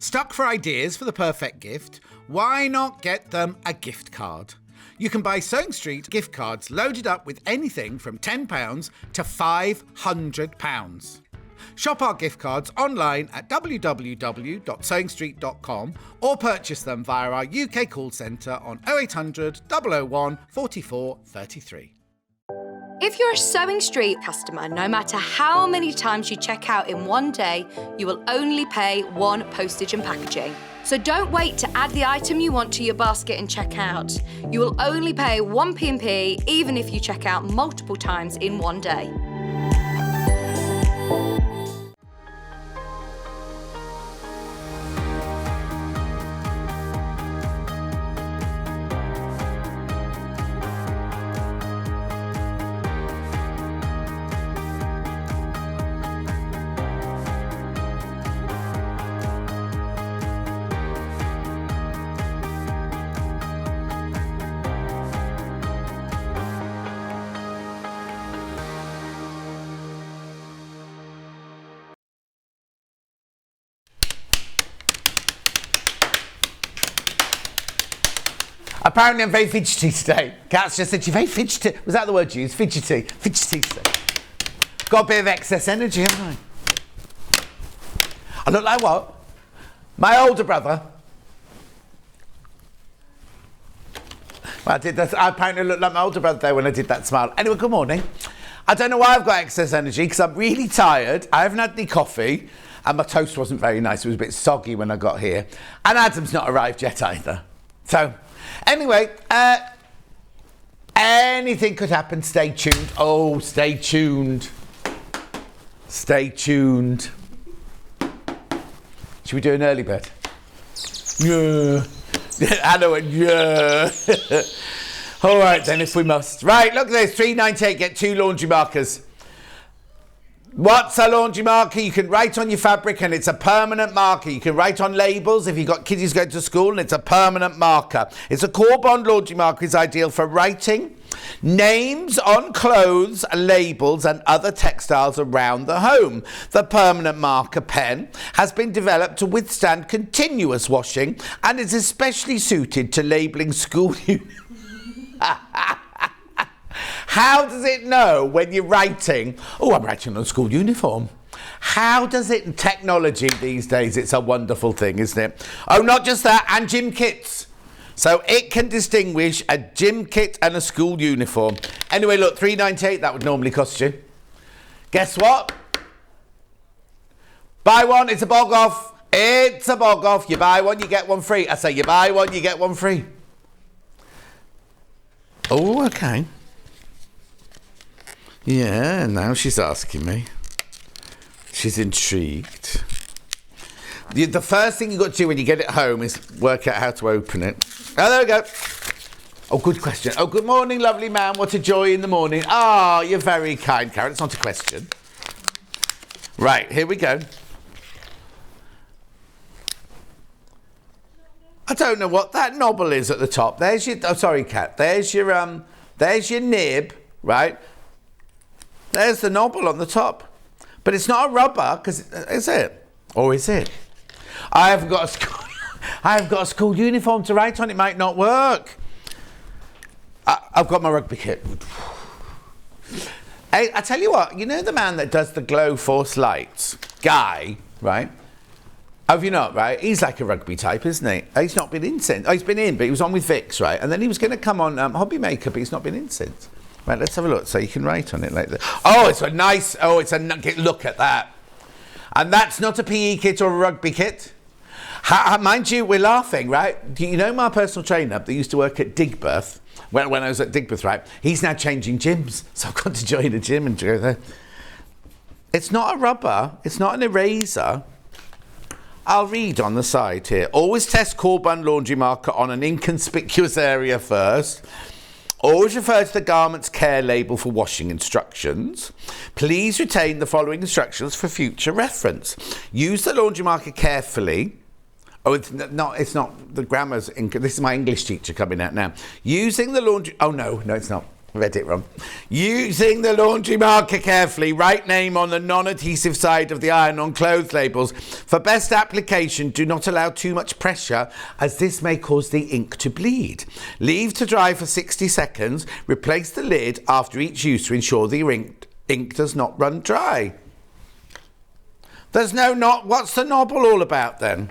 Stuck for ideas for the perfect gift? Why not get them a gift card? You can buy Sewing Street gift cards loaded up with anything from £10 to £500. Shop our gift cards online at www.sewingstreet.com or purchase them via our UK call centre on 0800 001 44 33. If you're a Sewing Street customer, no matter how many times you check out in one day, you will only pay one postage and packaging. So don't wait to add the item you want to your basket and check out. You will only pay one P&P even if you check out multiple times in one day. Apparently I'm very fidgety today. Kat's just said you're very fidgety. Was that the word you used? Fidgety. Fidgety today. Got a bit of excess energy, haven't I? I look like what? My older brother. Well, I apparently looked like my older brother there when I did that smile. Anyway, good morning. I don't know why I've got excess energy because I'm really tired. I haven't had any coffee and my toast wasn't very nice. It was a bit soggy when I got here. And Adam's not arrived yet either. So... anyway, anything could happen. Stay tuned. Oh, stay tuned. Stay tuned. Should we do an early bird? Yeah. Anna went, yeah. All right, then, if we must. Right, look at this. £3.98, get 2 laundry markers. What's a laundry marker? You can write on your fabric and it's a permanent marker. You can write on labels if you've got kiddies going to school and it's a permanent marker. It's a core bond laundry marker is ideal for writing names on clothes, labels and other textiles around the home. The permanent marker pen has been developed to withstand continuous washing and is especially suited to labelling school uniforms. How does it know when you're writing, oh, I'm writing on a school uniform? How does it, technology these days, it's a wonderful thing, isn't it? Oh, not just that, and gym kits. So it can distinguish a gym kit and a school uniform. Anyway, look, £3.98, that would normally cost you. Guess what? Buy one, it's a bog off. It's a bog off. You buy one, you get one free. I say you buy one, you get one free. Oh, okay. Yeah, now she's asking me. She's intrigued. The first thing you've got to do when you get it home is work out how to open it. Oh, there we go. Oh, good question. Oh, good morning, lovely man. What a joy in the morning. Ah, you're very kind, Karen. It's not a question. Right, here we go. I don't know what that knobble is at the top. There's your... oh, sorry, Kat. There's your nib, right? There's the knobble on the top. But it's not a rubber, because... is it? Or is it? I have got a school uniform to write on. It might not work. I've got my rugby kit. Hey, I tell you what, you know the man that does the Glow Force lights? Guy, right? Have you not, right? He's like a rugby type, isn't he? He's not been in since. Oh, he's been in, but he was on with Vix, right? And then he was going to come on Hobby Maker, but he's not been in since. Right, let's have a look. So you can write on it like that. Oh, it's a nice... oh, it's a... look at that. And that's not a PE kit or a rugby kit. Mind you, we're laughing, right? Do you know my personal trainer that used to work at Digbeth? When I was at Digbeth, right? He's now changing gyms. So I've got to join a gym and go there. It's not a rubber. It's not an eraser. I'll read on the side here. Always test core bund laundry marker on an inconspicuous area first. Always refer to the garment's care label for washing instructions. Please retain the following instructions for future reference. Use the laundry marker carefully. Oh, it's not the grammar's... this is my English teacher coming out now. Using the laundry... oh, no, it's not. Read it wrong. Using the laundry marker carefully, write name on the non-adhesive side of the iron-on clothes labels. For best application, do not allow too much pressure, as this may cause the ink to bleed. Leave to dry for 60 seconds. Replace the lid after each use to ensure the ink does not run dry. There's no knot. What's the nobble all about then?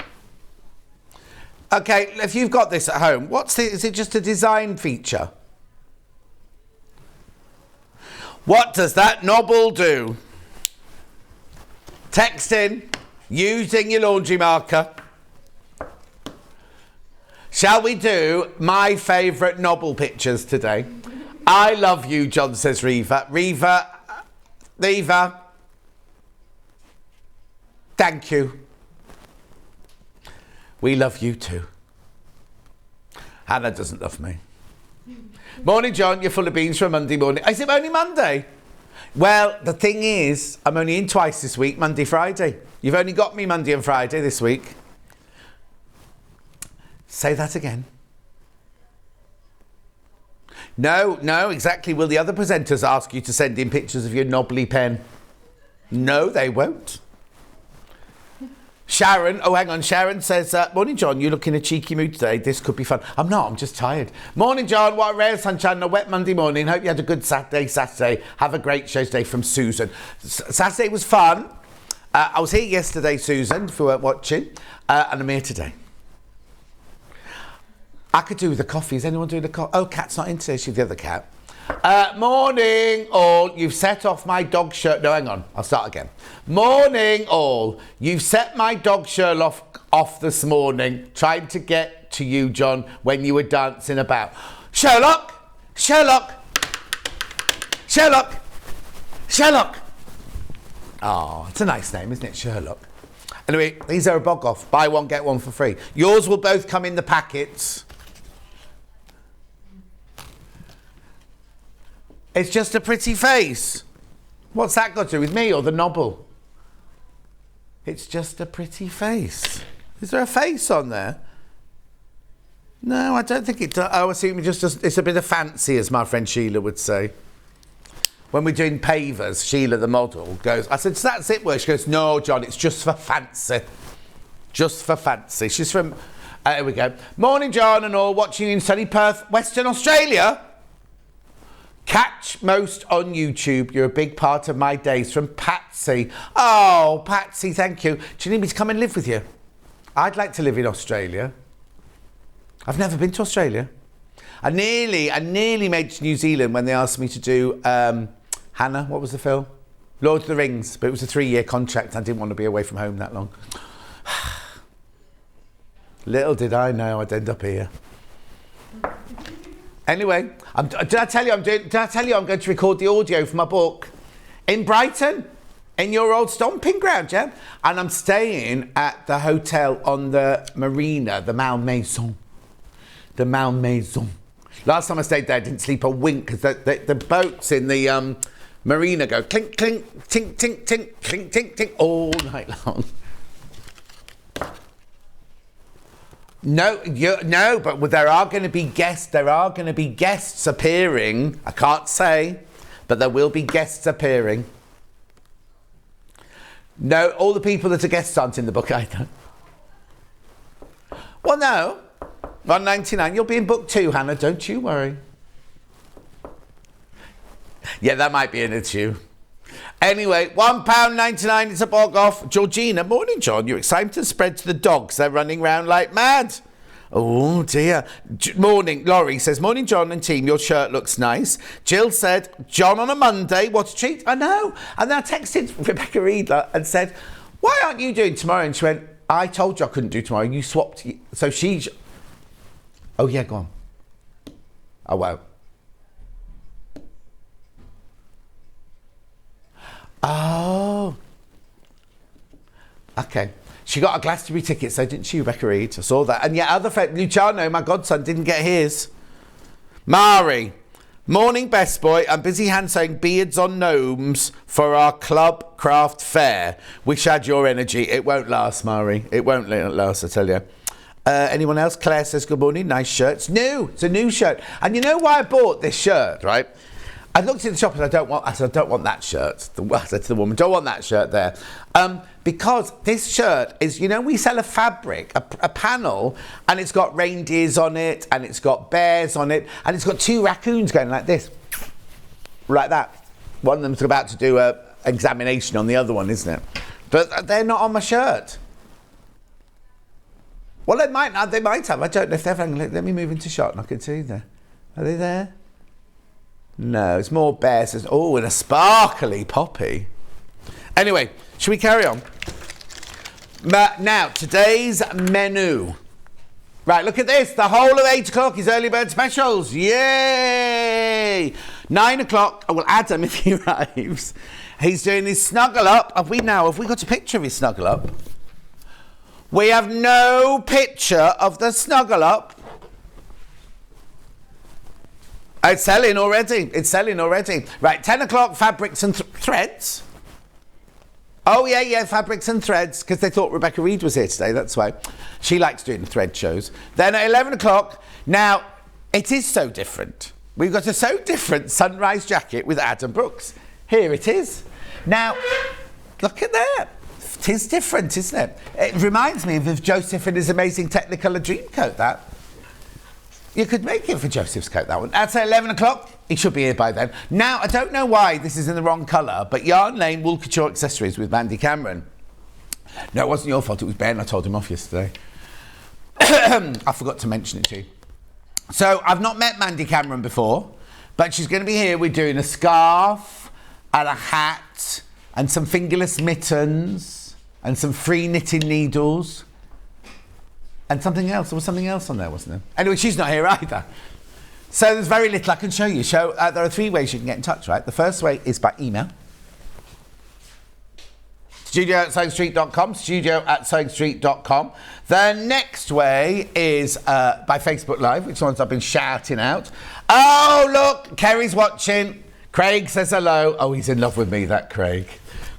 Okay, if you've got this at home, is it just a design feature? What does that nobble do? Text in, using your laundry marker. Shall we do my favourite nobble pictures today? I love you, John, says Reva. Reva, thank you. We love you too. Hannah doesn't love me. Morning, John. You're full of beans for a Monday morning. Is it only Monday? Well, the thing is, I'm only in twice this week, Monday, Friday. You've only got me Monday and Friday this week. Say that again. No, exactly. Will the other presenters ask you to send in pictures of your knobbly pen? No, they won't. Sharon, Sharon says, morning, John, you look in a cheeky mood today. This could be fun. I'm not, I'm just tired. Morning, John, what a rare sunshine on a wet Monday morning. Hope you had a good Saturday. Have a great show today, from Susan. Saturday was fun. I was here yesterday, Susan, if you weren't watching, and I'm here today. I could do with the coffee. Is anyone doing the coffee? Oh, Kat's not in today. She's the other cat. Morning, all. You've set off my dog shirt. No, hang on. I'll start again. Morning, all. You've set my dog shirt off this morning, trying to get to you, John, when you were dancing about. Sherlock! Oh, it's a nice name, isn't it, Sherlock? Anyway, these are a bog off. Buy one, get one for free. Yours will both come in the packets. It's just a pretty face. What's that got to do with me or the nobble? It's just a pretty face. Is there a face on there? No, I don't think it does. I assume it's a bit of fancy, as my friend Sheila would say. When we're doing pavers, Sheila, the model, goes, I said, so that's it, where? She goes, no, John, it's just for fancy. Just for fancy. She's from, here we go. Morning, John, and all, watching you in sunny Perth, Western Australia. Catch most on YouTube. You're a big part of my days, from Patsy. Oh, Patsy, thank you. Do you need me to come and live with you? I'd like to live in Australia. I've never been to Australia. I nearly made it to New Zealand when they asked me to do, Hannah, what was the film? Lord of the Rings, but it was a 3-year contract. I didn't want to be away from home that long. Little did I know I'd end up here. Anyway, did I tell you I'm going to record the audio for my book in Brighton, in your old stomping ground, yeah? And I'm staying at the hotel on the marina, the Malmaison. The Malmaison. Last time I stayed there, I didn't sleep a wink, because the boats in the marina go clink, clink, tink, tink, tink, clink, tink, tink, all night long. No, but there are going to be guests. There are going to be guests appearing. I can't say, but there will be guests appearing. No, all the people that are guests aren't in the book either. Well, no. £1.99. You'll be in book 2, Hannah. Don't you worry. Yeah, that might be in it too. Anyway, £1.99, it's a bog off. Georgina, morning, John. You're excited to spread to the dogs. They're running round like mad. Oh, dear. Morning, Laurie says, morning, John and team. Your shirt looks nice. Jill said, John on a Monday. What a treat. I know. And then I texted Rebecca Reedler and said, why aren't you doing tomorrow? And she went, I told you I couldn't do tomorrow. You swapped. So she... Oh, yeah, go on. I won't. Oh. Okay. She got a Glastonbury ticket, so didn't she, Rebecca Reed? I saw that. And yet other friend, Luciano, my godson, didn't get his. Mari. Morning, best boy. I'm busy hand sewing beards on gnomes for our club craft fair. Wish I had your energy. It won't last, Mari. It won't last, I tell you. Anyone else? Claire says, good morning. Nice shirt. It's new. It's a new shirt. And you know why I bought this shirt, right? I looked at the shop and I said, I don't want that shirt. I said to the woman, don't want that shirt there. Because this shirt is, you know, we sell a fabric, a panel, and it's got reindeers on it, and it's got bears on it, and it's got two raccoons going like this. Like that. One of them's about to do a examination on the other one, isn't it? But they're not on my shirt. Well, they might have. I don't know if they're having. Let me move into shot and I can see there. Are they there? No, it's more bears. Oh, and a sparkly poppy. Anyway, should we carry on? Now, today's menu. Right, look at this. The whole of 8 o'clock is early bird specials. Yay! 9 o'clock, well, Adam, if he arrives, he's doing his snuggle up. Have we got a picture of his snuggle up? We have no picture of the snuggle up. It's selling already. Right, 10 o'clock, fabrics and threads. Oh, yeah, fabrics and threads, because they thought Rebecca Reed was here today, that's why. She likes doing the thread shows. Then at 11 o'clock, now, it is so different. We've got a so different sunrise jacket with Adam Brooks. Here it is. Now, look at that. It is different, isn't it? It reminds me of Joseph and his amazing Technicolor dream coat, that. You could make it for Joseph's coat, that one. That's at 11 o'clock. He should be here by then. Now, I don't know why this is in the wrong colour, but Yarn Lane Wool Couture Accessories with Mandy Cameron. No, it wasn't your fault. It was Ben. I told him off yesterday. I forgot to mention it to you. So, I've not met Mandy Cameron before, but she's going to be here. We're doing a scarf and a hat and some fingerless mittens and some free knitting needles. And something else. There was something else on there, wasn't there? Anyway, she's not here either. So there's very little I can show you. There are 3 ways you can get in touch, right? The first way is by email. studio@sewingstreet.com, studio@sewingstreet.com. The next way is by Facebook Live, which ones I've been shouting out. Oh, look, Kerry's watching. Craig says hello. Oh, he's in love with me, that Craig.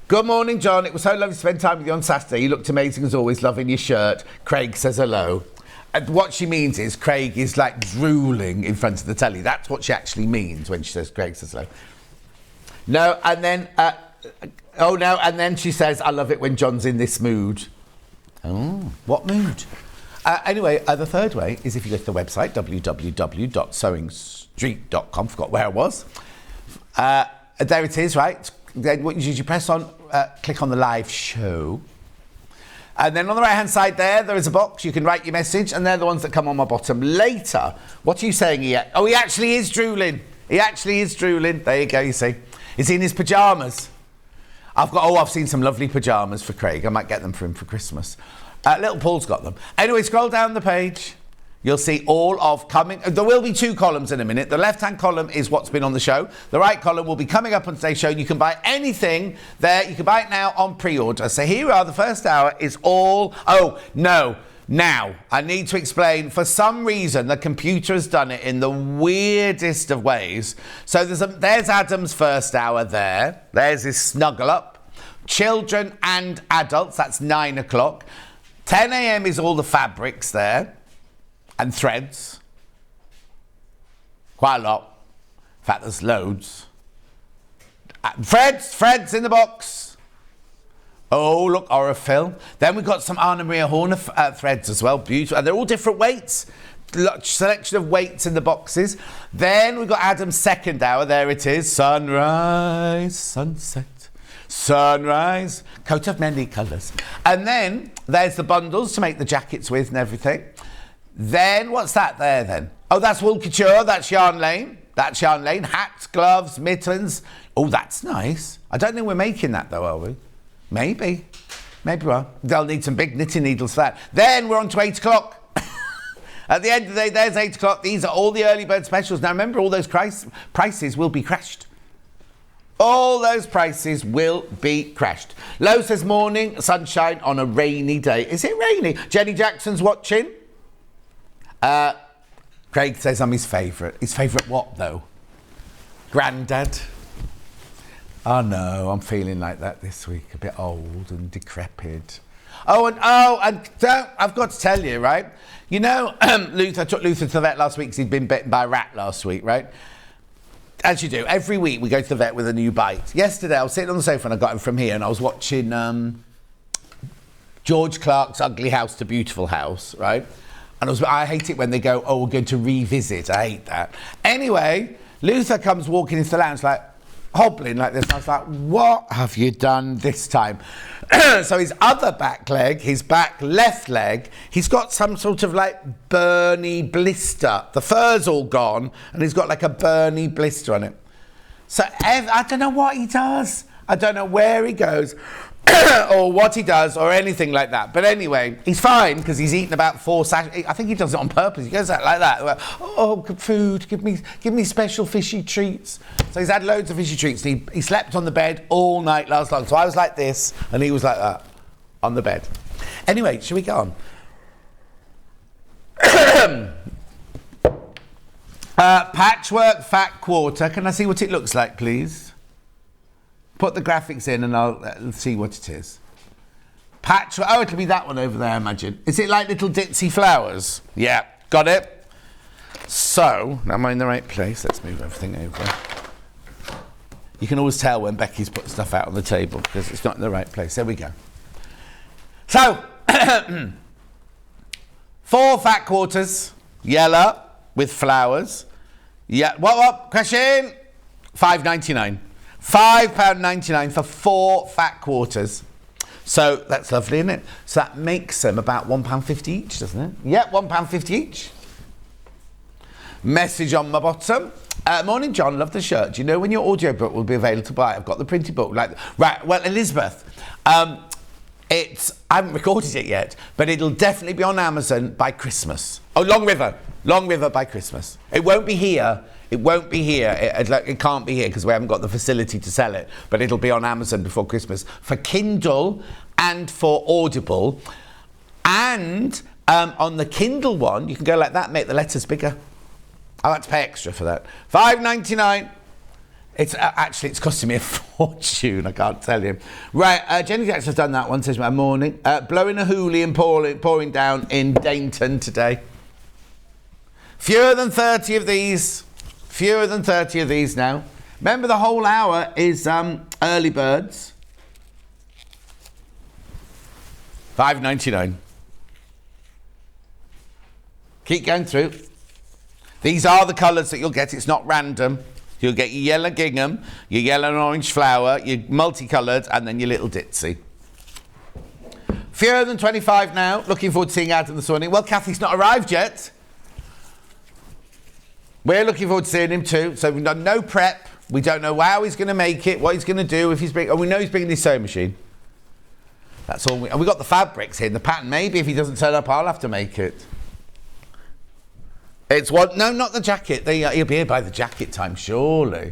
Good morning, John. It was so lovely to spend time with you on Saturday. You looked amazing as always, loving your shirt. Craig says hello. And what she means is Craig is like drooling in front of the telly. That's what she actually means when she says Craig says hello. No, and then, and then she says, I love it when John's in this mood. Oh, what mood? Anyway, the third way is if you go to the website, www.sewingstreet.com. Forgot where I was. There it is, right? Then what you press on, click on the live show. And then on the right-hand side there is a box. You can write your message, and they're the ones that come on my bottom later. What are you saying here? Oh, he actually is drooling. There you go, you see. Is he in his pyjamas? I've seen some lovely pyjamas for Craig. I might get them for him for Christmas. Little Paul's got them. Anyway, scroll down the page. You'll see all of coming. There will be 2 columns in a minute. The left-hand column is what's been on the show. The right column will be coming up on today's show. You can buy anything there. You can buy it now on pre-order. So here we are. The first hour is all... Oh, no. Now, I need to explain. For some reason, the computer has done it in the weirdest of ways. So there's Adam's first hour there. There's his snuggle up. Children and adults, that's 9 o'clock. 10 a.m. is all the fabrics there. And threads. Quite a lot. In fact, there's loads. Threads in the box. Oh, look, Aurifil. Then we've got some Anna Maria Horner threads as well. Beautiful. And they're all different weights. Selection of weights in the boxes. Then we've got Adam's second hour. There it is. Sunrise, sunset, sunrise. Coat of many colours. And then there's the bundles to make the jackets with and everything. Then, what's that there then? Oh, that's Wool Couture, that's Yarn Lane. Hats, gloves, mittens. Oh, that's nice. I don't think we're making that though, are we? Maybe we are. They'll need some big knitting needles for that. Then we're on to 8 o'clock. At the end of the day, there's 8 o'clock. These are all the early bird specials. Now remember, all those prices will be crashed. All those prices will be crashed. Lo says morning, sunshine on a rainy day. Is it rainy? Jenny Jackson's watching. Craig says I'm his favourite. His favourite what, though? Grandad? Oh, no, I'm feeling like that this week. A bit old and decrepit. And I've got to tell you, right? You know, I took Luther to the vet last week because he'd been bitten by a rat last week, right? As you do. Every week we go to the vet with a new bite. Yesterday I was sitting on the sofa and I got him from here and I was watching George Clark's Ugly House to Beautiful House, right? And I hate it when they go, oh, we're going to revisit. I hate that. Anyway, Luther comes walking into the lounge like, hobbling like this. And I was like, what have you done this time? So his other back leg, his back left leg, he's got some sort of like burny blister. The fur's all gone and he's got like a burny blister on it. So I don't know what he does. I don't know where he goes or what he does or anything like that. But anyway, he's fine because he's eaten about 4 sachets. I think he does it on purpose. He goes out like that. Oh, food, give me special fishy treats. So he's had loads of fishy treats. He slept on the bed all night last long. So I was like this and he was like that on the bed. Anyway, shall we go on? Patchwork fat quarter. Can I see what it looks like, please? Put the graphics in and I'll see what it is. Patchwork. Oh, it'll be that one over there, I imagine. Is it like little ditzy flowers? Yeah, got it. So, am I in the right place? Let's move everything over. You can always tell when Becky's put stuff out on the table because it's not in the right place. There we go. So, 4 fat quarters, yellow with flowers. Yeah, what? Question? £5.99. £5.99 for 4 fat quarters. So that's lovely, isn't it? So that makes them about £1.50 each, doesn't it? Yeah, £1.50 each. Message on my bottom. Morning, John. Love the shirt. Do you know when your audiobook will be available to buy? I've got the printed book. Right. Well, Elizabeth, I haven't recorded it yet, but it'll definitely be on Amazon by Christmas. Oh, Long River by Christmas. It won't be here. It won't be here. It can't be here because we haven't got the facility to sell it. But it'll be on Amazon before Christmas for Kindle and for Audible. And on the Kindle one, you can go like that, make the letters bigger. I'll have to pay extra for that. £5.99. It's actually, it's costing me a fortune, I can't tell you. Right, Jenny Jackson's done that one, says my morning. Blowing a hoolie and pouring down in Dainton today. Fewer than 30 of these. Fewer than 30 of these now. Remember, the whole hour is early birds. £5.99. Keep going through. These are the colours that you'll get. It's not random. You'll get your yellow gingham, your yellow and orange flower, your multicoloured, and then your little ditzy. Fewer than 25 now. Looking forward to seeing Adam this morning. Well, Kathy's not arrived yet. We're looking forward to seeing him too. So we've done no prep. We don't know how he's going to make it, what he's going to do, if he's bringing... Oh, we know he's bringing his sewing machine. That's all. And we've got the fabrics here, the pattern. Maybe if he doesn't turn up, I'll have to make it. It's what? No, not the jacket. He'll be here by the jacket time, surely.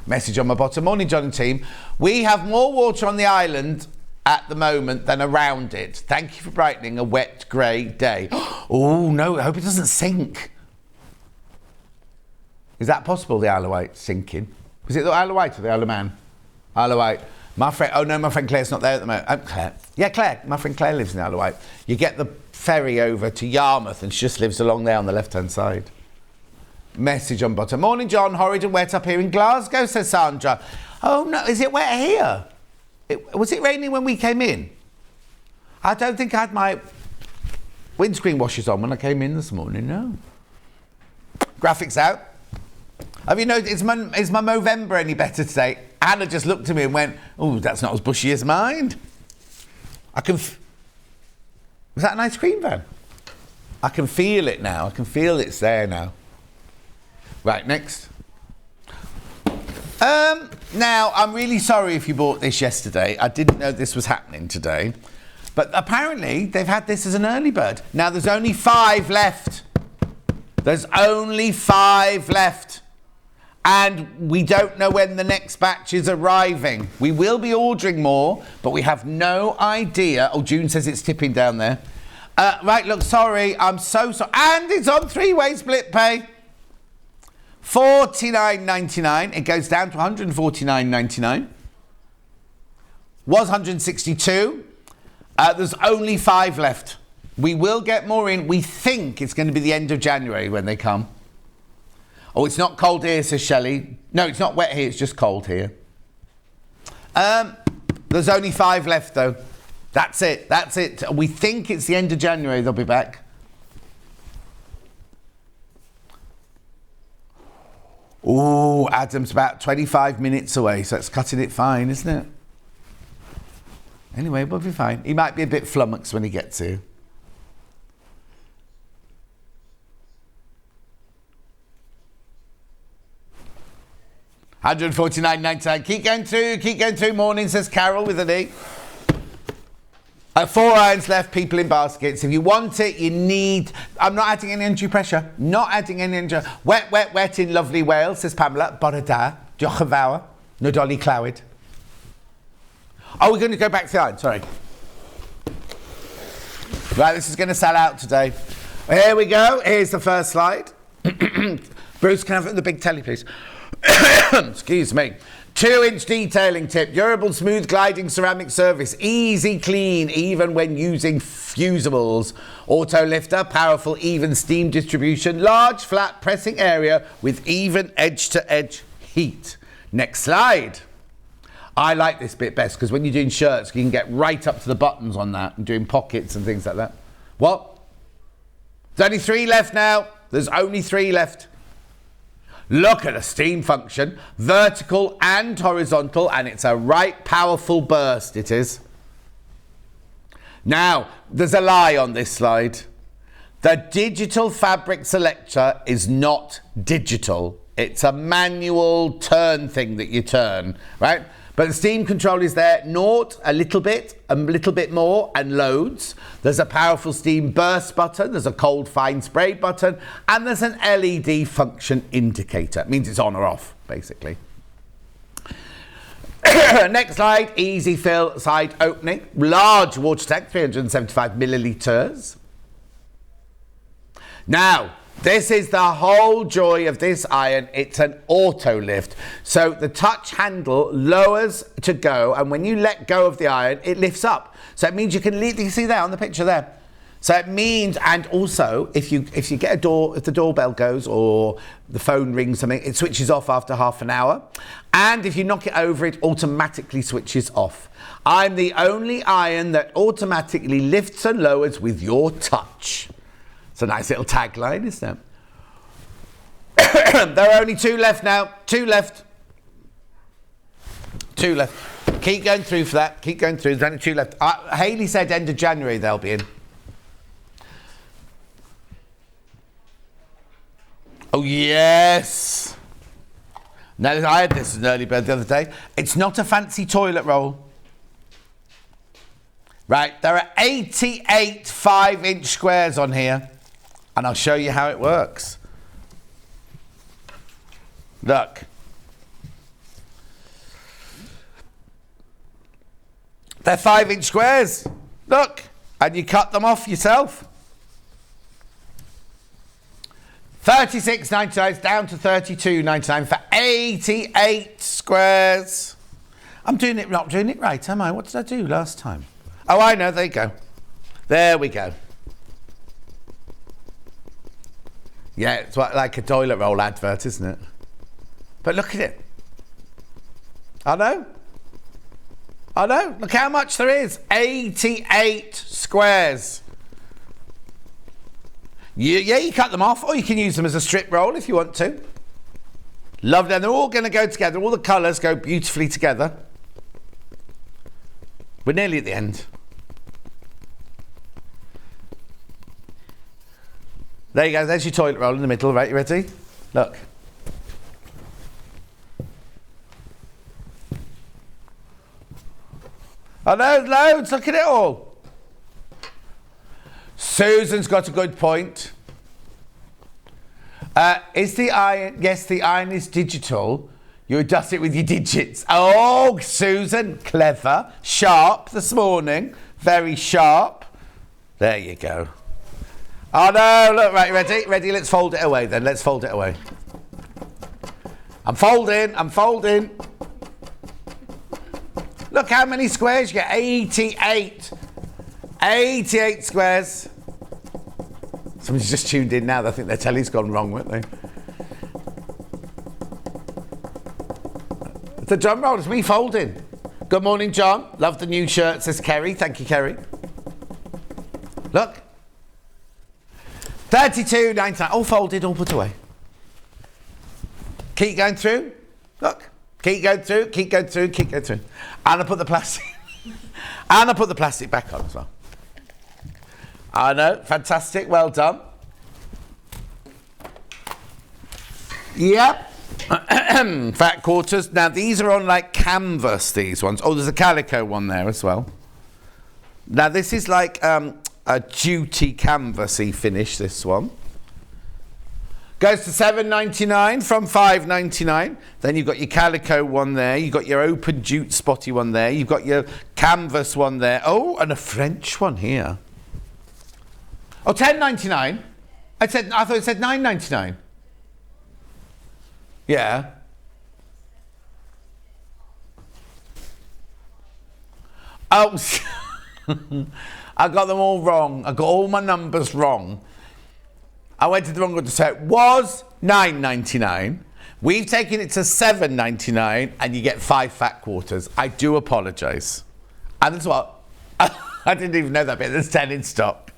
Message on my bottom. Morning, John and team. We have more water on the island at the moment than around it. Thank you for brightening a wet, grey day. Oh, no, I hope it doesn't sink. Is that possible, the Isle of Wight sinking? Is it the Isle of Wight or the Isle of Man? Isle of Wight. My friend Claire's not there at the moment. Claire. Yeah, Claire. My friend Claire lives in the Isle of Wight. You get the ferry over to Yarmouth and she just lives along there on the left-hand side. Message on bottom. Morning, John. Horrid and wet up here in Glasgow, says Sandra. Oh, no. Is it wet here? Was it raining when we came in? I don't think I had my windscreen washers on when I came in this morning, no. Graphics out. Have you noticed, is my Movember any better today? Anna just looked at me and went, oh, that's not as bushy as mine. Was that an ice cream van? I can feel it now. I can feel it's there now. Right, next. Now, I'm really sorry if you bought this yesterday. I didn't know this was happening today. But apparently, they've had this as an early bird. Now, there's only 5 left. There's only 5 left. And we don't know when the next batch is arriving. We will be ordering more, but we have no idea. Oh, June says it's tipping down there. Right, look, sorry. I'm so sorry. And it's on 3-way split pay. $49.99. It goes down to $149.99. Was $162. There's only 5 left. We will get more in. We think it's going to be the end of January when they come. Oh, it's not cold here, says Shelley. No, it's not wet here, it's just cold here. There's only 5 left, though. That's it. That's it. We think it's the end of January they'll be back. Oh, Adam's about 25 minutes away, so it's cutting it fine, isn't it? Anyway, we'll be fine. He might be a bit flummoxed when he gets here. £149.99. Keep going through. Morning, says Carol with an E. 4 irons left, people in baskets. If you want it, you need... I'm not adding any undue pressure. Not adding any undue... Wet in lovely Wales, says Pamela. Borada. Diolch yn fawr. Nodoli Clywed. Oh, we're going to go back to the iron. Sorry. Right, this is going to sell out today. Here we go. Here's the first slide. Bruce, can I have it in the big telly, please? Excuse me. 2-inch detailing tip, durable, smooth gliding ceramic surface, easy clean even when using fusibles. Auto lifter, powerful even steam distribution, large flat pressing area with even edge-to-edge heat. Next slide. I like this bit best because when you're doing shirts, you can get right up to the buttons on that and doing pockets and things like that. What? There's only 3 left now. There's only 3 left. Look at the steam function, vertical and horizontal, and it's a right powerful burst, it is. Now, there's a lie on this slide. The digital fabric selector is not digital. It's a manual turn thing that you turn, right? But the steam control is there, naught, a little bit more, and loads. There's a powerful steam burst button, there's a cold fine spray button, and there's an LED function indicator. It means it's on or off, basically. Next slide, easy fill side opening. Large water tank, 375 millilitres. Now, this is the whole joy of this iron. It's an auto lift. So the touch handle lowers to go, and when you let go of the iron, it lifts up. So it means you can leave, you see there on the picture there. So it means, and also if you get if the doorbell goes or the phone rings something, it switches off after half an hour. And if you knock it over, it automatically switches off. I'm the only iron that automatically lifts and lowers with your touch. It's a nice little tagline, isn't it? There are only 2 left now. 2 left. 2 left. Keep going through for that. Keep going through. There's only 2 left. Hayley said end of January they'll be in. Oh, yes. Now, I had this as an early bird the other day. It's not a fancy toilet roll. Right, there are 88 5-inch squares on here. And I'll show you how it works. Look. They're 5-inch squares. Look. And you cut them off yourself. $36.99 down to $32.99 for 88 squares. I'm not doing it right, am I? What did I do last time? Oh, I know. There you go. There we go. Yeah, it's like a toilet roll advert, isn't it? But look at it. I know. Look how much there is. 88 squares. Yeah, you cut them off, or you can use them as a strip roll if you want to. Lovely. And they're all going to go together. All the colours go beautifully together. We're nearly at the end. There you go, there's your toilet roll in the middle, right, you ready? Look. Oh, there's loads, look at it all. Susan's got a good point. Is the iron, yes, the iron is digital. You adjust it with your digits. Oh, Susan, clever, sharp this morning, very sharp. There you go. Oh no, look, right, ready, let's fold it away then, let's fold it away. I'm folding. Look how many squares you get, 88. 88 squares. Somebody's just tuned in now, I think their telly's gone wrong, weren't they? The drum roll is me folding. Good morning, John. Love the new shirt, says Kerry. Thank you, Kerry. Look. 32.99. All folded, all put away. Keep going through. Look. Keep going through, keep going through, keep going through. And I put the plastic. And I put the plastic back on as well. I know, fantastic, well done. Yep. Fat quarters. Now these are on like canvas, these ones. Oh, there's a calico one there as well. Now this is like a duty canvasy finish, this one. Goes to $7.99 from $5.99. Then you've got your calico one there. You've got your open jute spotty one there. You've got your canvas one there. Oh, and a French one here. Oh, $10.99. I thought it said $9.99. Yeah. Oh, I got them all wrong. I got all my numbers wrong. I went to the wrong one, so it was $9.99. We've taken it to $7.99 and you get 5 fat quarters. I do apologise. And that's what, I didn't even know that bit. There's 10 in stock.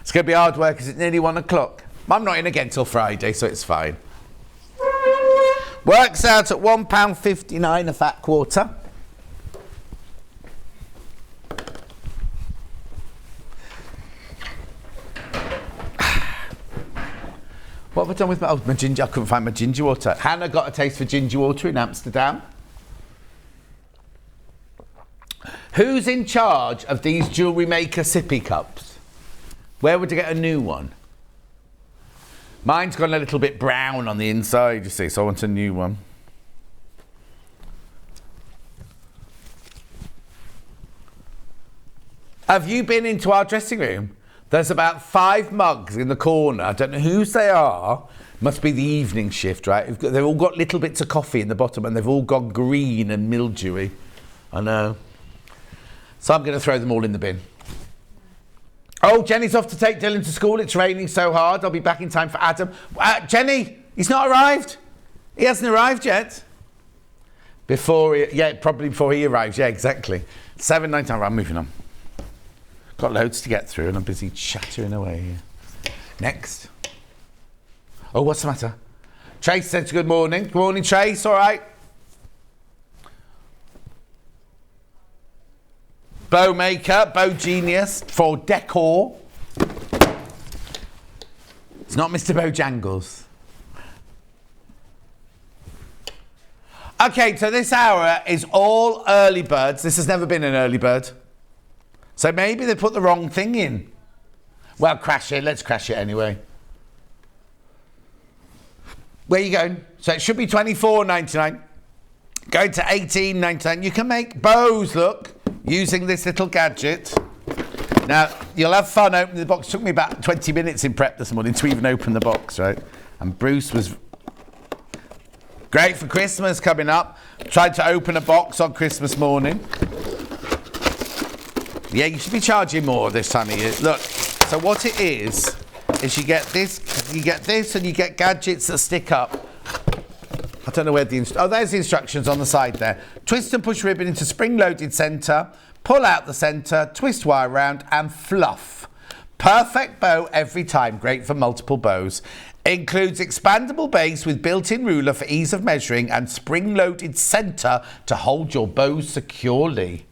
It's going to be hard work because it's nearly 1 o'clock. I'm not in again till Friday, so it's fine. Works out at £1.59 a fat quarter. What have I done with my ginger? I couldn't find my ginger water. Hannah got a taste for ginger water in Amsterdam. Who's in charge of these jewellery maker sippy cups? Where would I get a new one? Mine's gone a little bit brown on the inside, you see, so I want a new one. Have you been into our dressing room? There's about 5 mugs in the corner. I don't know whose they are. Must be the evening shift, right? They've all got little bits of coffee in the bottom and they've all gone green and mildewy. I know. So I'm going to throw them all in the bin. Oh, Jenny's off to take Dylan to school. It's raining so hard. I'll be back in time for Adam. Jenny, he's not arrived. He hasn't arrived yet. Probably before he arrives. Yeah, exactly. 7:19. I'm moving on. Got loads to get through and I'm busy chattering away here. Next. Oh, what's the matter? Trace says good morning. Good morning, Trace. All right. Bow maker, bow genius for decor. It's not Mr. Bojangles. Okay, so this hour is all early birds. This has never been an early bird. So maybe they put the wrong thing in. Well, crash it. Let's crash it anyway. Where are you going? So it should be $24.99. Going to $18.99. You can make bows, look, using this little gadget. Now, you'll have fun opening the box. It took me about 20 minutes in prep this morning to even open the box, right? And Bruce was great for Christmas coming up. Tried to open a box on Christmas morning. Yeah, you should be charging more this time of year. Look, so what it is you get this, and you get gadgets that stick up. I don't know where there's the instructions on the side there. Twist and push ribbon into spring-loaded centre, pull out the centre, twist wire around and fluff. Perfect bow every time, great for multiple bows. Includes expandable base with built-in ruler for ease of measuring and spring-loaded centre to hold your bow securely.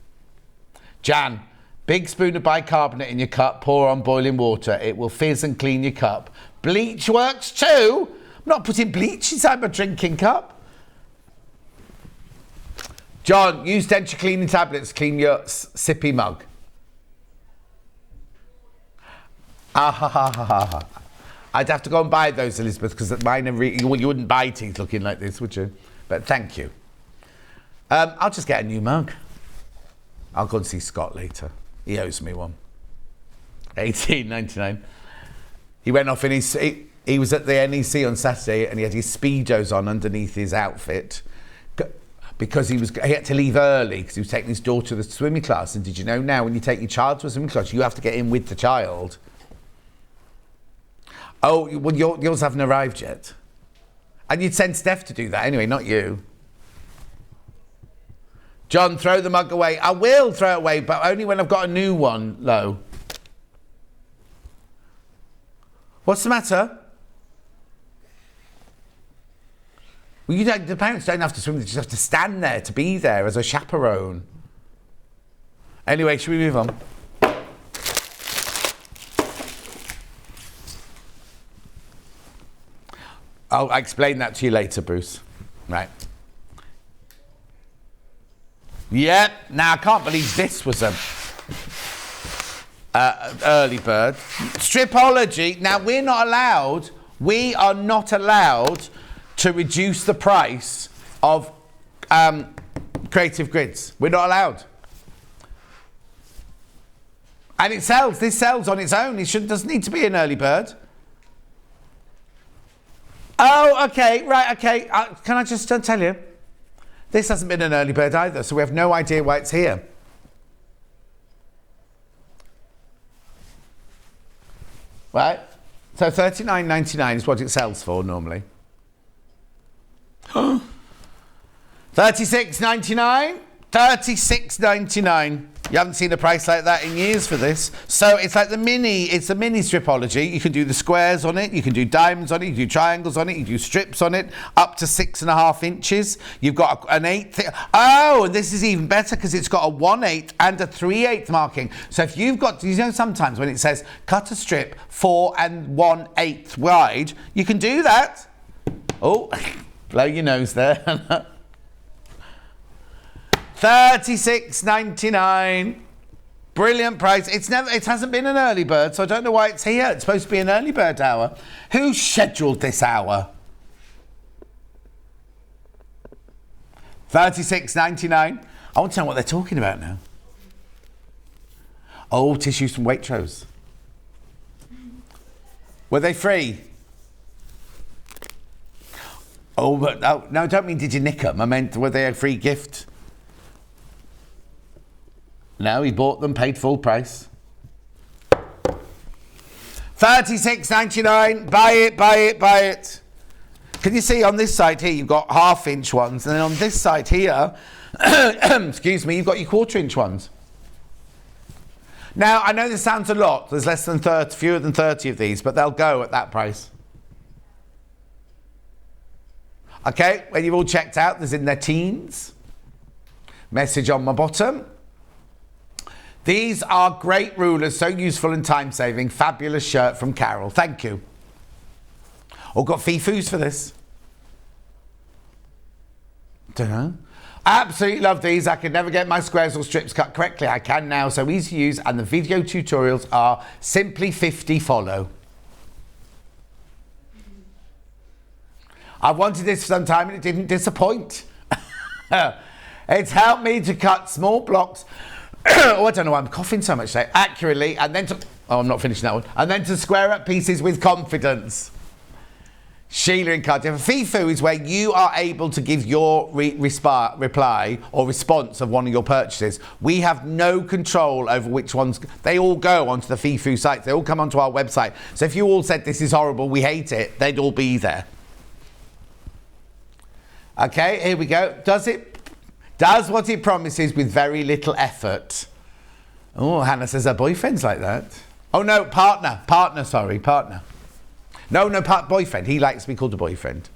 Jan, big spoon of bicarbonate in your cup, pour on boiling water. It will fizz and clean your cup. Bleach works too. I'm not putting bleach inside my drinking cup. John, use denture cleaning tablets to clean your sippy mug. I'd have to go and buy those, Elizabeth, because mine are you wouldn't buy teeth looking like this, would you? But thank you. I'll just get a new mug. I'll go and see Scott later. He owes me one. $18.99. He went off in his... He was at the NEC on Saturday and he had his Speedos on underneath his outfit because he had to leave early because he was taking his daughter to the swimming class. And did you know now when you take your child to a swimming class, you have to get in with the child? Oh, well, yours haven't arrived yet. And you'd send Steph to do that anyway, not you. John, throw the mug away. I will throw it away, but only when I've got a new one, Lo. What's the matter? Well, the parents don't have to swim, they just have to stand there to be there as a chaperone. Anyway, should we move on? I'll explain that to you later, Bruce. Right. Yep. Now, I can't believe this was a early bird. Stripology. Now, we are not allowed to reduce the price of creative grids. We're not allowed. And it sells. This sells on its own. It doesn't need to be an early bird. Oh, okay, right, okay. Can I just tell you? This hasn't been an early bird either, so we have no idea why it's here. Right? So $39.99 is what it sells for normally. $36.99? $36.99. You haven't seen a price like that in years for this. So it's like it's a mini stripology. You can do the squares on it, you can do diamonds on it, you can do triangles on it, you can do strips on it, up to 6.5 inches. You've got an 1/8. Oh, and this is even better because it's got a 1/8 and a 3/8 marking. So if you've got, sometimes when it says cut a strip 4 1/8 wide, you can do that. Oh, blow your nose there. $36.99. Brilliant price. It hasn't been an early bird, so I don't know why it's here. It's supposed to be an early bird hour. Who scheduled this hour? $36.99. I want to know what they're talking about now. Oh, tissues from Waitrose. Were they free? Oh, but no, I don't mean did you nick them. I meant were they a free gift? No, he bought them, paid full price. $36.99. Buy it, buy it, buy it. Can you see on this side here, you've got 1/2 inch ones, and then on this side here, excuse me, you've got your 1/4 inch ones. Now, I know this sounds a lot. There's fewer than 30 of these, but they'll go at that price. Okay, when you've all checked out, there's in their teens. Message on my bottom. These are great rulers, so useful and time-saving. Fabulous shirt from Carol. Thank you. Oh, got Fifus for this. Don't know. Absolutely love these. I could never get my squares or strips cut correctly. I can now, so easy to use, and the video tutorials are simply 50 follow. I've wanted this for some time and it didn't disappoint. It's helped me to cut small blocks. Oh, I don't know why I'm coughing so much today. Accurately, and then to... Oh, I'm not finishing that one. And then to square up pieces with confidence. Sheila in Cardiff. FIFO is where you are able to give your reply or response of one of your purchases. We have no control over which ones. They all go onto the FIFO site. They all come onto our website. So if you all said this is horrible, we hate it, they'd all be there. Okay, here we go. Does what it promises with very little effort. Oh, Hannah says her boyfriend's like that. Oh no, partner. No, boyfriend. He likes to be called a boyfriend.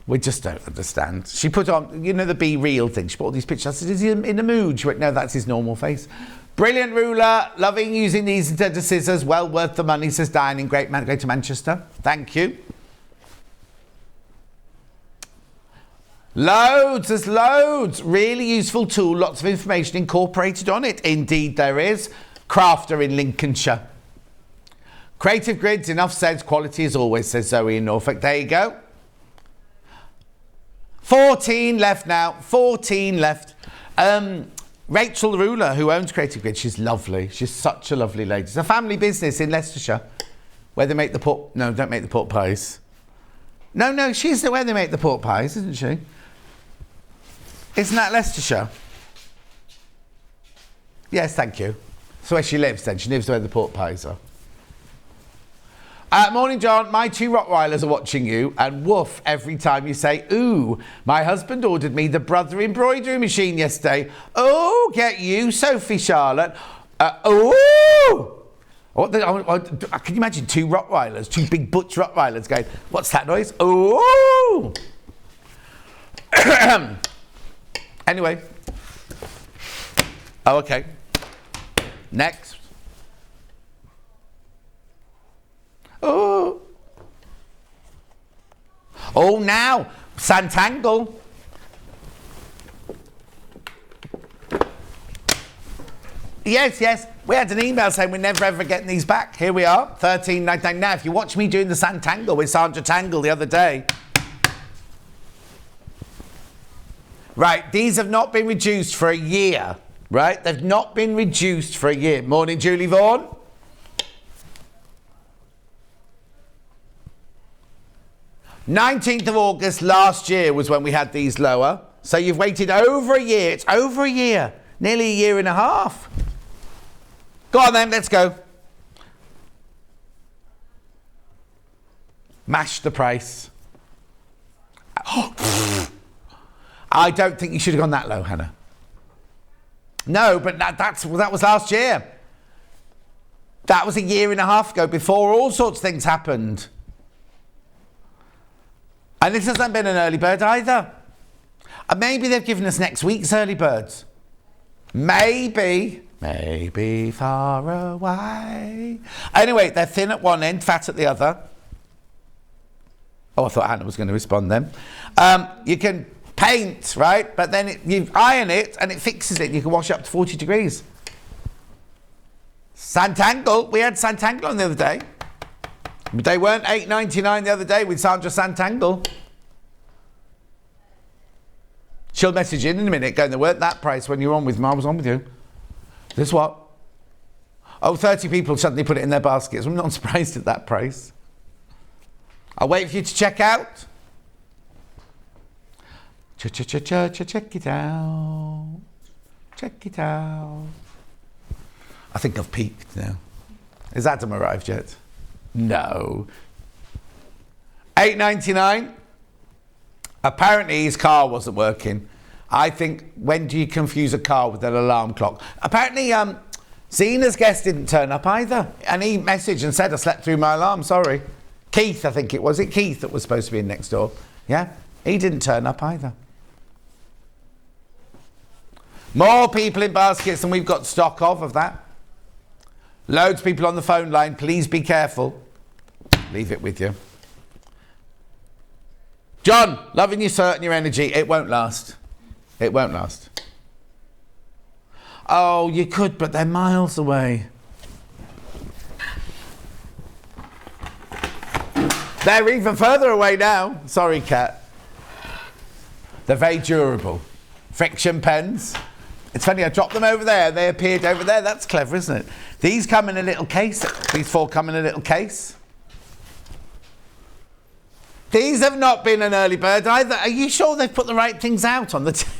We just don't understand. She put on, the Be Real thing. She put all these pictures. I said, is he in a mood? She went, no, that's his normal face. Brilliant ruler. Loving using these instead of scissors. Well worth the money, says Diane in Greater Manchester. Thank you. There's loads. Really useful tool, lots of information incorporated on it. Indeed there is. Crafter in Lincolnshire. Creative grids, enough said, quality as always, says Zoe in Norfolk. There you go. 14 left now, 14 left. Rachel the Ruler, who owns Creative Grids, she's lovely. She's such a lovely lady. It's a family business in Leicestershire where they make the pork... No, don't make the pork pies. No, she's the where they make the pork pies, isn't she? Isn't that Leicestershire? Yes, thank you. That's where she lives then. She lives where the pork pies are. Morning, John. My 2 Rottweilers are watching you and woof every time you say ooh. My husband ordered me the brother embroidery machine yesterday. Oh, get you, Sophie Charlotte. Ooh! Can you imagine 2 Rottweilers, 2 big butch Rottweilers going, what's that noise? Ooh! Anyway. Oh, okay. Next. Oh. Oh, now. Santangle. Yes. We had an email saying we're never ever getting these back. Here we are, $13.99. Now, if you watch me doing the Santangle with Sandra Tangle the other day. Right, these have not been reduced for a year. Right, they've not been reduced for a year. Morning, Julie Vaughan. "19th of August last year was when we had these lower. So you've waited over a year. It's over a year. Nearly a year and a half. Go on then, let's go. Mash the price. I don't think you should have gone that low, Hannah. No, but that was last year. That was a year and a half ago before all sorts of things happened. And this hasn't been an early bird either. And maybe they've given us next week's early birds. Maybe far away. Anyway, they're thin at one end, fat at the other. Oh, I thought Hannah was going to respond then. You can paint, right? But then you iron it and it fixes it. You can wash it up to 40 degrees. Santangle. We had Santangle on the other day. But they weren't $8.99 the other day with Sandra Santangle. She'll message in a minute going, they weren't that price when you were on with me. I was on with you. This what? Oh, 30 people suddenly put it in their baskets. I'm not surprised at that price. I'll wait for you to check out. Check it out. Check it out. I think I've peaked now. Has Adam arrived yet? No. $8.99. Apparently his car wasn't working. I think, when do you confuse a car with an alarm clock? Apparently, Zena's guest didn't turn up either. And he messaged and said, I slept through my alarm, sorry. Keith, I think it was. It Keith that was supposed to be in next door. Yeah? He didn't turn up either. More people in baskets than we've got stock of that. Loads of people on the phone line. Please be careful. Leave it with you. John, loving your shirt and your energy. It won't last. It won't last. Oh, you could, but they're miles away. They're even further away now. Sorry, Kat. They're very durable. Friction pens. It's funny, I dropped them over there. They appeared over there. That's clever, isn't it? These come in a little case. These 4 come in a little case. These have not been an early bird either. Are you sure they've put the right things out on the table?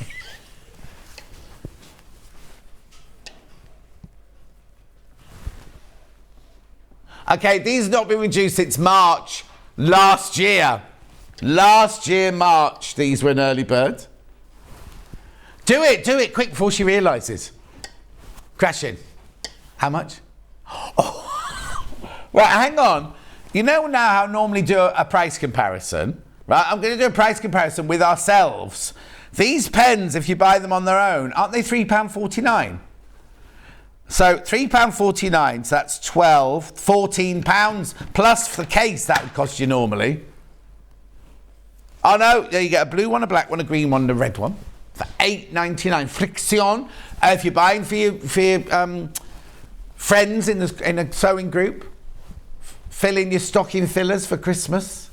Okay, these have not been reduced since March last year. Last year, March, these were an early bird. Do it quick before she realises. Crash in. How much? Oh. Right, hang on. You know now how I normally do a price comparison, right? I'm going to do a price comparison with ourselves. These pens, if you buy them on their own, aren't they £3.49? So £3.49, so that's £14 plus the case that would cost you normally. Oh no, there you get a blue one, a black one, a green one, and a red one for $8.99. Friction. If you're buying for your friends in a sewing group, fill in your stocking fillers for Christmas.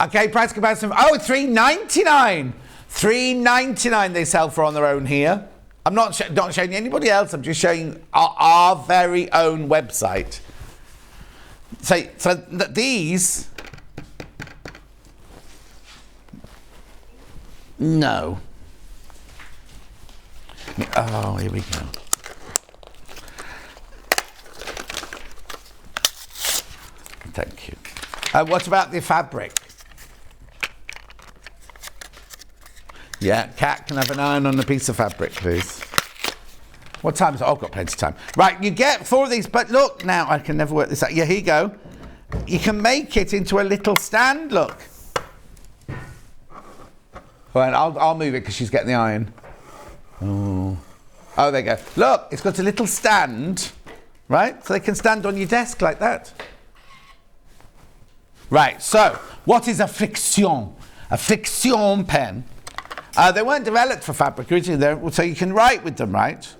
Okay, price comparison. Oh, $3.99. $3.99 they sell for on their own here. I'm not showing you anybody else. I'm just showing our very own website. So these. No. Oh, here we go. Thank you. What about the fabric? Yeah, Cat can have an iron on a piece of fabric, please. What time is it? Oh, I've got plenty of time. Right, you get 4 of these, but look, now I can never work this out. Yeah, here you go. You can make it into a little stand, look. Right, I'll move it because she's getting the iron. Oh, there you go. Look, it's got a little stand, right? So they can stand on your desk like that. Right, so what is a friction? A friction pen. They weren't developed for fabric originally, so you can write with them, right?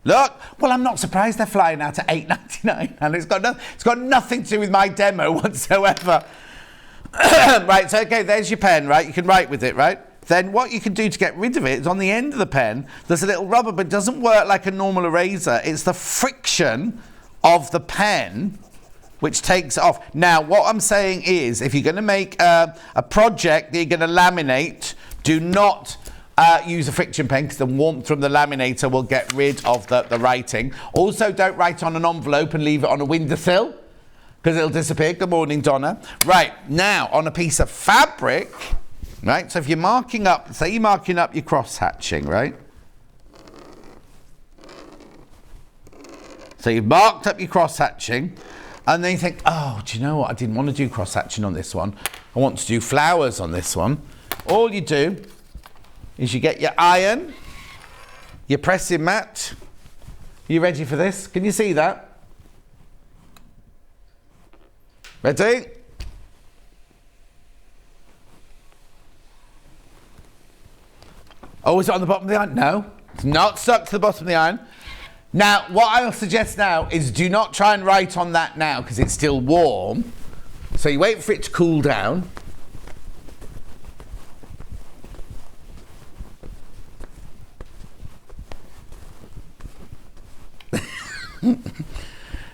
Look, well, I'm not surprised they're flying out at $8.99, and it's got nothing to do with my demo whatsoever. Right, so okay, there's your pen, right? You can write with it, right? Then what you can do to get rid of it is on the end of the pen, there's a little rubber, but it doesn't work like a normal eraser. It's the friction of the pen which takes it off. Now, what I'm saying is, if you're going to make a project that you're going to laminate, do not use a friction pen because the warmth from the laminator will get rid of the writing. Also, don't write on an envelope and leave it on a windowsill because it'll disappear. Good morning, Donna. Right, now on a piece of fabric, right? So if you're marking up, say you're marking up your cross-hatching, right? So you've marked up your cross-hatching and then you think, oh, do you know what? I didn't want to do cross-hatching on this one. I want to do flowers on this one. All you do is you get your iron, your pressing mat. You ready for this? Can you see that? Ready? Oh, is it on the bottom of the iron? No, it's not stuck to the bottom of the iron. Now, what I'll suggest now is do not try and write on that now because it's still warm. So you wait for it to cool down.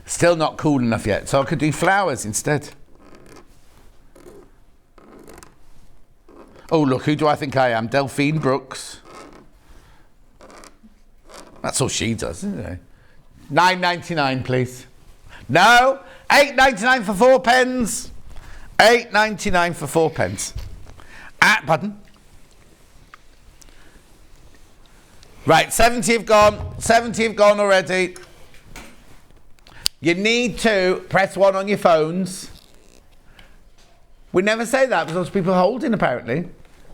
Still not cool enough yet, so I could do flowers instead. Oh, look, who do I think I am? Delphine Brooks. That's all she does, isn't it? $9.99, please. No, $8.99 for 4 pens. $8.99 for 4 pens. Pardon? Right, 70 have gone. 70 have gone already. You need to press 1 on your phones. We never say that because those people are holding, apparently.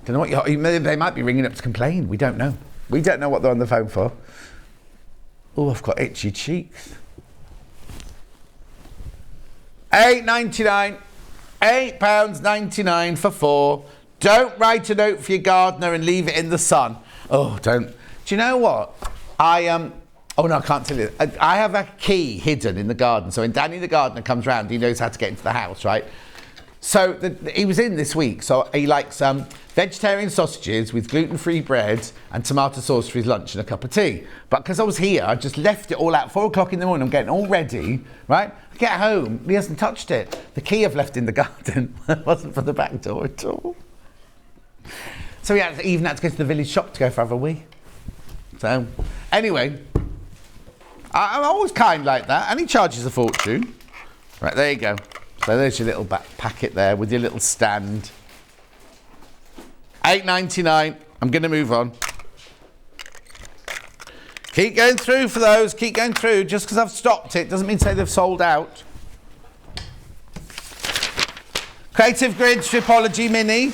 Don't know what they might be ringing up to complain. We don't know. We don't know what they're on the phone for. Oh, I've got itchy cheeks. $8.99. £8.99 for 4. Don't write a note for your gardener and leave it in the sun. Oh, don't. Do you know what? Oh no, I can't tell you. I have a key hidden in the garden. So when Danny the gardener comes round, he knows how to get into the house, right? So he was in this week. So he likes vegetarian sausages with gluten-free bread and tomato sauce for his lunch and a cup of tea. But because I was here, I just left it all out. 4 o'clock in the morning, I'm getting all ready, right? I get home, he hasn't touched it. The key I've left in the garden wasn't for the back door at all. So he even had to go to the village shop to go for a wee. So anyway, I'm always kind like that, and he charges a fortune. Right, there you go. So there's your little packet there with your little stand. $8.99. I'm going to move on. Keep going through for those. Keep going through. Just because I've stopped it doesn't mean to say they've sold out. Creative Grid Stripology Mini.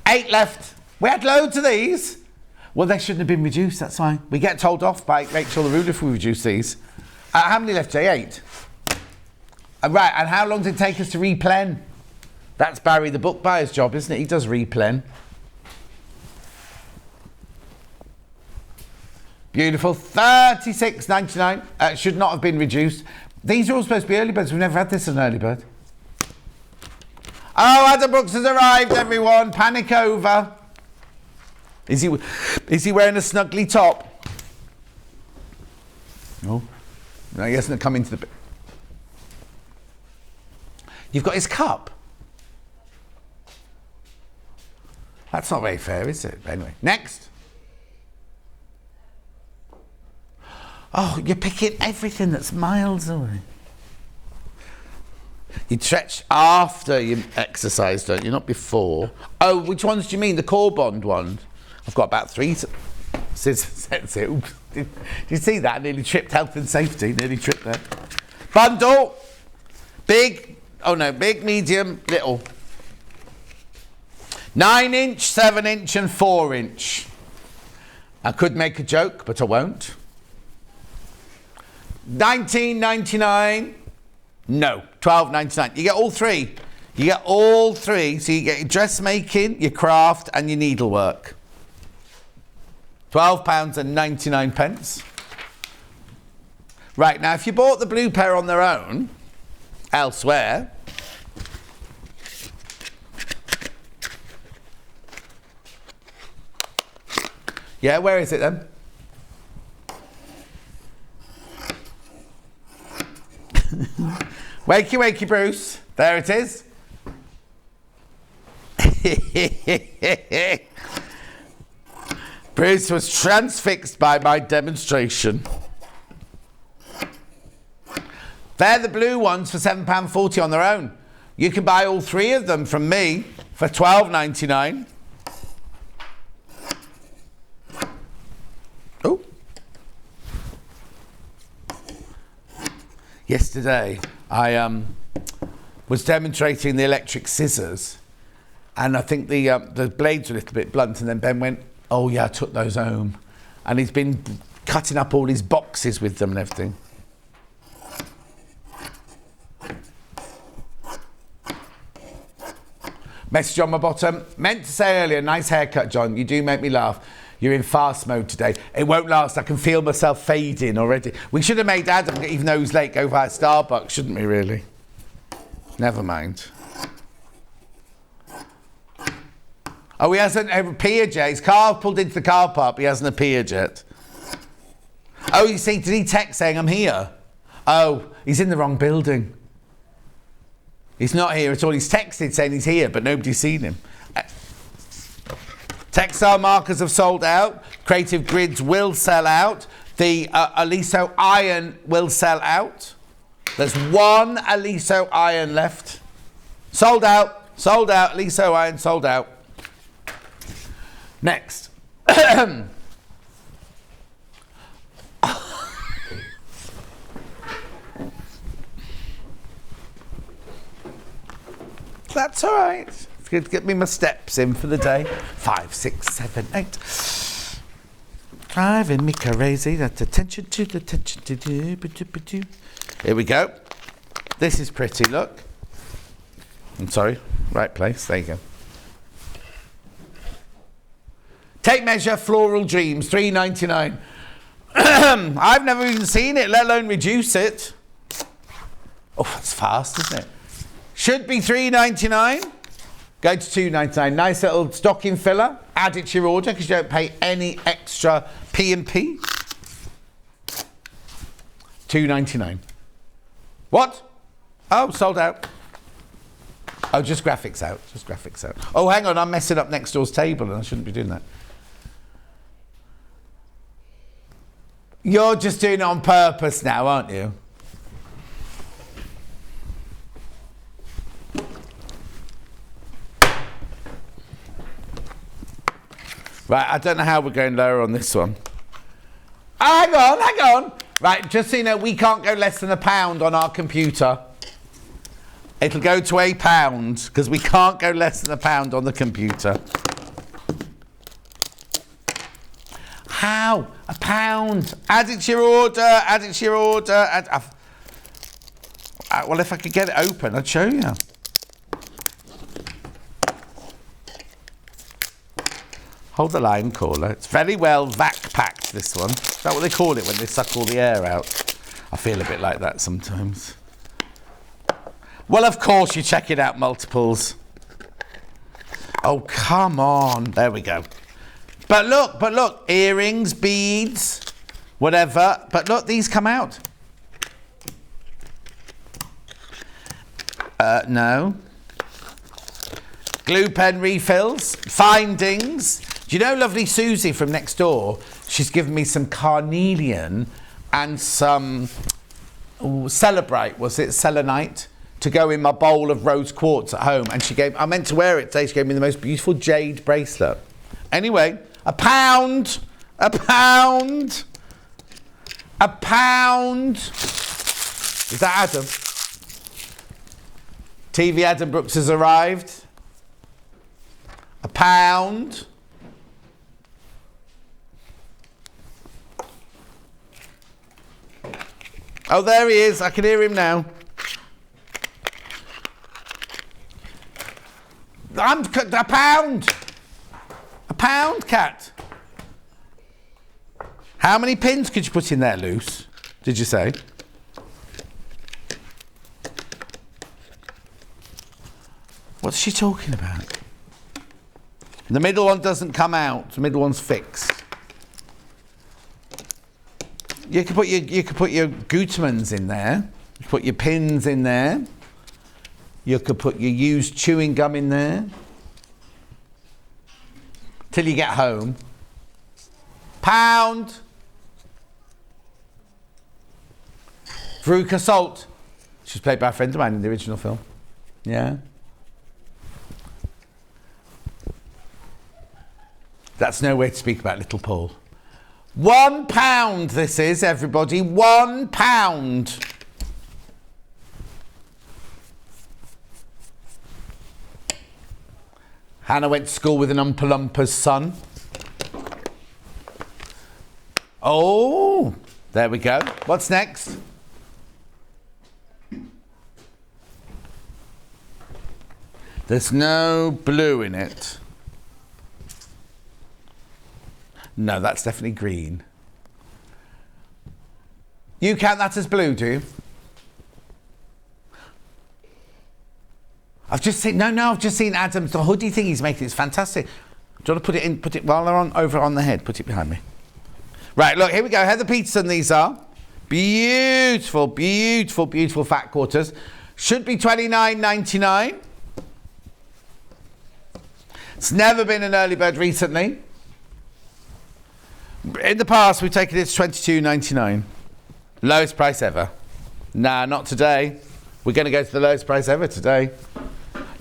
8 left. We had loads of these. Well, they shouldn't have been reduced, that's fine. We get told off by Rachel the Ruler if we reduce these. How many left, Jay? 8. Right, and how long did it take us to replen? That's Barry the book buyer's job, isn't it? He does replen. Beautiful. $36.99. Should not have been reduced. These are all supposed to be early birds. We've never had this as an early bird. Oh, Adam Brooks has arrived, everyone. Panic over. Is he wearing a snuggly top? No. No, he hasn't come into the... You've got his cup. That's not very fair, is it? Anyway, next. Oh, you're picking everything that's miles away. You stretch after you exercise, don't you? Not before. Oh, which ones do you mean? The core bond ones? I've got about 3 sets here. Did you see that? Nearly tripped health and safety. Nearly tripped there. Bundle. Big. Oh no, big, medium, little. 9-inch, 7-inch and 4-inch. I could make a joke, but I won't. $19.99. No, $12.99. You get all 3. You get all 3. So you get your dressmaking, your craft and your needlework. £12.99. Right, now if you bought the blue pair on their own, elsewhere, yeah, where is it then? Wakey, wakey, Bruce. There it is. Bruce was transfixed by my demonstration. They're the blue ones for £7.40 on their own. You can buy all 3 of them from me for $12.99. Oh. Yesterday, I was demonstrating the electric scissors, and I think the blades were a little bit blunt, and then Ben went, oh yeah, I took those home. And he's been cutting up all his boxes with them and everything. Message on my bottom. Meant to say earlier, nice haircut, John. You do make me laugh. You're in fast mode today. It won't last. I can feel myself fading already. We should have made Adam, even though he's late, go via Starbucks, shouldn't we, really? Never mind. Oh, he hasn't appeared yet. His car pulled into the car park, but he hasn't appeared yet. Oh, you see, did he text saying, I'm here? Oh, he's in the wrong building. He's not here at all. He's texted saying he's here, but nobody's seen him. Textile markers have sold out. Creative Grids will sell out. The Aliso iron will sell out. There's 1 Aliso iron left. Sold out. Sold out. Aliso iron sold out. Next. That's all right. It's good to get me my steps in for the day. 5, 6, 7, 8. Driving me crazy. That's attention to the attention to do. Here we go. This is pretty. Look. I'm sorry. Right place. There you go. Tape measure floral dreams. $3.99. I've never even seen it, let alone reduce it. Oh, that's fast, isn't it? Should be $3.99. Go to $2.99. Nice little stocking filler. Add it to your order because you don't pay any extra P&P. $2.99. What? Oh, sold out. Oh, just graphics out. Just graphics out. Oh, hang on. I'm messing up next door's table and I shouldn't be doing that. You're just doing it on purpose now, aren't you? Right, I don't know how we're going lower on this one. Oh, hang on. Right, just so you know, we can't go less than £1 on our computer. It'll go to £1 because we can't go less than £1 on the computer. How? £1. Add it to your order. Add it to your order. Well, if I could get it open, I'd show you. Hold the line, caller. It's very well vac-packed, this one. Is that what they call it when they suck all the air out? I feel a bit like that sometimes. Well, of course, you check it out multiples. Oh, come on. There we go. But look, earrings, beads, whatever. But look, these come out. No. Glue pen refills, findings. Do you know lovely Susie from next door? She's given me some carnelian and some Celebrite, was it? Selenite to go in my bowl of rose quartz at home. And I meant to wear it today. She gave me the most beautiful jade bracelet. Anyway, £1. £1. Is that Adam? TV Adam Brooks has arrived. £1. Oh, there he is. I can hear him now. £1. £1, Cat. How many pins could you put in there, Luce? Did you say? What's she talking about? The middle one doesn't come out. The middle one's fixed. You could put your Gutermans in there. You could put your pins in there. You could put your used chewing gum in there. Till you get home. £1. Veruca Salt. She's played by a friend of mine in the original film. Yeah. That's no way to speak about little Paul. £1 this is, everybody. £1. Hannah went to school with an Oompa Loompa's son. Oh, there we go. What's next? There's no blue in it. No, that's definitely green. You count that as blue, do you? I've just seen Adam's the hoodie thing he's making. It's fantastic. Do you want to put it while they're over on the head? Put it behind me. Right, look, here we go. Heather Peterson, these are. Beautiful, beautiful, beautiful fat quarters. Should be $29.99. It's never been an early bird recently. In the past, we've taken it to $22.99. Lowest price ever. Nah, not today. We're going to go to the lowest price ever today.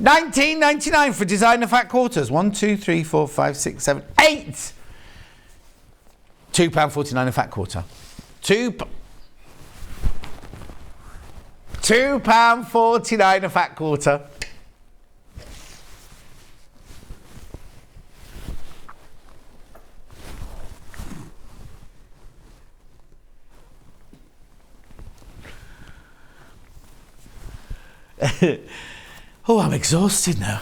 $19.99 for designer fat quarters. 1, 2, 3, 4, 5, 6, 7, 8. £2.49 a fat quarter. £2.49 a fat quarter. Oh, I'm exhausted now.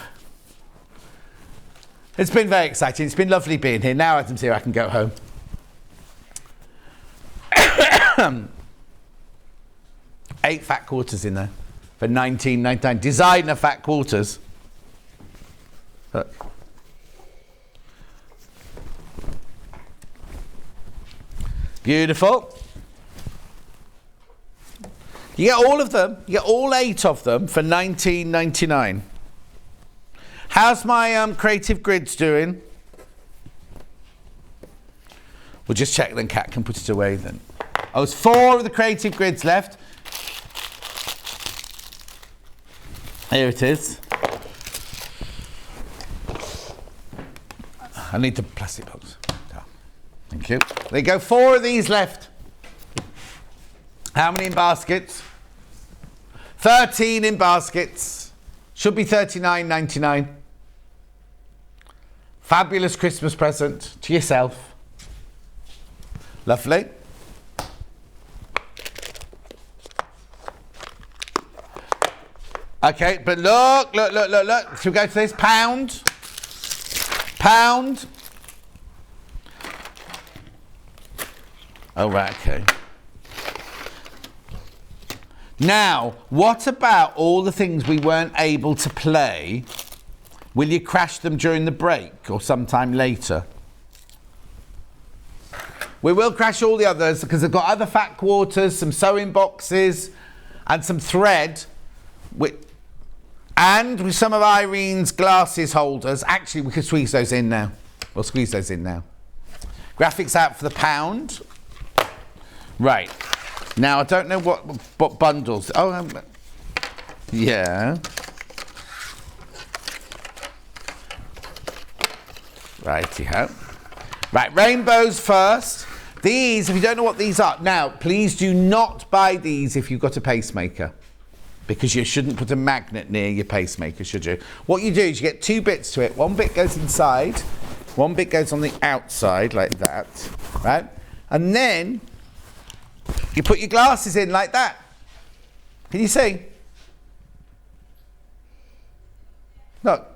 It's been very exciting. It's been lovely being here. Now Adam's here, I can go home. 8 fat quarters in there for $19.99. Designer fat quarters. Look. Beautiful. You get all of them. You get all 8 of them for $19.99. How's my creative grids doing? We'll just check, then Kat can put it away then. Oh, there's 4 of the creative grids left. Here it is. I need the plastic box. Oh, thank you. There you go, 4 of these left. How many in baskets? 13 in baskets. Should be $39.99. Fabulous Christmas present to yourself. Lovely. Okay, but look. Should we go to this? Pound. Oh, right, okay. Now, what about all the things we weren't able to play? Will you crash them during the break or sometime later? We will crash all the others because they've got other fat quarters, some sewing boxes and some thread. And with some of Irene's glasses holders. Actually, we could squeeze those in now. We'll squeeze those in now. Graphics out for the pound. Right. Now, I don't know what bundles. Oh, Yeah. Righty-ho. Right, rainbows first. These, if you don't know what these are, now, please do not buy these if you've got a pacemaker, because you shouldn't put a magnet near your pacemaker, should you? What you do is you get two bits to it. One bit goes inside, one bit goes on the outside, like that, right? And then you put your glasses in like that. Can you see? Look.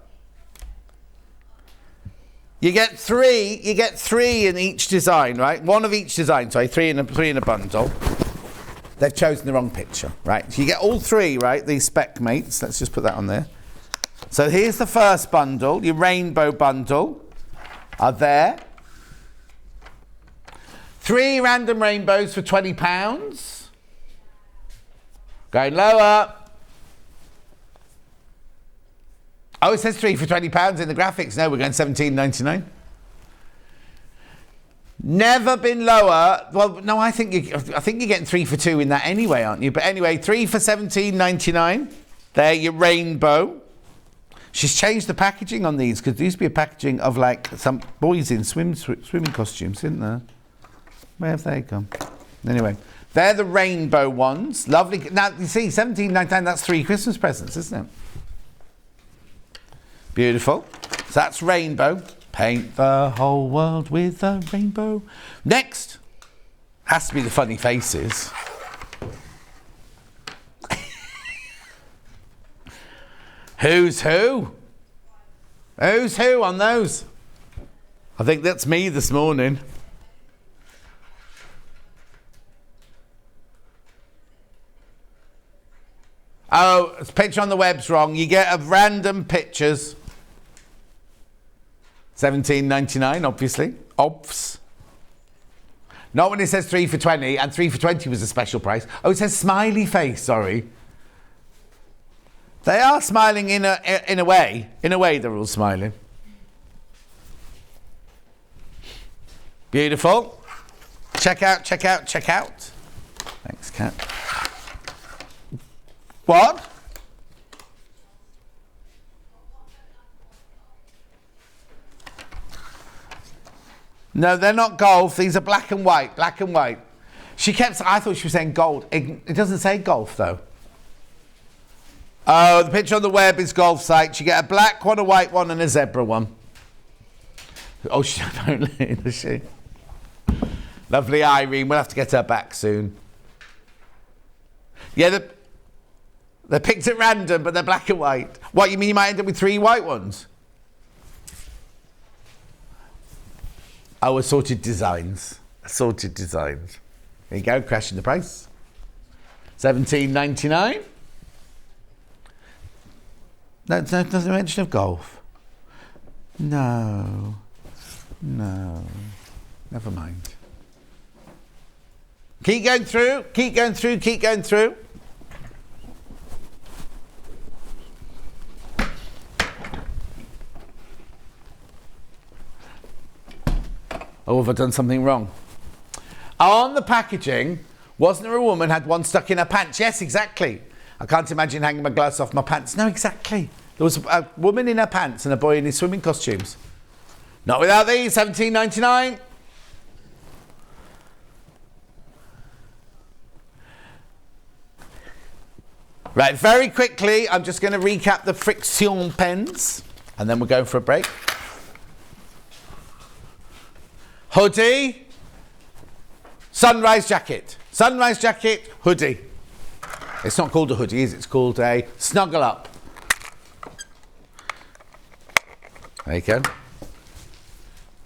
You get three in each design, right? One of each design, sorry, three in a bundle. They've chosen the wrong picture, right? So you get all three, right? These spec mates. Let's just put that on there. So here's the first bundle, your rainbow bundle are there. 3 random rainbows for £20. Going lower. Oh, it says 3 for £20 in the graphics. No, we're going £17.99. Never been lower. Well, no, I think you're getting 3 for 2 in that anyway, aren't you? But anyway, 3 for £17.99. There, your rainbow. She's changed the packaging on these because there used to be a packaging of like some boys in swimming costumes, isn't there? Where have they gone? Anyway, they're the rainbow ones. Lovely. Now, you see, £17.99, that's 3 Christmas presents, isn't it? Beautiful. So that's rainbow. Paint the whole world with a rainbow. Next has to be the funny faces. Who's who? Who's who on those? I think that's me this morning. Oh, the picture on the web's wrong. You get a random pictures. $17.99, obviously. Obvs. Not when it says 3 for 20, and 3 for 20 was a special price. Oh, it says smiley face, sorry. They are smiling in a way. In a way, they're all smiling. Beautiful. Check out, check out, check out. Thanks, Kat. What? No, they're not golf. These are black and white. Black and white. I thought she was saying gold. It doesn't say golf, though. Oh, the picture on the web is golf sites. You get a black one, a white one, and a zebra one. Oh, she don't, does she? Lovely Irene. We'll have to get her back soon. Yeah, they're picked at random, but they're black and white. What, you mean you might end up with 3 white ones? Oh, assorted designs. Assorted designs. There you go, crashing the price. $17.99. There's no mention of golf. No. Never mind. Keep going through, keep going through, keep going through. Oh, have I done something wrong? On the packaging, wasn't there a woman had one stuck in her pants? Yes, exactly. I can't imagine hanging my glass off my pants. No, exactly. There was a woman in her pants and a boy in his swimming costumes. Not without these, $17.99. Right, very quickly, I'm just going to recap the Friction pens, and then we're going for a break. Hoodie, sunrise jacket, hoodie. It's not called a hoodie, is it? It's called a snuggle up. There you go.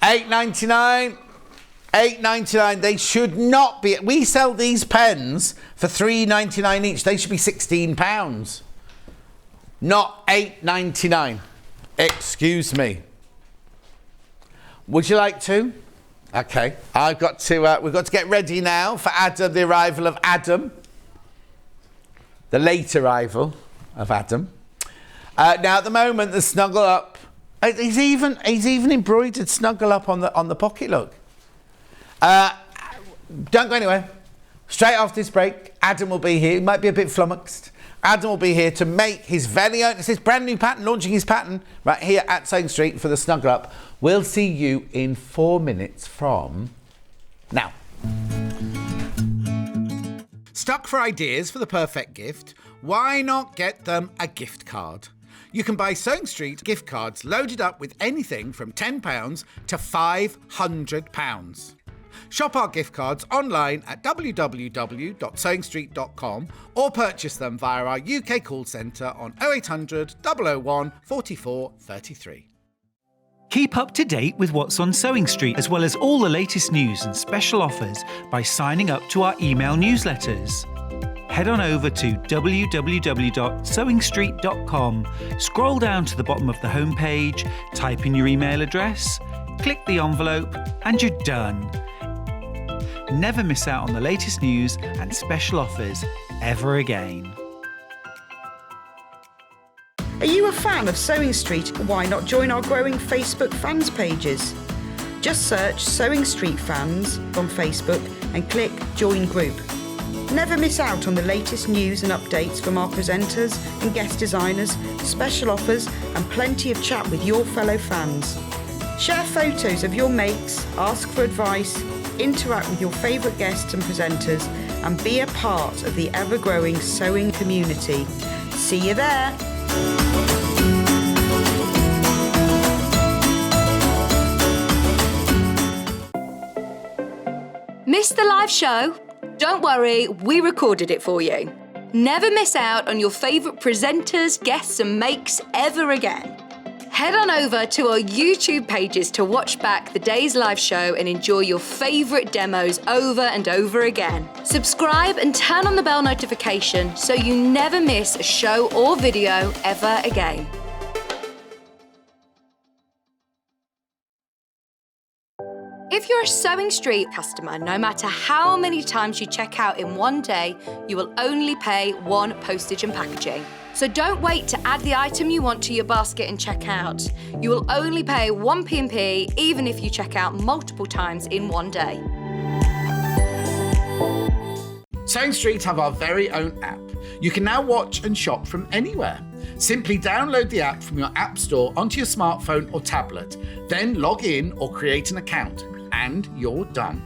$8.99. $8.99. They should not be. We sell these pens for $3.99 each. They should be £16, not $8.99. Excuse me. Would you like to? Okay. We've got to get ready now for Adam, the arrival of Adam. The late arrival of Adam. Now at the moment, the snuggle up. He's even embroidered snuggle up on the pocket. Look. Don't go anywhere. Straight after this break, Adam will be here. He might be a bit flummoxed. Adam will be here to make his very own, it's his brand new pattern, launching his pattern right here at Sewing Street for the Snuggle Up. We'll see you in 4 minutes from now. Stuck for ideas for the perfect gift? Why not get them a gift card? You can buy Sewing Street gift cards loaded up with anything from £10 to £500. Shop our gift cards online at www.sewingstreet.com or purchase them via our UK call centre on 0800 001 44 33. Keep up to date with what's on Sewing Street, as well as all the latest news and special offers by signing up to our email newsletters. Head on over to www.sewingstreet.com, scroll down to the bottom of the homepage, type in your email address, click the envelope, and you're done. Never miss out on the latest news and special offers ever again. Are you a fan of Sewing Street? Why not join our growing Facebook fans pages? Just search Sewing Street Fans on Facebook and click Join Group. Never miss out on the latest news and updates from our presenters and guest designers, special offers and plenty of chat with your fellow fans. Share photos of your makes, ask for advice, interact with your favourite guests and presenters and be a part of the ever-growing sewing community. See you there! Missed the live show? Don't worry, we recorded it for you. Never miss out on your favourite presenters, guests and makes ever again. Head on over to our YouTube pages to watch back the day's live show and enjoy your favourite demos over and over again. Subscribe and turn on the bell notification so you never miss a show or video ever again. If you're a Sewing Street customer, no matter how many times you check out in one day, you will only pay one postage and packaging. So don't wait to add the item you want to your basket and check out. You will only pay one P&P even if you check out multiple times in one day. Sewing Street have our very own app. You can now watch and shop from anywhere. Simply download the app from your app store onto your smartphone or tablet, then log in or create an account, and you're done.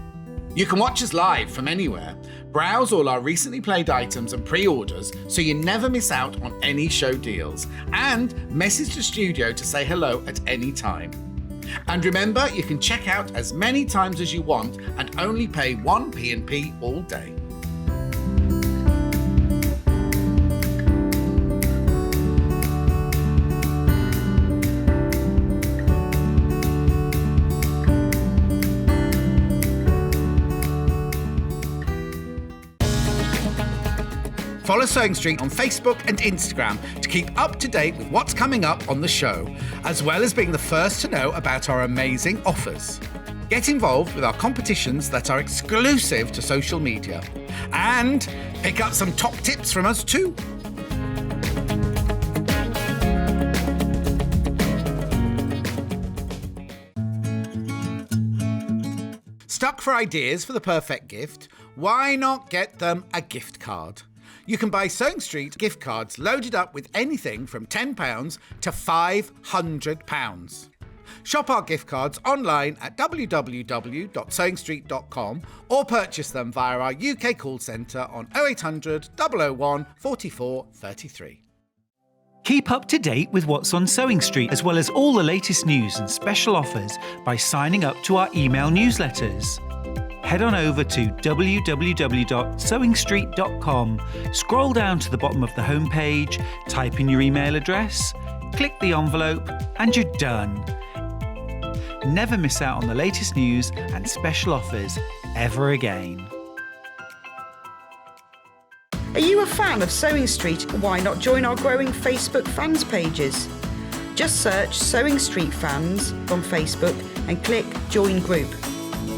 You can watch us live from anywhere, browse all our recently played items and pre-orders so you never miss out on any show deals, and message the studio to say hello at any time. And remember, you can check out as many times as you want and only pay one P&P all day. Follow Sewing Street on Facebook and Instagram to keep up to date with what's coming up on the show, as well as being the first to know about our amazing offers. Get involved with our competitions that are exclusive to social media, and pick up some top tips from us too. Stuck for ideas for the perfect gift? Why not get them a gift card? You can buy Sewing Street gift cards loaded up with anything from £10 to £500. Shop our gift cards online at www.sewingstreet.com or purchase them via our UK call centre on 0800 001 44 33. Keep up to date with what's on Sewing Street, as well as all the latest news and special offers by signing up to our email newsletters. Head on over to www.sewingstreet.com, scroll down to the bottom of the homepage, type in your email address, click the envelope, and you're done. Never miss out on the latest news and special offers ever again. Are you a fan of Sewing Street? Why not join our growing Facebook fans pages? Just search Sewing Street Fans on Facebook and click Join Group.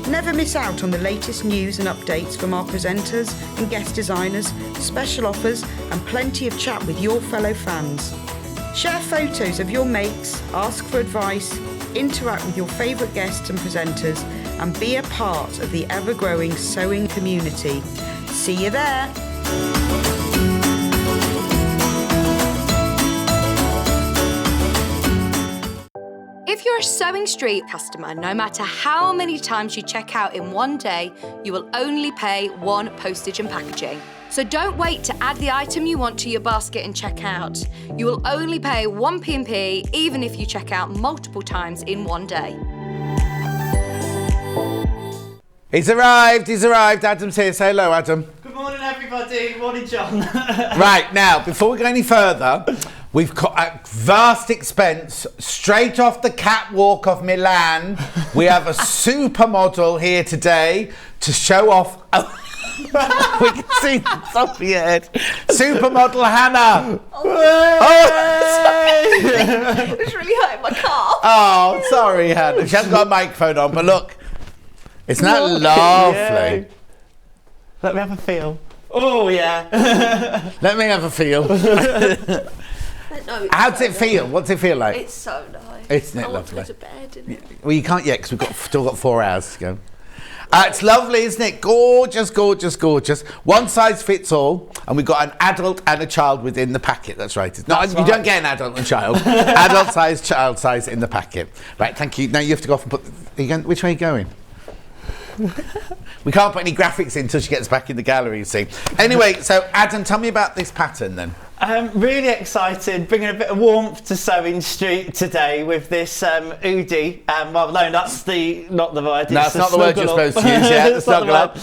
Never miss out on the latest news and updates from our presenters and guest designers, special offers and plenty of chat with your fellow fans. Share photos of your makes, ask for advice, interact with your favourite guests and presenters and be a part of the ever-growing sewing community. See you there! you're a Sewing Street customer, no matter how many times you check out in one day, you will only pay one postage and packaging. So don't wait to add the item you want to your basket and check out. You will only pay one P&P even if you check out multiple times in one day. He's arrived, Adam's here. Say hello, Adam. Good morning, everybody. Good morning, John. Right, now, before we go any further, we've got at vast expense, straight off the catwalk of Milan, we have a supermodel here today to show off. We can see the top of your head. Supermodel Hannah. It's really hurting my calf. Oh, sorry, Hannah. She hasn't got a microphone on, but look. Isn't that lovely? Yeah. Let me have a feel. Oh, yeah. Let me have a feel. How does it feel? What's it feel like? It's so nice. Isn't it I want to lovely? go to bed. Isn't it? Well, you can't yet because we've still got 4 hours to go. It's lovely, isn't it? Gorgeous, gorgeous, gorgeous. One size fits all, and we've got an adult and a child within the packet. That's right. It's not, you don't get an adult and child. Adult size, child size in the packet. Right, thank you. Now you have to go off and put... which way are you going? We can't put any graphics in until she gets back in the gallery, you see. Anyway, so Adam, tell me about this pattern then. Really excited, bringing a bit of warmth to Sewing Street today with this Oodie. Well, no, that's not the word. No, it's not the word you're supposed to use, yeah, the snuggle up.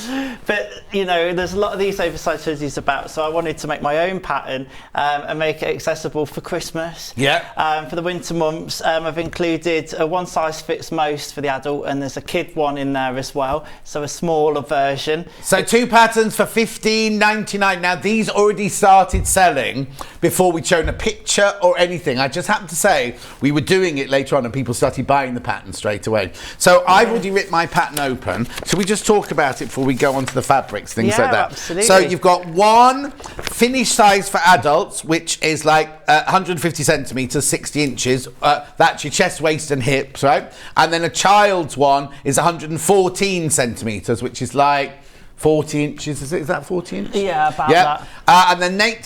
But, you know, there's a lot of these oversized hoodies about, so I wanted to make my own pattern and make it accessible for Christmas. Yeah. For the winter months, I've included a one size fits most for the adult, and there's a kid one in there as well, so a smaller version. So 2 patterns for $15.99. Now, these already started selling before we'd shown a picture or anything. I just happened to say we were doing it later on and people started buying the pattern straight away. So I've already ripped my pattern open. Should we just talk about it before we go on to the fabrics, things like that? Absolutely. So you've got one finished size for adults, which is like 150 centimetres, 60 inches. That's your chest, waist and hips, right? And then a child's one is 114 centimetres, which is like 40 inches, is that 40 inches? Yeah, about that. And then nape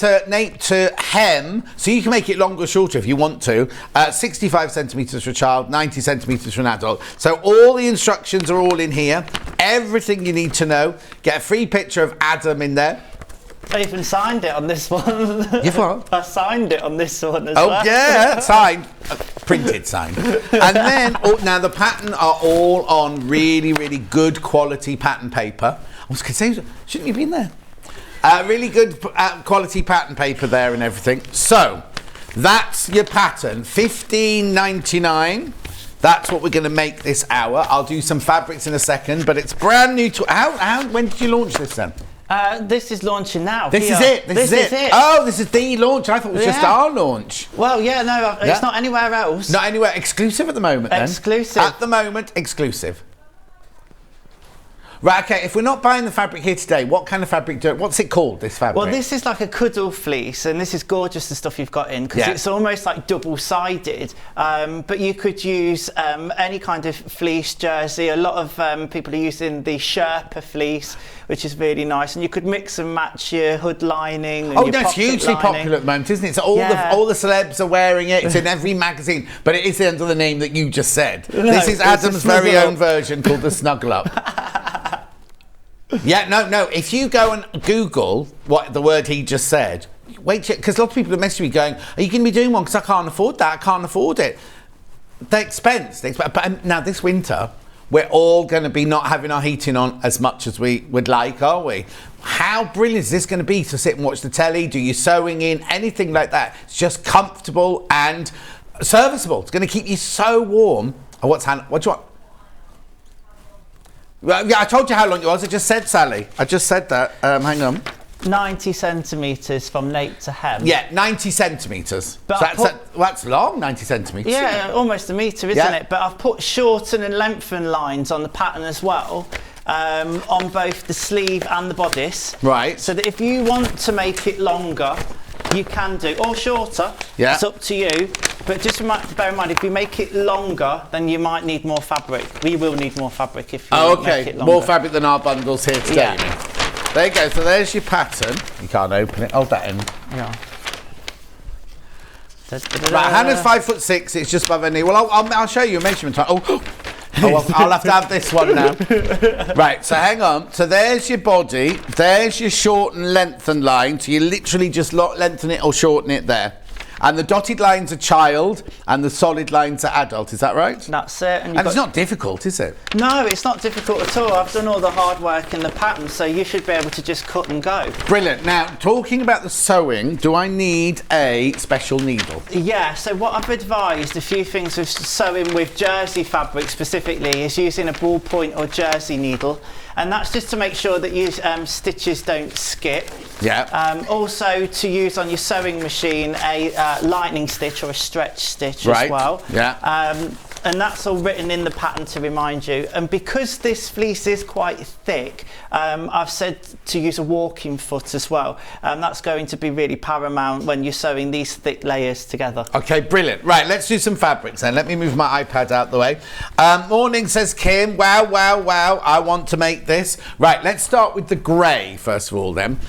to hem, so you can make it longer or shorter if you want to. 65 centimetres for a child, 90 centimetres for an adult. So all the instructions are all in here. Everything you need to know. Get a free picture of Adam in there. I even signed it on this one. You've what? I signed it on this one as well. Oh yeah, signed. Printed signed. And then, now the pattern are all on really, really good quality pattern paper. I was going to say, shouldn't you be in there? Really good quality pattern paper there and everything. So, that's your pattern, $15.99. That's what we're going to make this hour. I'll do some fabrics in a second, but it's brand new to... when did you launch this then? This is launching now. This is it. This is it. Oh, this is the launch. I thought it was just our launch. Well, yeah, no, it's not anywhere else. Not anywhere. Exclusive at the moment, then. Exclusive. At the moment, exclusive. Right, okay, if we're not buying the fabric here today, what kind of fabric what's it called, this fabric? Well, this is like a cuddle fleece, and this is gorgeous, the stuff you've got in, because it's almost like double-sided. But you could use any kind of fleece jersey. A lot of people are using the Sherpa fleece, which is really nice, and you could mix and match your hood lining and your that's hugely popular at the moment, isn't it? So all the celebs are wearing it. It's in every magazine, but it is under the name that you just said. This is Adam's very own version called the Snuggle Up. Yeah, no. If you go and Google what the word he just said, wait, because lots of people are messaging me going, "Are you going to be doing one? Because I can't afford that. I can't afford it." The expense. But now this winter, we're all going to be not having our heating on as much as we would like, are we? How brilliant is this going to be to sit and watch the telly, do your sewing in, anything like that? It's just comfortable and serviceable. It's going to keep you so warm. Oh, what do you want? Well, yeah, I told you how long it was. I just said, Sally. I just said that. Hang on. 90 centimetres from nape to hem. Yeah, 90 centimetres. But So that's long, 90 centimetres. Yeah, almost a metre, isn't it? But I've put shorten and lengthen lines on the pattern as well, on both the sleeve and the bodice. Right. So that if you want to make it longer, you can do, or shorter. Yeah. It's up to you. But just bear in mind, if you make it longer, then you might need more fabric. We will need more fabric if you make it longer. More fabric than our bundles here today. Yeah. There you go. So there's your pattern. You can't open it. Hold that in. Yeah. Right, Hannah's 5'6". It's just above her knee. Well, I'll show you a measurement. I'll have to have this one now. Right, so hang on. So there's your body. There's your shorten, lengthen line. So you literally just lengthen it or shorten it there. And the dotted lines are child, and the solid lines are adult. Is that right? That's it. And it's not difficult, is it? No, it's not difficult at all. I've done all the hard work in the pattern, so you should be able to just cut and go. Brilliant. Now, talking about the sewing, do I need a special needle? Yeah, so what I've advised, a few things with sewing with jersey fabric specifically, is using a ballpoint or jersey needle. And that's just to make sure that your stitches don't skip. Yeah. Also to use on your sewing machine a lightning stitch or a stretch stitch as well. Yeah. And that's all written in the pattern to remind you. And because this fleece is quite thick, I've said to use a walking foot as well. That's going to be really paramount when you're sewing these thick layers together. Okay, brilliant. Right, let's do some fabrics then. Let me move my iPad out the way. Morning, says Kim. Wow, wow, wow. I want to make this. Right, let's start with the grey first of all then.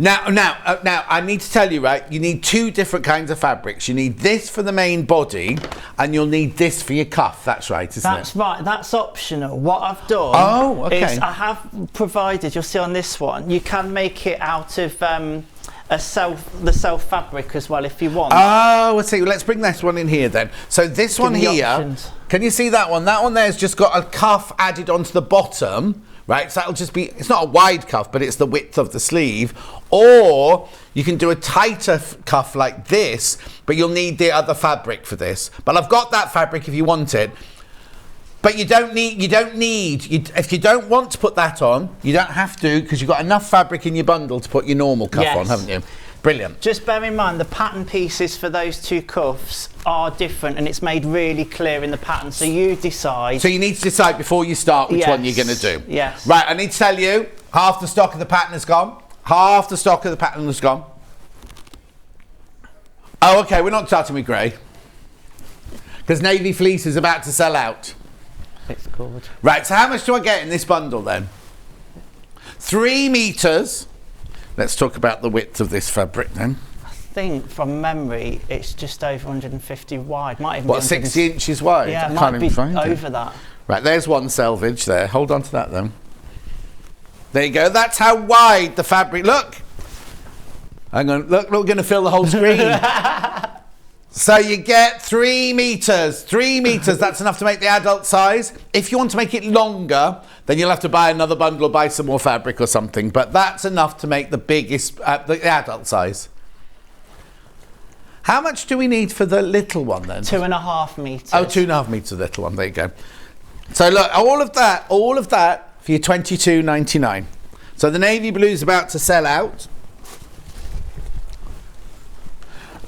Now, I need to tell you, right, you need two different kinds of fabrics. You need this for the main body, and you'll need this for your cuff. That's right, isn't it? That's right, that's optional. What I've done is I have provided, you'll see on this one, you can make it out of the self fabric as well if you want. Oh, let's see. Let's bring this one in here then. So this one here, options. Can you see that one? That one there's just got a cuff added onto the bottom. Right, so that'll just be, it's not a wide cuff, but it's the width of the sleeve. Or you can do a tighter cuff like this, but you'll need the other fabric for this. But I've got that fabric if you want it. But you don't need, if you don't want to put that on, you don't have to, because you've got enough fabric in your bundle to put your normal cuff on, haven't you? Brilliant. Just bear in mind the pattern pieces for those two cuffs are different, and it's made really clear in the pattern, so you decide. So you need to decide before you start which one you're going to do. Yes. Right, I need to tell you, half the stock of the pattern is gone. Half the stock of the pattern is gone. Oh, okay, we're not starting with grey, because navy fleece is about to sell out. It's good. Right, so how much do I get in this bundle then? 3 meters. Let's talk about the width of this fabric then. I think from memory it's just over 150 wide. Might even what, be 60 inches wide? Yeah, I might can't be even find over it. that. Right, there's one selvage there. Hold on to that then. There you go. That's how wide the fabric. Look. Hang on. Look, we're going to fill the whole screen. So you get 3 meters. 3 meters. That's enough to make the adult size. If you want to make it longer, then you'll have to buy another bundle or buy some more fabric or something. But that's enough to make the biggest, the adult size. How much do we need for the little one then? 2.5 meters. Oh, 2.5 meters, little one. There you go. So look, all of that for your $22.99. So the navy blue is about to sell out.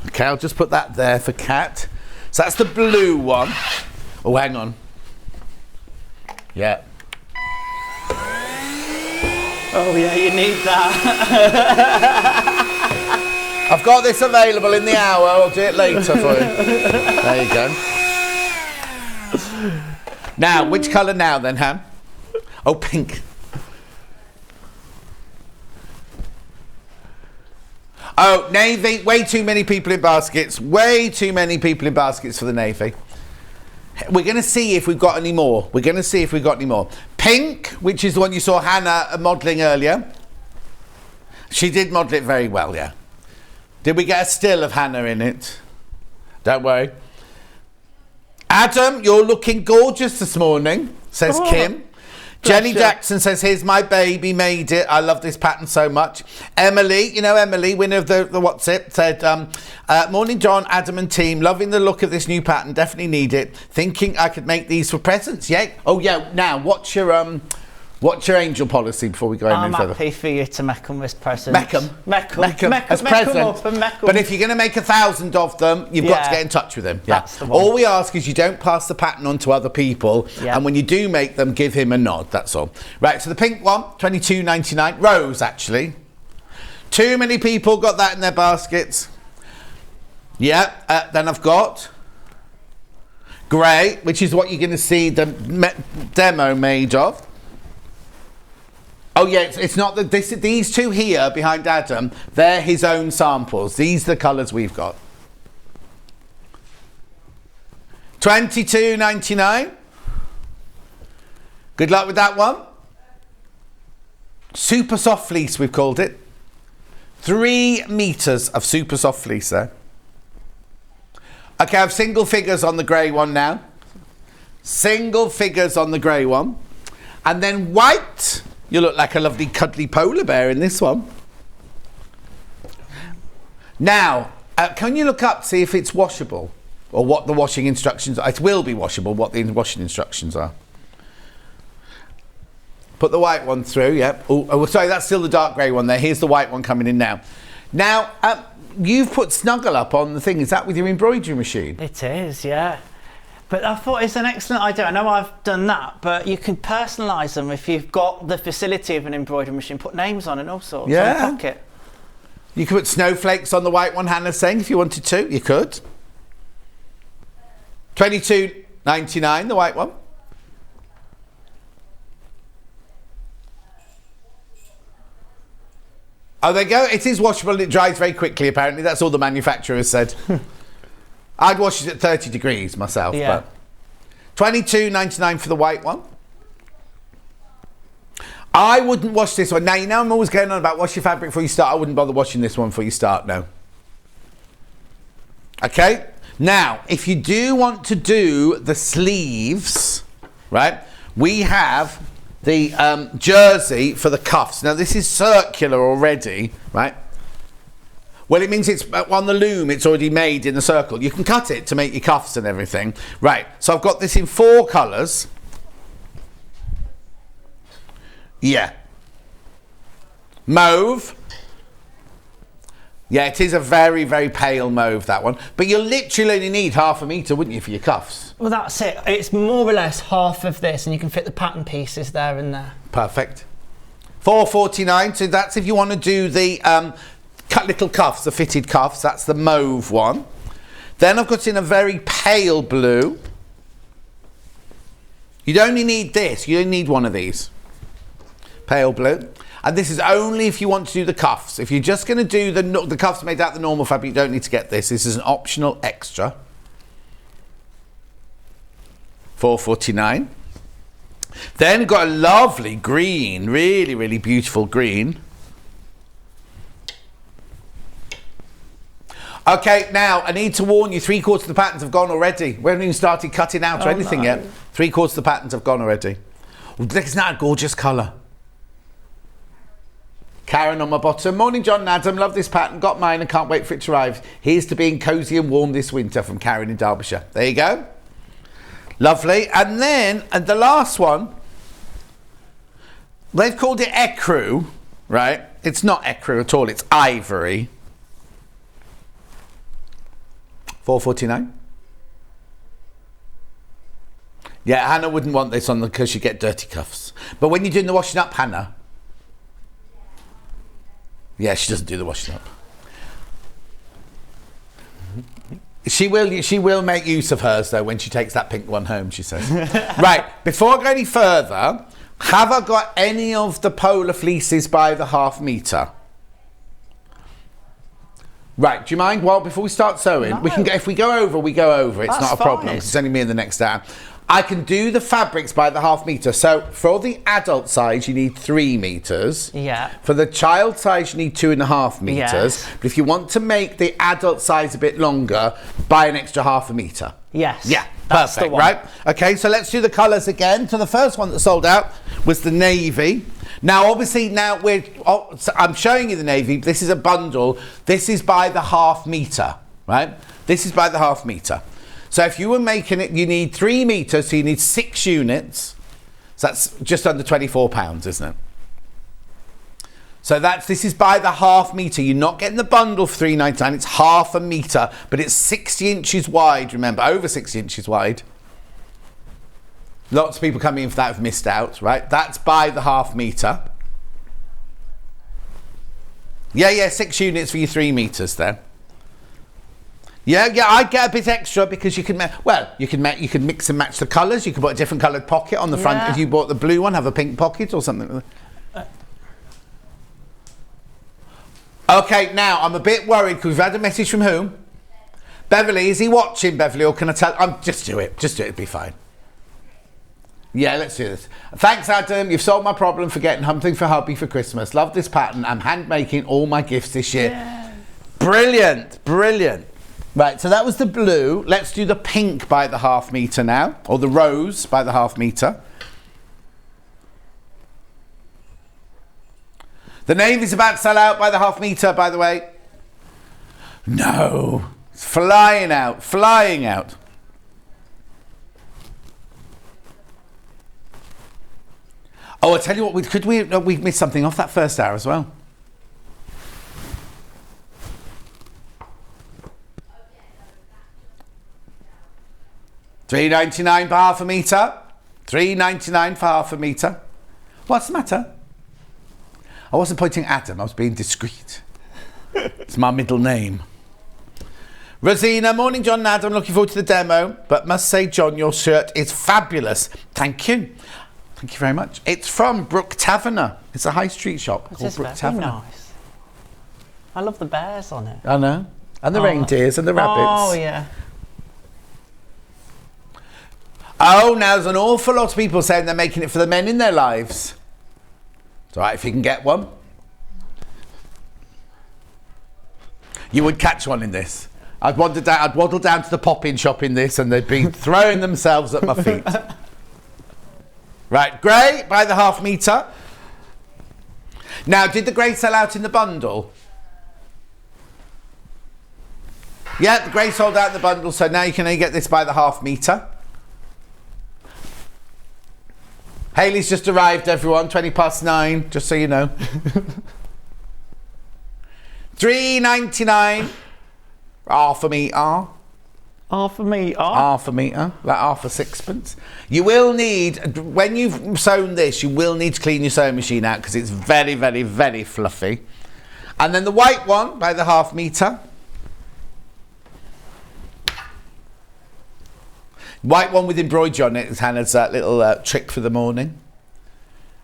Okay, I'll just put that there for Kat. So that's the blue one. Oh, hang on. Yeah. Oh yeah, you need that. I've got this available in the hour. I'll do it later for you. There you go. Now, which colour now then, Han? Oh, pink. Oh, navy. Way too many people in baskets. Way too many people in baskets for the navy. We're going to see if we've got any more. Pink, which is the one you saw Hannah modelling earlier. She did model it very well, yeah. Did we get a still of Hannah in it? Don't worry. Adam, you're looking gorgeous this morning, says Kim. Jenny Jackson says, here's my baby, made it. I love this pattern so much. Emily, you know Emily, winner of the What's It, said, morning John, Adam and team, loving the look of this new pattern, definitely need it. Thinking I could make these for presents, yeah? Oh yeah, now what's your angel policy before we go any further? I'm happy for you to make them as presents. Make them as presents. But if you're going to make 1,000 of them, you've got to get in touch with him. Yeah. That's the one. All we ask is you don't pass the pattern on to other people, and when you do make them, give him a nod. That's all. Right. So the pink one, $22.99. Rose, actually. Too many people got that in their baskets. Yeah. Then I've got grey, which is what you're going to see the demo made of. Oh yeah, it's not that these two here behind Adam, they're his own samples. These are the colours we've got. $22.99. Good luck with that one. Super soft fleece, we've called it. 3 meters of super soft fleece there. Okay, I have single figures on the grey one now. Single figures on the grey one. And then white. You look like a lovely cuddly polar bear in this one. Now, can you look up, see if it's washable? Or what the washing instructions are. It will be washable, what the washing instructions are. Put the white one through, yeah. Oh, sorry, that's still the dark grey one there. Here's the white one coming in now. Now, you've put Snuggle up on the thing. Is that with your embroidery machine? It is, yeah. But I thought it's an excellent idea. I know I've done that, but you can personalise them if you've got the facility of an embroidery machine. Put names on and all sorts. Yeah. On the pocket. You could put snowflakes on the white one, Hannah's saying, if you wanted to. You could. $22.99, the white one. Oh, there you go. It is washable and it dries very quickly, apparently. That's all the manufacturer has said. I'd wash it at 30 degrees myself. Yeah. But $22.99 for the white one. I wouldn't wash this one. Now, you know I'm always going on about wash your fabric before you start. I wouldn't bother washing this one before you start, no. Okay? Now, if you do want to do the sleeves, right, we have the jersey for the cuffs. Now, this is circular already, right? Well, it means it's on the loom. It's already made in the circle. You can cut it to make your cuffs and everything. Right, so I've got this in 4 colours. Yeah. Mauve. Yeah, it is a very, very pale mauve, that one. But you'll literally only need half a metre, wouldn't you, for your cuffs? Well, that's it. It's more or less half of this, and you can fit the pattern pieces there and there. Perfect. $4.49, so that's if you want to do the cut little cuffs, the fitted cuffs. That's the mauve one. Then I've got in a very pale blue. You'd only need this. You only need one of these. Pale blue. And this is only if you want to do the cuffs. If you're just going to do the cuffs made out of the normal fabric, you don't need to get this. This is an optional extra. $4.49. Then got a lovely green, really, really beautiful green. Okay, now I need to warn you, 3/4 of the patterns have gone already. We haven't even started cutting out or anything yet. 3/4 of the patterns have gone already. Well, isn't that a gorgeous colour? Karen on my bottom. Morning, John and Adam. Love this pattern. Got mine and can't wait for it to arrive. Here's to being cosy and warm this winter, from Karen in Derbyshire. There you go. Lovely. And then, and the last one, they've called it ecru, right? It's not ecru at all. It's ivory. $4.49. Yeah, Hannah wouldn't want this on because you get dirty cuffs. But when you're doing the washing up, Hannah. Yeah, she doesn't do the washing up. She will make use of hers though when she takes that pink one home, she says. Right, before I go any further, have I got any of the polar fleeces by the half metre? Right, do you mind? Well, before we start sewing, No. we can go, if we go over, we go over. It's That's not a problem. fine. It's only me in the next hour. I can do the fabrics by the half metre. So for the adult size, you need 3 metres. Yeah. For the child size, you need 2.5 metres. Yes. But if you want to make the adult size a bit longer, buy an extra half a metre. Yes. Yeah, That's the perfect, one. right? Okay, so let's do the colours again. So the first one that sold out was the navy. Now, obviously, I'm showing you the navy. This is a bundle. This is by the half metre, right? This is by the half metre. So if you were making it, you need 3 metres, so you need 6 units. So that's just under £24, isn't it? So this is by the half metre. You're not getting the bundle for £3.99. It's half a metre, but it's 60 inches wide. Remember, over 60 inches wide. Lots of people coming in for that have missed out, right? That's by the half metre. Yeah, 6 units for your 3 metres there. Yeah, I'd get a bit extra because you can, you can mix and match the colours. You could put a different coloured pocket on the front. Yeah. If you bought the blue one, have a pink pocket or something. Okay, now I'm a bit worried because we've had a message from whom? Beverly, is he watching, Beverly, or can I tell? Just do it. Just do it. It'll be fine. Yeah, let's do this. Thanks, Adam. You've solved my problem for getting something for hubby for Christmas. Love this pattern. I'm hand making all my gifts this year. Yeah. Brilliant, brilliant. Right, so that was the blue. Let's do the pink by the ½ metre now, or the rose by the ½ metre. The navy is about to sell out by the ½ metre, by the way. No, it's flying out, flying out. Oh, I tell you what, we missed something off that first hour as well. $3.99 for ½ metre. $3.99 for ½ metre. What's the matter? I wasn't pointing at Adam, I was being discreet. It's my middle name. Rosina, morning John and Adam, looking forward to the demo, but must say, John, your shirt is fabulous. Thank you. Thank you very much. It's from Brook Taverner. It's a high street shop called Brook Taverner. Nice. I love the bears on it. I know. And the reindeers and the rabbits. Oh, yeah. Oh, now there's an awful lot of people saying they're making it for the men in their lives. It's all right if you can get one. You would catch one in this. I'd waddle down to the pop-in shop in this and they'd be throwing themselves at my feet. Right, grey by the ½ metre. Now, did the grey sell out in the bundle? Yeah, the grey sold out in the bundle, so now you can only get this by the ½ metre. Hayley's just arrived, everyone, 9:20, just so you know. $3.99. ½ metre. ½ metre? ½ metre, like half a sixpence. You will need, when you've sewn this, you will need to clean your sewing machine out because it's very, very, very fluffy. And then the white one by the ½ metre. White one with embroidery on it is Hannah's little trick for the morning.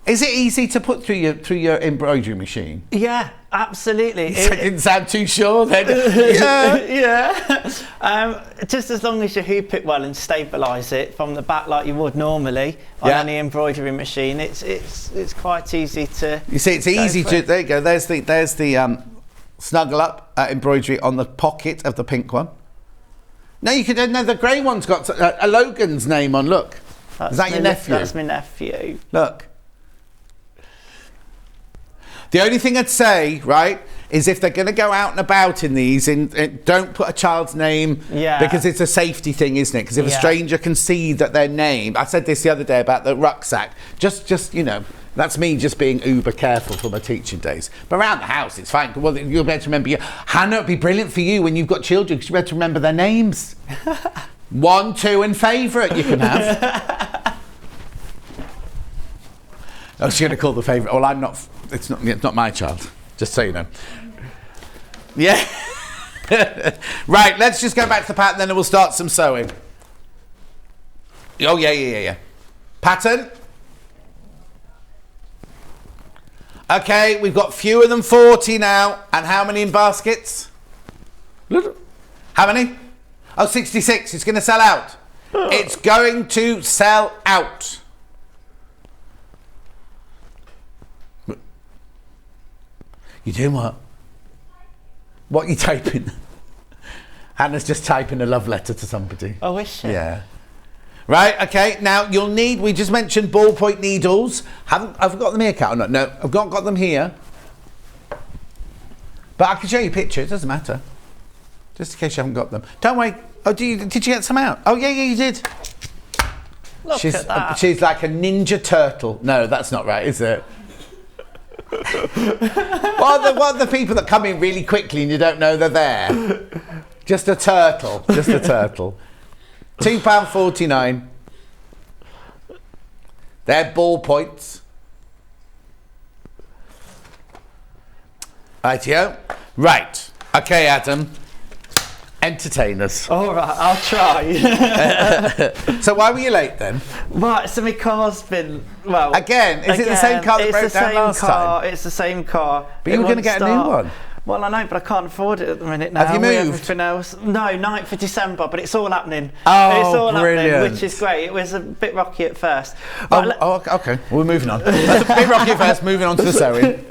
Is it easy to put through your embroidery machine? Yeah, absolutely. It didn't sound too sure then. Yeah. Just as long as you hoop it well and stabilise it from the back like you would normally on any embroidery machine, it's quite easy to. You see, it's easy to. There you go. There's the snuggle up embroidery on the pocket of the pink one. No, you could. No, the grey one's got a Logan's name on. Look, is that your nephew? That's my nephew. Look. The only thing I'd say, right, is if they're going to go out and about in these, don't put a child's name, because it's a safety thing, isn't it? Because if a stranger can see that their name, I said this the other day about the rucksack, just you know, that's me just being uber careful for my teaching days. But around the house, it's fine. Well, you'll be able to remember Hannah, it'd be brilliant for you when you've got children, because you'll be able to remember their names. 1, 2, and favourite you can have. I was going to call the favourite. Well, I'm not. It's not my child. Just so you know. Yeah. Right. Let's just go back to the pattern, then we'll start some sewing. Oh yeah. Pattern. Okay, we've got fewer than 40 now, and how many in baskets? How many? Oh, 66. It's going to sell out. It's going to sell out. You doing what? What are you typing? Hannah's just typing a love letter to somebody. Oh, is she? Yeah. Right, okay. Now, you'll need, we just mentioned ballpoint needles. I've got them here, Kat, or not? No, I've not got them here. But I can show you pictures, it doesn't matter. Just in case you haven't got them. Don't worry. Oh, did you get some out? Oh, yeah, you did. Look at that. She's like a ninja turtle. No, that's not right, is it? What are the people that come in really quickly and you don't know they're there? Just a turtle. Just a turtle. £2.49. They're ballpoints. Rightio. Right. Okay, Adam. Entertain us. All right, I'll try. So why were you late then? Right, so my car's been, Again, is it the same car that broke down last time? It's the same car. But you were going to get a new one. Well, I know, but I can't afford it at the minute now. Have you moved? Everything else. No, 9th of December, but it's all happening. Oh, it's all brilliant. happening, which is great. It was a bit rocky at first. But Okay. We're moving on. That's a bit rocky at first, moving on to the sewing.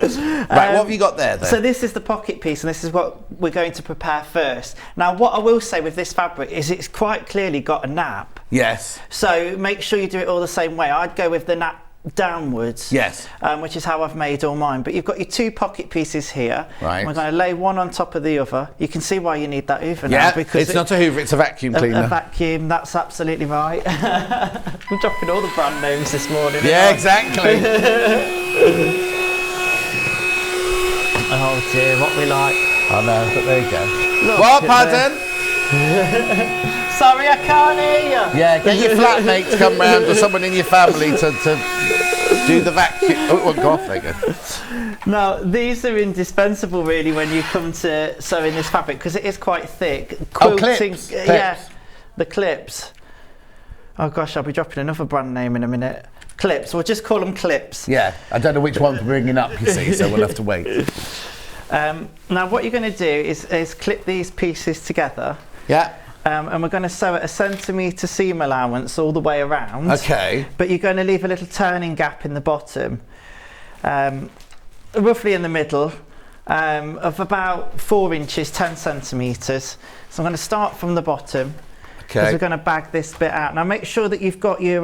Right, what have you got there then? So this is the pocket piece, and this is what we're going to prepare first. Now, what I will say with this fabric is it's quite clearly got a nap. Yes. So make sure you do it all the same way. I'd go with the nap downwards, yes, which is how I've made all mine. But you've got your 2 pocket pieces here. Right. We're going to lay one on top of the other. You can see why you need that hoover now. Because it's not a hoover, it's a vacuum cleaner. A vacuum, that's absolutely right. I'm dropping all the brand names this morning. Yeah, exactly. Oh dear, what we like. I know, but there you go. Look What, at pardon? Sorry, I can't hear you. Yeah, get your flatmate to come round or someone in your family to do the vacuum. Oh, it won't go off, there you go. Now, these are indispensable really when you come to sewing this fabric because it is quite thick. Clips. Yeah, the clips. Oh gosh, I'll be dropping another brand name in a minute. Clips, we'll just call them clips. Yeah, I don't know which one we're bringing up, you see, so we'll have to wait. Now, what you're going to do is clip these pieces together. Yeah. And we're going to sew at a centimetre seam allowance all the way around. Okay. But you're going to leave a little turning gap in the bottom, roughly in the middle, of about 4 inches, 10 centimetres. So I'm going to start from the bottom. Because we're going to bag this bit out. Now make sure that you've got your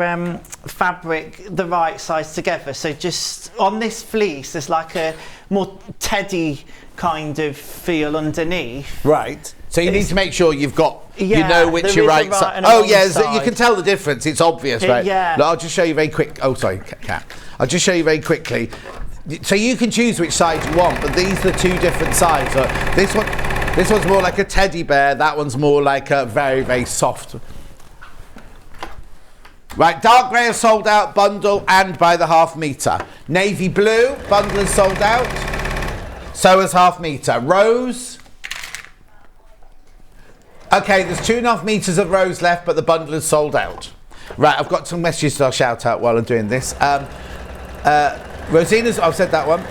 fabric the right size together. So just on this fleece, there's like a more teddy kind of feel underneath. Right. So you need to make sure you've got, Yeah, you know which there your is a right right side. and a Oh wrong yeah, so you side. can tell the difference. It's obvious, right? Yeah. Look, I'll just show you very quick. Oh, sorry, cat. I'll just show you very quickly. So you can choose which side you want, but these are the 2 different sides. So this one's more like a teddy bear. That one's more like a very, very soft. Right, dark grey is sold out, bundle and by the half metre. Navy blue, bundle is sold out. So is half metre. Rose. Okay, there's 2.5 metres of rose left, but the bundle is sold out. Right, I've got some messages I'll shout out while I'm doing this. Rosina's, I've said that one.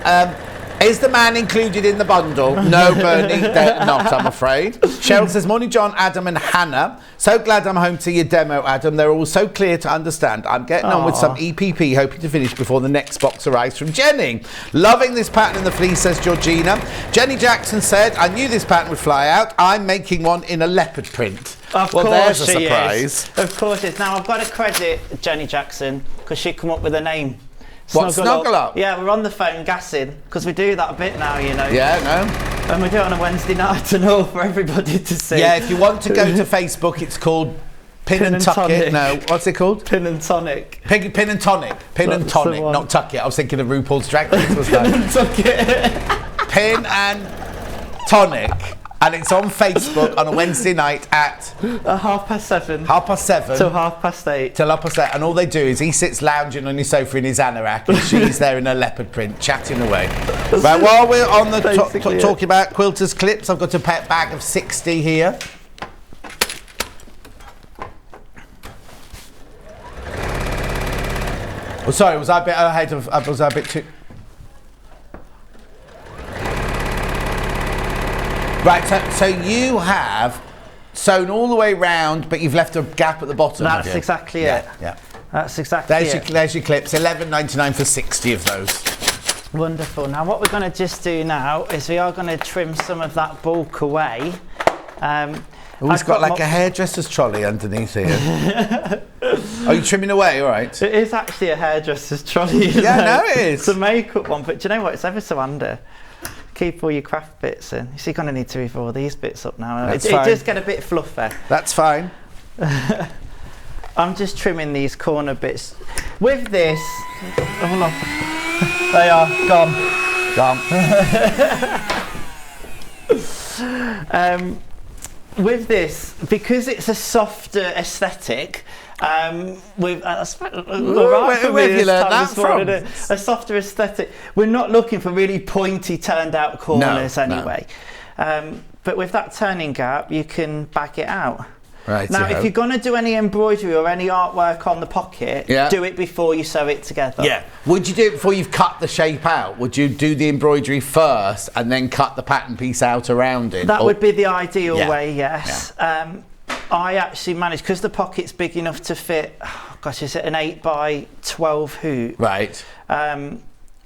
Is the man included in the bundle? No, Bernie, they're not, I'm afraid. Cheryl says, morning, John, Adam and Hannah. So glad I'm home to your demo, Adam. They're all so clear to understand. I'm getting on with some EPP, hoping to finish before the next box arrives from Jenny. Loving this pattern in the fleece, says Georgina. Jenny Jackson said, I knew this pattern would fly out. I'm making one in a leopard print. Of well, course there's a surprise. Of course it is. Now, I've got to credit Jenny Jackson because she come up with a name. What, Snuggle Up? Yeah, we're on the phone gassing because we do that a bit now, you know. Yeah, no. And we do it on a Wednesday night and all for everybody to see. Yeah, if you want to go to Facebook, it's called Pin and Tuck It. No, what's it called? Pin and Tonic. Pin and Tonic. Pin and Tonic, not Tuck It. I was thinking of RuPaul's Drag Race. Was Pin and Tuck It. Pin and Tonic. And it's on Facebook on a Wednesday night at 7:30. 7:30. Till 8:30. Till 8:30. And all they do is he sits lounging on his sofa in his anorak and she's there in a leopard print, chatting away. Right, while we're on the talking about quilters clips, I've got a pet bag of 60 here. Oh, sorry, was I a bit ahead of... Was I a bit too... Right, so you have sewn all the way round, but you've left a gap at the bottom. That's exactly it. Yeah. That's exactly it. There's your clips. $11.99 for 60 of those. Wonderful. Now, what we're going to just do now is we are going to trim some of that bulk away. It's got like a hairdresser's trolley underneath here. Are you trimming away? All right. It is actually a hairdresser's trolley. Yeah, no, it is. It's a makeup one, but do you know what? It's ever so handy. Keep all your craft bits in. So you're going to need to leave all these bits up now. It does get a bit fluffy. That's fine. I'm just trimming these corner bits. With this, hold on. They are gone. With this, because it's a softer aesthetic, with a softer aesthetic, we're not looking for really pointy turned out corners anyway. But with that turning gap, you can back it out. Right. Now, if you're going to do any embroidery or any artwork on the pocket, do it before you sew it together. Yeah. Would you do it before you've cut the shape out? Would you do the embroidery first and then cut the pattern piece out around it? That would be the ideal way, yes. Yeah. I actually managed, because the pocket's big enough to fit, is it an 8 by 12 hoop? Right.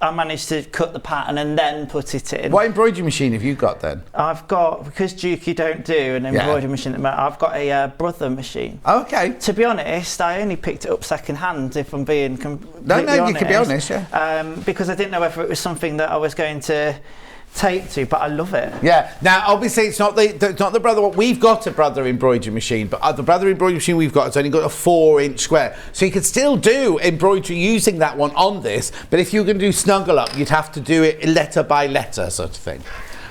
I managed to cut the pattern and then put it in. What embroidery machine have you got then? I've got, because Dukey don't do an embroidery machine at the moment, I've got a brother machine. Okay. To be honest, I only picked it up second hand, if I'm being completely honest. No, you can be honest, yeah. Because I didn't know whether it was something that I was going to take to, but I love it. Yeah. Now, obviously, it's not the brother. We've got a brother embroidery machine, but the brother embroidery machine we've got has only got a 4-inch square, so you could still do embroidery using that one on this. But if you were going to do snuggle up, you'd have to do it letter by letter, sort of thing.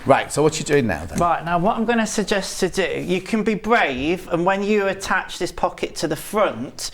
Right. So what are you doing now then? Right. Now, what I'm going to suggest to do, you can be brave, and when you attach this pocket to the front,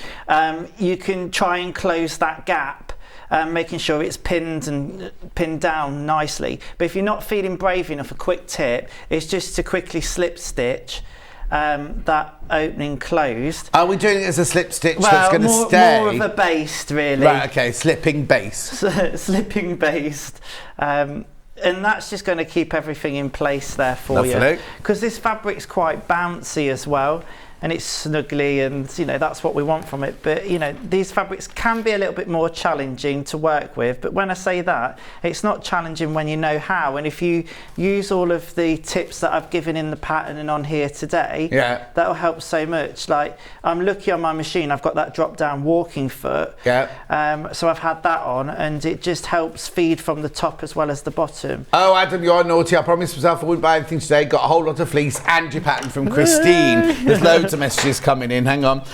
you can try and close that gap. Making sure it's pinned down nicely. But if you're not feeling brave enough, a quick tip is just to quickly slip stitch that opening closed. Are we doing it as a slip stitch that's going to stay? More of a baste, really. Right, okay, slipping baste. Slipping baste. And that's just going to keep everything in place there for you. Because this fabric's quite bouncy as well. And it's snuggly, and that's what we want from it. But these fabrics can be a little bit more challenging to work with. But when I say that, it's not challenging when you know how. And if you use all of the tips that I've given in the pattern and on here today, that'll help so much. Like, I'm lucky on my machine, I've got that drop-down walking foot. Yeah. So I've had that on, and it just helps feed from the top as well as the bottom. Oh, Adam, you're naughty. I promised myself I wouldn't buy anything today. Got a whole lot of fleece and your pattern from Christine. There's loads of messages coming in. Hang on.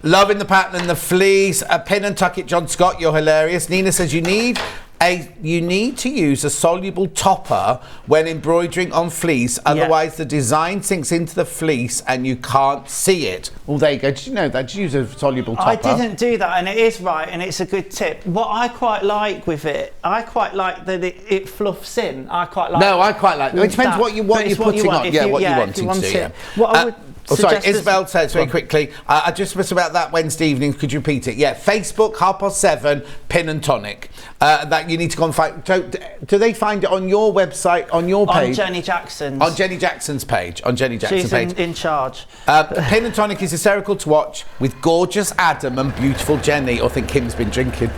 Loving the pattern and the fleece. Pin and tuck it, John Scott. You're hilarious. Nina says you need to use a soluble topper when embroidering on fleece, otherwise the design sinks into the fleece and you can't see it. Well, there you go. Did you know that? Did you use a soluble topper? I didn't do that, and it is right, and it's a good tip. What I quite like with it, I quite like that it fluffs in. I quite like. No, I quite like. It depends what you're putting on. Yeah, what you want to do. What I would. Oh, sorry, Isabel says very quickly, I just missed about that Wednesday evening. Could you repeat it? Yeah, Facebook, 7:30, Pin and Tonic. That you need to go and find. Do they find it on your website, on your page? On Jenny Jackson's. On Jenny Jackson's page. On Jenny Jackson's page. She's in charge. Pin and Tonic is hysterical to watch with gorgeous Adam and beautiful Jenny. I think Kim's been drinking.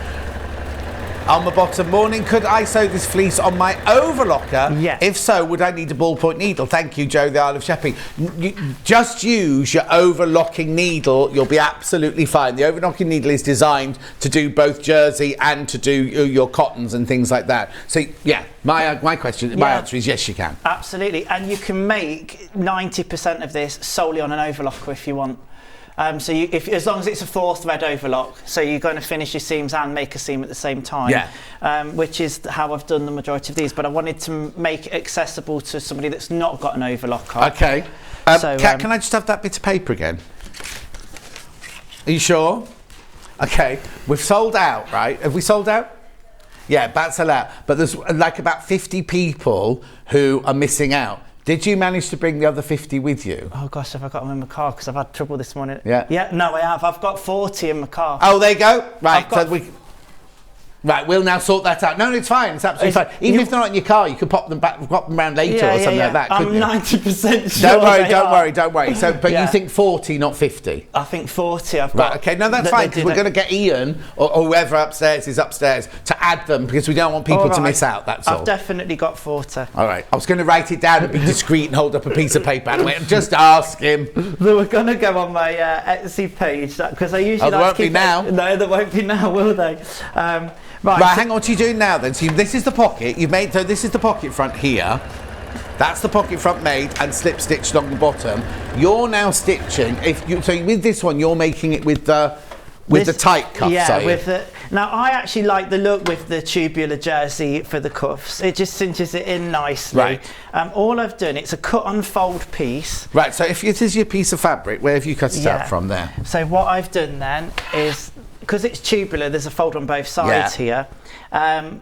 On the bottom, morning, could I sew this fleece on my overlocker? Yes. If so, would I need a ballpoint needle? Thank you, Joe, the Isle of Sheppey. Just use your overlocking needle. You'll be absolutely fine. The overlocking needle is designed to do both jersey and to do your cottons and things like that. So, yeah, my answer is yes, you can. Absolutely. And you can make 90% of this solely on an overlocker if you want. So as long as it's a 4-thread overlock, so you're going to finish your seams and make a seam at the same time, which is how I've done the majority of these. But I wanted to make it accessible to somebody that's not got an overlocker. Okay. Can I just have that bit of paper again? Are you sure? Okay. We've sold out, right? Have we sold out? Yeah, that's allowed. But there's like about 50 people who are missing out. Did you manage to bring the other 50 with you? Oh gosh, have I got them in my car? Because I've had trouble this morning. Yeah. Yeah, no, I have. I've got 40 in my car. Oh, there you go. Right, right, we'll now sort that out. No, it's fine. It's absolutely fine. Even if they're not in your car, you could pop them around later or something like that. I'm 90% sure. Don't worry. So, but you think 40, not 50? I think 40. I've got. Right, okay, no, that's fine, because we're going to get Ian or whoever upstairs is upstairs to add them, because we don't want people to miss out. That's all. I've definitely got 40. All right. I was going to write it down and be discreet and hold up a piece of paper and wait, just ask him. They were going to go on my Etsy page because I usually. There won't be now. No, there won't be now, will they? Right, hang on. What are you doing now then? So this is the pocket you've made. So this is the pocket front here. That's the pocket front made and slip stitched along the bottom. You're now stitching. So with this one, you're making it with the tight cuffs. Yeah, now I actually like the look with the tubular jersey for the cuffs. It just cinches it in nicely. Right. All I've done, it's a cut on fold piece. Right. So if it is your piece of fabric, where have you cut it out from there? So what I've done then is because it's tubular, there's a fold on both sides here.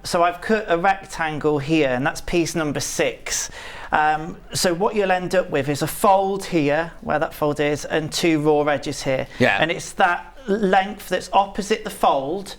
So I've cut a rectangle here, and that's piece number 6. So what you'll end up with is a fold here, where that fold is, and 2 raw edges here. And it's that length that's opposite the fold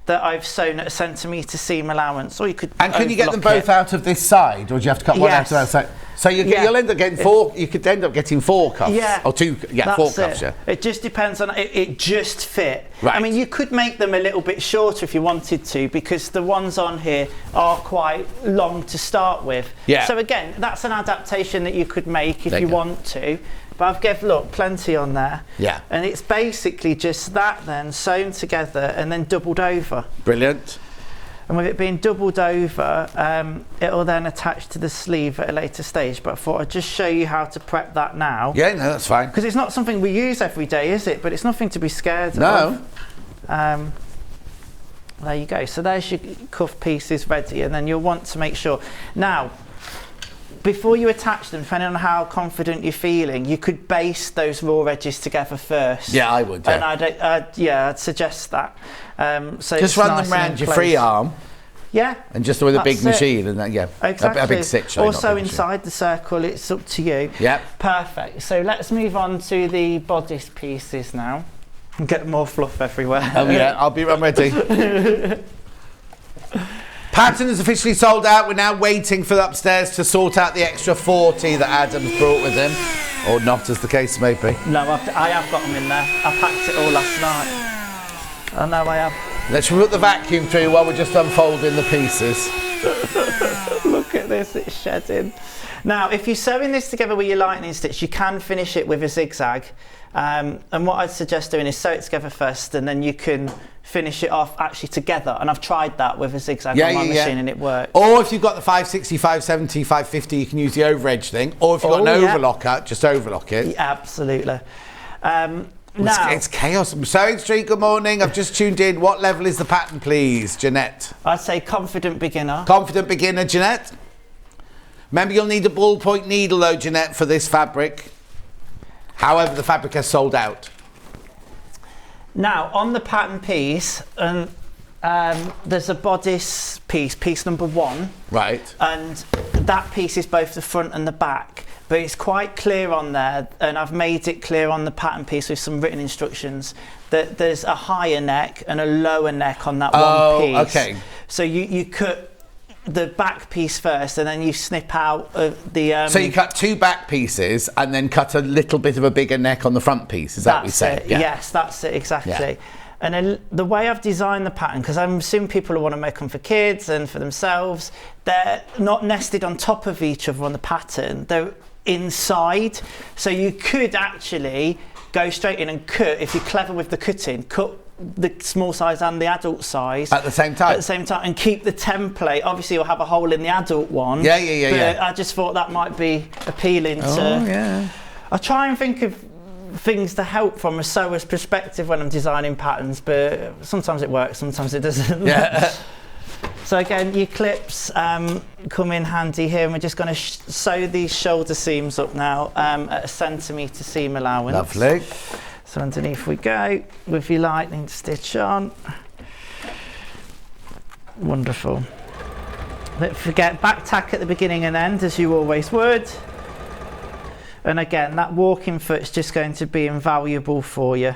that I've sewn at a centimetre seam allowance, or you could. And can you get them both out of this side, or do you have to cut one out of that side? So you'll end up getting 4. You could end up getting 4 cuffs, or 2. Yeah, 4 cuffs. Yeah. It just depends on it just fit. Right. I mean, you could make them a little bit shorter if you wanted to, because the ones on here are quite long to start with. Yeah. So again, that's an adaptation that you could make if you want to. But I've given, look, plenty on there. Yeah. And it's basically just that then sewn together and then doubled over. Brilliant. And with it being doubled over, it'll then attach to the sleeve at a later stage. But I thought I'd just show you how to prep that now. Yeah, no, that's fine. Because it's not something we use every day, is it? But it's nothing to be scared of. No. There you go. So there's your cuff pieces ready, and then you'll want to make sure. Now, before you attach them, depending on how confident you're feeling, you could baste those raw edges together first. Yeah, I would. Yeah. And I'd suggest that. So just run them around your free arm. Yeah. And just with a big machine, and then exactly. a big stitch. Also inside the circle, it's up to you. Yeah. Perfect. So let's move on to the bodice pieces now. And get more fluff everywhere. Oh yeah, I'm ready. Pattern is officially sold out. We're now waiting for the upstairs to sort out the extra 40 that Adam's brought with him. Or not, as the case may be. No, I have got them in there. I packed it all last night. I know I have. Let's put the vacuum through while we're just unfolding the pieces. Look at this, it's shedding. Now, if you're sewing this together with your lightning stitch, you can finish it with a zigzag. And what I'd suggest doing is sew it together first, and then you can finish it off actually together. And I've tried that with a zigzag on my machine, and it works. Or if you've got the 560, 570, 550, you can use the over edge thing. Or if you've got an overlocker, just overlock it. Yeah, absolutely. Now, it's chaos. Sewing Street, good morning. I've just tuned in. What level is the pattern, please, Jeanette? I'd say confident beginner. Confident beginner, Jeanette. Remember, you'll need a ballpoint needle, though, Jeanette, for this fabric. However, the fabric has sold out. Now, on the pattern piece, there's a bodice piece, piece number 1. Right. And that piece is both the front and the back. But it's quite clear on there, and I've made it clear on the pattern piece with some written instructions, that there's a higher neck and a lower neck on that one piece. Okay. So you cut the back piece first, and then you snip out the... So you cut 2 back pieces and then cut a little bit of a bigger neck on the front piece, is that what we say? Yeah. Yes, that's it, exactly. Yeah. And then the way I've designed the pattern, because I'm assuming people will want to make them for kids and for themselves, they're not nested on top of each other on the pattern, they're inside. So you could actually go straight in and cut, if you're clever with the cutting, cut the small size and the adult size at the same time. At the same time, and keep the template. Obviously, you'll have a hole in the adult one. Yeah. But I just thought that might be appealing to. I try and think of things to help from a sewer's perspective when I'm designing patterns, but sometimes it works, sometimes it doesn't. Yeah. So again, your clips come in handy here, and we're just going to sew these shoulder seams up now at a centimetre seam allowance. Lovely. So underneath we go with your lightning stitch on. Wonderful. Don't forget back tack at the beginning and end, as you always would. And again, that walking foot's just going to be invaluable for you.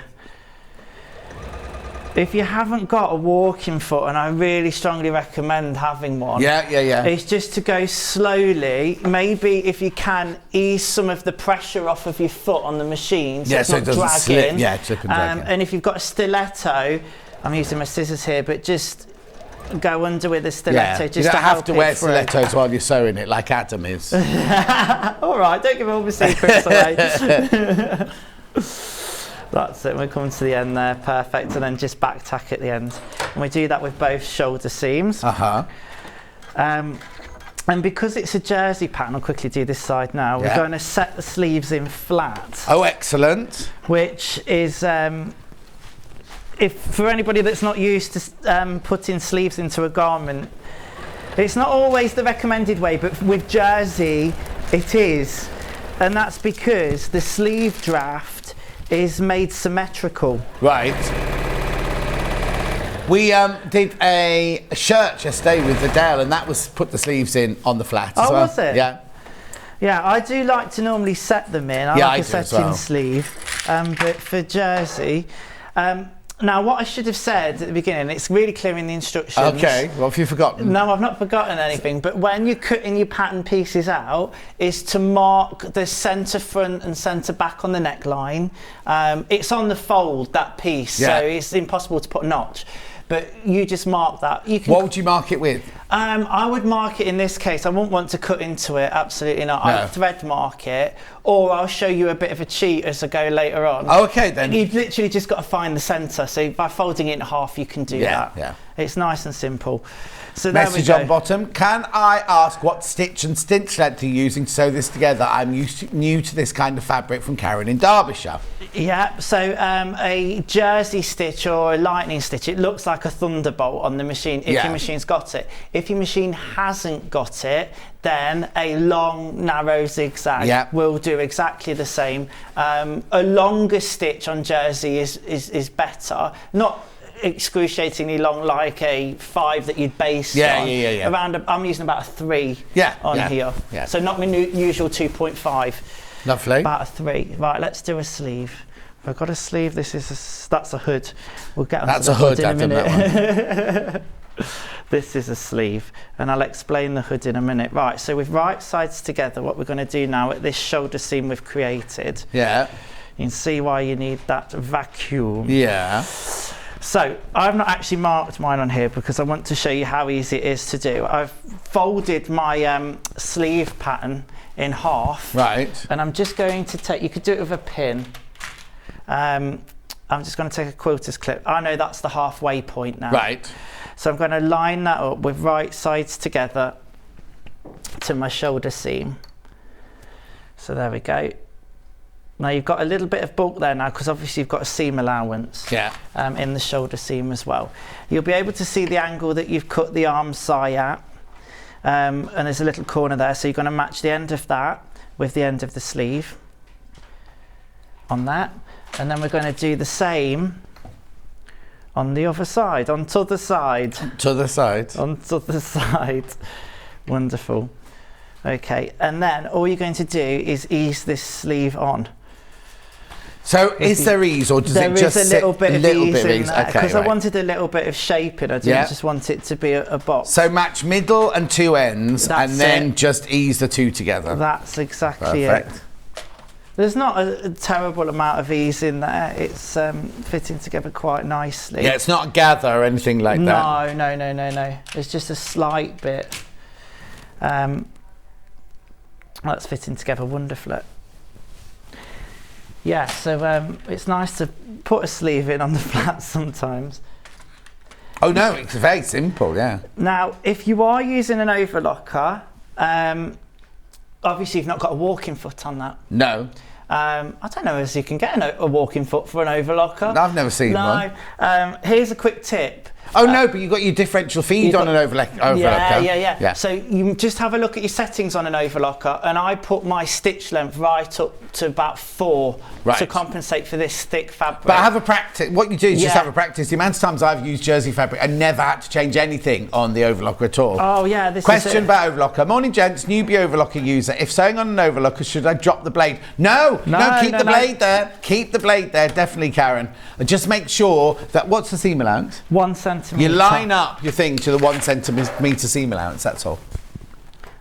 If you haven't got a walking foot, and I really strongly recommend having one, it's just to go slowly. Maybe if you can, ease some of the pressure off of your foot on the machine, so it's not dragging. Slip and drag. And if you've got a stiletto, I'm using my scissors here, but just go under with a stiletto. Just you don't to have to wear stilettos while you're sewing it, like Adam is. All right, don't give all the secrets away. That's it, we're coming to the end there, perfect, and then just back tack at the end. And we do that with both shoulder seams. And because it's a jersey pattern, I'll quickly do this side now, we're going to set the sleeves in flat. Oh, excellent. Which is, if for anybody that's not used to putting sleeves into a garment, it's not always the recommended way, but with jersey, it is. And that's because the sleeve draft is made symmetrical. Right. We did a shirt yesterday with Adele, and that was put the sleeves in on the flat as well. Was it? Yeah. Yeah, I do like to normally set them in. I like a set-in sleeve. But for jersey, now what I should have said at the beginning, it's really clear in the instructions. Okay, what have you forgotten? No, I've not forgotten anything, but when you're cutting your pattern pieces out, is to mark the centre front and centre back on the neckline. It's on the fold, that piece, so it's impossible to put a notch. But you just mark that. You can. What would you mark it with? I would mark it in this case. I wouldn't want to cut into it, absolutely not. No. I'd thread mark it, or I'll show you a bit of a cheat as I go later on. Oh, okay then. You've literally just got to find the centre. So by folding it in half, you can do that. Yeah. It's nice and simple. So there Message we go. on bottom. Can I ask what stitch and stitch length you're using to sew this together? I'm new to this kind of fabric from Karen in Derbyshire. Yeah, so a jersey stitch or a lightning stitch, it looks like a thunderbolt on the machine if your machine's got it. If your machine hasn't got it, then a long, narrow zigzag will do exactly the same. A longer stitch on jersey is better. Not excruciatingly long like a 5 that you'd base on. Around I'm using about a 3 on here. Yeah. So not my usual 2.5. Lovely. About a 3. Right, let's do a sleeve. I've got a sleeve. That's a hood. We'll get onto the hood in a minute. This is a sleeve, and I'll explain the hood in a minute. Right, so with right sides together, what we're going to do now at this shoulder seam we've created. Yeah. You can see why you need that vacuum. Yeah. So I've not actually marked mine on here because I want to show you how easy it is to do. I've folded my sleeve pattern in half. Right. And I'm just going to take, you could do it with a pin. I'm just going to take a quilter's clip. I know that's the halfway point now. Right. So I'm going to line that up with right sides together to my shoulder seam. So there we go. Now you've got a little bit of bulk there now because obviously you've got a seam allowance in the shoulder seam as well. You'll be able to see the angle that you've cut the arm side at, and there's a little corner there, so you're going to match the end of that with the end of the sleeve on that, and then we're going to do the same on the other side, onto the side. To the side. Onto the side. Wonderful. Okay, and then all you're going to do is ease this sleeve on. So is there ease, or does it just sit a little bit of ease in there? Because Okay, I wanted a little bit of shaping. I didn't just want it to be a box. So match middle and 2 ends, and then just ease the 2 together. That's exactly it. There's not a terrible amount of ease in there. It's fitting together quite nicely. Yeah, it's not a gather or anything like that. No. It's just a slight bit. That's fitting together wonderfully. Yeah, so it's nice to put a sleeve in on the flat sometimes. Oh no, it's very simple, yeah. Now, if you are using an overlocker, obviously you've not got a walking foot on that. No. I don't know if you can get a walking foot for an overlocker. I've never seen one. Here's a quick tip. Oh no, but you've got your differential feed on an overlocker. Yeah. So you just have a look at your settings on an overlocker, and I put my stitch length right up to about 4 to compensate for this thick fabric. But have a practice. What you do is just have a practice. The amount of times I've used jersey fabric and never had to change anything on the overlocker at all. Oh yeah, this Question about overlocker. Morning gents, newbie overlocker user. If sewing on an overlocker, should I drop the blade? No, keep the blade there. Keep the blade there, definitely, Karen. And just make sure that, what's the seam allowance? 1 centimetre. You line up your thing to the 1 centimetre seam allowance, that's all.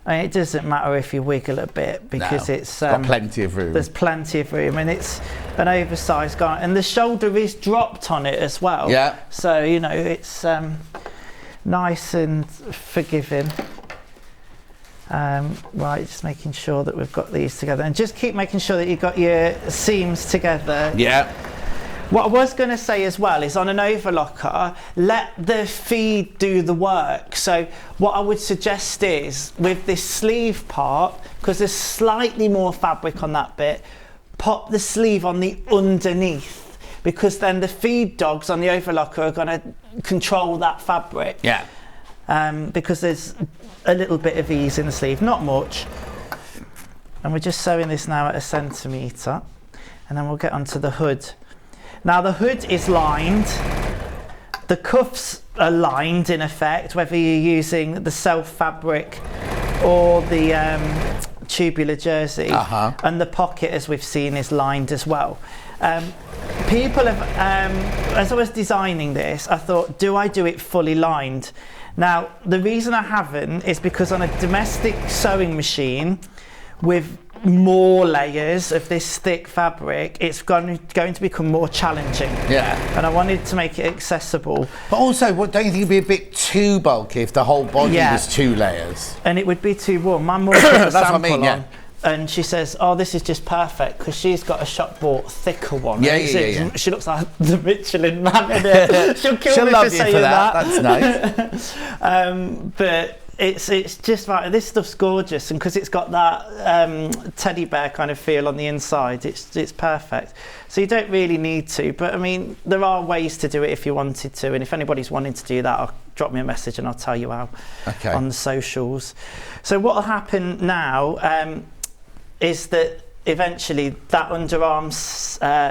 And it doesn't matter if you wiggle a bit because it's got plenty of room. There's plenty of room, and it's an oversized garment, and the shoulder is dropped on it as well. Yeah. So you know it's nice and forgiving. Right, just making sure that we've got these together, and just keep making sure that you've got your seams together. Yeah. What I was going to say as well is on an overlocker, let the feed do the work. So what I would suggest is with this sleeve part, because there's slightly more fabric on that bit, pop the sleeve on the underneath, because then the feed dogs on the overlocker are going to control that fabric. Yeah. Because there's a little bit of ease in the sleeve, not much. And we're just sewing this now at 1 centimetre, and then we'll get onto the hood. Now the hood is lined The cuffs are lined in effect, whether you're using the self fabric or the tubular jersey, and the pocket, as we've seen, is lined as well. People have, as I was designing this, I thought, do I do it fully lined? Now, the reason I haven't is because on a domestic sewing machine with more layers of this thick fabric, it's going to become more challenging. Yeah. And I wanted to make it accessible. But also, don't you think it'd be a bit too bulky if the whole body was 2 layers? And it would be too warm. My mum put a sample what I mean, on, and she says, "Oh, this is just perfect," because she's got a shop bought thicker one. Yeah. She looks like the Michelin Man in it. She'll kill me for saying that. That's nice. But it's just like, this stuff's gorgeous, and because it's got that teddy bear kind of feel on the inside, it's perfect. So you don't really need to, but I mean, there are ways to do it if you wanted to, and if anybody's wanting to do that, I'll drop me a message and I'll tell you how on the socials. So what will happen now is that eventually that underarm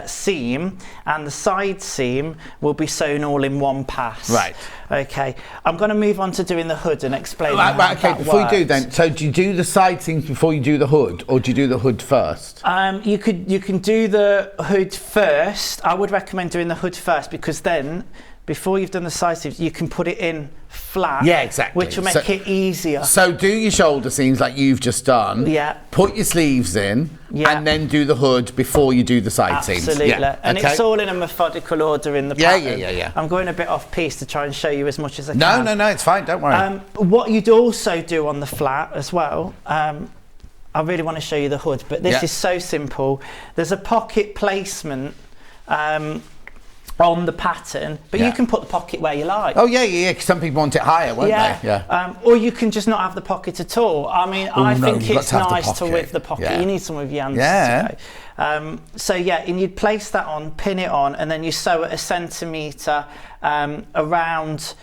seam and the side seam will be sewn all in one pass. Right. Okay. I'm going to move on to doing the hood and explain how that before works. you do then, so do you do the side seams before you do the hood, or do you do the hood first? You can do the hood first. I would recommend doing the hood first, because then before you've done the side seams, you can put it in flat. Yeah, exactly. Which will make it easier. So do your shoulder seams like you've just done. Yeah. Put your sleeves in, and then do the hood before you do the side seams. Absolutely. And it's all in a methodical order in the pattern. Yeah. I'm going a bit off piece to try and show you as much as I can. No, it's fine. Don't worry. What you'd also do on the flat as well, I really want to show you the hood, but this is so simple. There's a pocket placement on the pattern, but you can put the pocket where you like. Oh yeah, because some people want it higher, won't they? Yeah. Or you can just not have the pocket at all. I mean, I think it's nice to with the pocket. You need some with your hands to go. So and you'd place that on, pin it on, and then you sew it 1 centimetre around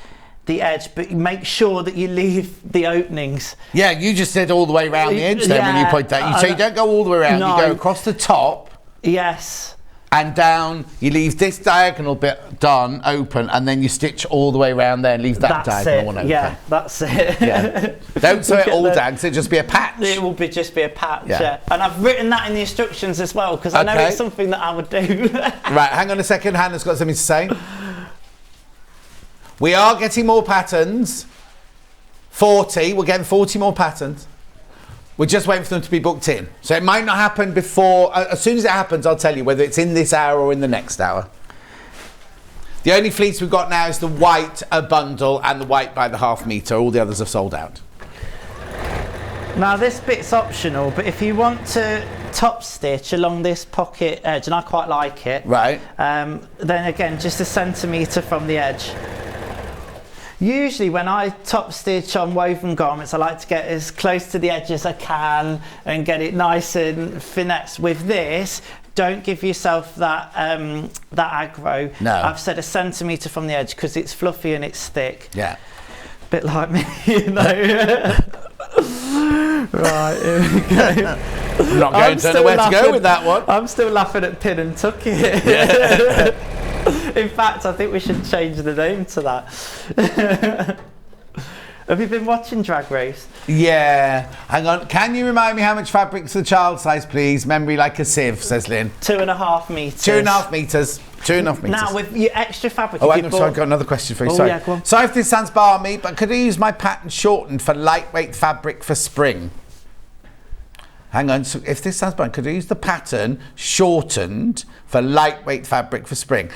the edge, but make sure that you leave the openings. Yeah, you just said all the way around the edge then when you point that. So you don't go all the way around, you go across the top. Yes. And down, you leave this diagonal bit done, open, and then you stitch all the way around there and leave that diagonal one open. Yeah, that's it. Don't sew it all down, because it'll just be a patch. It will just be a patch, And I've written that in the instructions as well, because I know it's something that I would do. Right, hang on a second, Hannah's got something to say. We are getting more patterns. 40, we're getting 40 more patterns. We're just waiting for them to be booked in. So it might not happen before, as soon as it happens, I'll tell you whether it's in this hour or in the next hour. The only fleece we've got now is the white bundle and the white by the ½ metre. All the others are sold out. Now this bit's optional, but if you want to top stitch along this pocket edge, and I quite like it, right? Then again, just 1 centimetre from the edge. Usually when I top stitch on woven garments, I like to get as close to the edge as I can and get it nice and finesse. With this, don't give yourself that aggro. No. I've said 1 centimetre from the edge because it's fluffy and it's thick. Yeah. Bit like me, you know. Right, here we go. I'm not going to know where to go with that one. I'm still laughing at pin and tuck it. Yeah. In fact, I think we should change the name to that. Have you been watching Drag Race? Yeah. Hang on. Can you remind me how much fabric's the child size, please? Memory like a sieve, says Lynn. 2.5 metres. 2.5 metres. 2.5 metres. Now, with your extra fabric... Oh, I've got another question for you. Sorry. Yeah, go on. Sorry if this sounds balmy, but could I use my pattern shortened for lightweight fabric for spring? Hang on, so if this sounds bad, could I use the pattern shortened for lightweight fabric for spring?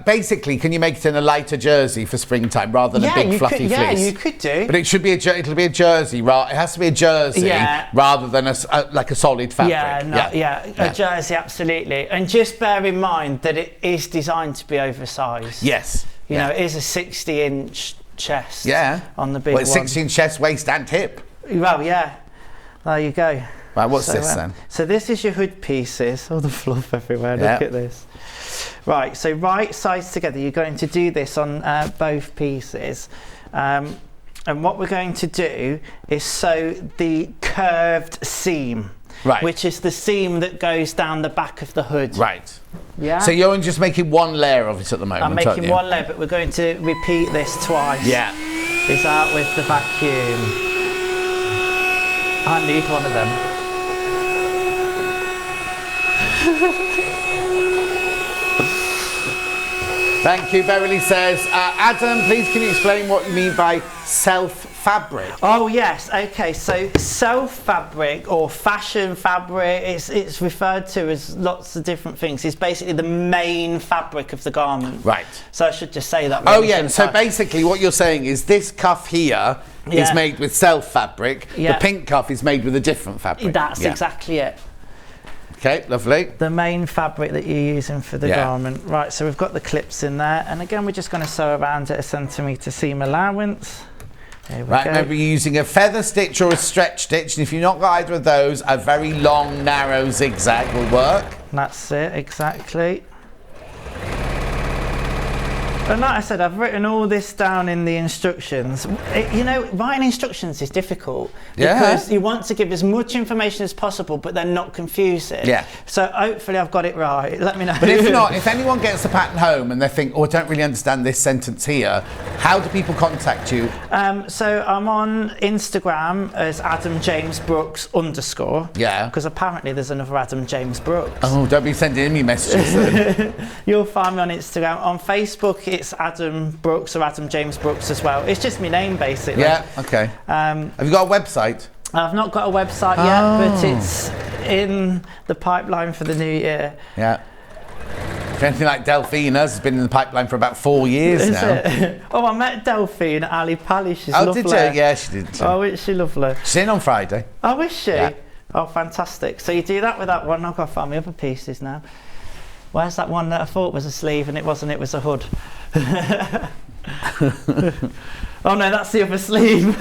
Basically, can you make it in a lighter jersey for springtime rather than a big fluffy fleece? Yeah, you could do. But it should be it'll be a jersey. It has to be a jersey rather than like a solid fabric. A jersey, absolutely. And just bear in mind that it is designed to be oversized. Yes. You know, it is a 60-inch chest. Yeah. On the big one. 60-inch chest, waist, and hip. Well, yeah. There you go. Right, what's this then? So this is your hood pieces. Oh, the fluff everywhere. Look at this. Right, so right sides together. You're going to do this on both pieces. And what we're going to do is sew the curved seam. Right. which is the seam that goes down the back of the hood. Right. Yeah. So you're only just making one layer of it at the moment. I'm making one layer, but we're going to repeat this twice. Yeah. Is out with the vacuum. I need one of them. Thank you. Beverly says, Adam, please can you explain what you mean by self-fabric? Oh yes, okay, so self-fabric or fashion fabric, it's referred to as lots of different things. It's basically the main fabric of the garment. Right. So I should just say that. Oh yeah, so basically what you're saying is this cuff here is made with self-fabric, the pink cuff is made with a different fabric. That's exactly it. Okay, lovely. The main fabric that you're using for the garment. Right, so we've got the clips in there, and again we're just going to sew around at a centimetre seam allowance. There we go. Remember you're using a feather stitch or a stretch stitch, and if you've not got either of those, a very long, narrow zigzag will work. That's it, exactly. And like I said, I've written all this down in the instructions. You know, writing instructions is difficult because you want to give as much information as possible, but then not confuse it. Yeah. So hopefully I've got it right. Let me know. But if not, if anyone gets the pattern home and they think, oh, I don't really understand this sentence here, how do people contact you? So I'm on Instagram as Adam James Brooks _ Yeah. Because apparently there's another Adam James Brooks. Oh, don't be sending me messages then. You'll find me on Instagram. On Facebook, it's Adam Brooks or Adam James Brooks as well. It's just my name basically. Yeah, okay. Have you got a website? I've not got a website yet, but it's in the pipeline for the new year. Yeah. If anything like Delphine has been in the pipeline for about 4 years now. It? Oh, I met Delphine at Ali Pali. She's lovely. Oh, did you? Yeah, she did. Oh, is she lovely? She's in on Friday. Oh, is she? Yeah. Oh, fantastic. So you do that with that one. I've got to find my other pieces now. Where's that one that I thought was a sleeve and it wasn't, it was a hood? Oh no, that's the other sleeve.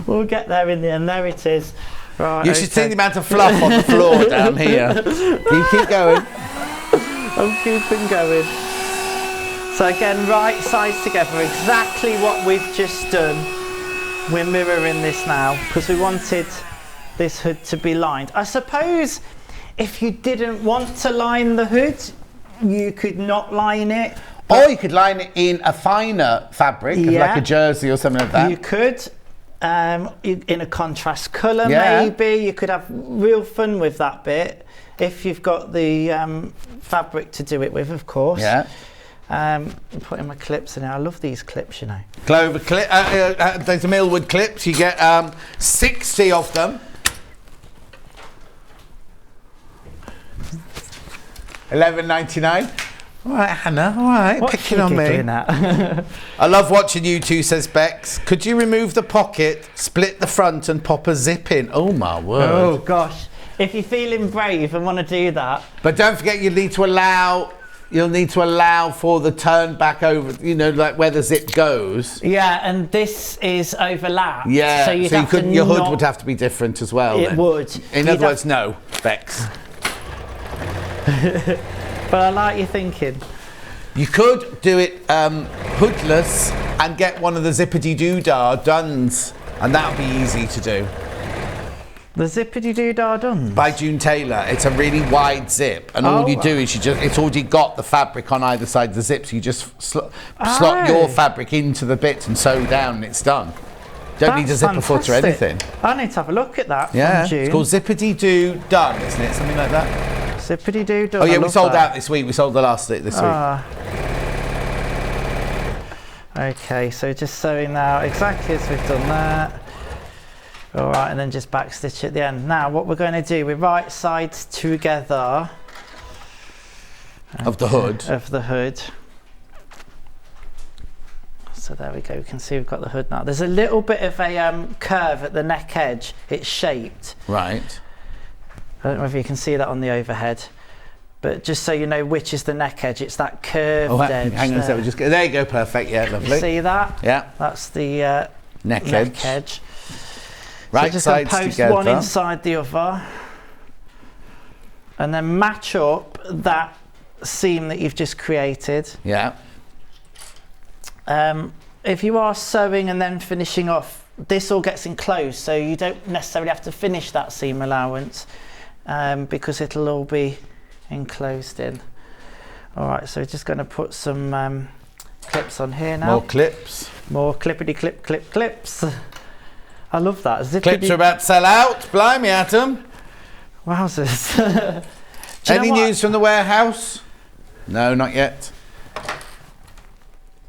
We'll get there in the end. There it is. Right, you should see the amount of fluff on the floor down here. You keep going. I'm keeping going. So again, right sides together, exactly what we've just done. We're mirroring this now because we wanted this hood to be lined. I suppose if you didn't want to line the hood, you could not line it. Or you could line it in a finer fabric, like a jersey or something like that. You could, in a contrast colour maybe. You could have real fun with that bit if you've got the fabric to do it with, of course. Yeah. I'm putting my clips in there. I love these clips, you know. Clover clip. There's a Millwood clips. You get 60 of them. $11.99. All right, Hannah. All right, What's picking on me. I love watching you two, says Bex. Could you remove the pocket, split the front, and pop a zip in? Oh my word! Oh gosh! If you're feeling brave and want to do that, but don't forget, you need to allow. You'll need to allow for the turn back over. You know, like where the zip goes. Yeah, and this is overlapped. Yeah, so you couldn't. Your hood would have to be different as well. It would. In other words, no, Bex. But I like your thinking. You could do it hoodless and get one of the zippity-doo-dah duns, and that would be easy to do. The zippity-doo-dah duns? By June Taylor. It's a really wide zip, and all you do is it's already got the fabric on either side of the zip, so you just slot your fabric into the bit and sew down, and it's done. Don't need a zipper foot or anything. I need to have a look at that. Yeah, from June. It's called zippity-doo done, isn't it? Something like that. Zippity-doo-dah. Oh yeah, we sold out this week. We sold the last this week. Okay, so just sewing now exactly as we've done that. All right, and then just back stitch at the end. Now what we're going to do, we're right sides together. Of the hood. Of the hood. So there we go, you can see we've got the hood now. There's a little bit of a curve at the neck edge. It's shaped. Right. I don't know if you can see that on the overhead, but just so you know which is the neck edge, it's that curved edge. Hang on a second, there you go, perfect, yeah, lovely. You see that? Yeah. That's the neck edge. Right, so just sides post together. One inside the other, and then match up that seam that you've just created. Yeah. If you are sewing and then finishing off this all gets enclosed, so you don't necessarily have to finish that seam allowance because it'll all be enclosed in. All right, so we're just going to put some clips on here now. More clips. More clippity clips. I love that. Clips are about to sell out. Blimey, Adam. Wowzers. Any news from the warehouse? No, not yet.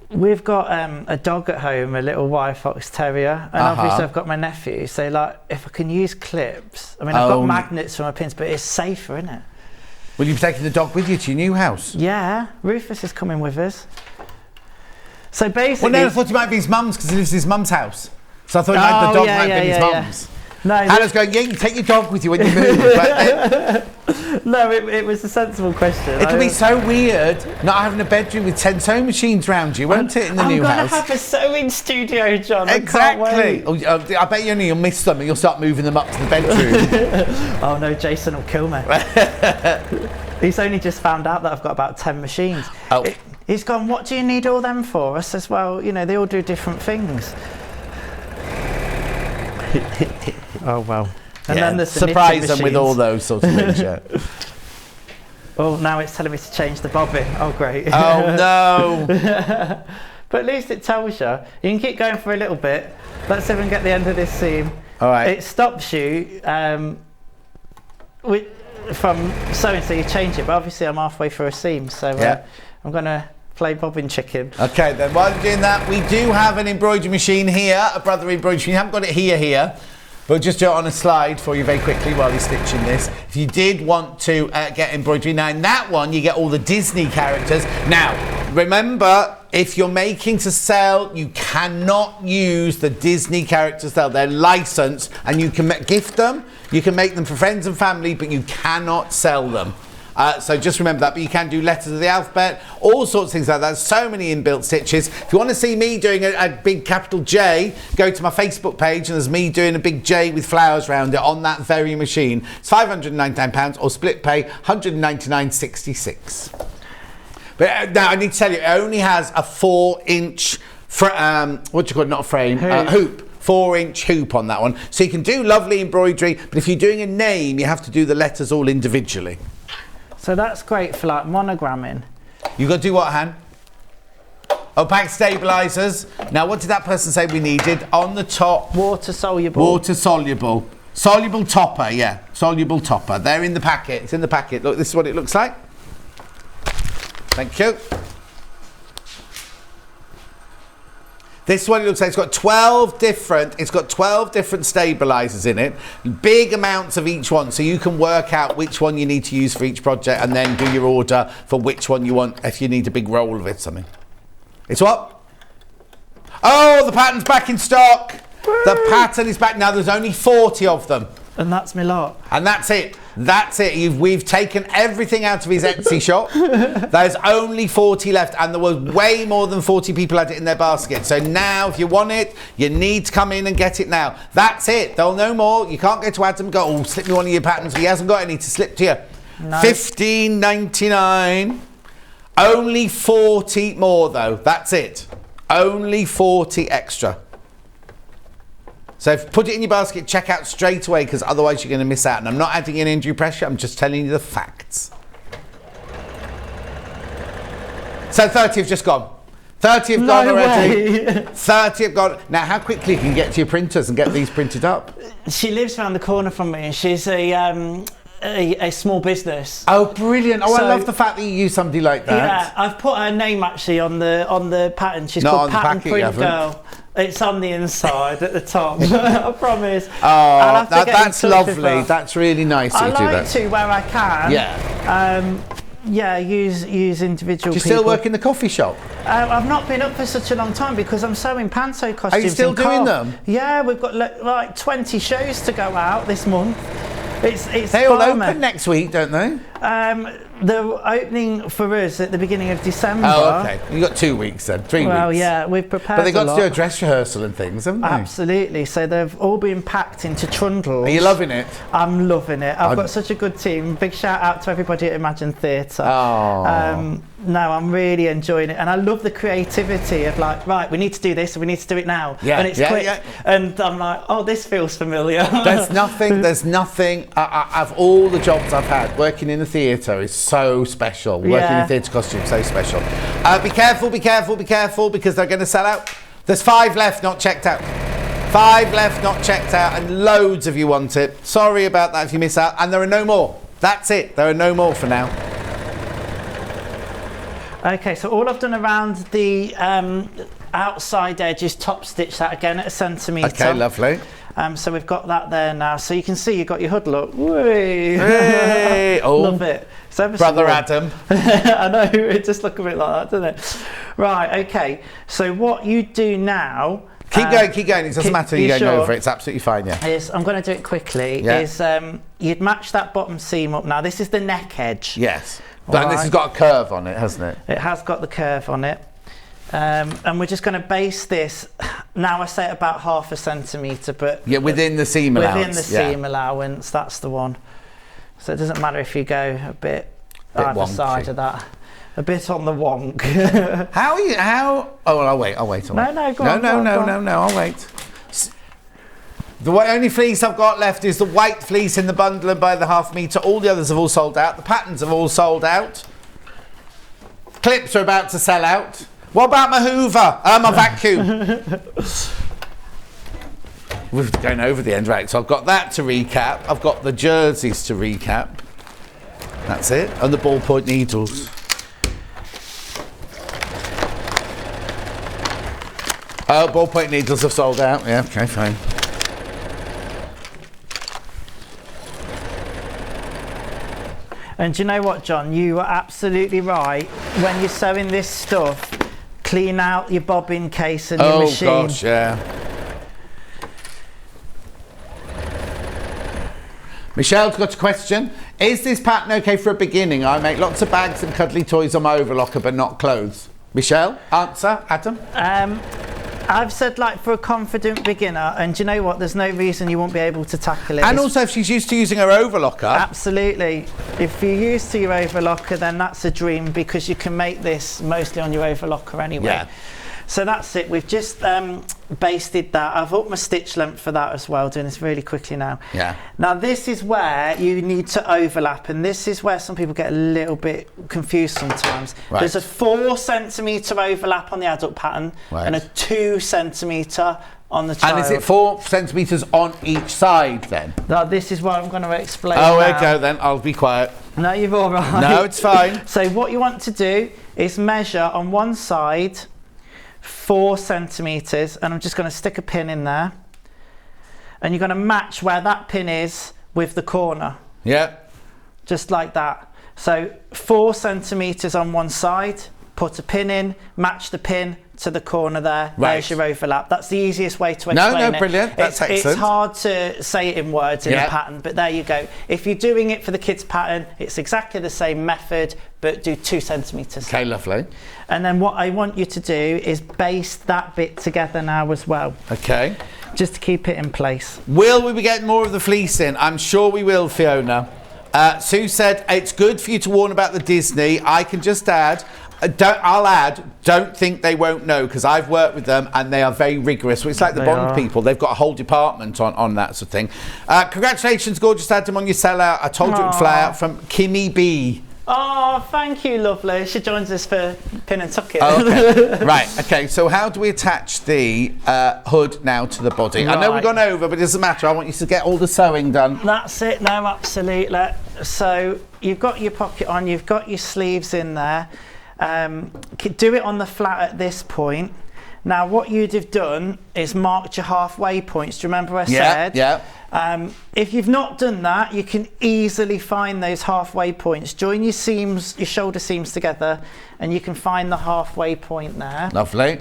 We've got a dog at home, a little white fox terrier, and obviously I've got my nephew. So, like, if I can use clips, I mean, I've got magnets for my pins, but it's safer, isn't it? Will you be taking the dog with you to your new house? Yeah, Rufus is coming with us. So basically, well, no, I thought he might be his mum's because he lives in his mum's house. So I thought the dog might be his mum's. No, Hannah's going, yeah, you take your dog with you when you move. No, it was a sensible question. It'll be so weird not having a bedroom with 10 sewing machines around you, won't it, in the new house? I'm going to have a sewing studio, John. Exactly. I bet you'll miss them and you'll start moving them up to the bedroom. Oh no, Jason will kill me. He's only just found out that I've got about 10 machines. He's gone, what do you need all them for? I says, well, you know, they all do different things. Oh well. And then there's the surprise them with all those sorts of things. Yeah. Oh, now it's telling me to change the bobbin. Oh great. Oh no. But at least it tells you. You can keep going for a little bit. Let's see if we can get the end of this seam. All right. It stops you from sewing, so you change it. But obviously I'm halfway through a seam, so I'm going to play bobbin chicken. Okay, then while you're doing that, we do have an embroidery machine here, a brother embroidery machine. You haven't got it here. We'll just do it on a slide for you very quickly while you're stitching this. If you did want to get embroidery, now in that one you get all the Disney characters. Now, remember, if you're making to sell, you cannot use the Disney characters. They're licensed, and you can gift them. You can make them for friends and family, but you cannot sell them. So just remember that, but you can do letters of the alphabet, all sorts of things like that. So many inbuilt stitches. If you want to see me doing a big capital J, go to my Facebook page and there's me doing a big J with flowers around it on that very machine. It's £599 or split pay £199.66. But now I need to tell you, it only has a 4-inch, what do you call it, not a frame, hoop. 4-inch hoop on that one. So you can do lovely embroidery, but if you're doing a name, you have to do the letters all individually. So that's great for like monogramming. You got to do what, Han? Opaque stabilizers. Now, what did that person say we needed? On the top. Water soluble. Water soluble. Soluble topper, yeah. Soluble topper. They're in the packet. It's in the packet. Look, this is what it looks like. Thank you. This is what it looks like. It's got 12 different stabilizers in it, big amounts of each one, so you can work out which one you need to use for each project and then do your order for which one you want if you need a big roll of it, something. It's what? Oh, the pattern's back in stock. Woo! The pattern is back. Now there's only 40 of them. And that's my lot. And that's it. That's it. We've taken everything out of his Etsy shop. There's only 40 left, and there was way more than 40 people had it in their basket. So now, if you want it, you need to come in and get it now. That's it. There'll no more. You can't go to Adam and go, oh, slip me one of your patterns. He hasn't got any to slip to you. No. $15.99. Only 40 more, though. That's it. Only 40 extra. So put it in your basket, check out straight away, because otherwise you're going to miss out. And I'm not adding in undue pressure, I'm just telling you the facts. So 30 have just gone. 30 have gone already. 30 have gone. Now, how quickly can you get to your printers and get these printed up? She lives around the corner from me, and she's a small business. Oh, brilliant. Oh, so, I love the fact that you use somebody like that. Yeah, I've put her name actually on the pattern. She's called Pattern Print Girl. It's on the inside at the top. I promise. Oh, that's lovely. That's really nice that you do that. I like to where I can. Yeah. Use individual people. Do you still work in the coffee shop? I've not been up for such a long time because I'm sewing panto costumes. Are you still doing them? Yeah, we've got like 20 shows to go out this month. They all open next week, don't they? They're opening for us at the beginning of December. Oh, okay. You've got 2 weeks then, 3 weeks. Well, yeah, we've prepared But they've got to do a dress rehearsal and things, haven't they? Absolutely. So they've all been packed into trundles. Are you loving it? I'm loving it. I've got such a good team. Big shout out to everybody at Imagine Theatre. Oh. No, I'm really enjoying it, and I love the creativity of like, right, we need to do this, and we need to do it now, and it's quick, and I'm like, oh, this feels familiar. There's nothing. Of all the jobs I've had, working in the theatre is so special. Working in theatre costume is so special. Be careful, because they're going to sell out. There's 5 left, not checked out. 5 left, not checked out, and loads of you want it. Sorry about that if you miss out, and there are no more. That's it. There are no more for now. Okay, so all I've done around the outside edge is top stitch that again at 1 centimetre. Okay, lovely. So we've got that there now. So you can see you've got your hood look. Hey, oh, love it. So Brother Adam. I know, it just look a bit like that, doesn't it? Right, okay. So what you do now... Keep going. It doesn't matter. You're going over it. It's absolutely fine, yeah. I'm going to do it quickly. You'd match that bottom seam up. Now, this is the neck edge. Yes. And this has got a curve on it, hasn't it? It has got the curve on it. And we're just going to base this, now I say about 0.5 centimetre, but... Yeah, within the seam allowance. Within the seam allowance, that's the one. So it doesn't matter if you go a bit either side of that. A bit on the wonk. Oh, well, I'll wait. No, go on. No, I'll wait. The only fleece I've got left is the white fleece in the bundle and by the 0.5 metre. All the others have all sold out. The patterns have all sold out. Clips are about to sell out. What about my Hoover? My vacuum. We're going over the end, right? So I've got that to recap. I've got the jerseys to recap. That's it. And the ballpoint needles. Oh, ballpoint needles have sold out. Yeah, okay, fine. And do you know what, John? You are absolutely right. When you're sewing this stuff, clean out your bobbin case and your machine. Oh, gosh, yeah. Michelle's got a question. Is this pattern okay for a beginning? I make lots of bags and cuddly toys on my overlocker, but not clothes. Michelle, answer, Adam? I've said like for a confident beginner, and do you know what? There's no reason you won't be able to tackle it. And also if she's used to using her overlocker. Absolutely. If you're used to your overlocker, then that's a dream because you can make this mostly on your overlocker anyway. Yeah. So that's it. We've just basted that. I've upped my stitch length for that as well, doing this really quickly now. Yeah. Now this is where you need to overlap, and this is where some people get a little bit confused sometimes. Right. There's a 4 centimetre overlap on the adult pattern and a 2 centimetre on the child. And is it 4 centimetres on each side then? Now this is what I'm going to explain. Oh, there you go then. I'll be quiet. No, you're all right. No, it's fine. So what you want to do is measure on one side 4 centimetres, and I'm just going to stick a pin in there, and you're going to match where that pin is with the corner. Yeah. Just like that. So 4 centimetres on one side, put a pin in, match the pin to the corner there. Right. There's your overlap. That's the easiest way to explain it. No, brilliant. That's excellent. It's hard to say it in words in a pattern, but there you go. If you're doing it for the kids' pattern, it's exactly the same method, but do 2 centimetres. Okay, lovely. And then what I want you to do is baste that bit together now as well. Okay. Just to keep it in place. Will we be getting more of the fleece in? I'm sure we will, Fiona. Sue said, it's good for you to warn about the Disney. I can just add, don't think they won't know, because I've worked with them and they are very rigorous. It's like the Bond people. They've got a whole department on that sort of thing. Congratulations, gorgeous Adam, on your sellout. I told you it would fly out, from Kimmy B. Oh, thank you, lovely. She joins us for pin and tuck it. Oh, okay. Right, okay, so how do we attach the hood now to the body? Right. I know we've gone over, but it doesn't matter. I want you to get all the sewing done. That's it, no, absolutely. So you've got your pocket on, you've got your sleeves in there. Do it on the flat at this point. Now what you'd have done is marked your halfway points. Do you remember I said? Yeah. If you've not done that, you can easily find those halfway points. Join your seams, your shoulder seams together, and you can find the halfway point there. Lovely.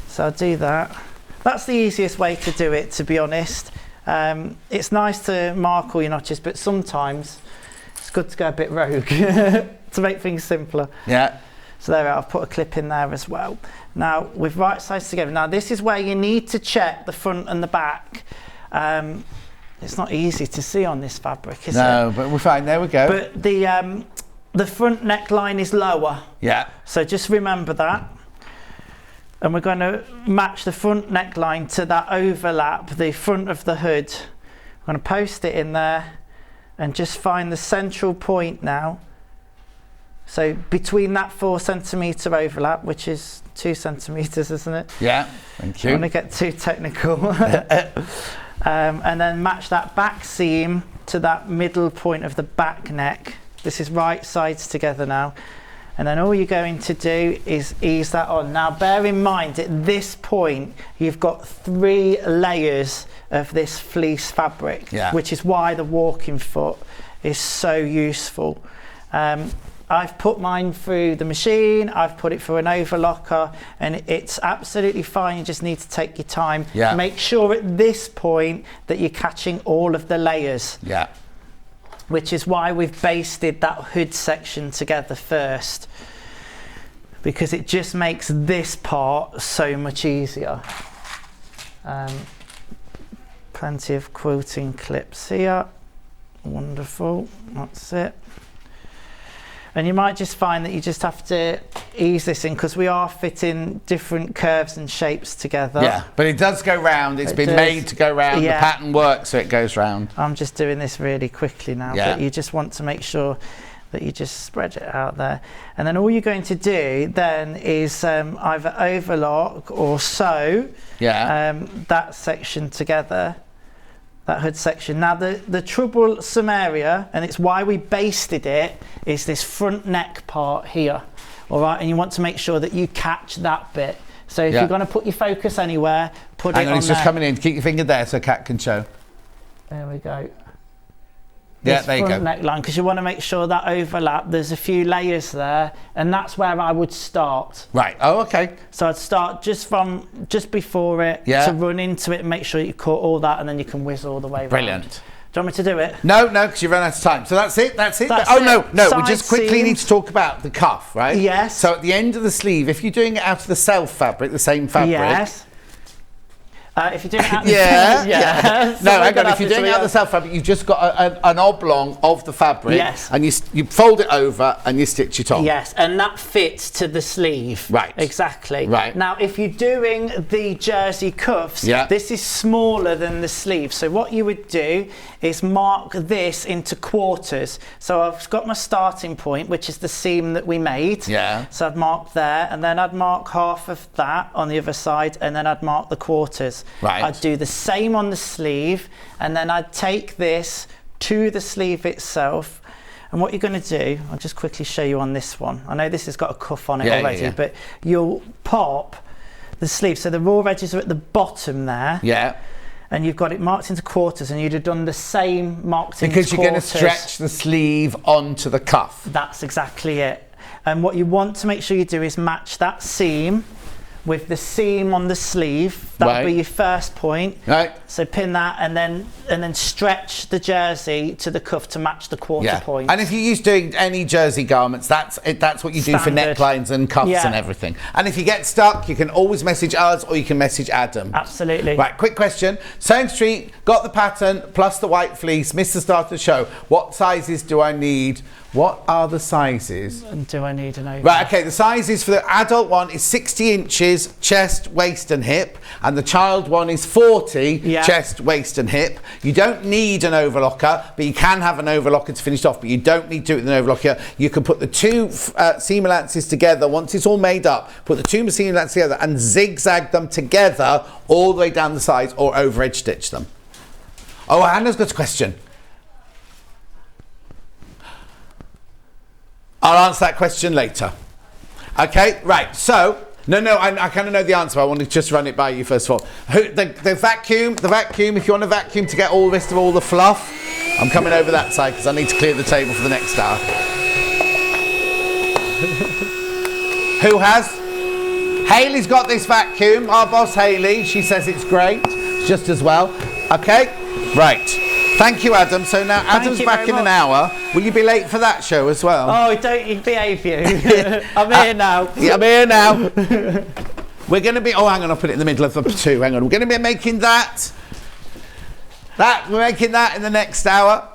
So I'll do that. That's the easiest way to do it, to be honest. It's nice to mark all your notches, but sometimes it's good to go a bit rogue to make things simpler. Yeah. So there, I've put a clip in there as well. Now, with right sides together. Now, this is where you need to check the front and the back. It's not easy to see on this fabric, is it? No, but we're fine. There we go. But the the front neckline is lower. Yeah. So just remember that. And we're going to match the front neckline to that overlap, the front of the hood. I'm going to post it in there and just find the central point now. So between that 4 centimetre overlap, which is 2 centimetres, isn't it? Yeah, thank you. I don't want to get too technical. And then match that back seam to that middle point of the back neck. This is right sides together now. And then all you're going to do is ease that on. Now bear in mind at this point you've got 3 layers of this fleece fabric, which is why the walking foot is so useful. I've put mine through the machine, I've put it through an overlocker, and it's absolutely fine. You just need to take your time. Make sure at this point that you're catching all of the layers. Which is why we've basted that hood section together first, because it just makes this part so much easier. Plenty of quilting clips here. Wonderful, that's it. And you might just find that you just have to ease this in, because we are fitting different curves and shapes together. Yeah, but it does go round. It's been made to go round. The pattern works, so it goes round. I'm just doing this really quickly now, but you just want to make sure that you just spread it out there. And then all you're going to do then is either overlock or sew that section together. That hood section. Now the troublesome area, and it's why we basted it, is this front neck part here. All right, and you want to make sure that you catch that bit. So if you're going to put your focus anywhere, put it on there. It's just coming in. Keep your finger there so Kat can show. There we go. Yeah, there you go. Front neckline, because you want to make sure that overlap, there's a few layers there, and that's where I would start. Right, oh, okay. So I'd start just before it, to run into it and make sure you caught all that, and then you can whiz all the way around. Brilliant. Do you want me to do it? No, because you've run out of time. So that's it? No, we just quickly need to talk about the cuff, right? Yes. So at the end of the sleeve, if you're doing it out of the self fabric, the same fabric. Yes. If you're doing it out the No, hang on. If you're doing it out of the self fabric, you've just got an oblong of the fabric. Yes. And you fold it over and you stitch it on. Yes, and that fits to the sleeve. Right. Exactly. Right. Now, if you're doing the jersey cuffs, this is smaller than the sleeve. So what you would do is mark this into quarters. So I've got my starting point, which is the seam that we made. Yeah. So I'd mark there, and then I'd mark half of that on the other side, and then I'd mark the quarters. Right. I'd do the same on the sleeve, and then I'd take this to the sleeve itself. And what you're going to do, I'll just quickly show you on this one. I know this has got a cuff on it already, but you'll pop the sleeve. So the raw edges are at the bottom there. Yeah. And you've got it marked into quarters, and you'd have done the same marked into quarters. Because you're going to stretch the sleeve onto the cuff. That's exactly it. And what you want to make sure you do is match that seam with the seam on the sleeve. That'll be your first point. Right. So pin that, and then stretch the jersey to the cuff to match the quarter point. And if you're used to doing any jersey garments, that's what you do for necklines and cuffs and everything. And if you get stuck, you can always message us or you can message Adam. Absolutely. Right, quick question. Sewing Street, got the pattern plus the white fleece, missed the start of the show. What sizes do I need? What are the sizes? And do I need an over? Right, okay, the sizes for the adult one is 60 inches, chest, waist and hip, and the child one is 40, chest, waist and hip. You don't need an overlocker, but you can have an overlocker to finish off, but you don't need to do it with an overlocker. You can put the two seam allowances together once it's all made up, put the two seam allowances together and zigzag them together all the way down the sides or over edge stitch them. Oh, Hannah's got a question. I'll answer that question later. Okay, right, so, no, I kind of know the answer, but I want to just run it by you first of all. The vacuum, if you want a vacuum to get all the rest of all the fluff, I'm coming over that side because I need to clear the table for the next hour. Who has? Hayley's got this vacuum, our boss Hayley, she says it's great, just as well. Okay, right. Thank you, Adam. So now Adam's back in an hour. Will you be late for that show as well? Oh, don't you behave you. I'm here now. Yeah, I'm here now. We're going to be... Oh, hang on, I'll put it in the middle of the two. Hang on. We're going to be making that. We're making that in the next hour.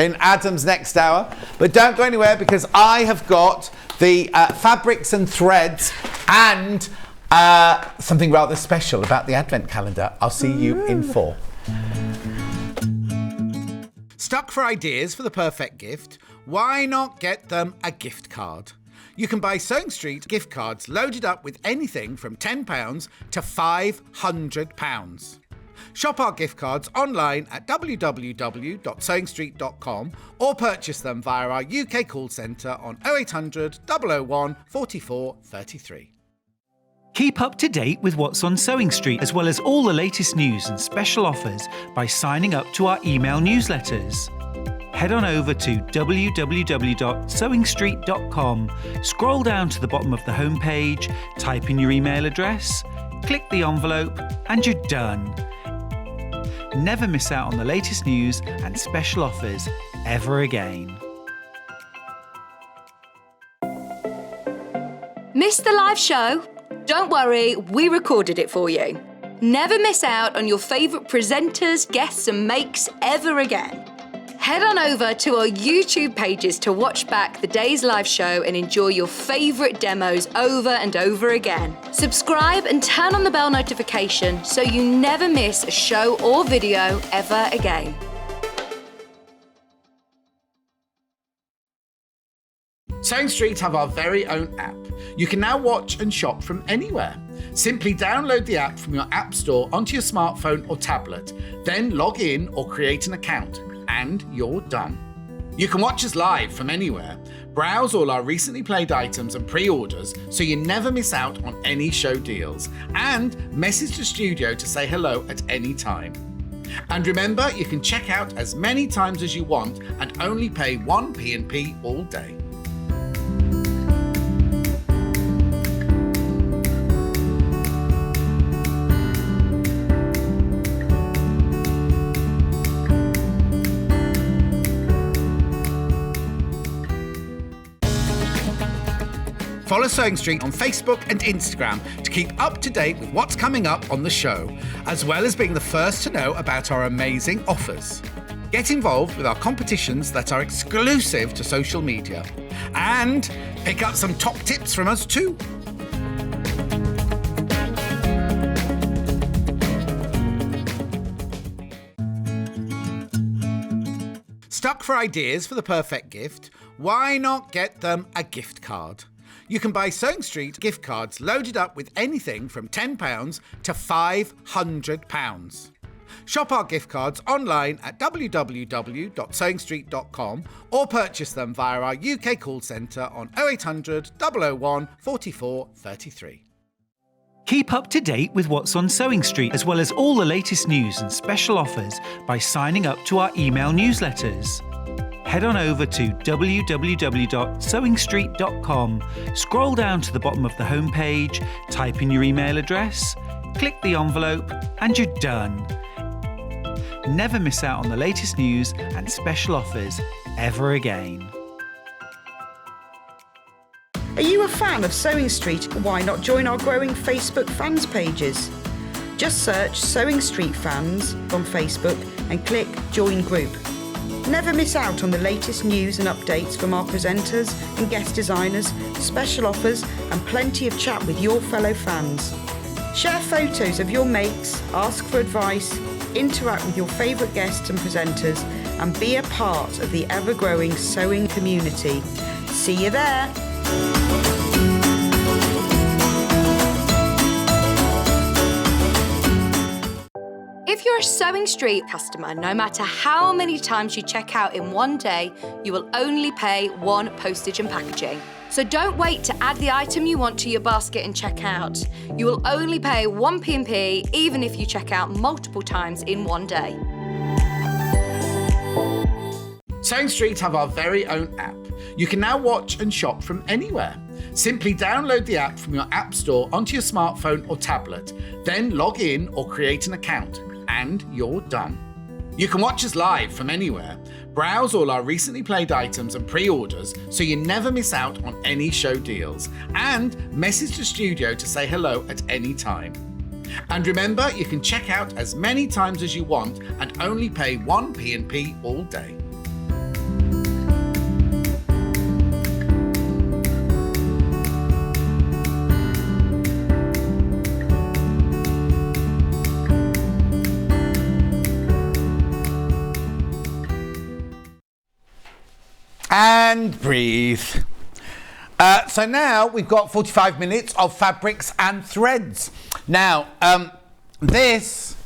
in Adam's next hour. But don't go anywhere, because I have got the fabrics and threads and something rather special about the Advent calendar. I'll see you in 4. Stuck for ideas for the perfect gift? Why not get them a gift card? You can buy Sewing Street gift cards loaded up with anything from £10 to £500. Shop our gift cards online at www.sewingstreet.com or purchase them via our UK call centre on 0800 001 44 33. Keep up to date with what's on Sewing Street, as well as all the latest news and special offers by signing up to our email newsletters. Head on over to www.sewingstreet.com, scroll down to the bottom of the homepage, type in your email address, click the envelope, and you're done. Never miss out on the latest news and special offers ever again. Missed the live show? Don't worry, we recorded it for you. Never miss out on your favourite presenters, guests and makes ever again. Head on over to our YouTube pages to watch back the day's live show and enjoy your favourite demos over and over again. Subscribe and turn on the bell notification so you never miss a show or video ever again. Sewing Street have our very own app. You can now watch and shop from anywhere. Simply download the app from your app store onto your smartphone or tablet, then log in or create an account, and you're done. You can watch us live from anywhere, browse all our recently played items and pre-orders so you never miss out on any show deals, and message the studio to say hello at any time. And remember, you can check out as many times as you want and only pay 1 P&P all day. Follow Sewing Street on Facebook and Instagram to keep up to date with what's coming up on the show, as well as being the first to know about our amazing offers. Get involved with our competitions that are exclusive to social media, and pick up some top tips from us too. Stuck for ideas for the perfect gift? Why not get them a gift card? You can buy Sewing Street gift cards loaded up with anything from £10 to £500. Shop our gift cards online at www.sewingstreet.com or purchase them via our UK call centre on 0800 001 44 33. Keep up to date with what's on Sewing Street, as well as all the latest news and special offers by signing up to our email newsletters. Head on over to www.sewingstreet.com, scroll down to the bottom of the homepage, type in your email address, click the envelope, and you're done. Never miss out on the latest news and special offers ever again. Are you a fan of Sewing Street? Why not join our growing Facebook fans pages? Just search Sewing Street Fans on Facebook and click Join Group. Never miss out on the latest news and updates from our presenters and guest designers, special offers and plenty of chat with your fellow fans. Share photos of your makes, ask for advice, interact with your favourite guests and presenters, and be a part of the ever-growing sewing community. See you there! If you're a Sewing Street customer, no matter how many times you check out in one day, you will only pay 1 postage and packaging. So don't wait to add the item you want to your basket and check out. You will only pay 1 P&P even if you check out multiple times in one day. Sewing Street have our very own app. You can now watch and shop from anywhere. Simply download the app from your app store onto your smartphone or tablet, then log in or create an account, and you're done. You can watch us live from anywhere, browse all our recently played items and pre-orders so you never miss out on any show deals, and message the studio to say hello at any time. And remember, you can check out as many times as you want and only pay 1 P&P all day. And breathe. So now we've got 45 minutes of fabrics and threads. Now, whenever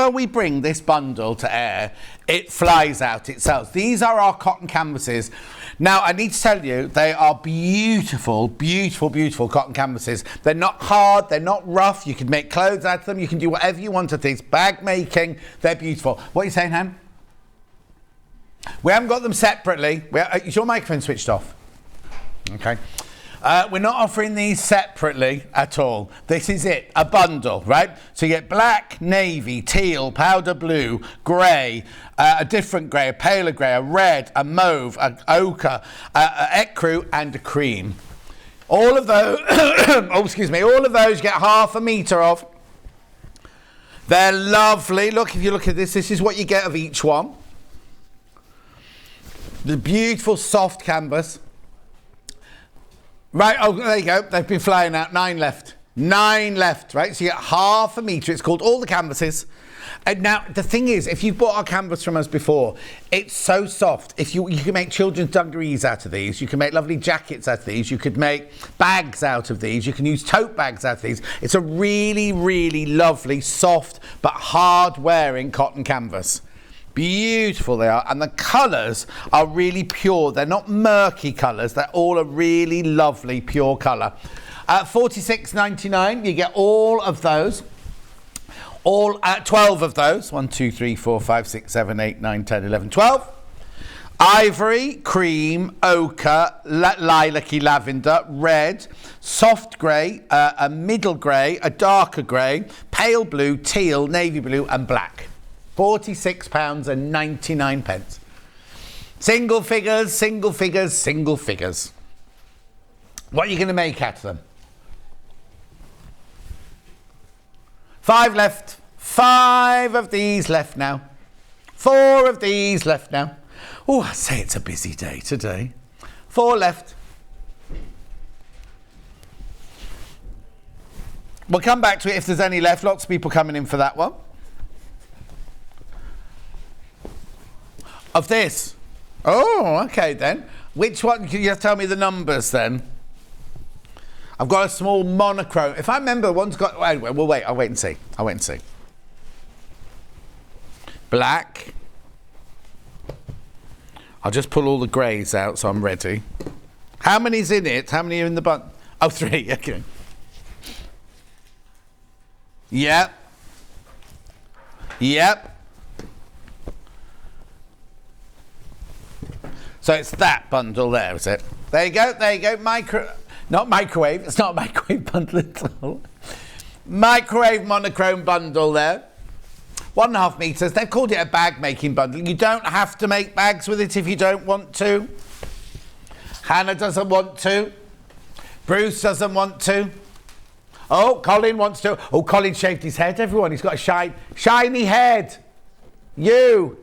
we bring this bundle to air, it flies out, it sells. These are our cotton canvases. Now, I need to tell you, they are beautiful, beautiful, beautiful cotton canvases. They're not hard, they're not rough. You can make clothes out of them. You can do whatever you want with these. Bag making, they're beautiful. What are you saying, Han? We haven't got them separately. Is your microphone switched off? Okay. We're not offering these separately at all. This is it, a bundle, right? So you get black, navy, teal, powder blue, grey, a different grey, a paler grey, a red, a mauve, a ochre, a ecru and a cream. All of those, all of those you get half a metre of. They're lovely. Look, if you look at this is what you get of each one. The beautiful soft canvas. Right, oh, there you go. They've been flying out. 9 left. 9 left, right? So you get half a metre. It's called All the Canvases. And now, the thing is, if you've bought our canvas from us before, it's so soft. You can make children's dungarees out of these. You can make lovely jackets out of these. You could make bags out of these. You can use tote bags out of these. It's a really, really lovely, soft, but hard-wearing cotton canvas. Beautiful they are, and the colours are really pure. They're not murky colours. They're all a really lovely pure colour. $46.99. You get all of those. All 12 of those. 1, 2, 3, 4, 5, 6, 7, 8, 9, 10, 11, 12. Ivory, cream, ochre, lilac-y lavender, red, soft grey, a middle grey, a darker grey, pale blue, teal, navy blue, and black. £46.99. Single figures, single figures, single figures. What are you going to make out of them? 5 left. 5 of these left now. 4 of these left now. Oh, I say it's a busy day today. 4 left. We'll come back to it if there's any left. Lots of people coming in for that one. Of this. Oh, okay then. Which one? Can you just tell me the numbers then? I've got a small monochrome. If I remember, one's got... Anyway, we'll wait. I'll wait and see. I'll wait and see. Black. I'll just pull all the greys out so I'm ready. How many's in it? How many are in the bun? Oh, 3. Okay. Yep. Yep. So it's that bundle there, is it? There you go, there you go. Not microwave, it's not a microwave bundle at all. Microwave monochrome bundle there. 1.5 metres. They've called it a bag making bundle. You don't have to make bags with it if you don't want to. Hannah doesn't want to. Bruce doesn't want to. Oh, Colin wants to. Oh, Colin shaved his head, everyone. He's got a shiny head. You.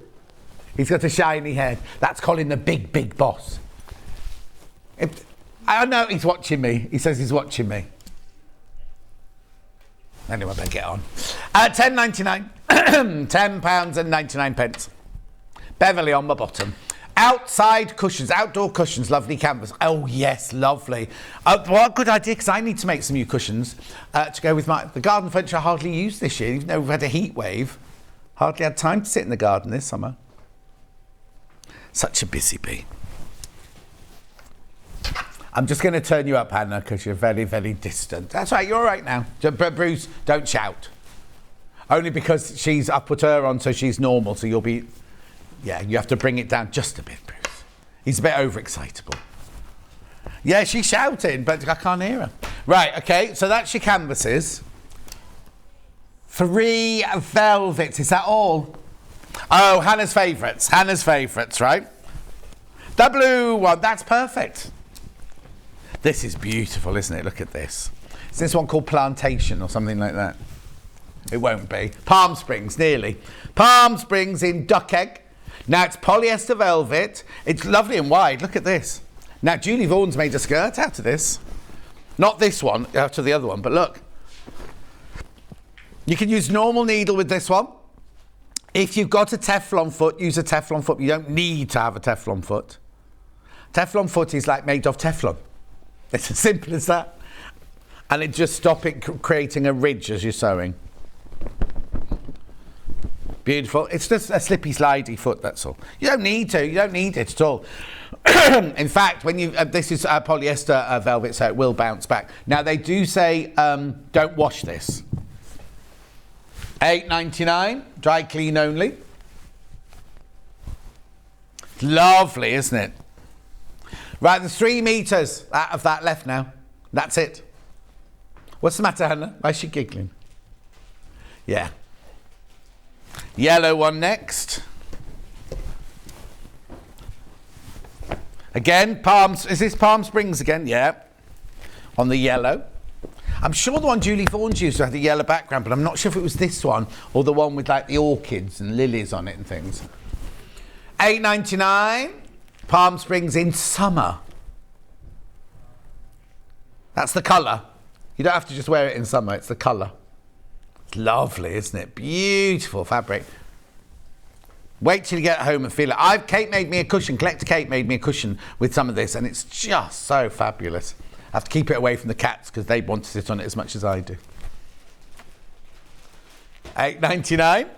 He's got a shiny head. That's Colin, the big, big boss. I know he's watching me. He says he's watching me. Anyway, I better get on. £10.99. £10.99. Beverley on my bottom. Outside cushions, outdoor cushions, lovely canvas. Oh, yes, lovely. What a good idea, because I need to make some new cushions to go with the garden furniture I hardly used this year, even though we've had a heat wave. Hardly had time to sit in the garden this summer. Such a busy bee. I'm just going to turn you up, Hannah, because you're very, very distant. That's right, you're all right now. Bruce, don't shout. Only because I put her on so she's normal, so you'll be... Yeah, you have to bring it down just a bit, Bruce. He's a bit overexcitable. Yeah, she's shouting, but I can't hear her. Right, okay, so that's your canvases. 3 velvets, is that all? Oh, Hannah's favourites, right? The blue one, that's perfect. This is beautiful, isn't it? Look at this. Is this one called Plantation or something like that? It won't be. Palm Springs, nearly. Palm Springs in duck egg. Now, it's polyester velvet. It's lovely and wide. Look at this. Now, Julie Vaughan's made a skirt out of this. Not this one, out of the other one, but look. You can use normal needle with this one. If you've got a Teflon foot, use a Teflon foot. You don't need to have a Teflon foot. Teflon foot is like made of Teflon. It's as simple as that. And it just stops it creating a ridge as you're sewing. Beautiful. It's just a slippy, slidey foot, that's all. You don't need to. You don't need it at all. In fact, when you this is polyester velvet, so it will bounce back. Now, they do say don't wash this. $8.99, dry clean only. Lovely, isn't it? Right, there's 3 meters out of that left now. That's it. What's the matter, Hannah? Why is she giggling? Yeah. Yellow one next. Again, is this Palm Springs again? Yeah. On the yellow. I'm sure the one Julie Vaughan's used had a yellow background, but I'm not sure if it was this one or the one with like the orchids and lilies on it and things. $8.99. Palm Springs in summer. That's the colour. You don't have to just wear it in summer, it's the colour. It's lovely, isn't it? Beautiful fabric. Wait till you get home and feel it. Kate made me a cushion, Collector Kate made me a cushion with some of this, and it's just so fabulous. I have to keep it away from the cats because they want to sit on it as much as I do. $8.99.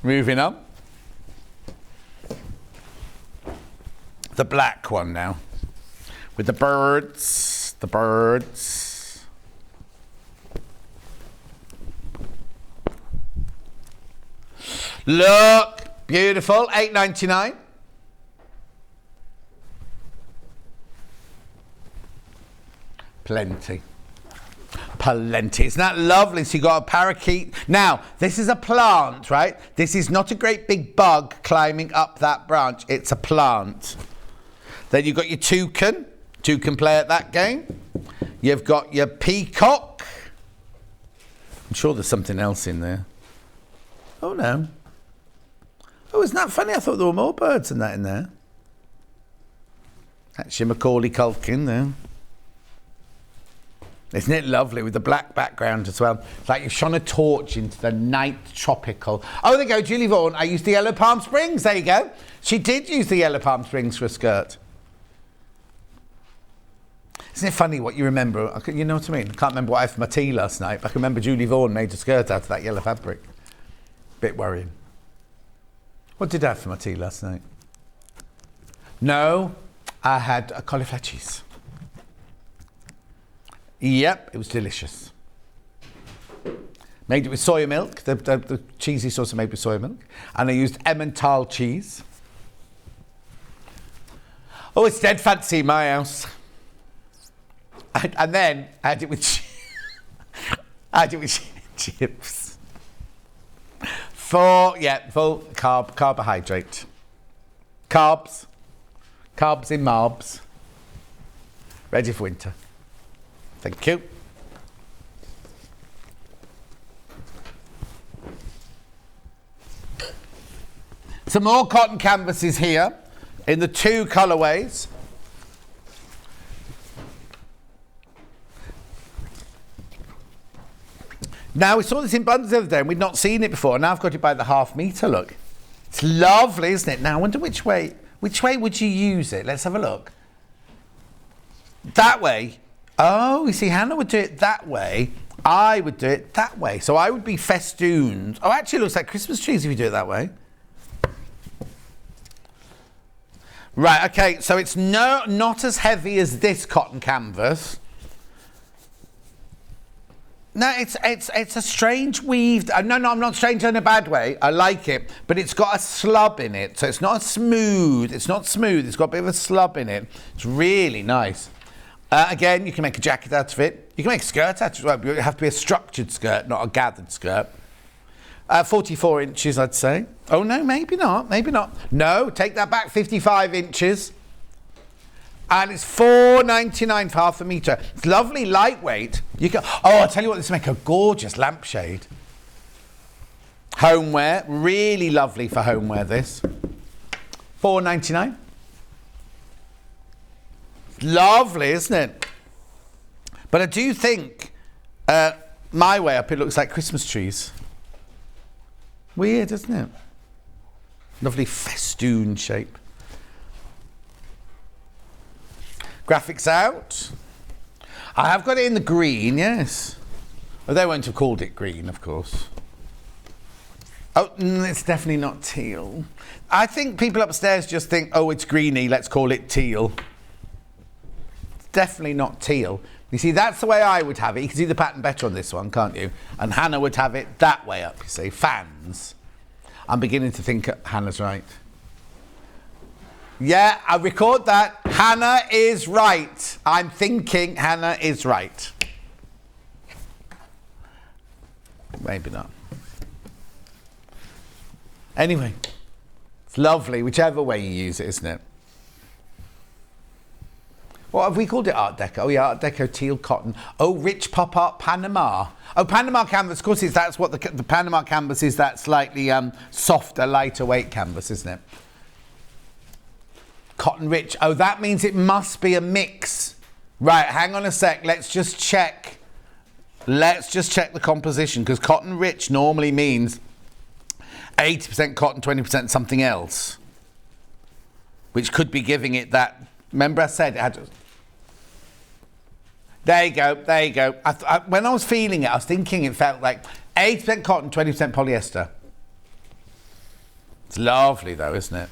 Moving on. The black one now. With the birds. The birds. Look. Beautiful. $8.99. Plenty. Isn't that lovely? So you got a parakeet. Now, this is a plant, right? This is not a great big bug climbing up that branch. It's a plant. Then you've got your toucan. Toucan play at that game. You've got your peacock. I'm sure there's something else in there. Oh, no. Oh, isn't that funny? I thought there were more birds than that in there. That's your Macaulay Culkin there. Isn't it lovely with the black background as well? It's like you've shone a torch into the night tropical. Oh, there you go, Julie Vaughan. I used the yellow Palm Springs. There you go. She did use the yellow Palm Springs for a skirt. Isn't it funny what you remember? You know what I mean? I can't remember what I had for my tea last night, but I can remember Julie Vaughan made a skirt out of that yellow fabric. Bit worrying. What did I have for my tea last night? No, I had a cauliflower cheese. Yep, it was delicious. Made it with soy milk. The cheesy sauce I made with soy milk. And I used Emmental cheese. Oh, it's dead fancy in my house. And then I had it with chips. Full carbohydrate. Carbs in marbs. Ready for winter. Thank you. Some more cotton canvases here in the 2 colourways. Now, we saw this in bundles the other day and we'd not seen it before. Now I've got it by the ½ metre, look. It's lovely, isn't it? Now, I wonder which way would you use it? Let's have a look. That way. Oh, you see, Hannah would do it that way. I would do it that way. So I would be festooned. Oh, actually, it looks like Christmas trees if you do it that way. Right, okay, so it's not as heavy as this cotton canvas. No, it's a strange weaved. No, I'm not strange in a bad way. I like it, but it's got a slub in it, so it's not smooth. It's not smooth. It's got a bit of a slub in it. It's really nice. Again, you can make a jacket out of it. You can make a skirt out of it. Well, it would have to be a structured skirt, not a gathered skirt. 44 inches, I'd say. Oh no, maybe not. Maybe not. No, take that back. 55 inches. And it's $4.99 for ½ metre. It's lovely, lightweight. You can. Oh, I'll tell you what, this will make a gorgeous lampshade. Homeware, really lovely for homeware. This $4.99. Lovely, isn't it? But I do think my way up, it looks like Christmas trees. Weird, isn't it? Lovely festoon shape. Graphics out. I have got it in the green, yes. Oh, they won't have called it green, of course. Oh, it's definitely not teal. I think people upstairs just think, oh, it's greeny, let's call it teal. It's definitely not teal. You see, that's the way I would have it. You can see the pattern better on this one, can't you? And Hannah would have it that way up, you see. Fans. I'm beginning to think Hannah's right. Yeah, I record that. Hannah is right. I'm thinking Hannah is right. Maybe not. Anyway, it's lovely, whichever way you use it, isn't it? What have we called it? Art Deco. Oh, yeah, Art Deco teal cotton. Oh, rich pop art Panama. Oh, Panama canvas. Of course, that's what the Panama canvas is. That slightly softer, lighter weight canvas, isn't it? Cotton rich. Oh, that means it must be a mix. Right, hang on a sec. Let's just check. Let's just check the composition, because cotton rich normally means 80% cotton, 20% something else, which could be giving it that. Remember I said it had to. There you go, there you go. When I was feeling it, I was thinking it felt like 80% cotton, 20% polyester. It's lovely though, isn't it?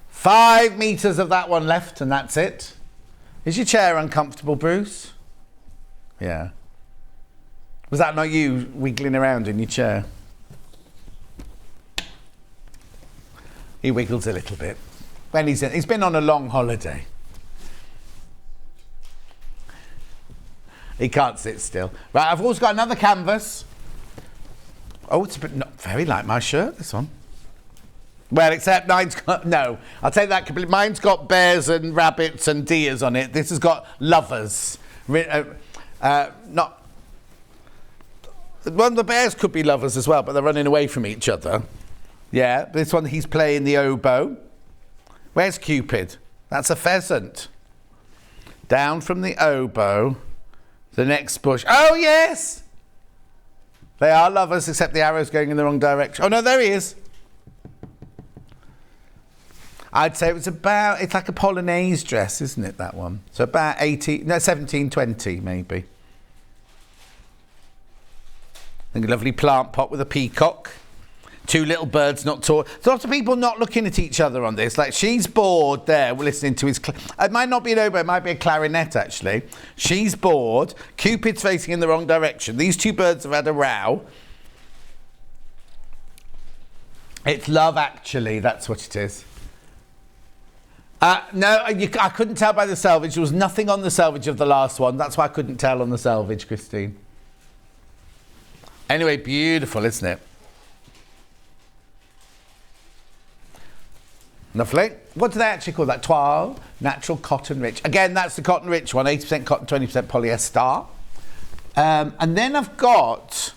5 meters of that one left and that's it. Is your chair uncomfortable, Bruce? Yeah. Was that not you wiggling around in your chair? He wiggles a little bit. When he's been on a long holiday. He can't sit still. Right, I've also got another canvas. Oh, it's a bit not very like my shirt, this one. Well, except mine's got, no, I'll take that completely. Mine's got bears and rabbits and deers on it. This has got lovers. Not. Well, the bears could be lovers as well, but they're running away from each other. Yeah, this one he's playing the oboe. Where's Cupid? That's a pheasant. Down from the oboe, the next bush. Oh, yes! They are lovers, except the arrow's going in the wrong direction. Oh, no, there he is. I'd say it was about, it's like a Polonaise dress, isn't it, that one? So about 1720, maybe. And a lovely plant pot with a peacock. 2 little birds not taught. There's lots of people not looking at each other on this. Like, she's bored there listening to his... It might not be an oboe, it might be a clarinet, actually. She's bored. Cupid's facing in the wrong direction. These 2 birds have had a row. It's Love Actually, that's what it is. No, I couldn't tell by the selvage. There was nothing on the selvage of the last one. That's why I couldn't tell on the selvage, Christine. Anyway, beautiful, isn't it? Lovely. What do they actually call that? Toile, natural cotton rich. Again, that's the cotton rich one, 80% cotton, 20% polyester. And then I've got,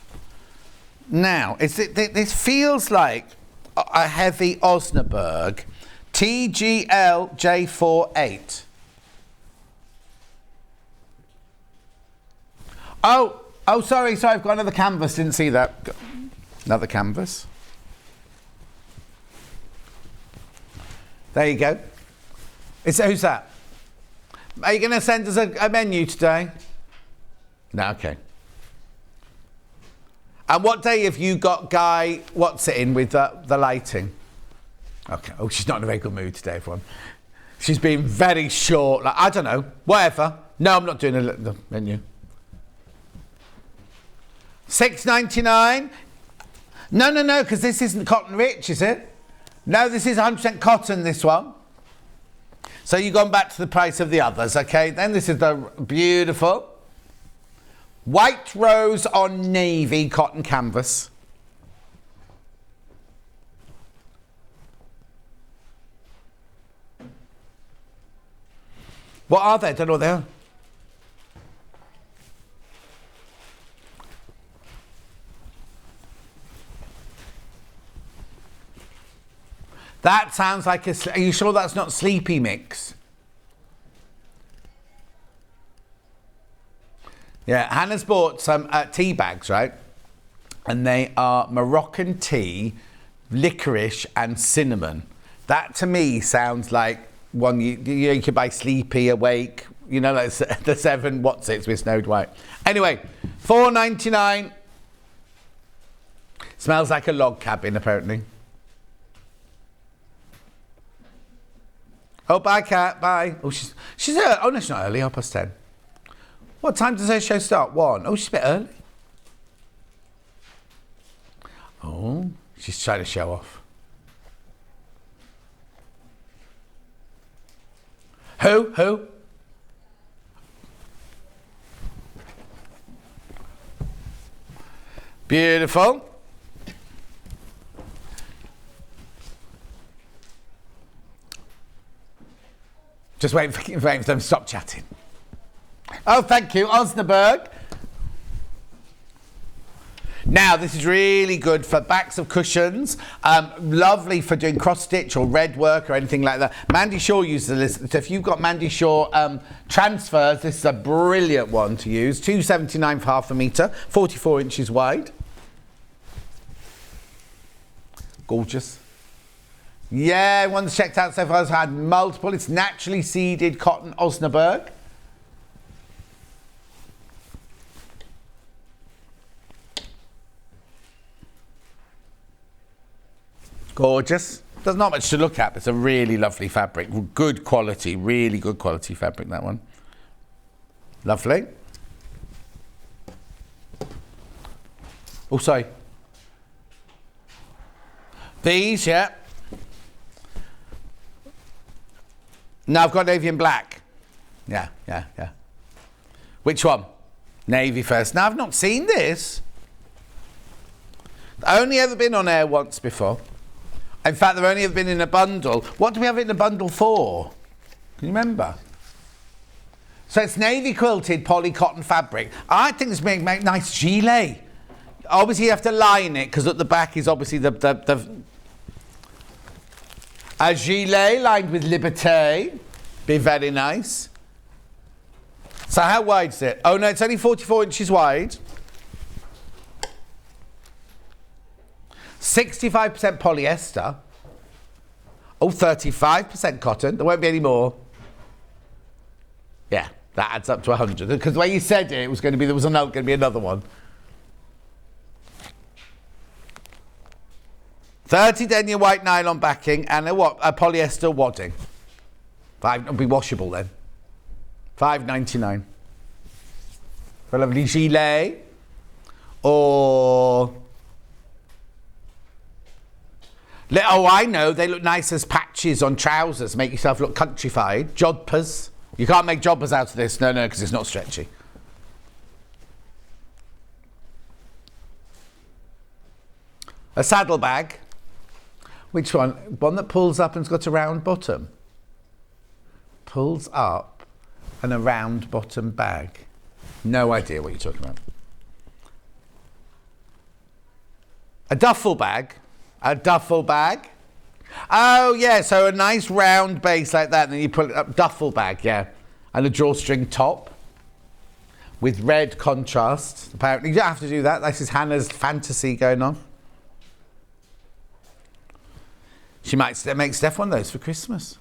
now, this feels like a heavy Osnaburg TGL J48. Oh, sorry, I've got another canvas, didn't see that. Another canvas. There you go. Who's that? Are you going to send us a menu today? No, okay. And what day have you got Guy, what's it in with the lighting? Okay. Oh, she's not in a very good mood today, everyone. She's been very short. Like, I don't know. Whatever. No, I'm not doing the menu. $6.99. No, because this isn't cotton rich, is it? No, this is 100% cotton, this one. So you've gone back to the price of the others, okay? Then this is the beautiful white rose on navy cotton canvas. What are they? I don't know what they are. That sounds like a... Are you sure that's not Sleepy Mix? Yeah, Hannah's bought some tea bags, right? And they are Moroccan tea, licorice and cinnamon. That to me sounds like one you could buy Sleepy, Awake, you know, like the 7 what's-its with Snowed White. Anyway, $4.99. Smells like a log cabin, apparently. Oh, bye, Kat. Bye. Oh, she's early. Oh, no, she's not early. 10:30. What time does her show start? 1. Oh, she's a bit early. Oh, she's trying to show off. Who? Beautiful. Just waiting for them to stop chatting. Oh, thank you, Osnaburg. Now, this is really good for backs of cushions. Lovely for doing cross-stitch or red work or anything like that. Mandy Shaw uses this. So if you've got Mandy Shaw transfers, this is a brilliant one to use. $2.79 for half a metre, 44 inches wide. Gorgeous. Yeah, one that's checked out so far has had multiple. It's naturally seeded cotton Osnaburg. Gorgeous. There's not much to look at, but it's a really lovely fabric. Good quality, really good quality fabric, that one. Lovely. Oh, sorry. These, yeah. No, I've got navy and black. Yeah. Which one? Navy first. Now, I've not seen this. Only ever been on air once before. In fact, they've only ever been in a bundle. What do we have it in a bundle for? Can you remember? So it's navy quilted poly cotton fabric. I think this make nice gilet. Obviously, you have to line it because at the back is obviously a gilet lined with Liberté. Be very nice. So how wide is it? Oh no, it's only 44 inches wide. 65% polyester. Oh, 35% cotton. There won't be any more. Yeah, that adds up to 100. Because the way you said it, was going to be, there was going to be another one. 30 denier white nylon backing and a polyester wadding. It'll be washable then. $5.99. For a lovely gilet. Or... Oh, I know. They look nice as patches on trousers. Make yourself look countrified. Jodhpurs. You can't make jodhpurs out of this. No, because it's not stretchy. A saddle bag. Which one? One that pulls up and's got a round bottom. Pulls up and a round bottom bag. No idea what you're talking about. A duffel bag. A duffel bag. Oh, yeah, so a nice round base like that, and then you put it up, duffel bag, yeah. And a drawstring top with red contrast. Apparently, you don't have to do that. This is Hannah's fantasy going on. She might make Steph one of those for Christmas.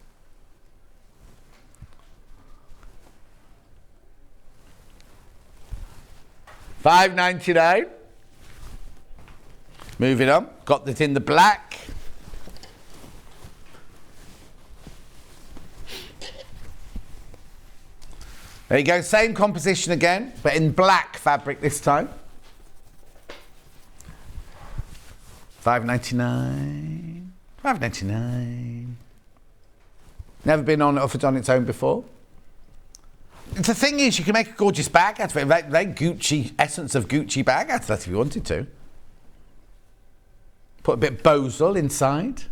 $5.99. Moving on. Got this in the black. There you go. Same composition again, but in black fabric this time. $5.99. $5.99. Never been offered on its own before. The thing is, you can make a gorgeous bag out of it. Very Gucci, essence of Gucci bag out of that if you wanted to. Put a bit of Bosel inside.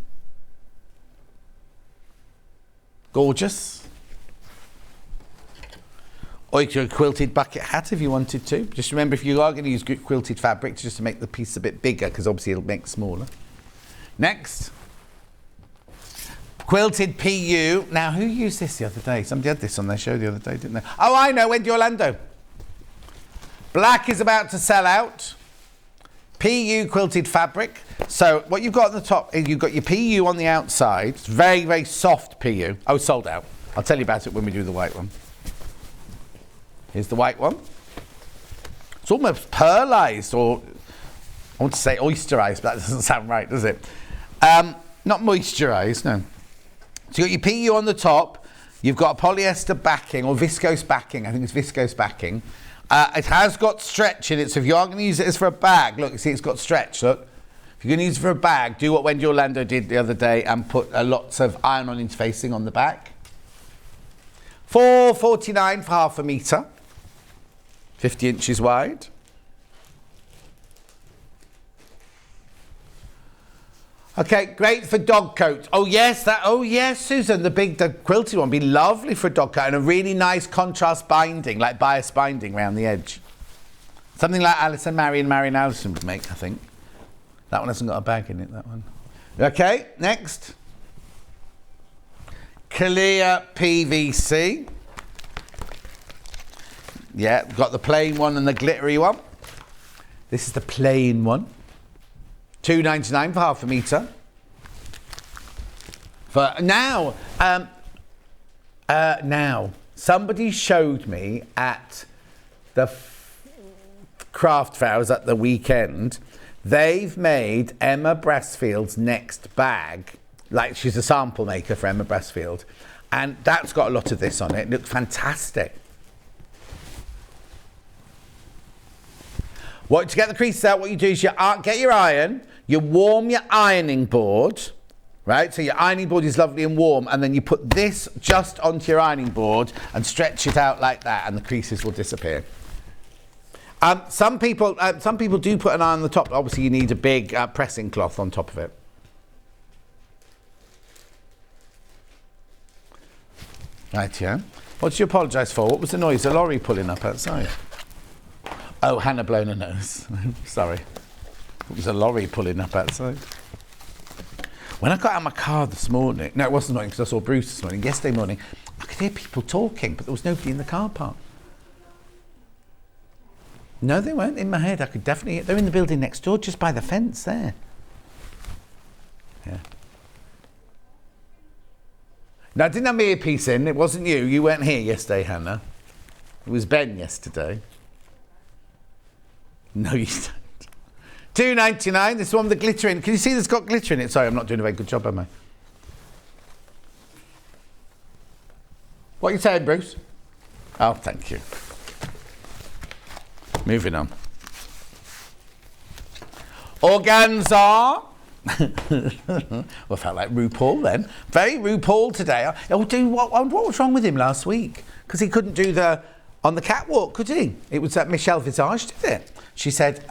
Gorgeous. Or you could do a quilted bucket hat if you wanted to. Just remember, if you are going to use quilted fabric, just to make the piece a bit bigger, because obviously it'll make smaller. Next. Quilted PU. Now, who used this the other day? Somebody had this on their show the other day, didn't they? Oh, I know. Wendy Orlando. Black is about to sell out. PU quilted fabric. So what you've got on the top is you've got your PU on the outside. It's very, very soft PU. Oh, sold out. I'll tell you about it when we do the white one. Here's the white one. It's almost pearlized, or I want to say oysterized, but that doesn't sound right, does it? Not moisturized, no. So you've got your PU on the top. You've got a polyester backing, or viscose backing. I think it's viscose backing. It has got stretch in it, so if you are going to use it as for a bag, look, you see it's got stretch, look. If you're going to use it for a bag, do what Wendy Orlando did the other day and put lots of iron-on interfacing on the back. $4.49 for half a metre, 50 inches wide. Okay, great for dog coats. Oh yes, Susan, the quilted one would be lovely for a dog coat, and a really nice contrast binding, like bias binding around the edge. Something like Marion Allison would make, I think. That one hasn't got a bag in it, that one. Okay, next. Clear PVC. Yeah, we've got the plain one and the glittery one. This is the plain one. $2.99 for half a metre. For now, somebody showed me at the craft fairs at the weekend, they've made Emma Brassfield's next bag. Like, she's a sample maker for Emma Brassfield. And that's got a lot of this on it. It looks fantastic. To get the creases out, what you do is you get your iron, you warm your ironing board, right? So your ironing board is lovely and warm, and then you put this just onto your ironing board and stretch it out like that, and the creases will disappear. Some people do put an iron on the top. Obviously, you need a big pressing cloth on top of it. Right, yeah. What did you apologise for? What was the noise? A lorry pulling up outside. Oh, Hannah blown her nose. Sorry. It was a lorry pulling up outside. When I got out of my car this morning, no, it wasn't this morning because I saw Bruce this morning, yesterday morning, I could hear people talking, but there was nobody in the car park. No, they weren't in my head. I could definitely hear. They're in the building next door, just by the fence there. Yeah. Now, I didn't have my earpiece in. It wasn't you. You weren't here yesterday, Hannah. It was Ben yesterday. No, you don't. $2.99. This one with the glitter in. Can you see there's got glitter in it? Sorry, I'm not doing a very good job, am I? What are you saying, Bruce? Oh, thank you. Moving on. Organza. Well, I felt like RuPaul then. Very RuPaul today. Oh, dude, what was wrong with him last week? Because he couldn't do on the catwalk, could he? It was Michelle Visage did it. She said,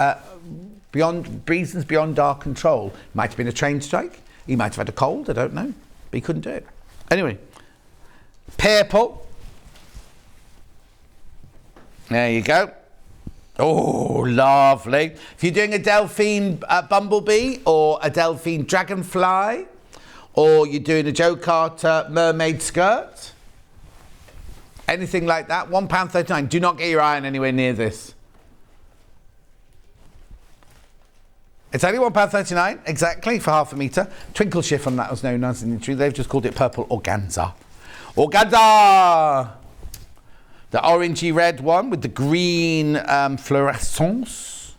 reasons beyond our control. Might have been a train strike. He might have had a cold, I don't know. But he couldn't do it. Anyway. Purple. There you go. Oh, lovely. If you're doing a Delphine bumblebee or a Delphine dragonfly, or you're doing a Joe Carter mermaid skirt, anything like that, £1.39. Do not get your iron anywhere near this. It's only £1.39, exactly, for half a metre. Twinkle chiffon, that was known as in the industry. They've just called it purple organza. Organza! The orangey red one with the green fluorescence.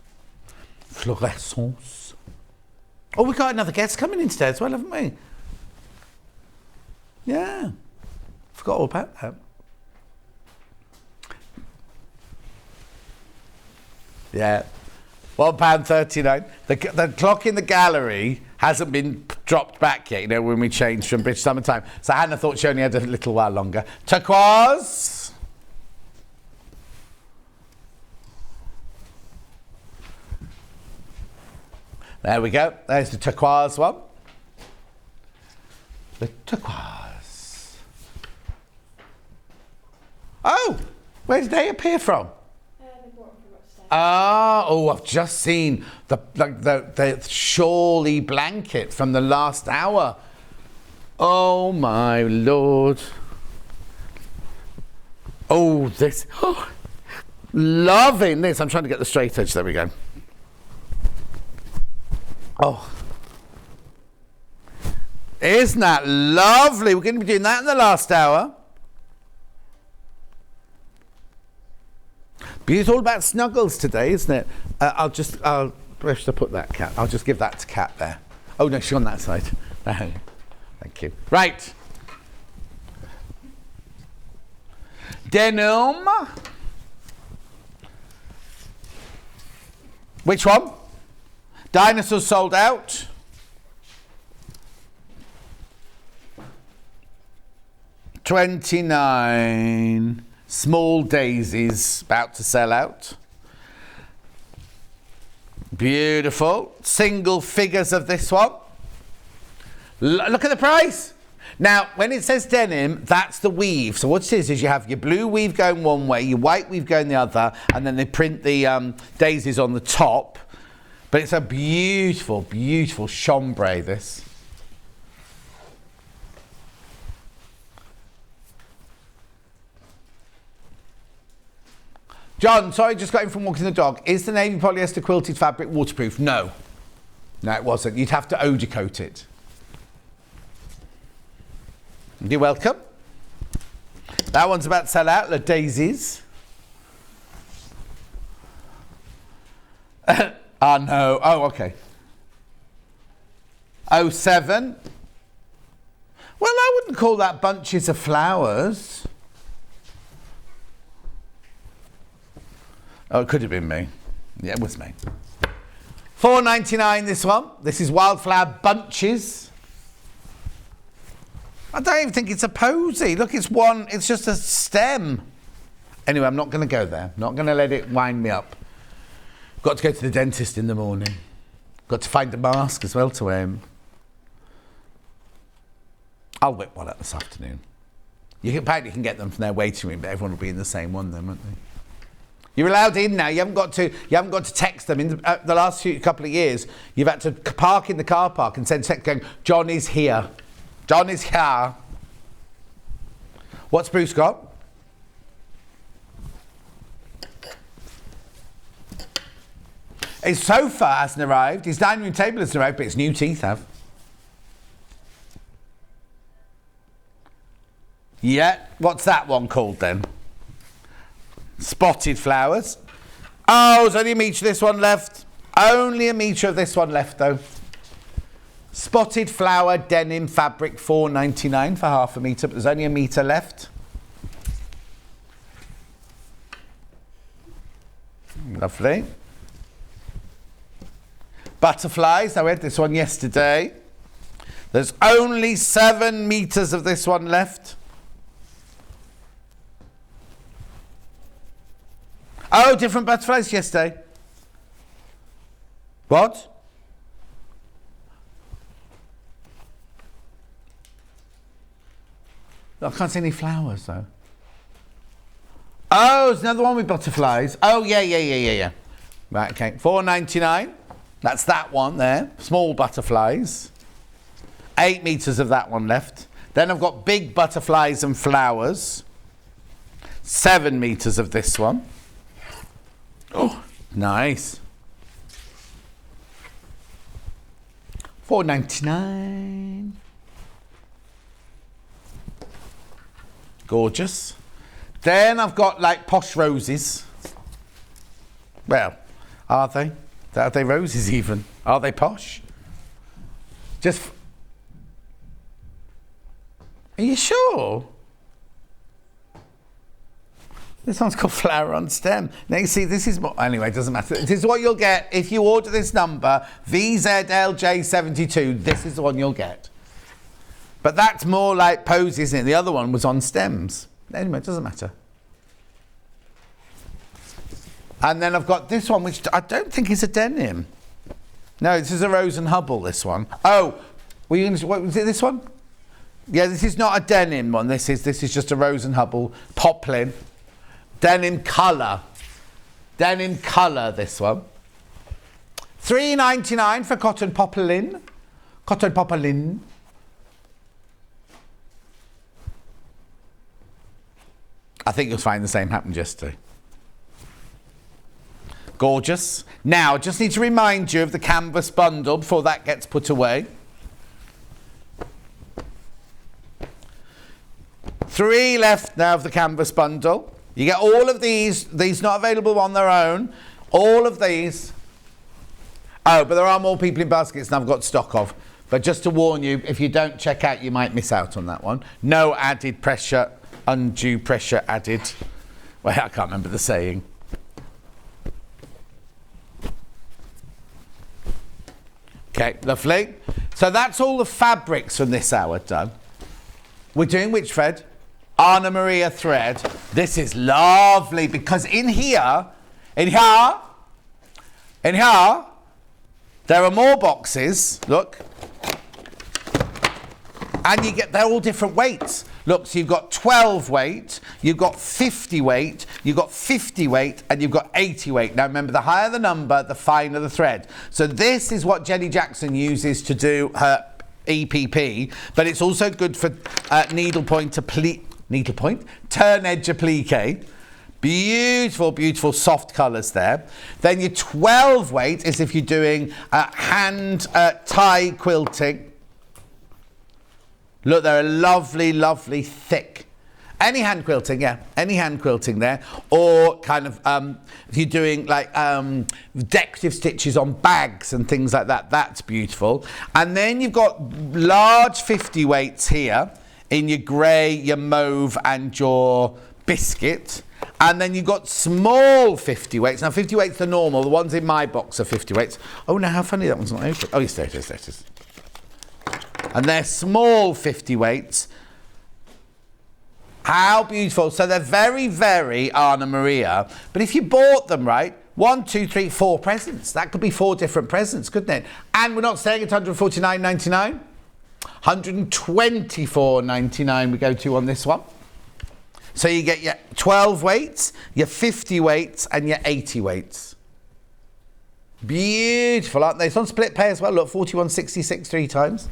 Fluorescence. Oh, we've got another guest coming in today as well, haven't we? Yeah. Forgot all about that. Yeah. £1.39. The clock in the gallery hasn't been dropped back yet, you know, when we changed from British Summertime. So Hannah thought she only had a little while longer. Turquoise. There we go. There's the turquoise one. The turquoise. Oh, where did they appear from? Oh, I've just seen the shawly blanket from the last hour. Oh my Lord. Oh, this. Oh, loving this. I'm trying to get the straight edge. There we go. Oh. Isn't that lovely? We're going to be doing that in the last hour. But it's all about snuggles today, isn't it? Where should I put that, Cat? I'll just give that to Cat there. Oh, no, she's on that side. Thank you. Right. Denim. Which one? Dinosaurs sold out. $29. Small daisies about to sell out. Beautiful. Single figures of this one. Look at the price. Now, when it says denim, that's the weave. So what it is you have your blue weave going one way, your white weave going the other, and then they print the daisies on the top. But it's a beautiful, beautiful chambray, this. John, sorry, just got in from walking the dog. Is the navy polyester quilted fabric waterproof? No. No, it wasn't. You'd have to odor coat it. You're welcome. That one's about to sell out, the daisies. Oh, no. Oh, okay. 07. Well, I wouldn't call that bunches of flowers. Oh, it could have been me. Yeah, it was me. $4.99 this one. This is wildflower bunches. I don't even think it's a posy. Look, it's just a stem. Anyway, I'm not going to go there. Not going to let it wind me up. Got to go to the dentist in the morning. Got to find a mask as well to wear. I'll whip one up this afternoon. Apparently you can get them from their waiting room, but everyone will be in the same one then, won't they? You're allowed in now. You haven't got to text them. In the last couple of years, you've had to park in the car park and send text going, John is here. John is here. What's Bruce got? His sofa hasn't arrived. His dining room table hasn't arrived, but his new teeth have. Yeah. What's that one called then? Spotted flowers. Oh, there's only a metre of this one left. Only a metre of this one left, though. Spotted flower denim fabric, $4.99 for half a metre, but there's only a metre left. Lovely. Butterflies. I read this one yesterday. There's only 7 metres of this one left. Oh, different butterflies yesterday. What? I can't see any flowers, though. Oh, there's another one with butterflies. Oh, yeah. Right, okay. $4.99. That's that one there. Small butterflies. 8 metres of that one left. Then I've got big butterflies and flowers. 7 metres of this one. Oh, nice. $4.99. Gorgeous. Then I've got like posh roses. Well, are they? Are they roses even? Are they posh? Just. Are you sure? This one's called flower on stem. Now you see, this is what, anyway, it doesn't matter. This is what you'll get if you order this number, VZLJ72. This is the one you'll get. But that's more like posies, isn't it? The other one was on stems. Anyway, it doesn't matter. And then I've got this one, which I don't think is a denim. No, this is a Rose and Hubble, this one. Oh, were you going to, what was it, this one? Yeah, this is not a denim one. This is just a Rose and Hubble poplin. Denim colour. Denim colour, this one. $3.99 for cotton poplin. Cotton poplin. I think you'll find the same happened yesterday. Gorgeous. Now, I just need to remind you of the canvas bundle before that gets put away. 3 left now of the canvas bundle. You get all of these not available on their own. All of these. Oh, but there are more people in baskets than I've got stock of. But just to warn you, if you don't check out, you might miss out on that one. No added pressure, undue pressure added. Well, I can't remember the saying. Okay, lovely. So that's all the fabrics from this hour done. We're doing which thread? Anna Maria thread. This is lovely because in here, there are more boxes. Look. And they're all different weights. Look, so you've got 12 weight, you've got 50 weight, you've got 50 weight, and you've got 80 weight. Now remember, the higher the number, the finer the thread. So this is what Jenny Jackson uses to do her EPP, but it's also good for turn edge applique. Beautiful, beautiful soft colours there. Then your 12 weight is if you're doing hand tie quilting. Look, they're lovely, lovely thick. Any hand quilting, yeah, any hand quilting there. Or kind of, if you're doing like decorative stitches on bags and things like that, that's beautiful. And then you've got large 50 weights here in your grey, your mauve and your biscuit. And then you've got small 50 weights. Now 50 weights are normal. The ones in my box are 50 weights. Oh, now how funny that one's not open. Oh, yes, there it is, there it is. And they're small 50 weights. How beautiful. So they're very, very Anna Maria. But if you bought them, right, 1, 2, 3, 4 presents. That could be 4 different presents, couldn't it? And we're not staying at £149.99. £124.99 we go to on this one. So you get your 12 weights, your 50 weights, and your 80 weights. Beautiful, aren't they? It's on split pay as well. Look, 41.66 3 times.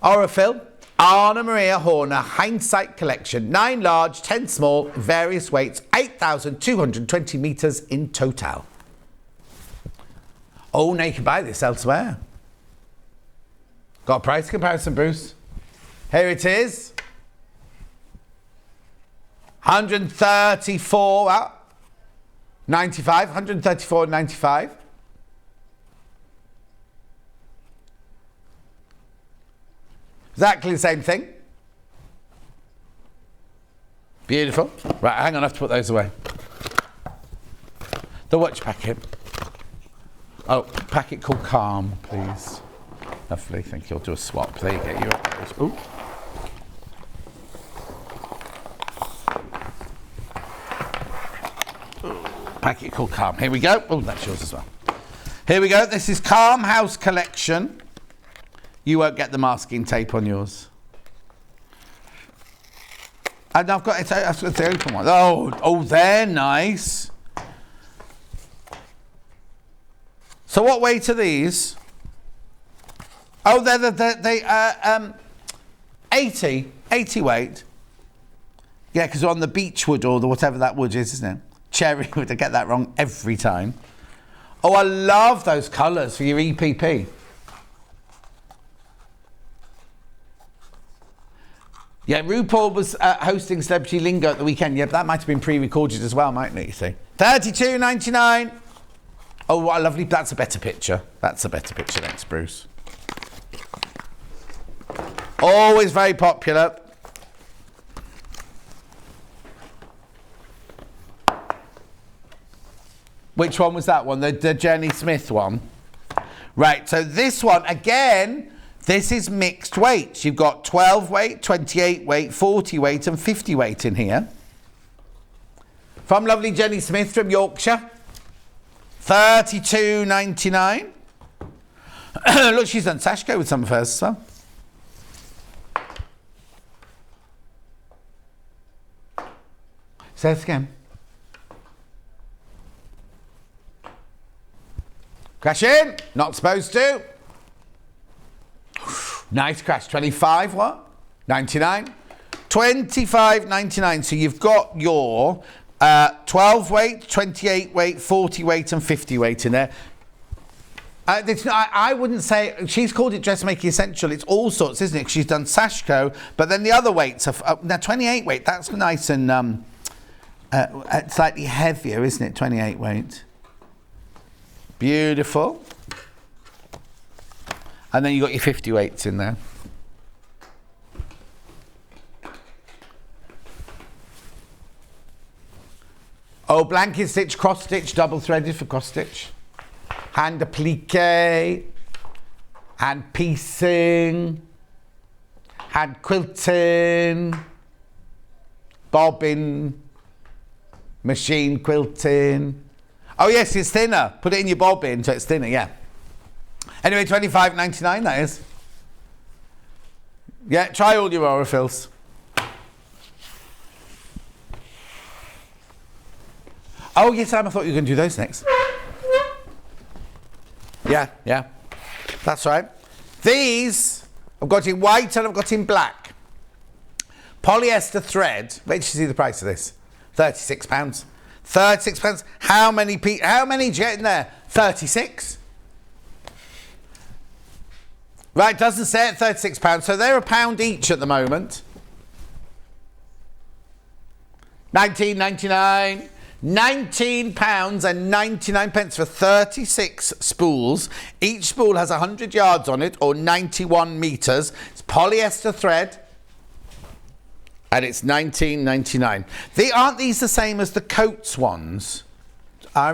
Aurifil, Anna Maria Horner Hindsight Collection. 9 large, 10 small, various weights, 8,220 metres in total. Oh, now you can buy this elsewhere. Got a price comparison, Bruce? Here it is. 134, 95, 134.95. Exactly the same thing. Beautiful. Right, hang on, I have to put those away. The watch packet. Oh, packet called Calm, please. Lovely, thank you. I'll do a swap. There you go. Ooh. Packet called Calm. Here we go. Oh, that's yours as well. Here we go. This is Calm House Collection. You won't get the masking tape on yours. And I've got the open one. Oh, they're nice. So what weight are these? Oh, they're 80 weight. Yeah, because they're on the beech wood or the whatever that wood is, isn't it? Cherry wood. I get that wrong every time. Oh, I love those colours for your EPP. Yeah, RuPaul was hosting Celebrity Lingo at the weekend. Yeah, that might have been pre-recorded as well, mightn't it, you see? $32.99. Oh, what a lovely... That's a better picture. That's a better picture, thanks, Bruce. Always very popular. Which one was that one? The Jenny Smith one? Right, so this one, again... This is mixed weights. You've got 12 weight, 28 weight, 40 weight and 50 weight in here. From lovely Jenny Smith from Yorkshire. $32.99. Look, she's done Sashko with some of hers as well. Say this again. Crash in. Not supposed to. Nice crash. 25 what? 99. 25.99. So you've got your 12 weight, 28 weight, 40 weight and 50 weight in there. It's not, I wouldn't say, she's called it Dressmaking Essential. It's all sorts, isn't it? She's done Sashko, but then the other weights are, now 28 weight, that's nice and slightly heavier, isn't it? 28 weight. Beautiful. And then you've got your 50 weights in there. Oh, blanket stitch, cross stitch, double threaded for cross stitch. Hand applique, hand piecing, hand quilting, bobbin, machine quilting. Oh yes, it's thinner. Put it in your bobbin so it's thinner, yeah. Anyway, $25.99 that is. Yeah, try all your Aurifils. Oh yes, Sam, I thought you were going to do those next. Yeah, that's right. These I've got in white and I've got in black. Polyester thread. Wait till you see the price of this. £36. £36. How many do you get in there? 36. Right, doesn't say at £36, so they're £1 each at the moment. £19.99. £19.99 for 36 spools. Each spool has 100 yards on it, or 91 metres. It's polyester thread, and it's £19.99. Aren't these the same as the Coats ones? I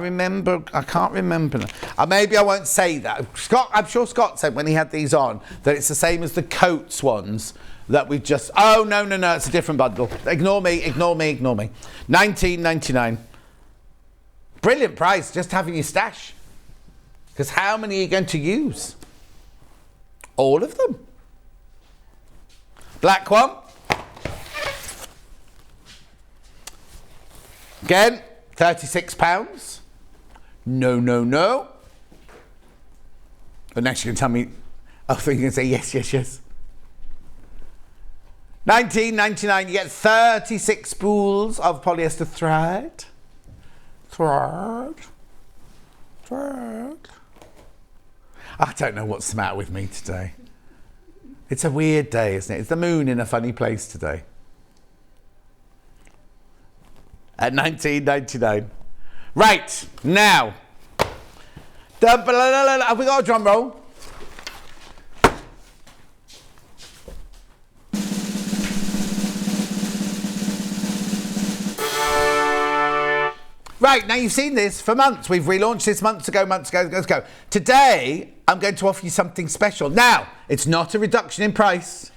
can't remember. Maybe I won't say that. I'm sure Scott said when he had these on that it's the same as the Coats ones that we just... Oh, no, it's a different bundle. Ignore me. £19.99. Brilliant price, just having your stash. Because how many are you going to use? All of them. Black one. Again, £36. No. And now she's going to tell me... I thought you were going to say yes. £19.99, you get 36 spools of polyester thread. Thread. I don't know what's the matter with me today. It's a weird day, isn't it? It's the moon in a funny place today. At £19.99. Right, now. Have we got a drum roll? Right, now you've seen this for months. We've relaunched this months ago. Today, I'm going to offer you something special. Now, it's not a reduction in price.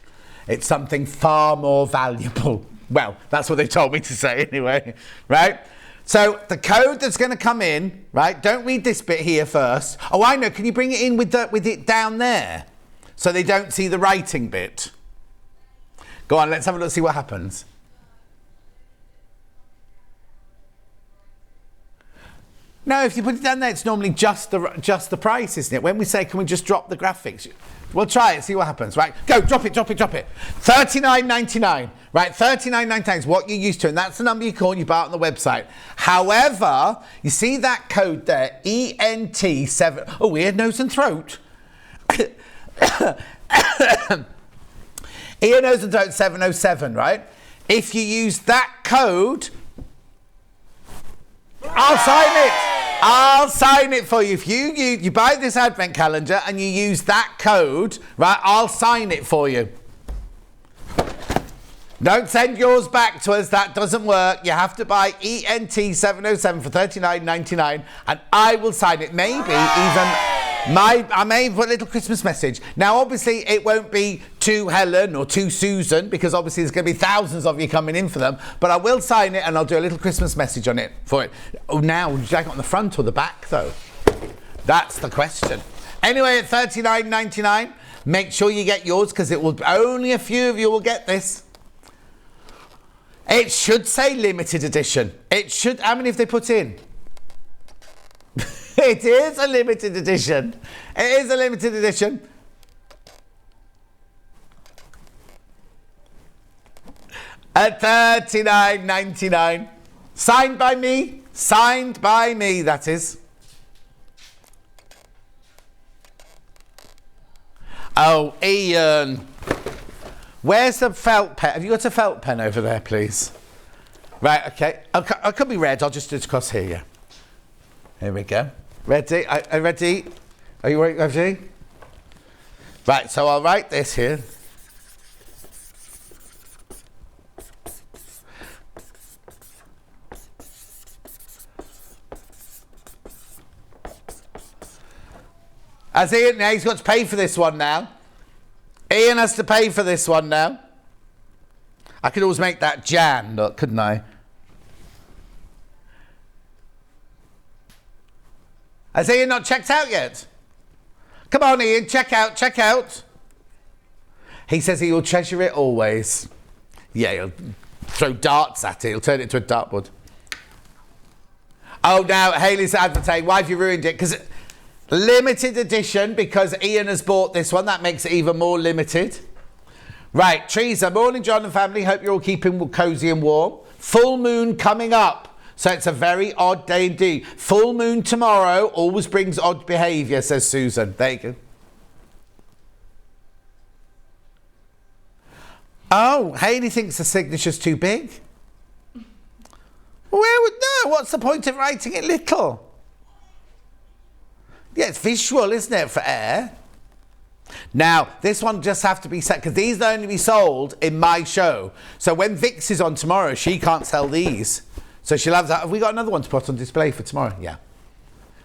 It's something far more valuable. Well, that's what they told me to say anyway, right? So the code that's going to come in, right? Don't read this bit here first. Oh, I know. Can you bring it in with it down there so they don't see the writing bit? Go on, let's have a look, see what happens. No, if you put it down there, it's normally just the price, isn't it? When we say, can we just drop the graphics? We'll try it, see what happens, right? Go, drop it. $39.99, right? $39.99 is what you're used to, and that's the number you call and you buy it on the website. However, you see that code there, ENT7, oh, ear, nose and throat. Ear, nose and throat 707, right? If you use that code, I'll sign it for you. If you buy this advent calendar and you use that code, right, I'll sign it for you. Don't send yours back to us. That doesn't work. You have to buy ENT707 for $39.99 and I will sign it. Maybe even I may put a little Christmas message. Now, obviously, it won't be to Helen or to Susan because obviously there's going to be thousands of you coming in for them. But I will sign it and I'll do a little Christmas message on it for it. Oh, now, would you like it on the front or the back, though? That's the question. Anyway, at $39.99, make sure you get yours because it will only a few of you will get this. It should say limited edition. It should. How many have they put in? It is a limited edition. It is a limited edition. At $39.99. Signed by me. Signed by me, that is. Oh, Ian. Where's the felt pen? Have you got a felt pen over there, please? Right, okay. I could be red. I'll just do it across here, yeah. Here we go. Ready? Are you ready? Are you ready? Right, so I'll write this here. As Ian, now he's got to pay for this one now. Ian has to pay for this one now. I could always make that Jan, look, couldn't I? Has Ian not checked out yet? Come on, Ian, check out, check out. He says he will treasure it always. Yeah, he'll throw darts at it. He'll turn it into a dartboard. Oh, now, Hayley's advertising. Why have you ruined it? Because limited edition, because Ian has bought this one. That makes it even more limited. Right, Teresa, morning, John and family. Hope you're all keeping cosy and warm. Full moon coming up. So it's a very odd day indeed. Full moon tomorrow always brings odd behaviour, says Susan. There you go. Oh, Hayley thinks the signature's too big. Where would no? What's the point of writing it little? Yeah, it's visual, isn't it, for air? Now, this one just have to be set, because these will only be sold in my show. So when Vix is on tomorrow, she can't sell these. So she'll have that. Have we got another one to put on display for tomorrow? Yeah.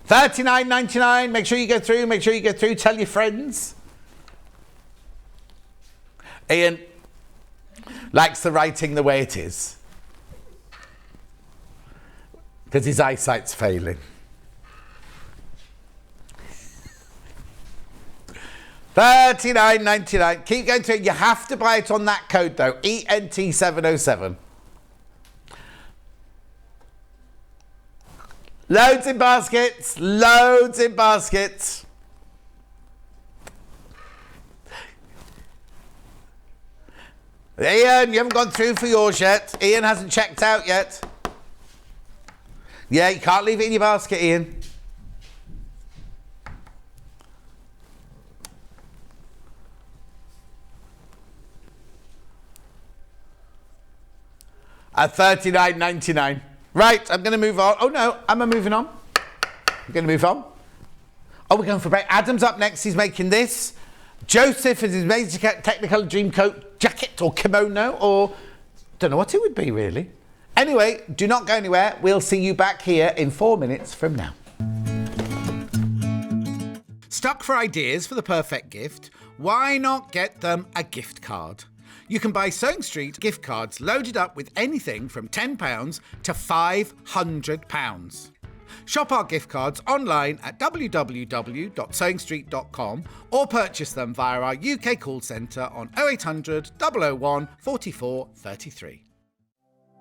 $39.99. Make sure you go through. Make sure you go through. Tell your friends. Ian likes the writing the way it is, because his eyesight's failing. $39.99. Keep going through. You have to buy it on that code though. ENT707. Loads in baskets. Loads in baskets. Ian, you haven't gone through for yours yet. Ian hasn't checked out yet. Yeah, you can't leave it in your basket, Ian. At $39.99. Right, I'm going to move on. Oh, no, am I moving on? I'm going to move on. Oh, we're going for a break. Adam's up next. He's making this. Joseph is his major Technicolor Dreamcoat jacket or kimono, or don't know what it would be, really. Anyway, do not go anywhere. We'll see you back here in 4 minutes from now. Stuck for ideas for the perfect gift? Why not get them a gift card? You can buy Sewing Street gift cards loaded up with anything from £10 to £500. Shop our gift cards online at www.sewingstreet.com or purchase them via our UK call centre on 0800 001 44 33.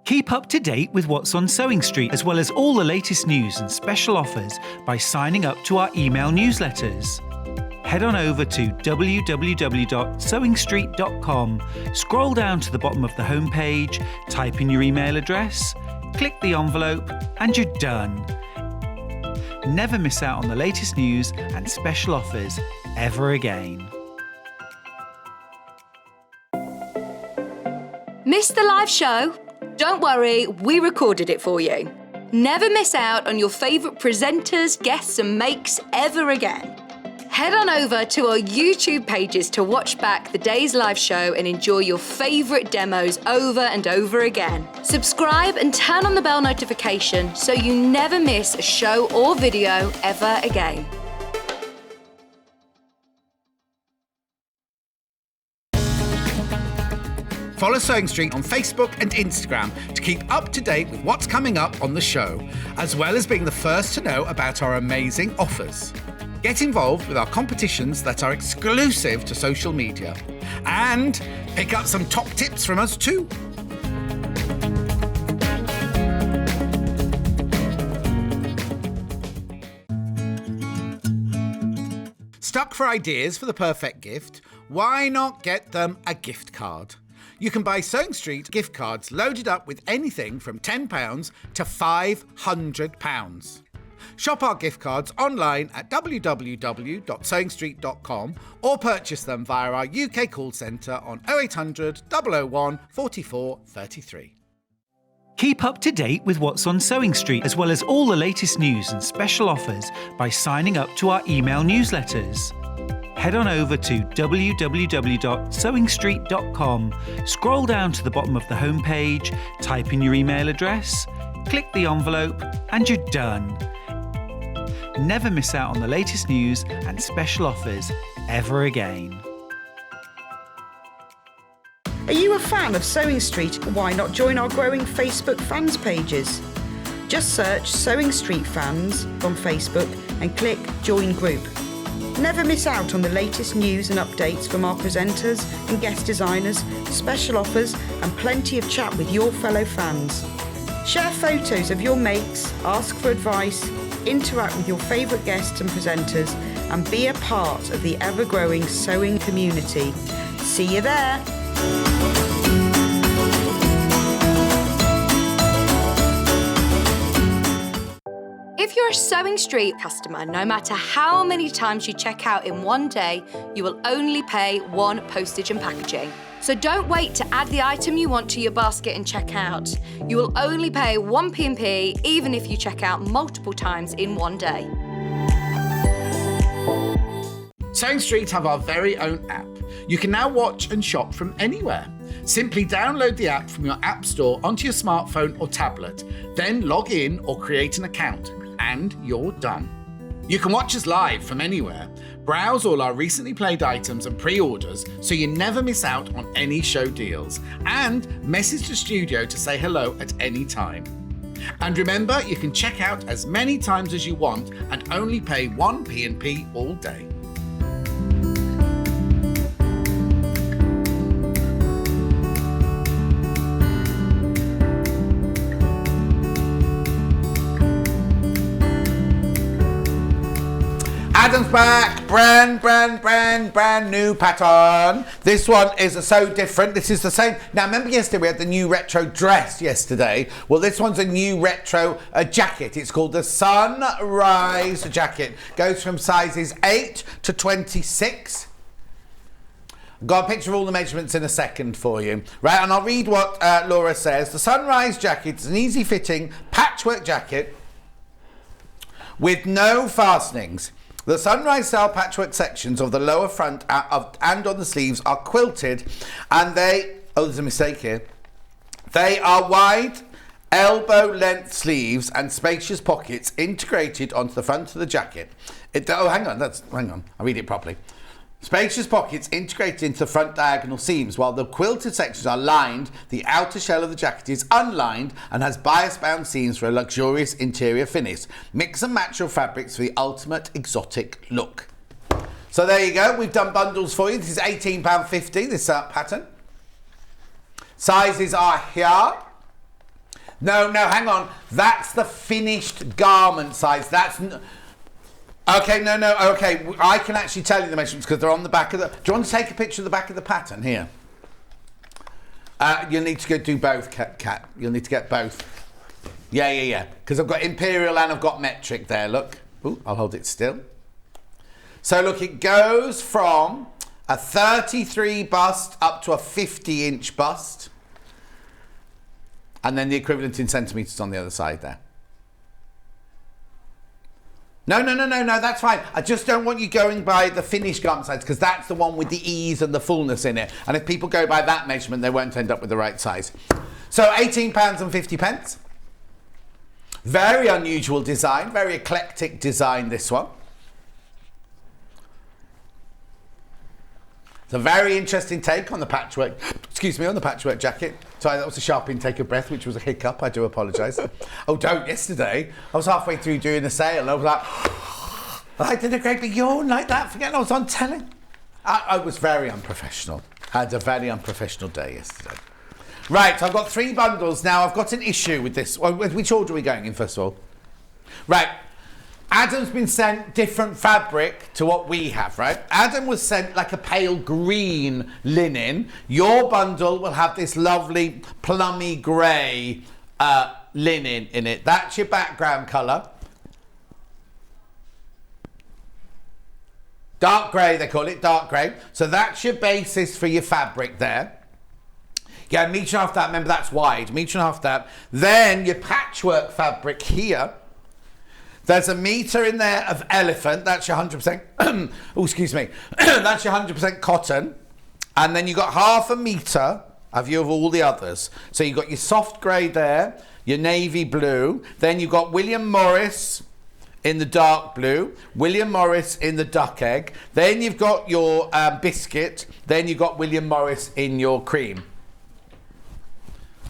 Keep up to date with what's on Sewing Street, as well as all the latest news and special offers by signing up to our email newsletters. Head on over to www.sewingstreet.com, scroll down to the bottom of the homepage, type in your email address, click the envelope, and you're done. Never miss out on the latest news and special offers ever again. Missed the live show? Don't worry, we recorded it for you. Never miss out on your favourite presenters, guests and makes ever again. Head on over to our YouTube pages to watch back the day's live show and enjoy your favourite demos over and over again. Subscribe and turn on the bell notification so you never miss a show or video ever again. Follow Sewing Street on Facebook and Instagram to keep up to date with what's coming up on the show, as well as being the first to know about our amazing offers. Get involved with our competitions that are exclusive to social media, and pick up some top tips from us too. Stuck for ideas for the perfect gift? Why not get them a gift card? You can buy Sewing Street gift cards loaded up with anything from £10 to £500. Shop our gift cards online at www.sewingstreet.com or purchase them via our UK call centre on 0800 001 44 33. Keep up to date with what's on Sewing Street, as well as all the latest news and special offers by signing up to our email newsletters. Head on over to www.sewingstreet.com, scroll down to the bottom of the homepage, type in your email address, click the envelope, and you're done. Never miss out on the latest news and special offers ever again. Are you a fan of Sewing Street? Why not join our growing Facebook fans pages? Just search Sewing Street Fans on Facebook and click Join Group. Never miss out on the latest news and updates from our presenters and guest designers, special offers and plenty of chat with your fellow fans. Share photos of your makes, ask for advice, interact with your favourite guests and presenters and be a part of the ever-growing sewing community. See you there! If you're a Sewing Street customer, no matter how many times you check out in one day, you will only pay one postage and packaging. So don't wait to add the item you want to your basket and check out. You will only pay one P&P even if you check out multiple times in one day. Sewing Street have our very own app. You can now watch and shop from anywhere. Simply download the app from your app store onto your smartphone or tablet, then log in or create an account, and you're done. You can watch us live from anywhere, browse all our recently played items and pre-orders so you never miss out on any show deals, and message the studio to say hello at any time. And remember, you can check out as many times as you want and only pay one P&P all day. Adam's back, brand new pattern. This one is so different. This is the same. Now, remember yesterday we had the new retro dress yesterday? Well, this one's a new retro jacket. It's called the Sunrise jacket. Goes from sizes 8 to 26. Got a picture of all the measurements in a second for you. Right, and I'll read what Laura says. The Sunrise jacket is an easy-fitting patchwork jacket with no fastenings. The Sunrise style patchwork sections of the lower front and on the sleeves are quilted, and there's a mistake here. They are wide elbow length sleeves and spacious pockets integrated onto the front of the jacket. Hang on, I'll read it properly. Spacious pockets integrated into the front diagonal seams, while the quilted sections are lined. The outer shell of the jacket is unlined and has bias-bound seams for a luxurious interior finish. Mix and match your fabrics for the ultimate exotic look. So there you go. We've done bundles for you. This is £18.50, this pattern. Sizes are here. No, hang on. That's the finished garment size. Okay, okay. I can actually tell you the measurements because they're on the back of the... Do you want to take a picture of the back of the pattern here? You'll need to go do both, Kat. You'll need to get both. Yeah. Because I've got imperial and I've got metric there, look. Ooh, I'll hold it still. So look, it goes from a 33 bust up to a 50-inch bust. And then the equivalent in centimetres on the other side there. No, that's fine. I just don't want you going by the finished garment size because that's the one with the ease and the fullness in it. And if people go by that measurement, they won't end up with the right size. So £18.50. Very unusual design, very eclectic design, this one. It's a very interesting take on the patchwork, on the patchwork jacket. Sorry, that was a sharp intake of breath, which was a hiccup. I do apologise. Yesterday, I was halfway through doing a sale and I was like, I did a great big yawn like that, forgetting I was on telly. I was very unprofessional. I had a very unprofessional day yesterday. Right, I've got 3 bundles now. I've got an issue with this. Which order are we going in, first of all? Right. Adam's been sent different fabric to what we have, right? Adam was sent like a pale green linen. Your bundle will have this lovely plummy grey linen in it. That's your background colour. Dark grey, they call it, dark grey. So that's your basis for your fabric there. Yeah, metre and a half that, remember that's wide, metre and a half that. Then your patchwork fabric here. There's a metre in there of elephant, that's your 100%, oh, excuse me, that's your 100% cotton. And then you've got half a metre of all the others. So you've got your soft grey there, your navy blue, then you've got William Morris in the dark blue, William Morris in the duck egg, then you've got your biscuit, then you've got William Morris in your cream.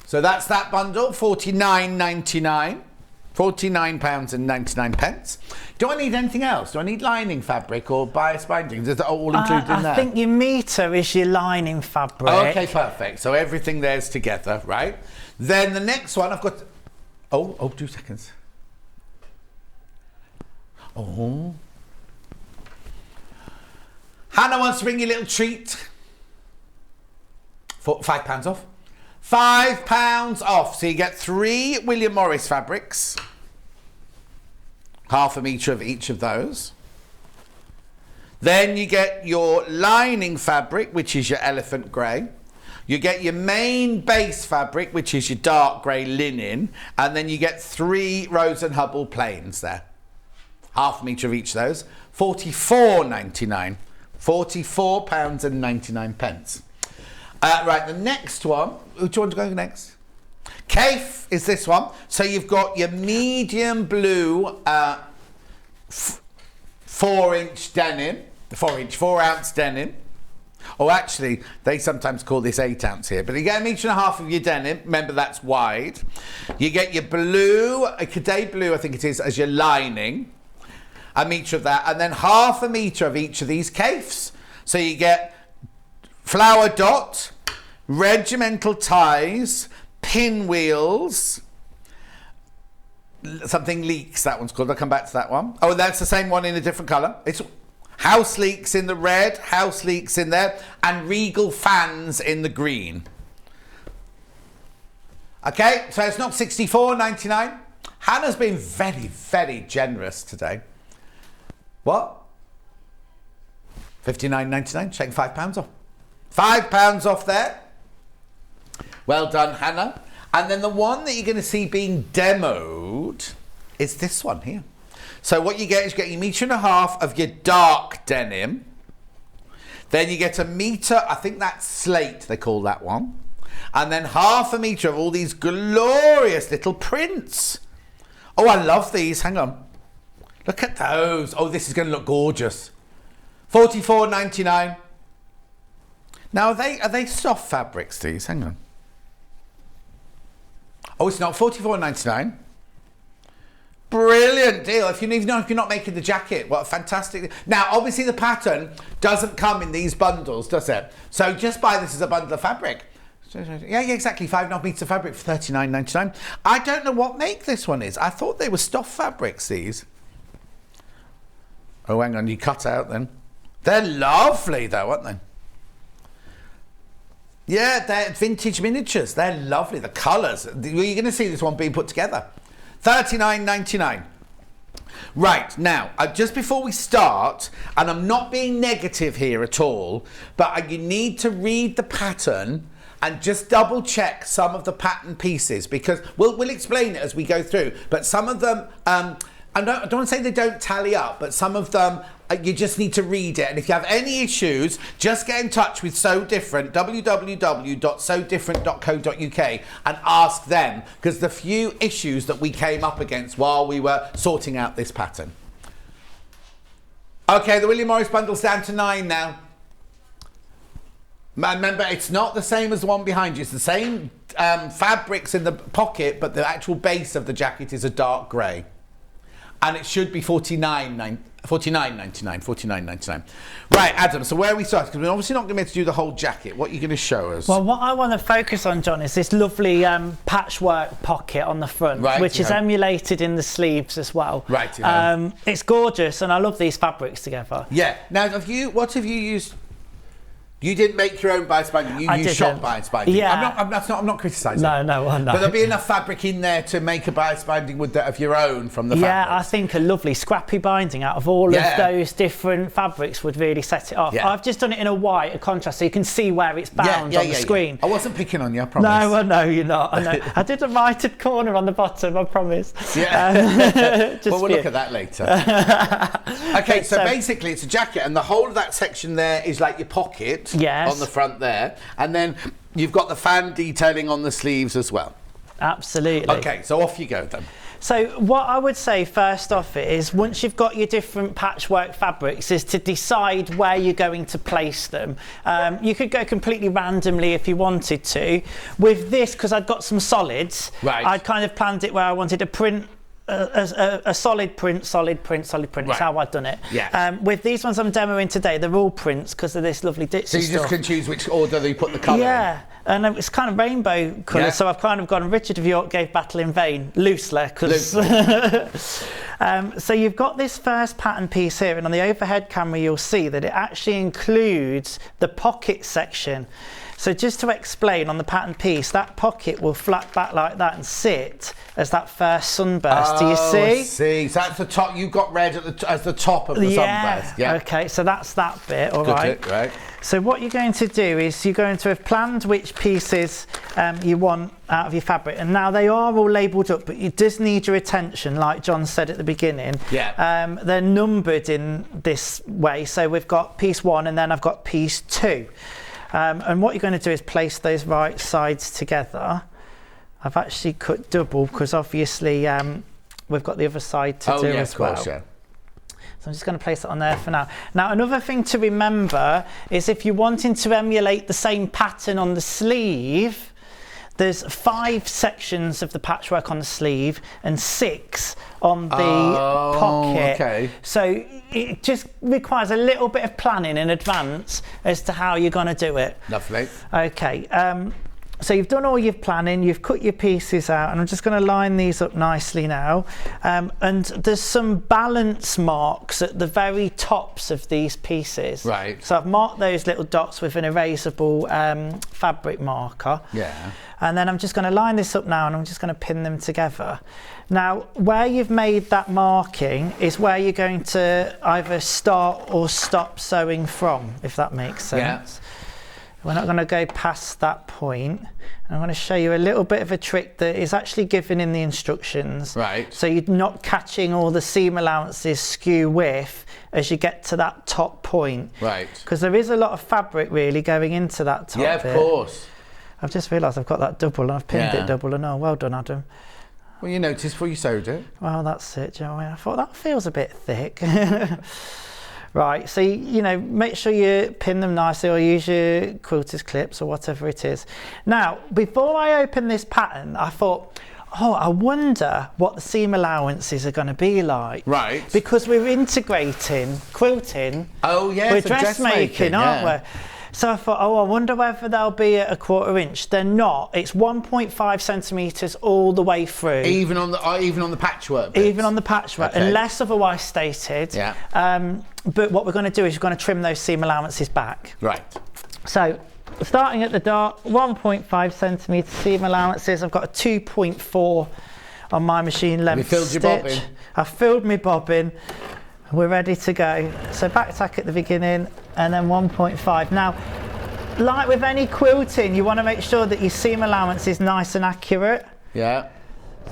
So that's that bundle, £49.99. £49.99. Do I need anything else? Do I need lining fabric or bias bindings? Is that all included in there? I think your metre is your lining fabric. Okay, perfect. So everything there's together, right? Then the next one, I've got... Oh, 2 seconds. Oh. Hannah wants to bring you a little treat. For £5 off. £5 off. So you get 3 William Morris fabrics. Half a metre of each of those. Then you get your lining fabric, which is your elephant grey. You get your main base fabric, which is your dark grey linen. And then you get 3 Rose and Hubble plains there. Half a metre of each of those. £44.99. £44.99. Right, the next one. Who do you want to go next? Cafe is this one. So you've got your medium blue 4-inch denim. 4 ounce denim. Oh, actually, they sometimes call this 8 ounce here. But you get a metre and a half of your denim. Remember, that's wide. You get your blue, a Cadet blue, I think it is, as your lining. A metre of that. And then half a metre of each of these cafes. So you get flower dot, regimental ties, pinwheels, something leeks, that one's called. I'll come back to that one. Oh, that's the same one in a different colour. It's house leeks in the red, house leeks in there, and regal fans in the green. Okay, so it's not £64.99. Hannah's been very, very generous today. What? £59.99, taking £5 off. £5 off there. Well done, Hannah. And then the one that you're going to see being demoed is this one here. So what you get is you get your metre and a half of your dark denim. Then you get a metre, I think that's slate, they call that one. And then half a metre of all these glorious little prints. Oh, I love these. Hang on. Look at those. Oh, this is going to look gorgeous. £44.99. Now, are they soft fabrics, these? Hang on. Oh, it's not. £44.99. Brilliant deal. If you're not making the jacket, what a fantastic... Now, obviously, the pattern doesn't come in these bundles, does it? So just buy this as a bundle of fabric. Yeah, exactly. 5.5 metres of fabric for £39.99. I don't know what make this one is. I thought they were stuff fabrics, these. Oh, hang on. You cut out then. They're lovely, though, aren't they? Yeah, they're vintage miniatures. They're lovely. The colours. You're going to see this one being put together. £39.99. Right, now, just before we start, and I'm not being negative here at all, but you need to read the pattern and just double check some of the pattern pieces, because we'll explain it as we go through, but some of them, I don't want to say they don't tally up, but some of them, you just need to read it. And if you have any issues, just get in touch with So Different, www.sodifferent.co.uk, and ask them, because the few issues that we came up against while we were sorting out this pattern. Okay, the William Morris bundle's down to 9 now. Remember, it's not the same as the one behind you. It's the same fabrics in the pocket, but the actual base of the jacket is a dark grey. And it should be £49.99. $49.99. $49.99. Right, Adam. So where are we starting? Because we're obviously not going to be able to do the whole jacket. What are you going to show us? Well, what I want to focus on, John, is this lovely patchwork pocket on the front, which is emulated in the sleeves as well. Right. It's gorgeous, and I love these fabrics together. Yeah. Now, what have you used? You didn't make your own bias binding. You used shop bias binding. Yeah. I'm not criticising. No. But there'll be enough fabric in there to make a bias binding of your own from the fabric. Yeah, I think a lovely scrappy binding out of all of those different fabrics would really set it off. Yeah. I've just done it in a white, a contrast, so you can see where it's bound on the screen. I wasn't picking on you, I promise. No, no, you're not. I know. I did a mitered corner on the bottom, I promise. Yeah. Well, we'll look at that later. Okay, so basically it's a jacket, and the whole of that section there is like your pocket on the front there, and then you've got the fan detailing on the sleeves as well. Absolutely. Okay, so off you go then. So what I would say first off is, once you've got your different patchwork fabrics, is to decide where you're going to place them. You could go completely randomly if you wanted to. With this, because I'd got some solids, I'd kind of planned it where I wanted a print, a solid print. That's how I've done it. Yeah. With these ones I'm demoing today, they're all prints because of this lovely ditzy So you just can choose which order you put the colour in? Yeah. And it's kind of rainbow colours, so I've kind of gone, Richard of York gave battle in vain, loosely. So you've got this first pattern piece here, and on the overhead camera you'll see that it actually includes the pocket section. So just to explain, on the pattern piece, that pocket will flap back like that and sit as that first sunburst. Do you see? I see. So that's the top. You've got red as the top of the sunburst. Yeah. Okay, so that's that bit. All right. Right. So what you're going to do is you're going to have planned which pieces you want out of your fabric, and now they are all labelled up, but it does need your attention, like John said at the beginning. Yeah. They're numbered in this way. So we've got piece 1, and then I've got piece 2. And what you're going to do is place those right sides together. I've actually cut double because obviously we've got the other side to do as well. Yeah. So I'm just going to place it on there for now. Now, another thing to remember is, if you're wanting to emulate the same pattern on the sleeve, there's 5 sections of the patchwork on the sleeve and 6 on the pocket. Okay. So it just requires a little bit of planning in advance as to how you're going to do it. Lovely. Okay. So you've done all your planning, you've cut your pieces out, and I'm just going to line these up nicely now. And there's some balance marks at the very tops of these pieces. Right. So I've marked those little dots with an erasable fabric marker. Yeah. And then I'm just going to line this up now, and I'm just going to pin them together. Now, where you've made that marking is where you're going to either start or stop sewing from, if that makes sense. Yeah. We're not going to go past that point. I'm going to show you a little bit of a trick that is actually given in the instructions. Right. So you're not catching all the seam allowances skew width as you get to that top point. Right. Because there is a lot of fabric really going into that top bit. Yeah, of course. I've just realised I've got that double, and I've pinned it double, and well done, Adam. Well, you noticed before you sewed it. Well, that's it, Joey. I thought that feels a bit thick. Right, so you know, make sure you pin them nicely, or use your quilter's clips or whatever it is. Now, before I open this pattern, I thought, oh, I wonder what the seam allowances are going to be like. Right. Because we're integrating quilting with dressmaking, aren't we? So I thought, oh, I wonder whether they'll be at 1/4 inch. They're not. It's 1.5 centimetres all the way through. Even on the patchwork bits? Even on the patchwork, unless otherwise stated. Yeah. But what we're going to do is we're going to trim those seam allowances back. Right. So starting at the dart, 1.5 centimetre seam allowances. I've got a 2.4 on my machine length stitch. You filled your bobbin? I've filled my bobbin. We're ready to go. So back tack at the beginning, and then 1.5. Now, like with any quilting, you want to make sure that your seam allowance is nice and accurate. Yeah.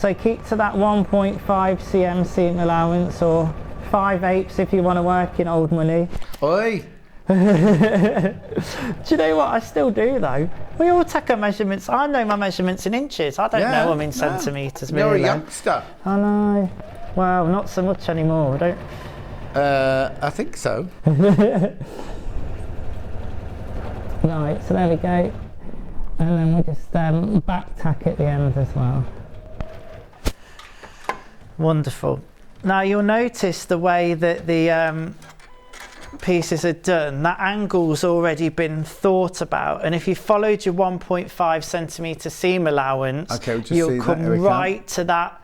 So keep to that 1.5 cm seam allowance, or 5/8 if you want to work in old money. Oi! Do you know what I still do though? We all take our measurements. I know my measurements in inches. I don't know them in centimetres. You're really. a youngster. I know. Well, not so much anymore. Don't. I think so. Right, so there we go. And then we'll just back tack at the end as well. Wonderful. Now you'll notice the way that the pieces are done, that angle's already been thought about, and if you followed your 1.5 centimetre seam allowance, you'll come right to that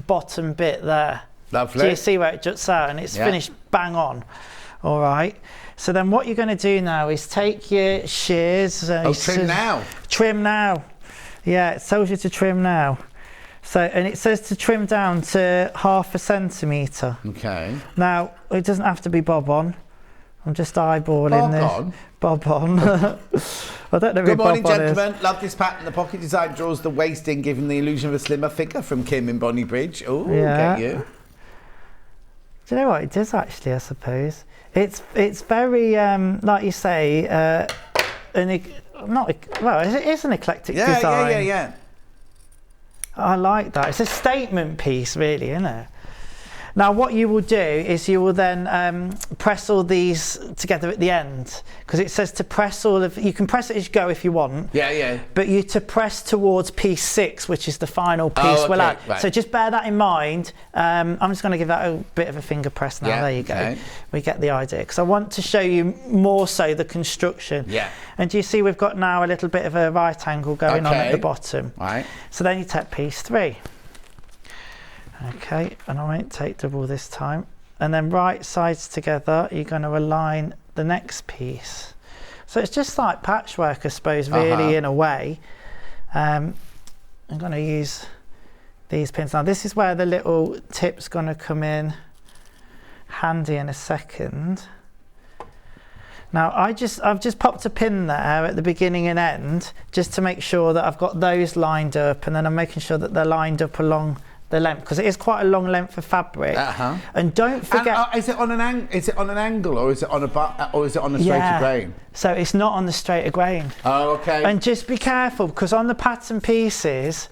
bottom bit there. Lovely. Do you see where it juts out and it's finished bang on? All right. So then what you're going to do now is take your shears. Trim now. Trim now. Yeah, it tells you to trim now. So, and it says to trim down to 0.5 centimetre. Okay. Now, it doesn't have to be bob on. I'm just eyeballing this. Bob on. I don't know if Good morning, bob on gentlemen. Love this pattern. The pocket design draws the waist in, giving the illusion of a slimmer figure from Kim in Bonnybridge. Oh, get you. Do you know what? It does actually, I suppose. It's very, like you say, it is an eclectic design. Yeah. I like that. It's a statement piece, really, isn't it? Now, what you will do is you will then press all these together at the end, because it says to press all of. You can press it as you go if you want. Yeah. But you to press towards piece 6, which is the final piece we'll add. Right. So just bear that in mind. I'm just going to give that a bit of a finger press now. There you go. We get the idea, because I want to show you more so the construction. Yeah. And do you see we've got now a little bit of a right angle going on at the bottom. Right. So then you take piece 3. Okay, and I won't take double this time. And then right sides together, you're going to align the next piece. So it's just like patchwork, I suppose, really, in a way. I'm going to use these pins. Now, this is where the little tip's going to come in handy in a second. Now, I've just popped a pin there at the beginning and end, just to make sure that I've got those lined up, and then I'm making sure that they're lined up along the length, because it is quite a long length of fabric. And don't forget, and, is it on an angle, or is it on a straighter grain? So it's not on the straighter grain. Oh, okay. And just be careful, because on the pattern pieces,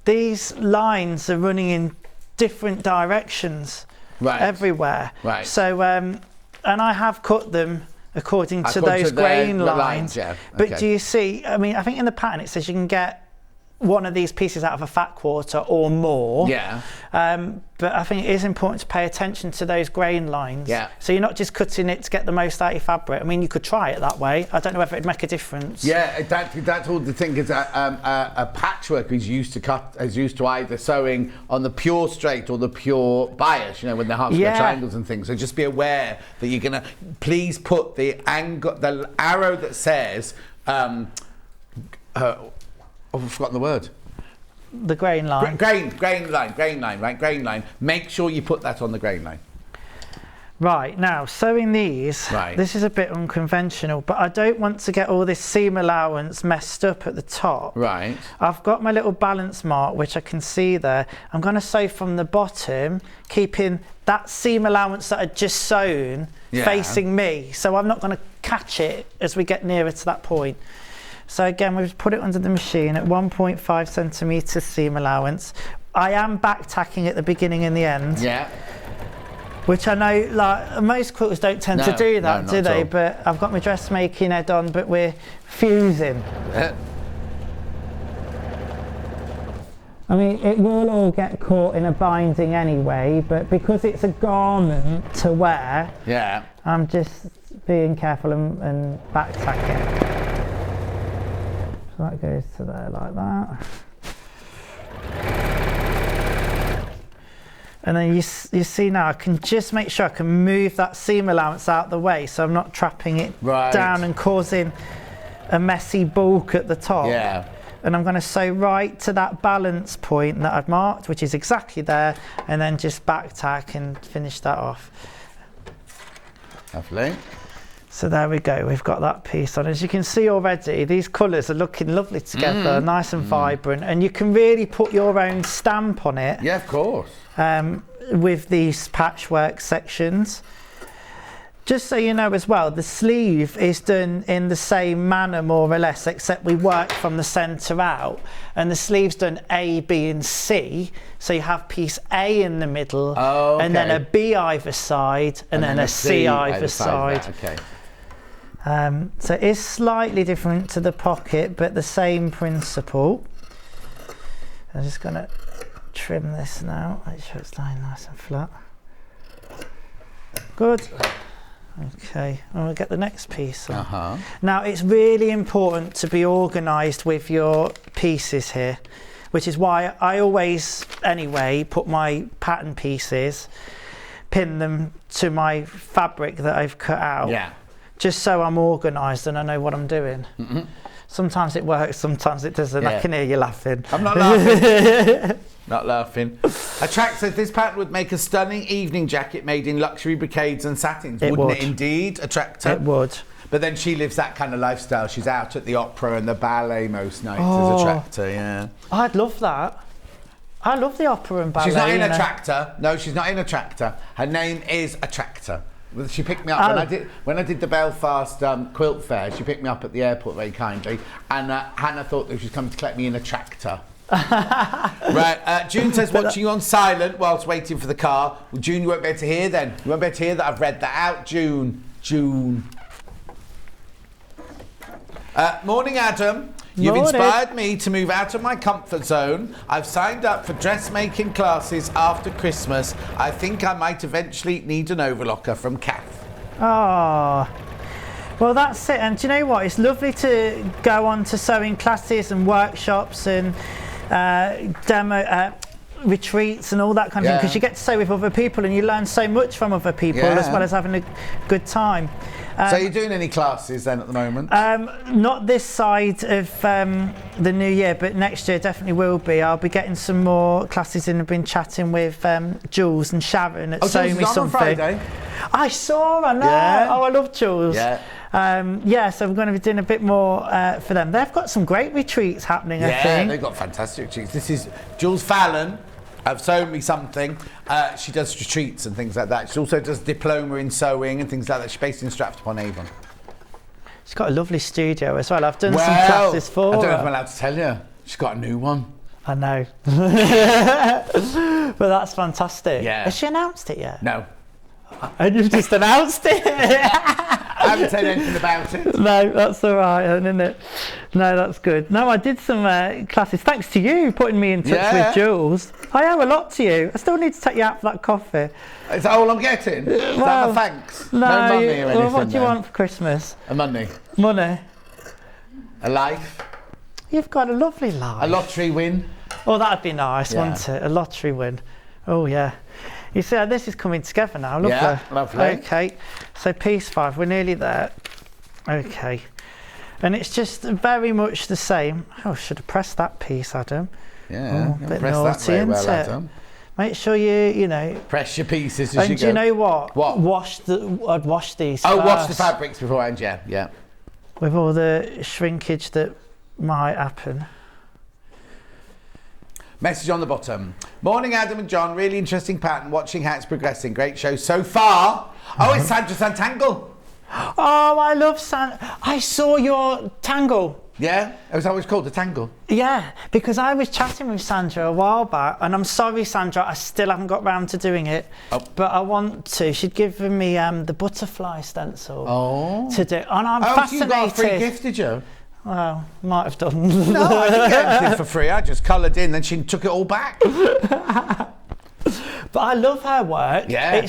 these lines are running in different directions, everywhere. Right. So and I have cut them according to those grain lines. But do you see? I mean, I think in the pattern it says you can get one of these pieces out of a fat quarter or more. Yeah. But I think it is important to pay attention to those grain lines. Yeah. So you're not just cutting it to get the most out of your fabric. I mean, you could try it that way. I don't know whether it'd make a difference. Yeah, that's all the thing is. A patchwork is used to either sewing on the pure straight or the pure bias. You know, when they're half square triangles and things. So just be aware that you're gonna please put the arrow that says. I've forgotten the word. The grain line. Grain line, right? Grain line. Make sure you put that on the grain line. Right, now, sewing these, this is a bit unconventional, but I don't want to get all this seam allowance messed up at the top. Right. I've got my little balance mark, which I can see there. I'm going to sew from the bottom, keeping that seam allowance that I'd just sewn facing me. So I'm not going to catch it as we get nearer to that point. So again, we've put it under the machine at 1.5 centimetre seam allowance. I am back tacking at the beginning and the end. Yeah. Which I know, like, most quilters don't tend to do that, do they? But I've got my dressmaking head on, but we're fusing. I mean, it will all get caught in a binding anyway, but because it's a garment to wear, I'm just being careful and back tacking. So that goes to there like that. And then you see now, I can just make sure I can move that seam allowance out the way, so I'm not trapping it down and causing a messy bulk at the top. Yeah. And I'm going to sew right to that balance point that I've marked, which is exactly there, and then just back tack and finish that off. Lovely. So there we go, we've got that piece on. As you can see already, these colours are looking lovely together, nice and vibrant, and you can really put your own stamp on it. Yeah, of course. With these patchwork sections. Just so you know as well, the sleeve is done in the same manner more or less, except we work from the centre out, and the sleeve's done A, B and C, so you have piece A in the middle, and then a B either side, and then a C either side. Okay. So it is slightly different to the pocket, but the same principle. I'm just going to trim this now, make sure it's lying nice and flat. Good. Okay, and we'll get the next piece on. Now it's really important to be organised with your pieces here, which is why I always, anyway, put my pattern pieces, pin them to my fabric that I've cut out, just so I'm organised and I know what I'm doing. Sometimes it works, sometimes it doesn't. I can hear you laughing. I'm not laughing. Not laughing. Attract says this pattern would make a stunning evening jacket made in luxury brocades and satins. Wouldn't it indeed, Attractor? It would. But then she lives that kind of lifestyle. She's out at the opera and the ballet most nights as Attractor, yeah. I'd love that. I love the opera and ballet. She's not in Attractor. No, she's not in Attractor. Her name is Attractor. She picked me up when I did the Belfast quilt fair. She picked me up at the airport very kindly, and Hannah thought that she was coming to collect me in a tractor. Right, June says watching you on silent whilst waiting for the car. Well, June, you won't be able to hear then. You won't be able to hear that I've read that out, June. Morning, Adam. You've inspired me to move out of my comfort zone. I've signed up for dressmaking classes after Christmas. I think I might eventually need an overlocker, from Kath. Oh, well, that's it. And do you know what? It's lovely to go on to sewing classes and workshops and demo retreats and all that kind of thing, because you get to sew with other people and you learn so much from other people as well as having a good time. So you're doing any classes then at the moment? Not this side of the new year, but next year definitely will be. I'll be getting some more classes in. I've been chatting with Jules and Sharon at Sew Me Something. On Friday? I saw, I know. Yeah. Oh, I love Jules. Yeah. So we're going to be doing a bit more for them. They've got some great retreats happening, I think. Yeah, they've got fantastic retreats. This is Jules Fallon of Sew Me Something. She does retreats and things like that. She also does diploma in sewing and things like that. She's based in Stratford-upon-Avon. She's got a lovely studio as well. I've done some classes for her. I don't know if I'm allowed to tell you. She's got a new one. I know. But that's fantastic. Yeah. Has she announced it yet? No. And you've just announced it. I haven't said anything about it. No, that's all right, isn't it? No, that's good. No, I did some classes. Thanks to you putting me in touch with Jules. I owe a lot to you. I still need to take you out for that coffee. Is that all I'm getting? Is that my thanks? No money or anything? Well, what do you want for Christmas? A money. Money. A life. You've got a lovely life. A lottery win. Oh, that'd be nice, wouldn't it? A lottery win. Oh, yeah. You see how this is coming together now, lovely. Yeah, lovely. Okay, so piece 5, we're nearly there. Okay, and it's just very much the same. Oh, I should have pressed that piece, Adam. Yeah, a bit naughty, isn't it? Adam. Make sure you know. Press your pieces as you go. And do you know what? What? I'd wash these first. Wash the fabrics beforehand, yeah. With all the shrinkage that might happen. Message on the bottom. Morning, Adam and John. Really interesting pattern. Watching how it's progressing. Great show so far. Oh, it's Sandra Santangle. Oh, I love I saw your tangle. Yeah? Is that what it's called, the tangle? Yeah, because I was chatting with Sandra a while back, and I'm sorry, Sandra, I still haven't got round to doing it. Oh. But I want to. She'd given me the butterfly stencil to do. And I'm fascinated. You got a free gift, did you? Well, might have done. No, I didn't get anything for free. I just coloured in, then she took it all back. But I love her work. Yeah.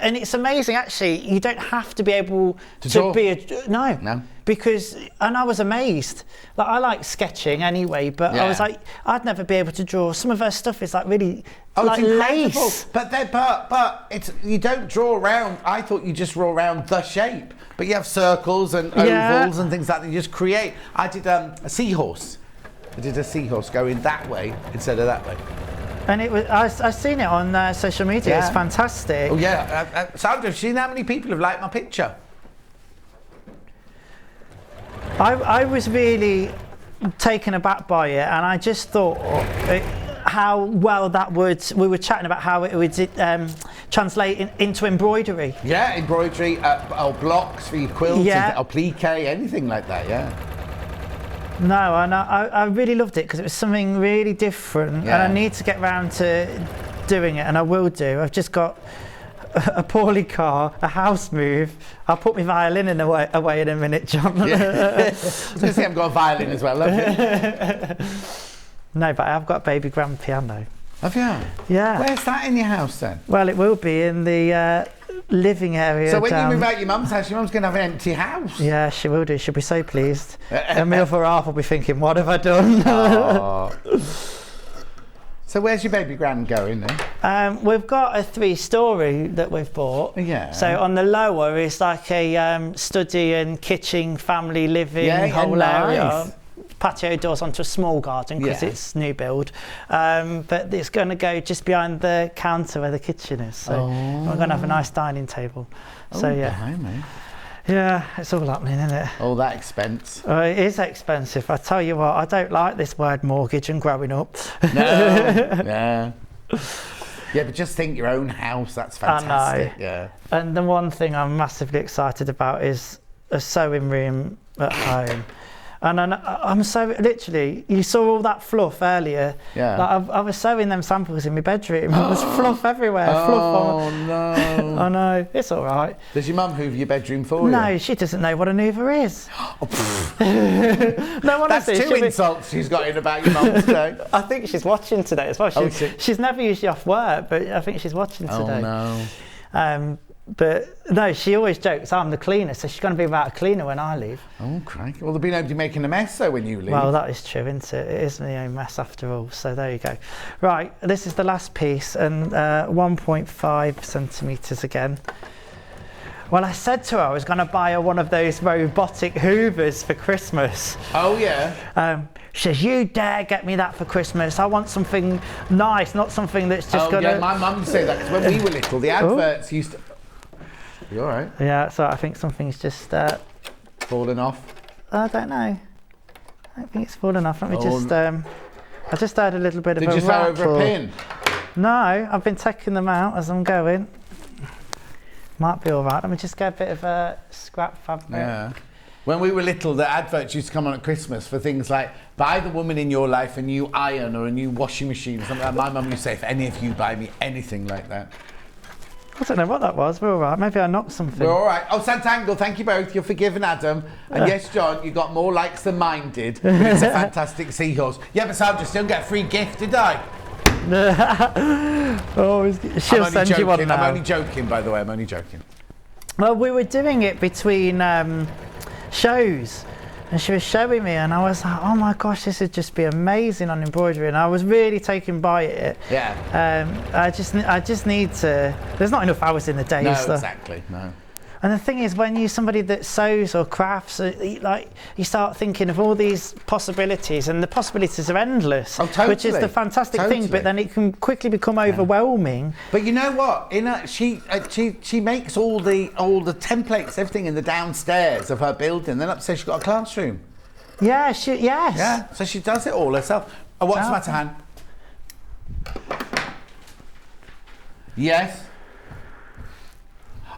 And it's amazing, actually. You don't have to be able to be no. Because, and I was amazed. Like, I like sketching anyway, but I was like, I'd never be able to draw. Some of her stuff is like really like lace. But it's, you don't draw around. I thought you just draw around the shape. But you have circles and ovals and things like that. You just create. I did a seahorse. I did a seahorse going that way instead of that way. And it was. I've seen it on social media. Yeah. It's fantastic. Oh yeah, Sandra, have you seen how many people have liked my picture? I was really taken aback by it, and I just thought how well that would. We were chatting about how it would translate into embroidery. Yeah, embroidery, or blocks for your quilts, or plique, anything like that. Yeah. No, and I really loved it because it was something really different, and I need to get round to doing it, and I will do. I've just got a poorly car, a house move. I'll put my violin away in a minute, John. Yeah. I was going to say I've got a violin as well, have you? No, but I've got a baby grand piano. Have you? Yeah. Where's that in your house then? Well, it will be in the living area. So when you move out your mum's house, your mum's going to have an empty house. Yeah, she will do. She'll be so pleased. And my other half will be thinking, what have I done? Oh. So where's your baby grand going then? We've got a 3-story that we've bought. Yeah. So on the lower is like a study and kitchen, family living, whole nice. area. Patio doors onto a small garden because it's new build. But it's going to go just behind the counter where the kitchen is. So we're going to have a nice dining table. So yeah, it's all happening, isn't it? All that expense. It is expensive. I tell you what, I don't like this word mortgage and growing up. No. Yeah. Yeah, but just think your own house. That's fantastic. I know. Yeah. And the one thing I'm massively excited about is a sewing room at home. And I'm so literally, you saw all that fluff earlier. Yeah. Like I was sewing them samples in my bedroom. There was fluff everywhere. Oh no. I know. It's all right. Does your mum hoover your bedroom for you? No, she doesn't know what an hoover is. No, honestly, that's 2 insults she's got in about your mum today. I think she's watching today as well. She's never usually off work, but I think she's watching today. Oh no. But no, she always jokes I'm the cleaner, so she's going to be without a cleaner when I leave. Oh, crikey. Well, there'll be nobody making a mess though when you leave. Well, that is true, isn't it? It is my own mess after all. So there you go. Right, this is the last piece, and 1.5 centimetres again. Well, I said to her I was going to buy her one of those robotic hoovers for Christmas. Oh yeah. She says, you dare get me that for Christmas. I want something nice, not something that's just going to... yeah, my mum would say that, because when we were little, the adverts used to... You all right? Yeah, so I think something's just... fallen off? I don't know. I don't think it's fallen off. Let me just... I just had a little bit of a rattle. Did you throw over a pin? No, I've been taking them out as I'm going. Might be all right. Let me just get a bit of scrap fabric. Yeah. When we were little, the adverts used to come on at Christmas for things like, buy the woman in your life a new iron or a new washing machine or something like that. My mum used to say, if any of you buy me anything like that. I don't know what that was. We're all right. Maybe I knocked something. We're all right. Oh, Santangle, thank you both. You're forgiven, Adam. And yes, John, you got more likes than mine did. But it's a fantastic seahorse. Yeah, but Sandra still get a free gift, did I? She'll send you one now. I'm only joking, by the way. I'm only joking. Well, we were doing it between shows, and she was showing me, and I was like, oh my gosh, this would just be amazing on embroidery, and I was really taken by it. Yeah. I just need to. There's not enough hours in the day. No, exactly. No. And the thing is, when you're somebody that sews or crafts, like you start thinking of all these possibilities, and the possibilities are endless. Oh, totally. Which is the fantastic thing. But then it can quickly become overwhelming. But you know what? She makes all the templates, everything in the downstairs of her building. Then upstairs she's got a classroom. Yeah. Yes. Yeah. So she does it all herself. Oh, what's the matter, Han? Yes.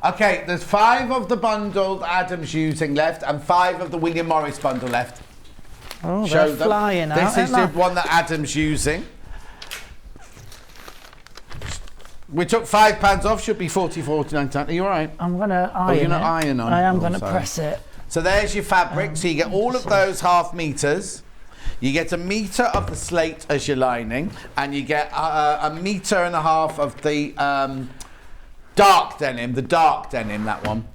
Okay, there's 5 of the bundle that Adam's using left and 5 of the William Morris bundle left. Oh, they're flying out. This is the one that Adam's using. We took £5 off, should be 49. Are you all right? I'm going to iron it. Oh, you're not iron on. I am going to press it. So there's your fabric. So you get all of those half meters. You get a metre of the slate as your lining, and you get a metre and a half of the dark denim, that one.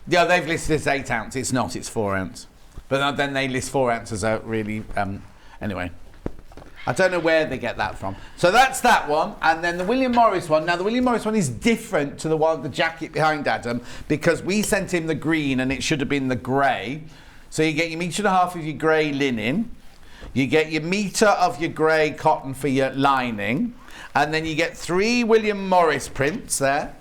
Yeah, they've listed as 8 ounce. It's not, it's 4 ounce. But then they list 4 ounces out really, anyway. I don't know where they get that from. So that's that one. And then the William Morris one. Now, the William Morris one is different to the jacket behind Adam, because we sent him the green and it should have been the grey. So you get your metre and a half of your grey linen. You get your metre of your grey cotton for your lining. And then you get 3 William Morris prints there.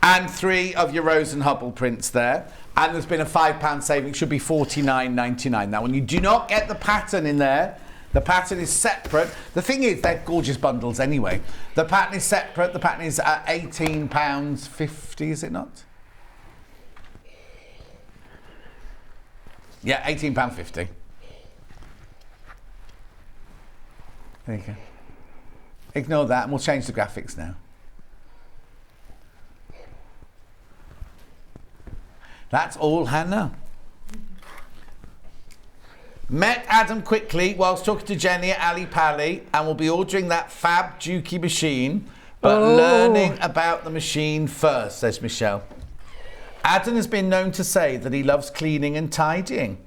And 3 of your Rose and Hubble prints there. And there's been a £5 saving, should be $49.99. Now, when you do not get the pattern in there, the pattern is separate. The thing is, they're gorgeous bundles anyway. The pattern is separate. The pattern is at £18.50, is it not? Yeah, £18.50. There you go. Ignore that, and we'll change the graphics now. That's all Hannah. Met Adam quickly whilst talking to Jenny at Ali Pally and will be ordering that fab Dukey machine, but learning about the machine first, says Michelle. Adam has been known to say that he loves cleaning and tidying.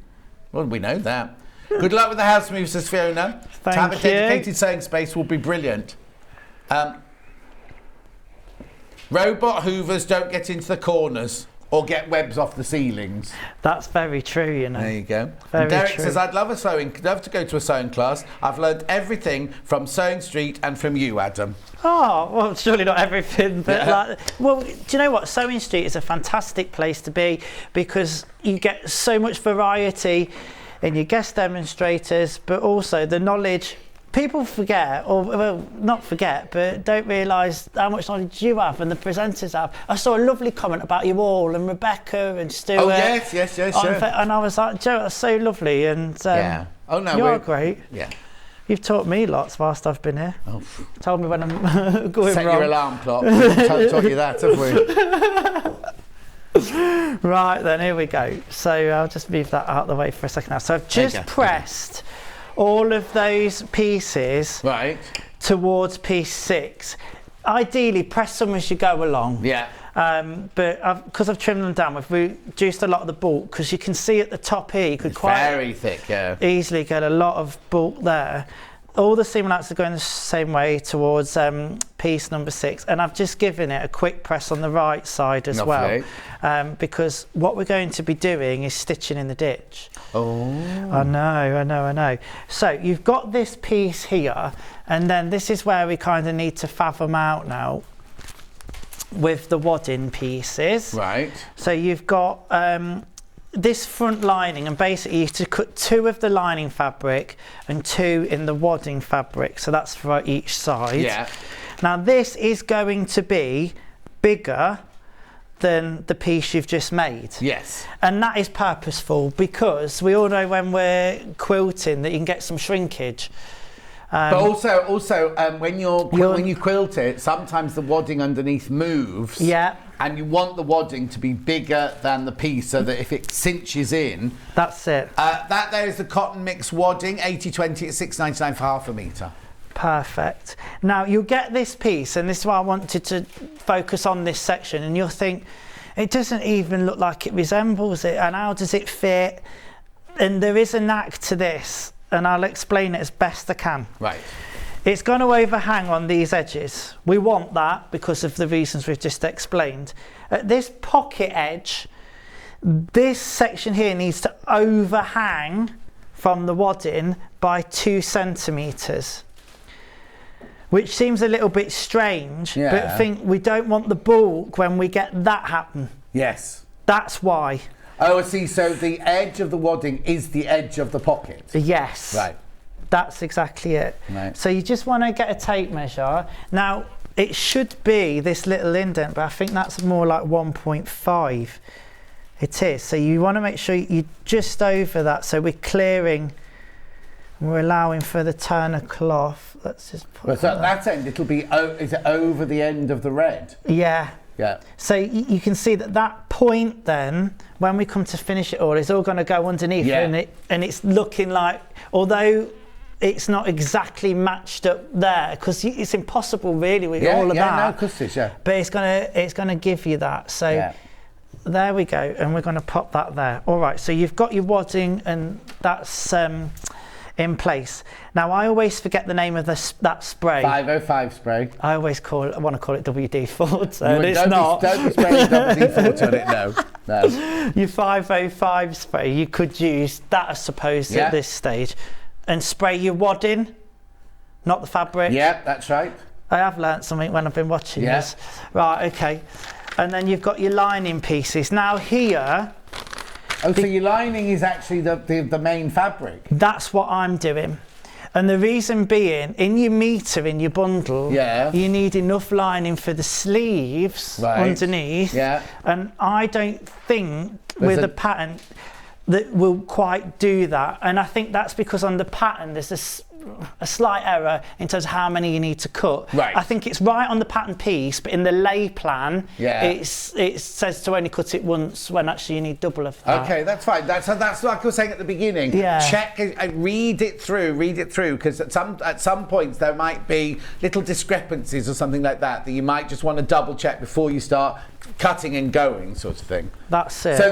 Well, we know that. Good luck with the house move, says Fiona. To have a dedicated sewing space will be brilliant. Robot hoovers don't get into the corners or get webs off the ceilings. That's very true, you know. There you go. Very And Derek true. says, I'd love to go to a sewing class. I've learned everything from Sewing Street and from you, Adam. Oh, well, surely not everything, but well, do you know what? Sewing Street is a fantastic place to be because you get so much variety in your guest demonstrators, but also the knowledge. People forget, or well, not forget, but don't realise how much knowledge you have and the presenters have. I saw a lovely comment about you all and Rebecca and Stuart. Oh, yes, sure. And I was like, Joe, that's so lovely. And Yeah. Oh, no, you're great. Yeah. You've taught me lots whilst I've been here. Oh. Told me when I'm going Set wrong. your alarm clock. We've taught you that, have we? Right then, here we go. So I'll just move that out of the way for a second now. So I've just pressed all of those pieces towards piece 6. Ideally, press them as you go along. Yeah. But because I've trimmed them down, we've reduced a lot of the bulk because you can see at the top here, you could Very thick, yeah. easily get a lot of bulk there. All the seam allowance are going the same way towards piece number 6, and I've just given it a quick press on the right side as well, because what we're going to be doing is stitching in the ditch. Oh. I know. So you've got this piece here, and then this is where we kind of need to fathom out now with the wadding pieces. Right. So you've got this front lining, and basically you have to cut 2 of the lining fabric and 2 in the wadding fabric, so that's for each side. Yeah. Now this is going to be bigger than the piece you've just made. Yes. And that is purposeful because we all know when we're quilting that you can get some shrinkage. But also, when you quilt it, sometimes the wadding underneath moves. Yeah. And you want the wadding to be bigger than the piece so that if it cinches in. That's it. That there is the cotton mix wadding, 80/20 at £6.99 for half a metre. Perfect. Now you'll get this piece, and this is why I wanted to focus on this section, and you'll think, it doesn't even look like it resembles it, and how does it fit? And there is a knack to this, and I'll explain it as best I can. Right. It's going to overhang on these edges. We want that because of the reasons we've just explained. At this pocket edge, this section here needs to overhang from the wadding by 2 centimetres, which seems a little bit strange, but think we don't want the bulk when we get that happen. Yes. That's why. Oh, I see. So the edge of the wadding is the edge of the pocket. Yes. Right. That's exactly it. Right. So you just want to get a tape measure. Now, it should be this little indent, but I think that's more like 1.5. It is. So you want to make sure you're just over that. So we're clearing, we're allowing for the turn of cloth. Let's just put So at that end, it'll be, is it over the end of the red? Yeah. Yeah. So you can see that point then, when we come to finish it all, it's all going to go underneath, and it's looking like, although it's not exactly matched up there, because it's impossible really with all of that. Yeah, no, of course it is, But it's gonna give you that. So there we go, and we're going to pop that there. All right, so you've got your wadding, and that's in place. Now I always forget the name of that spray. 505 spray. I always want to call it WD-40, and it's not. Don't be spraying WD-40 on it, no. Your 505 spray, you could use that, I suppose, at this stage, and spray your wadding, not the fabric. Yeah, that's right. I have learnt something when I've been watching this. Right, okay. And then you've got your lining pieces. Now here... Oh, so your lining is actually the main fabric? That's what I'm doing. And the reason being, in your metre, in your bundle, you need enough lining for the sleeves underneath. Yeah. And I don't think with a pattern that will quite do that. And I think that's because on the pattern there's a slight error in terms of how many you need to cut. Right. I think it's right on the pattern piece, but in the lay plan, yeah. it says to only cut it once when actually you need double of that. Okay, that's fine. That's like I was saying at the beginning. Yeah. Check and read it through, because at some points there might be little discrepancies or something like that you might just want to double check before you start cutting and going, sort of thing. That's it. So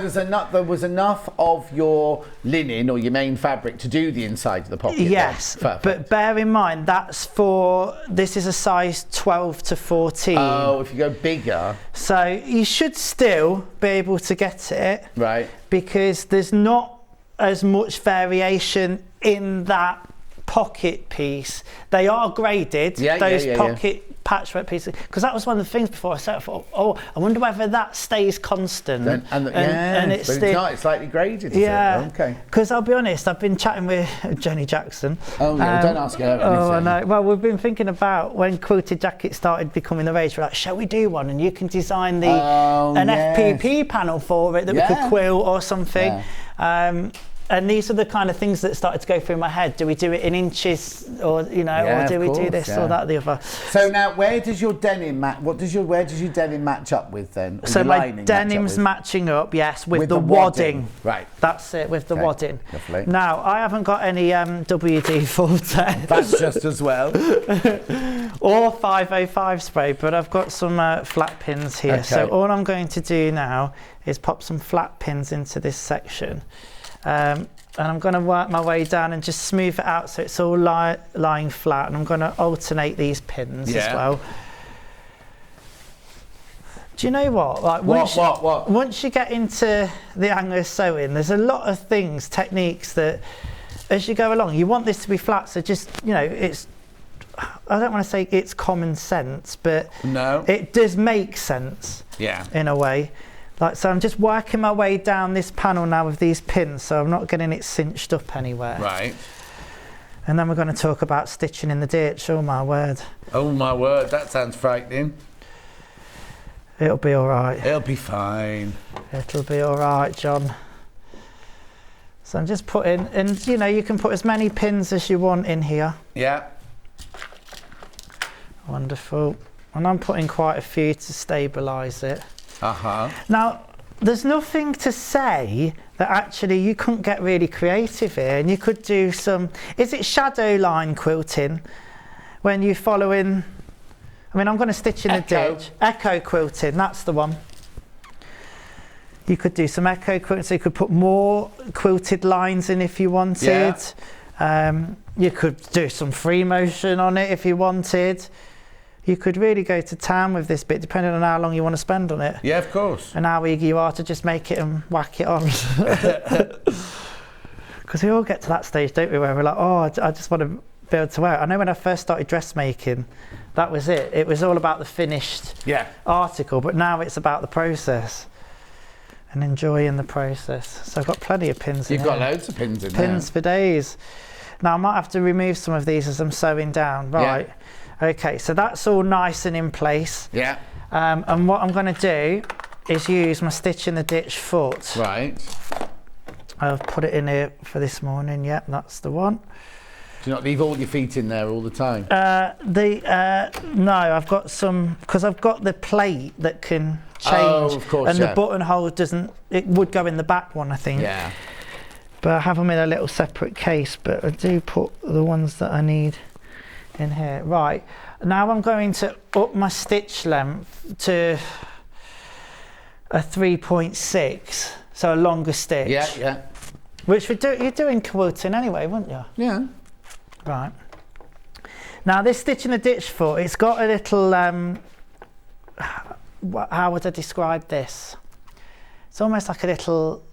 there was enough of your linen or your main fabric to do the inside of the pocket. Yes, but bear in mind this is a size 12 to 14. Oh, if you go bigger. So you should still be able to get it. Right. Because there's not as much variation in that pocket piece. They are graded, those pocket patchwork pieces, because that was one of the things before I set up. Oh, I wonder whether that stays constant. And it's not. It's slightly graded. Yeah. Okay. Because I'll be honest, I've been chatting with Jenny Jackson. Oh yeah. Don't ask her anything. Oh, I know. Well, we've been thinking about when quilted jackets started becoming the rage. We're like, shall we do one? And you can design an FPP panel for it that we could quilt or something. Yeah. And these are the kind of things that started to go through my head. Do we do it in inches, or or do we do this or that or the other? So now, where does your denim match? Where does your denim match up with then? So my denim's matching up, yes, with the wadding. Right. That's it, with the wadding. Lovely. Now I haven't got any WD-40. That's just as well. Or 505 spray, but I've got some flat pins here. Okay. So all I'm going to do now is pop some flat pins into this section. And I'm going to work my way down and just smooth it out so it's all lying flat, and I'm going to alternate these pins as well. Do you know what? Like once you get into the Anglo sewing, there's a lot of techniques that as you go along, you want this to be flat, so just, it's, I don't want to say it's common sense, but it does make sense in a way. So I'm just working my way down this panel now with these pins, so I'm not getting it cinched up anywhere. Right. And then we're going to talk about stitching in the ditch. Oh my word. Oh my word, that sounds frightening. It'll be all right. It'll be fine. It'll be all right, John. So I'm just putting, and you can put as many pins as you want in here. Yeah. Wonderful. And I'm putting quite a few to stabilise it. Uh-huh. Now, there's nothing to say that actually you couldn't get really creative here, and you could do some, is it shadow line quilting when you follow in, I'm going to stitch in the ditch. Echo quilting, that's the one. You could do some echo quilting, so you could put more quilted lines in if you wanted. Yeah. You could do some free motion on it if you wanted. You could really go to town with this bit, depending on how long you want to spend on it. Yeah, of course. And how eager you are to just make it and whack it on. Because we all get to that stage, don't we, where we're like, oh, I just want to be able to wear it. I know when I first started dressmaking, that was it. It was all about the finished article, but now it's about the process and enjoying the process. So I've got plenty of pins in here. You've got loads of pins in there. Pins for days. Now I might have to remove some of these as I'm sewing down. Right. Yeah. Okay, so that's all nice and in place. Yeah. And what I'm going to do is use my stitch in the ditch foot. Right. I've put it in here for this morning. Yep, that's the one. Do you not leave all your feet in there all the time? No, I've got some, because I've got the plate that can change. Oh, of course, and the buttonhole doesn't, it would go in the back one, I think. Yeah. But I have them in a little separate case, but I do put the ones that I need in here. Right, now I'm going to up my stitch length to a 3.6, so a longer stitch. Yeah, yeah. Which you're doing quilting anyway, wouldn't you? Yeah. Right. Now this stitch in the ditch foot, it's got a little, how would I describe this? It's almost like a little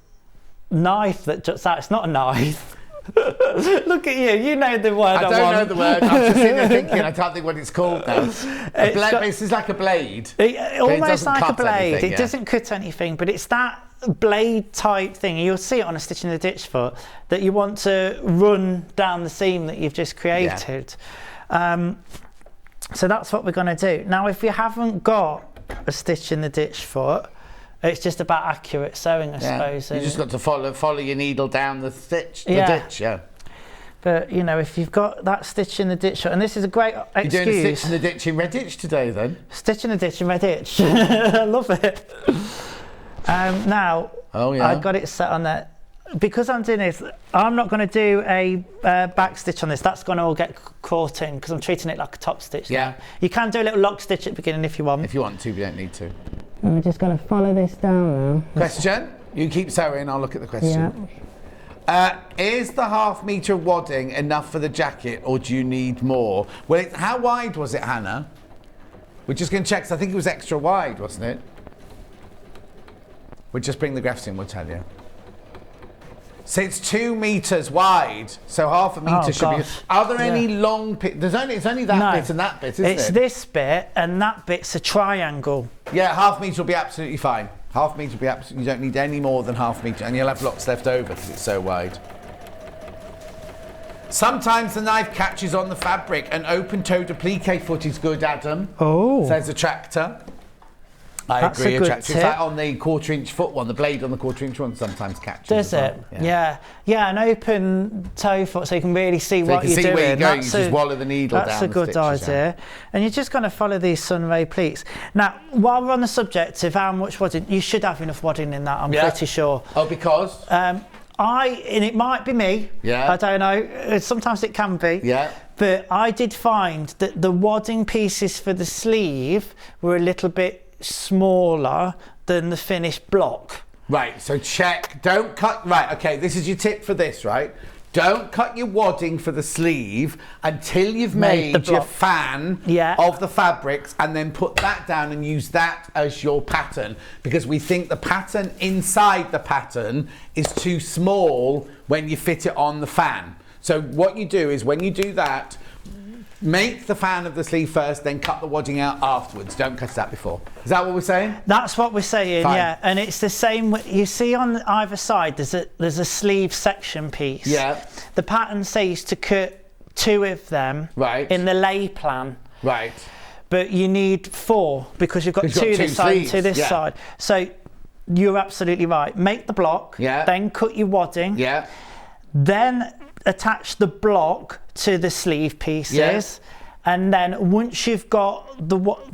knife that juts out. It's not a knife. Look at you know the word I don't know the word. I'm just sitting there thinking, I can't think what it's called now. This is like a blade. Almost like a blade. Anything, it doesn't cut anything, but it's that blade type thing. You'll see it on a stitch in the ditch foot that you want to run down the seam that you've just created. Yeah. So that's what we're going to do. Now, if you haven't got a stitch in the ditch foot, it's just about accurate sewing, I suppose. You just got to follow your needle down the ditch. Yeah. But, you know, if you've got that stitch in the ditch, and this is a great excuse. You're doing a stitch in the ditch in Redditch today, then? Stitch in the ditch in Redditch. I love it. Now, I've got it set on there. Because I'm doing this, I'm not going to do a back stitch on this. That's going to all get caught in because I'm treating it like a top stitch now. You can do a little lock stitch at the beginning if you want. If you want to, but you don't need to. I'm just going to follow this down now. Question? You keep sewing, I'll look at the question. Yeah. Is the ½ metre wadding enough for the jacket or do you need more? Well, how wide was it, Hannah? We're just going to check, because I think it was extra wide, wasn't it? We'll just bring the graphs in, we'll tell you. So it's 2 metres wide, so ½ metre should be. Are there any long bits? It's only that bit and that bit, isn't it? It's this bit and that bit's a triangle. Yeah, ½ metre will be absolutely fine. ½ metre will be absolutely. You don't need any more than ½ metre, and you'll have lots left over because it's so wide. Sometimes the knife catches on the fabric. An open-toed applique foot is good, Adam. Oh. Says a tractor. That's agree, a good tip. In fact, on the 1/4-inch foot one, the blade on the 1/4-inch one sometimes catches. Does it? Yeah, an open toe foot so you can really see what you're doing. See where you're going, you just wallow the needle down. That's a good idea. And you're just going to follow these sunray pleats. Now, while we're on the subject of how much wadding, you should have enough wadding in that, I'm pretty sure. Oh, because? And it might be me. Yeah. I don't know. Sometimes it can be. Yeah. But I did find that the wadding pieces for the sleeve were a little bit smaller than the finished block. Right, so check, don't cut, right, okay, this is your tip for this, right? Don't cut your wadding for the sleeve until you've made your fan of the fabrics and then put that down and use that as your pattern because we think the pattern inside the pattern is too small when you fit it on the fan. So what you do is when you do that, make the fan of the sleeve first, then cut the wadding out afterwards. Don't cut that before. Is that what we're saying? That's what we're saying, yeah. And it's the same. You see on either side, there's a sleeve section piece. Yeah. The pattern says to cut 2 of them. Right. In the lay plan. Right. But you need 4 because you've got 2 this side and 2 this side. So you're absolutely right. Make the block. Yeah. Then cut your wadding. Yeah. Then attach the block to the sleeve pieces, and then once you've got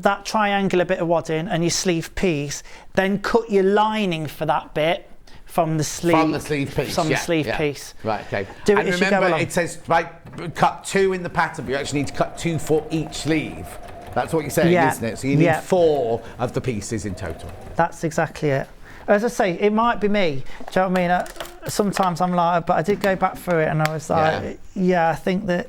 that triangular bit of wadding and your sleeve piece, then cut your lining for that bit from the sleeve. From the sleeve piece. From the sleeve piece. Right. Okay. Do it as you go along. It says cut 2 in the pattern, but you actually need to cut 2 for each sleeve. That's what you're saying, isn't it? So you need 4 of the pieces in total. That's exactly it. As I say, it might be me. Do you know what I mean? Sometimes I'm like, but I did go back through it and I was like, I think that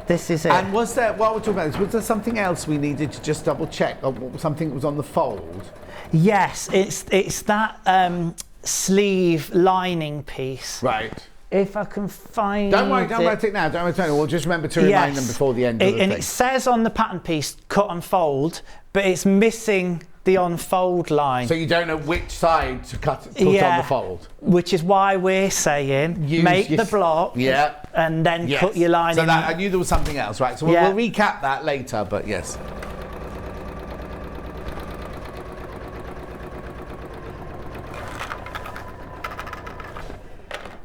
this is it. And was there, while we're talking about this, was there something else we needed to just double check? Or something that was on the fold? Yes, it's that sleeve lining piece. Right. If I can find Don't worry about it now. Don't worry about it. We'll just remember to remind them before the end of the thing. And it says on the pattern piece, cut and fold, but it's missing the unfold line. So you don't know which side to put on the fold. Which is why we're saying make the block and then cut your line in. I knew there was something else, right? So we'll recap that later, but yes.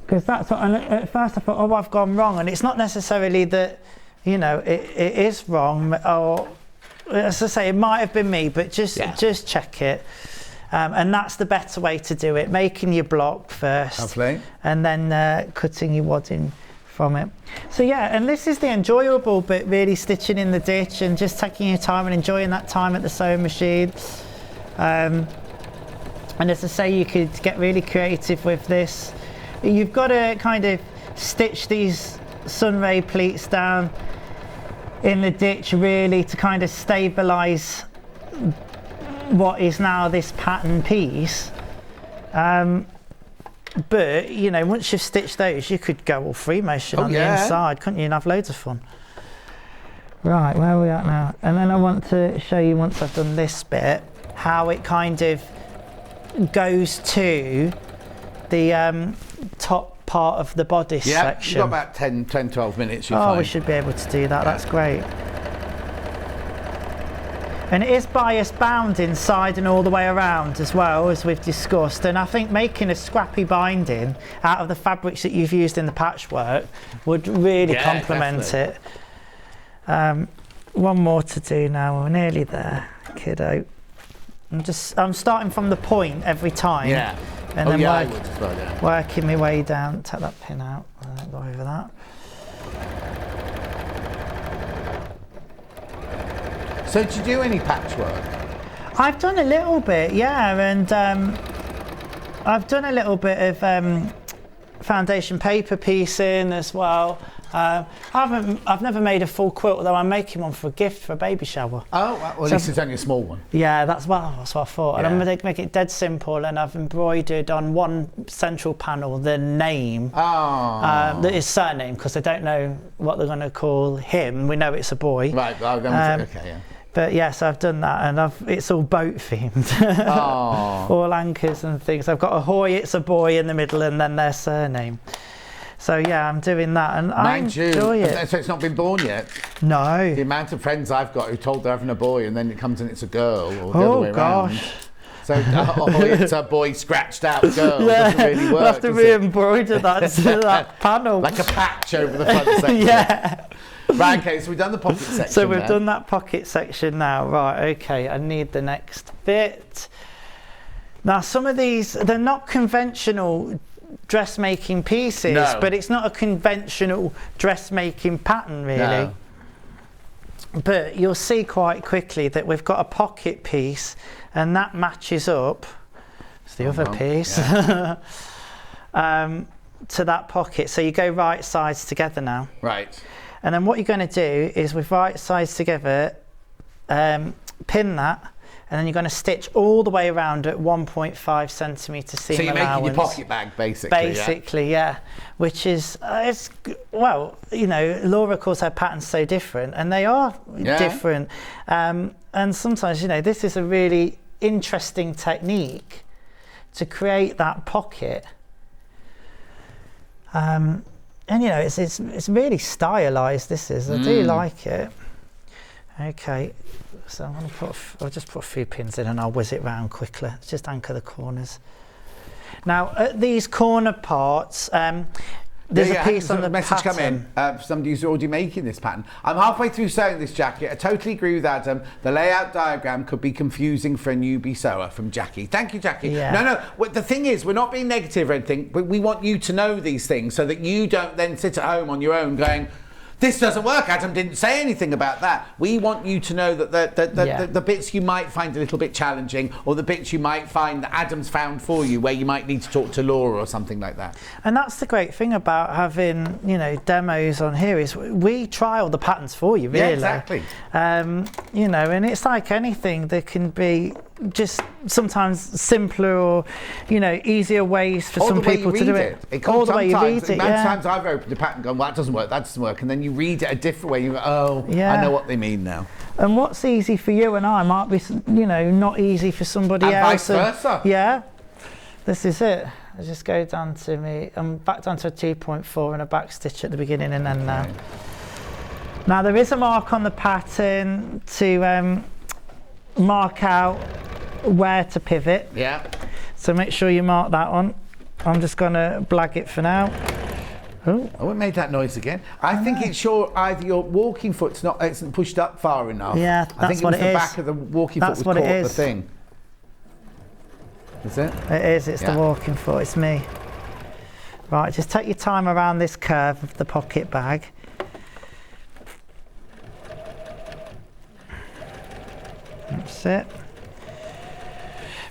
Because that's what, and at first I thought, oh, I've gone wrong, and it's not necessarily that, you know, it is wrong, or as I say, it might have been me, but just check it. And that's the better way to do it, making your block first. Lovely. And then cutting your wadding from it. So and this is the enjoyable bit, really, stitching in the ditch and just taking your time and enjoying that time at the sewing machine. And as I say, you could get really creative with this. You've got to kind of stitch these sunray pleats down in the ditch really to kind of stabilise what is now this pattern piece. But, you know, once you've stitched those, you could go all free motion on the inside, couldn't you, and have loads of fun. Right, where are we at now? And then I want to show you, once I've done this bit, how it kind of goes to the top part of the bodice section. You've got about 10-12 minutes. We should be able to do that. That's great. And it is bias bound inside and all the way around as well, as we've discussed. And I think making a scrappy binding out of the fabrics that you've used in the patchwork would really complement it. One more to do now. We're nearly there, kiddo. I'm starting from the point every time. Yeah. And then I would as well, yeah. working my way down. Take that pin out. Go over that. So do you do any patchwork? I've done a little bit, yeah, and I've done a little bit of foundation paper piecing as well. I've never made a full quilt, although I'm making one for a gift for a baby shower. Oh, well, at least it's only a small one. Yeah, that's what I thought. Yeah. And I'm going to make it dead simple, and I've embroidered on one central panel the name, his surname, because I don't know what they're going to call him. We know it's a boy. Right, well, then okay, yeah. But yes, I've done that, and it's all boat themed. All anchors and things. I've got ahoy, it's a boy in the middle, and then their surname. So yeah, I'm doing that, and I enjoy it. So it's not been born yet? No. The amount of friends I've got who told they're having a boy, and then it comes and it's a girl, or the other way around. So it's a boy scratched out girl. Yeah, doesn't really work. We'll have to re-embroider that panel. Like a patch over the front section. Yeah. Right, okay, so we've done the pocket section. So we've done that pocket section now. Right, okay, I need the next bit. Now, some of these, they're not conventional dressmaking pieces, but it's not a conventional dressmaking pattern, really. No. But you'll see quite quickly that we've got a pocket piece, and that matches up. It's the other piece. Yeah. To that pocket. So you go right sides together now. Right. And then what you're going to do is with right sides together, pin that, and then you're going to stitch all the way around at 1.5 centimetre seam allowance. So you're making your pocket bag, basically. Basically, yeah. Which is, well, you know, Laura calls her patterns so different, and they are different. And sometimes, you know, this is a really interesting technique to create that pocket. And you know, it's really stylized. This is. I do like it. Okay, so I'll just put a few pins in and I'll whiz it round quickly. Let's just anchor the corners. Now at these corner parts, there's a piece on the message pattern. come in. Somebody who's already making this pattern. I'm halfway through sewing this jacket. I totally agree with Adam. The layout diagram could be confusing for a newbie sewer, from Jackie. Thank you, Jackie. Yeah. No. The thing is, we're not being negative or anything, but we want you to know these things so that you don't then sit at home on your own going, this doesn't work, Adam didn't say anything about that. We want you to know that the bits you might find a little bit challenging, or the bits you might find that Adam's found for you, where you might need to talk to Laura or something like that. And that's the great thing about having, you know, demos on here, is we trial the patterns for you, really. Yeah, exactly. You know, and it's like anything, there can be just sometimes simpler or, you know, easier ways for some people to do it. All the way you read it. Sometimes I've opened a pattern and gone, well, that doesn't work, that doesn't work, and then you read it a different way. You go, oh, I know what they mean now. And what's easy for you and I might be, you know, not easy for somebody else. And vice versa. Yeah, this is it. I just go down to me. I'm back down to a 2.4 and a back stitch at the beginning and then now. Now there is a mark on the pattern to mark out where to pivot. Yeah. So make sure you mark that on. I'm just going to blag it for now. Oh, it made that noise again. I think it's either your walking foot's isn't pushed up far enough. Yeah, I think it was the back of the walking foot was caught the thing. Is it? It is. It's the walking foot. It's me. Right, just take your time around this curve of the pocket bag. That's it.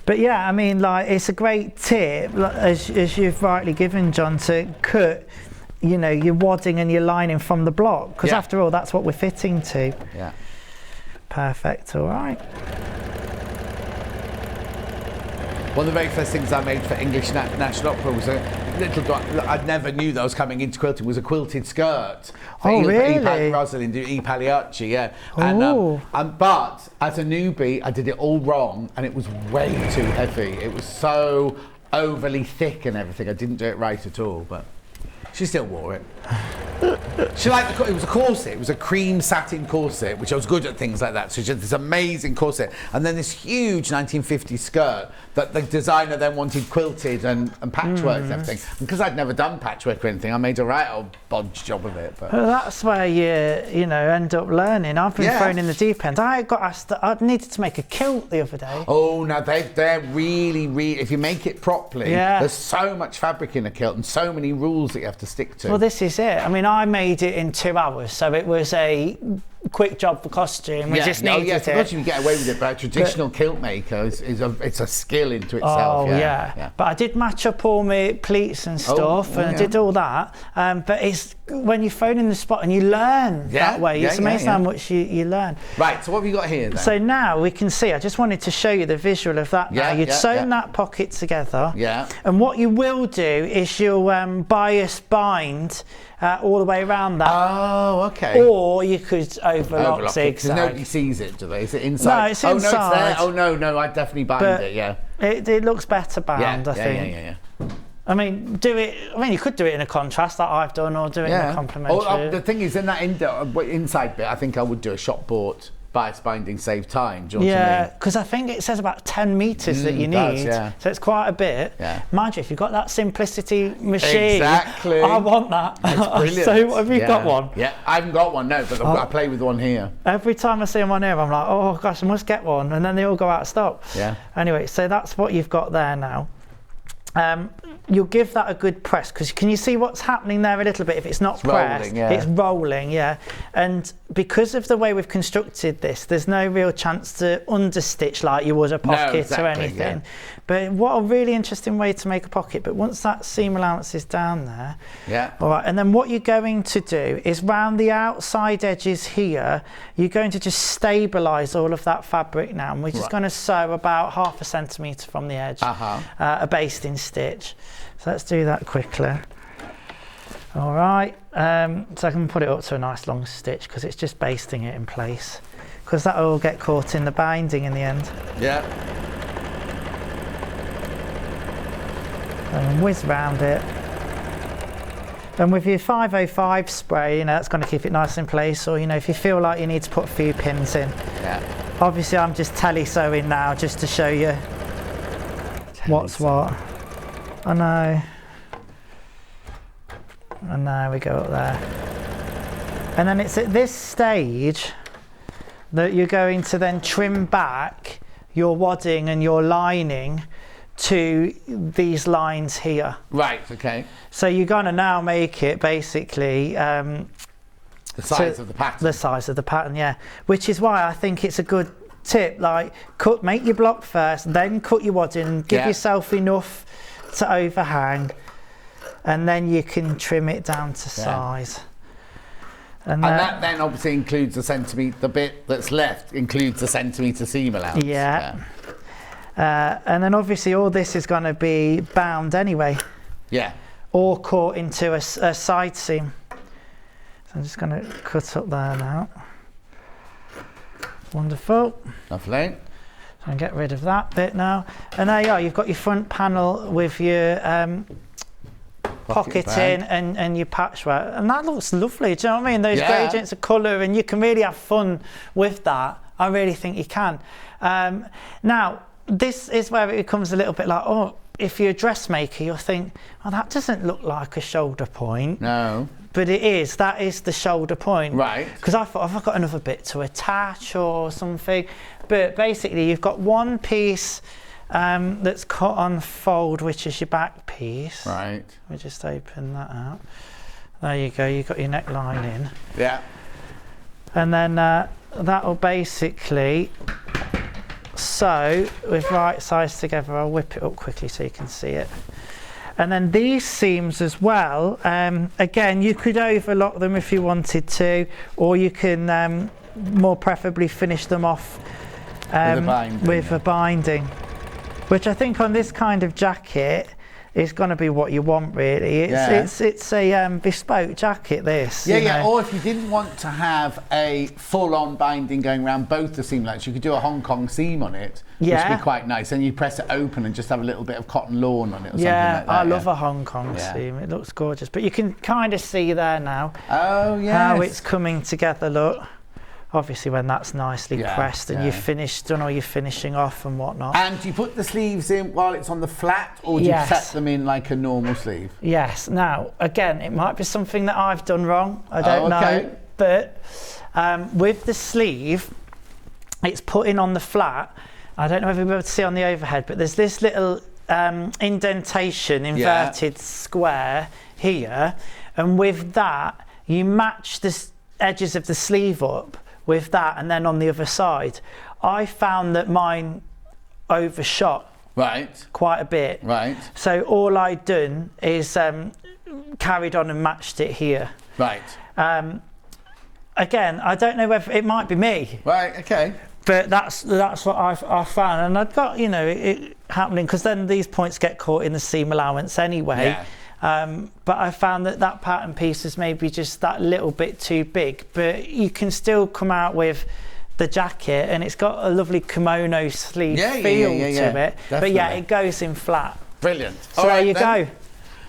But yeah, I mean, like, it's a great tip, as you've rightly given, John, to cut, you know, your wadding and your lining from the block, because after all, that's what we're fitting to. Yeah. Perfect. All right. One of the very first things I made for English National Opera was a little, I never knew that I was coming into quilting, was a quilted skirt. Really? Rosalind E. Pagliacci, yeah. And, but as a newbie, I did it all wrong, and it was way too heavy. It was so overly thick and everything. I didn't do it right at all, but she still wore it. She liked it was a corset. It was a cream satin corset, which I was good at things like that. So she had this amazing corset, and then this huge 1950s skirt that the designer then wanted quilted and patchwork and everything. And because I'd never done patchwork or anything, I made a right old bodge job of it. But well, that's where you know, end up learning. I've been thrown in the deep end. I got asked that I needed to make a kilt the other day. Oh, no, they're really, if you make it properly, there's so much fabric in a kilt and so many rules that you have to stick to. Well, this is it. I mean, I made it in 2 hours, so it was a quick job for costume. We just needed it. Of course you can get away with it, but a traditional kilt maker it's a skill into itself. Oh, yeah. But I did match up all my pleats and stuff, and I did all that. But it's when you're thrown in the spot and you learn that way. It's amazing how much you learn. Right, so what have you got here then? So now we can see, I just wanted to show you the visual of that now. You'd sewn that pocket together. Yeah. And what you will do is you'll bias bind all the way around that. Oh, okay. Or you could overlock zigzag. Nobody sees it, do they? Is it inside? No, it's inside. Oh, no, it's there. Oh, no, I'd definitely bind it, yeah. It looks better bound, I think. Yeah. I mean, you could do it in a contrast that I've done, or do it in a complementary. The thing is, in that inside bit, I think I would do a shop bought bias binding, save time. Do you know what I mean? Because I think it says about 10 metres that you need, so it's quite a bit. Mind you, if you've got that simplicity machine, exactly. I want that. It's brilliant. So have you got one? Yeah, I haven't got one, no, but I play with one here. Every time I see them on here, I'm like, oh gosh, I must get one, and then they all go out of stock. Yeah. Anyway, so that's what you've got there now. You'll give that a good press, because can you see what's happening there a little bit? If it's not pressed, it's rolling, and because of the way we've constructed this, there's no real chance to understitch like you would a pocket or anything. But what a really interesting way to make a pocket. But once that seam allowance is down there, all right, and then what you're going to do is round the outside edges here, you're going to just stabilise all of that fabric now, and we're just going to sew about 1/2 centimetre from the edge, a basting stitch. So let's do that quickly. All right, so I can put it up to a nice long stitch, because it's just basting it in place, because that will get caught in the binding in the end. Yeah. And whiz round it. And with your 505 spray, you know, that's going to keep it nice in place, or, you know, if you feel like you need to put a few pins in. Yeah. Obviously, I'm just tele-sewing now, just to show you what's what. I know. And there we go up there. And then it's at this stage that you're going to then trim back your wadding and your lining to these lines here. Right, okay. So you're going to now make it basically the size of the pattern. The size of the pattern, yeah. Which is why I think it's a good tip, like make your block first, then cut your wadding, give yourself enough to overhang, and then you can trim it down to size. And that then obviously includes the bit that's left includes the centimetre seam allowance. And then obviously all this is going to be bound anyway. Yeah. Or caught into a side seam. So I'm just going to cut up there now. Wonderful. Lovely. So I get rid of that bit now. And there you are, you've got your front panel with your pocketing and your patchwork. And that looks lovely, do you know what I mean? Those gradients of colour, and you can really have fun with that. I really think you can. Now, this is where it becomes a little bit like, oh, if you're a dressmaker, you'll think, well, that doesn't look like a shoulder point. No. But it is, that is the shoulder point. Right. Because I thought, have I got another bit to attach or something? But basically, you've got one piece that's cut on fold, which is your back piece. Right. Let me just open that out. There you go, you've got your neckline in. Yeah. And then that'll basically sew with right sides together. I'll whip it up quickly so you can see it. And then these seams as well, again, you could overlock them if you wanted to, or you can more preferably finish them off with a binding, which I think on this kind of jacket, is going to be what you want, really. It's a bespoke jacket, this. Yeah. Or if you didn't want to have a full-on binding going around both the seam lengths, you could do a Hong Kong seam on it, which would be quite nice. And you press it open and just have a little bit of cotton lawn on it or something like that. I love a Hong Kong seam. It looks gorgeous. But you can kind of see there now how it's coming together, look. Obviously when that's nicely pressed and you've done all your finishing off and whatnot. And do you put the sleeves in while it's on the flat, or do you set them in like a normal sleeve? Yes. Now, again, it might be something that I've done wrong. I don't know. But with the sleeve, it's put in on the flat. I don't know if you'll be able to see on the overhead, but there's this little indentation, inverted square here. And with that, you match the edges of the sleeve up with that, and then on the other side, I found that mine overshot quite a bit. Right. So all I'd done is carried on and matched it here. Right. Again, I don't know whether it might be me. Right. Okay. But that's what I found, and I've got it happening because then these points get caught in the seam allowance anyway. Yeah. But I found that pattern piece is maybe just that little bit too big, but you can still come out with the jacket, and it's got a lovely kimono sleeve feel to it. Definitely. But yeah, it goes in flat. Brilliant. So there you go.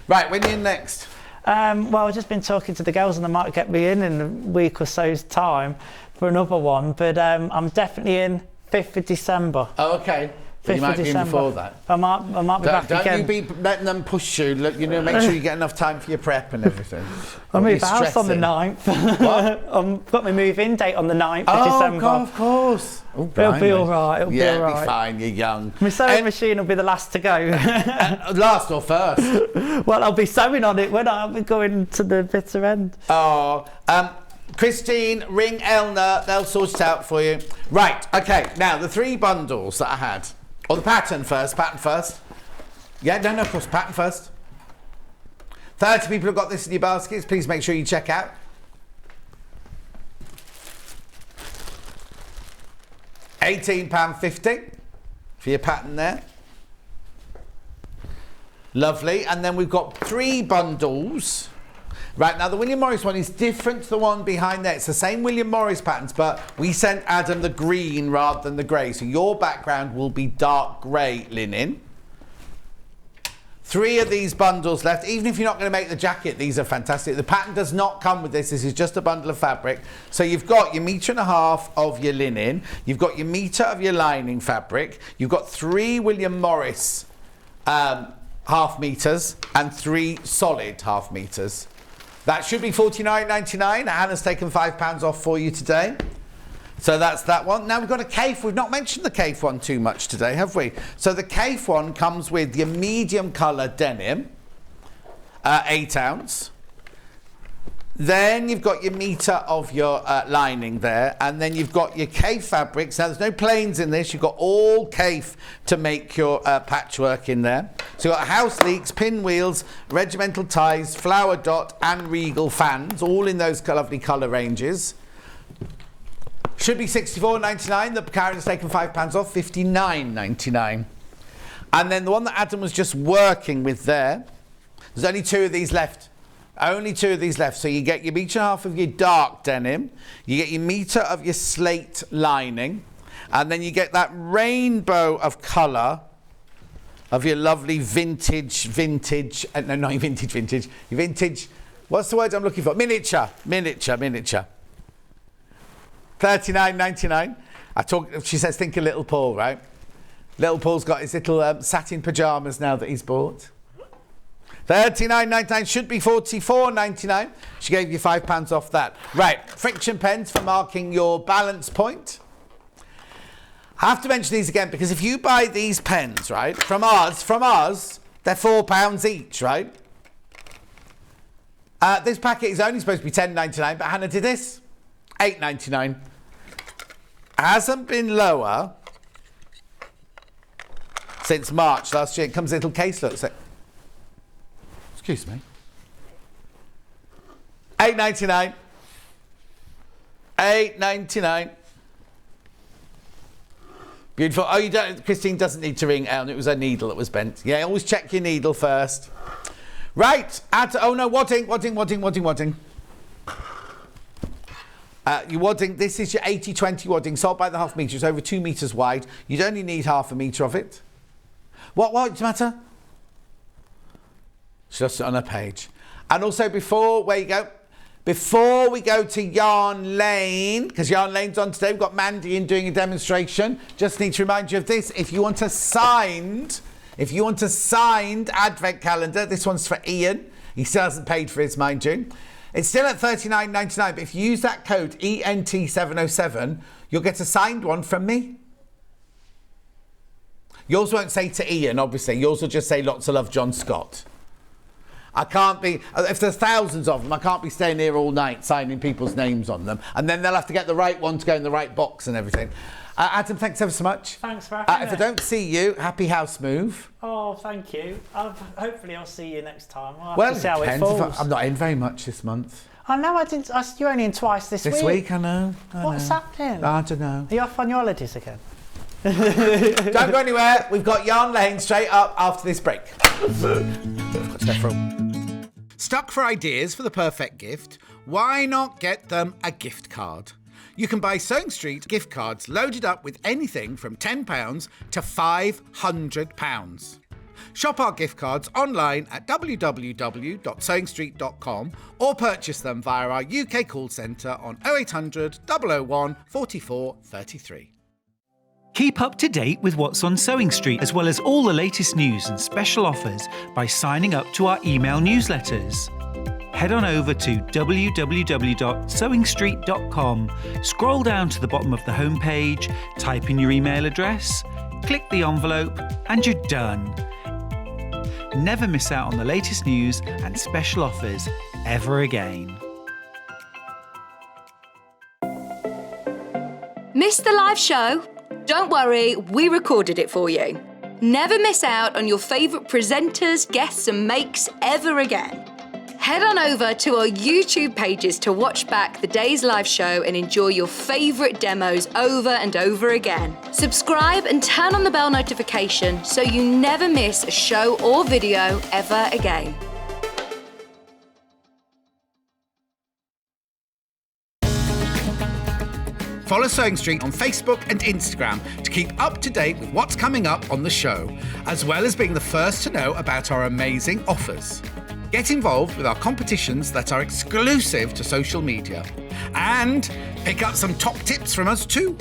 Right, when are you in next? Well, I've just been talking to the girls, and they might get me in a week or so's time for another one, but I'm definitely in 5th of December. Oh, okay. You might be in before that. I might be back again. Don't you be letting them push you. Look, make sure you get enough time for your prep and everything. I move house on the 9th. What? I've got my move-in date on the 9th of December. Oh, God, of course. Oh, it'll be all right. It'll be all right. It'll be fine. You're young. My sewing machine will be the last to go. Last or first? Well, I'll be sewing on it when I'll be going to the bitter end. Oh, Christine, ring Elna. They'll sort it out for you. Right. Okay. Now the 3 bundles that I had. Or the pattern first. Yeah, no, of course, pattern first. 30 people have got this in your baskets. Please make sure you check out. £18.50 for your pattern there. Lovely. And then we've got 3 bundles. Right, now the William Morris one is different to the one behind there. It's the same William Morris patterns, but we sent Adam the green rather than the grey. So your background will be dark grey linen. 3 of these bundles left. Even if you're not going to make the jacket, these are fantastic. The pattern does not come with this. This is just a bundle of fabric. So you've got your 1.5 meters of your linen. You've got your metre of your lining fabric. You've got 3 William Morris half meters and 3 solid half meters. That should be $49.99. Hannah's taken £5 off for you today. So that's that one. Now we've got a Cafe. We've not mentioned the Cafe one too much today, have we? So the Cafe one comes with your medium colour denim, 8 ounce. Then you've got your metre of your lining there, and then you've got your Cafe fabrics. Now there's no plains in this. You've got all Cafe to make your patchwork in there. So you've got house leeks, pinwheels, regimental ties, flower dot, and regal fans, all in those lovely colour ranges. Should be $64.99. The Karen's taken £5 off, $59.99. And then the one that Adam was just working with there, there's only 2 of these left. Only 2 of these left. So you get your 1.5 meters of your dark denim, you get your metre of your slate lining, and then you get that rainbow of colour of your lovely vintage, no, not vintage, your vintage, what's the word I'm looking for? Miniature. $39.99. She says, think of Little Paul, right? Little Paul's got his little satin pyjamas now that he's bought. $39.99 should be $44.99. She gave you £5 off that. Right, friction pens for marking your balance point. I have to mention these again because if you buy these pens, right, from us, they're £4 each, right? This packet is only supposed to be $10.99, but Hannah did this, $8.99. Hasn't been lower since March last year. It comes in a little case, look. So, excuse me. $8.99. $8.99. Beautiful. Oh, you don't. Christine doesn't need to ring Ellen. It was her needle that was bent. Yeah, always check your needle first. Right. Oh no, wadding. Your wadding. This is your 80/20 wadding, sold by the half metre. It's over 2 metres wide. You'd only need half a metre of it. What's the matter? She lost it on her page. And also before we go to Yarn Lane, because Yarn Lane's on today, we've got Mandy in doing a demonstration. Just need to remind you of this. If you want a signed advent calendar, this one's for Ian. He still hasn't paid for his, mind you. It's still at $39.99, but if you use that code ENT707, you'll get a signed one from me. Yours won't say to Ian, obviously. Yours will just say lots of love, John Scott. I can't be, if there's thousands of them, I can't be staying here all night signing people's names on them. And then they'll have to get the right one to go in the right box and everything. Adam, thanks ever so much. Thanks for having me. If I don't see you, happy house move. Oh, thank you. Hopefully I'll see you next time. We'll Well, have to see how it depends. falls. I'm not in very much this month. I know, you're only in twice this week. This week, I know. What's happening? I don't know. Are you off on your holidays again? Don't go anywhere. We've got Yarn Lane straight up after this break. I've got to go for a... Stuck for ideas for the perfect gift? Why not get them a gift card? You can buy Sewing Street gift cards loaded up with anything from £10 to £500. Shop our gift cards online at www.sewingstreet.com or purchase them via our UK call centre on 0800 001 44 33. Keep up to date with what's on Sewing Street, as well as all the latest news and special offers by signing up to our email newsletters. Head on over to www.sewingstreet.com, scroll down to the bottom of the homepage, type in your email address, click the envelope, and you're done. Never miss out on the latest news and special offers ever again. Missed the live show? Don't worry, we recorded it for you. Never miss out on your favourite presenters, guests and makes ever again. Head on over to our YouTube pages to watch back the day's live show and enjoy your favourite demos over and over again. Subscribe and turn on the bell notification so you never miss a show or video ever again. Follow Sewing Street on Facebook and Instagram to keep up to date with what's coming up on the show, as well as being the first to know about our amazing offers. Get involved with our competitions that are exclusive to social media. And pick up some top tips from us too.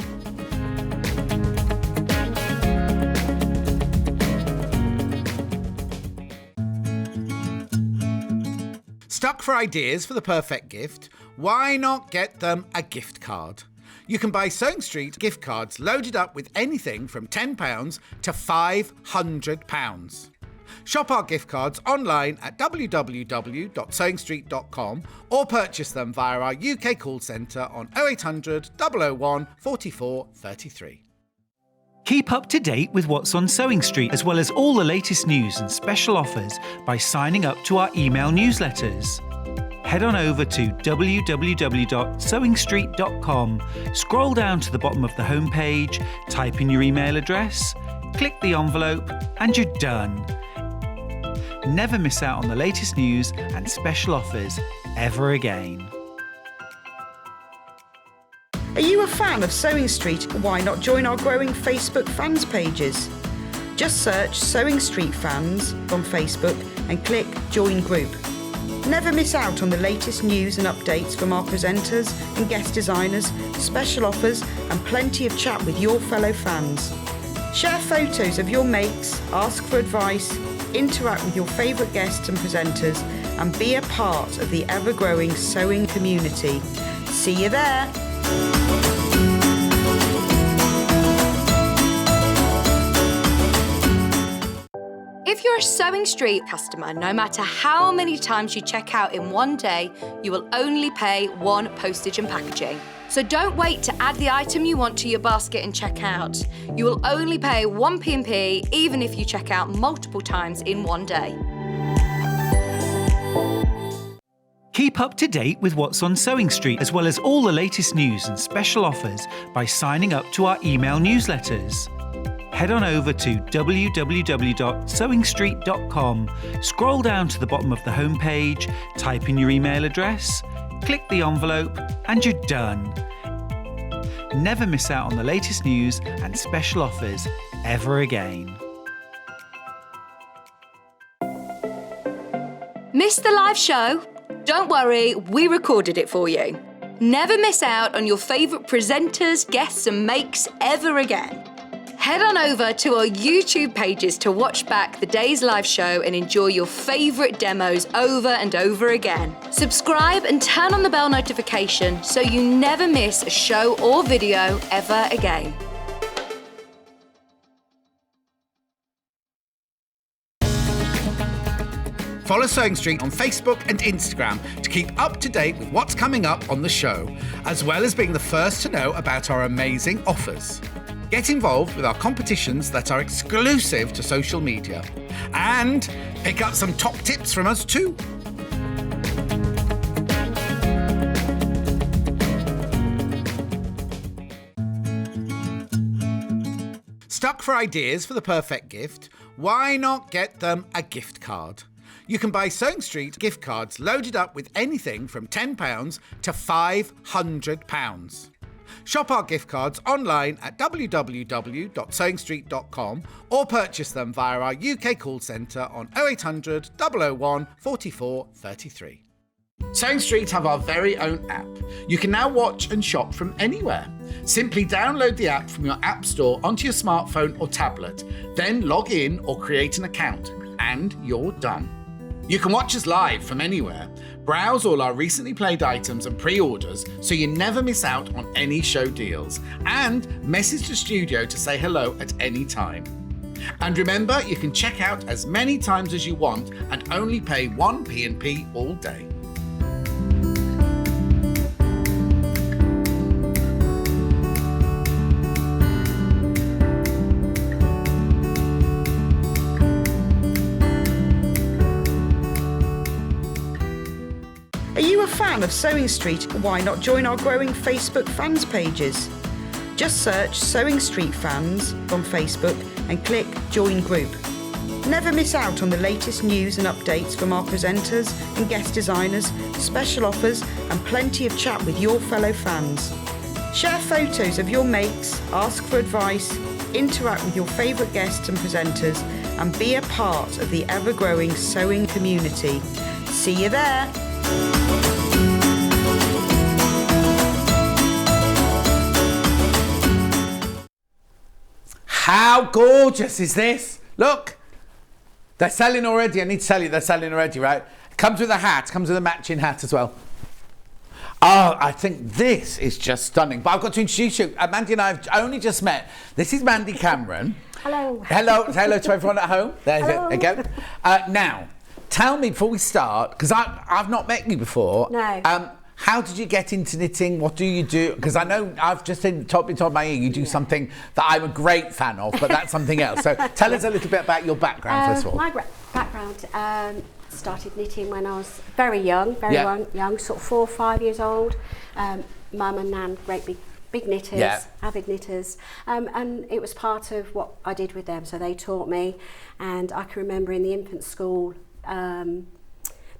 Stuck for ideas for the perfect gift? Why not get them a gift card? You can buy Sewing Street gift cards loaded up with anything from £10 to £500. Shop our gift cards online at www.sewingstreet.com or purchase them via our UK call centre on 0800 001 44 33. Keep up to date with what's on Sewing Street, as well as all the latest news and special offers by signing up to our email newsletters. Head on over to www.sewingstreet.com, scroll down to the bottom of the homepage, type in your email address, click the envelope, and you're done. Never miss out on the latest news and special offers ever again. Are you a fan of Sewing Street? Why not join our growing Facebook fans pages? Just search Sewing Street Fans on Facebook and click Join Group. Never miss out on the latest news and updates from our presenters and guest designers, special offers and plenty of chat with your fellow fans. Share photos of your makes, ask for advice, interact with your favourite guests and presenters and be a part of the ever-growing sewing community. See you there! If you're a Sewing Street customer, no matter how many times you check out in one day, you will only pay one postage and packaging. So don't wait to add the item you want to your basket and check out. You will only pay one P&P even if you check out multiple times in one day. Keep up to date with what's on Sewing Street, as well as all the latest news and special offers by signing up to our email newsletters. head on over to www.sewingstreet.com, scroll down to the bottom of the homepage, type in your email address, click the envelope, and you're done. Never miss out on the latest news and special offers ever again. Missed the live show? Don't worry, we recorded it for you. Never miss out on your favourite presenters, guests and makes ever again. Head on over to our YouTube pages to watch back the day's live show and enjoy your favourite demos over and over again. Subscribe and turn on the bell notification so you never miss a show or video ever again. Follow Sewing Street on Facebook and Instagram to keep up to date with what's coming up on the show, as well as being the first to know about our amazing offers. Get involved with our competitions that are exclusive to social media. And pick up some top tips from us too. Stuck for ideas for the perfect gift? Why not get them a gift card? You can buy Sewing Street gift cards loaded up with anything from £10 to £500. Shop our gift cards online at www.sewingstreet.com or purchase them via our UK call centre on 0800 001 44 33. Sewing Street have our very own app. You can now watch and shop from anywhere. Simply download the app from your app store onto your smartphone or tablet, then log in or create an account, and you're done. You can watch us live from anywhere, browse all our recently played items and pre-orders so you never miss out on any show deals, and message the studio to say hello at any time. And remember, you can check out as many times as you want and only pay 1 P&P all day. Are you a fan of Sewing Street? Why not join our growing Facebook fans pages? Just search Sewing Street Fans on Facebook and click Join Group. Never miss out on the latest news and updates from our presenters and guest designers, special offers and plenty of chat with your fellow fans. Share photos of your makes, ask for advice, interact with your favourite guests and presenters and be a part of the ever-growing sewing community. See you there! How gorgeous is this? Look, they're selling already. I need to tell you, they're selling already, right? Comes with a hat, comes with a matching hat as well. Oh, I think this is just stunning. But I've got to introduce you. Mandy and I have only just met. This is Mandy Cameron. Hello. Hello to everyone at home. There you go. Now, tell me before we start, because I've not met you before. No. How did you get into knitting? What do you do? Because I know I've just been told my ear you do something that I'm a great fan of, but that's something else. So tell us a little bit about your background first of all. My background started knitting when I was very young, young, sort of 4 or 5 years old. Mum and Nan, great big knitters, avid knitters, and it was part of what I did with them. So they taught me, and I can remember in the infant school.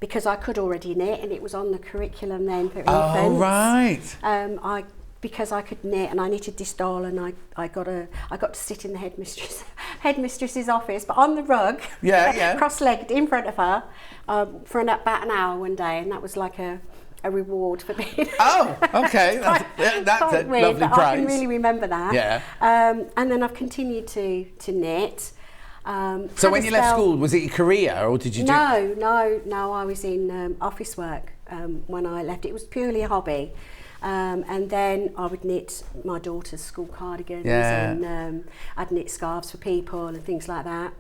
Because I could already knit and it was on the curriculum then for infants. Oh, right. Because I could knit and I knitted this doll and I got to sit in the headmistress's office, but on the rug, cross-legged in front of her for about an hour one day, and that was like a reward for being. Oh, okay. That's a weird, lovely but prize. I can really remember that. Yeah. And then I've continued to knit. So when you left school, was it your career or did you do... No, I was in office work when I left. It was purely a hobby. And then I would knit my daughter's school cardigans and I'd knit scarves for people and things like that.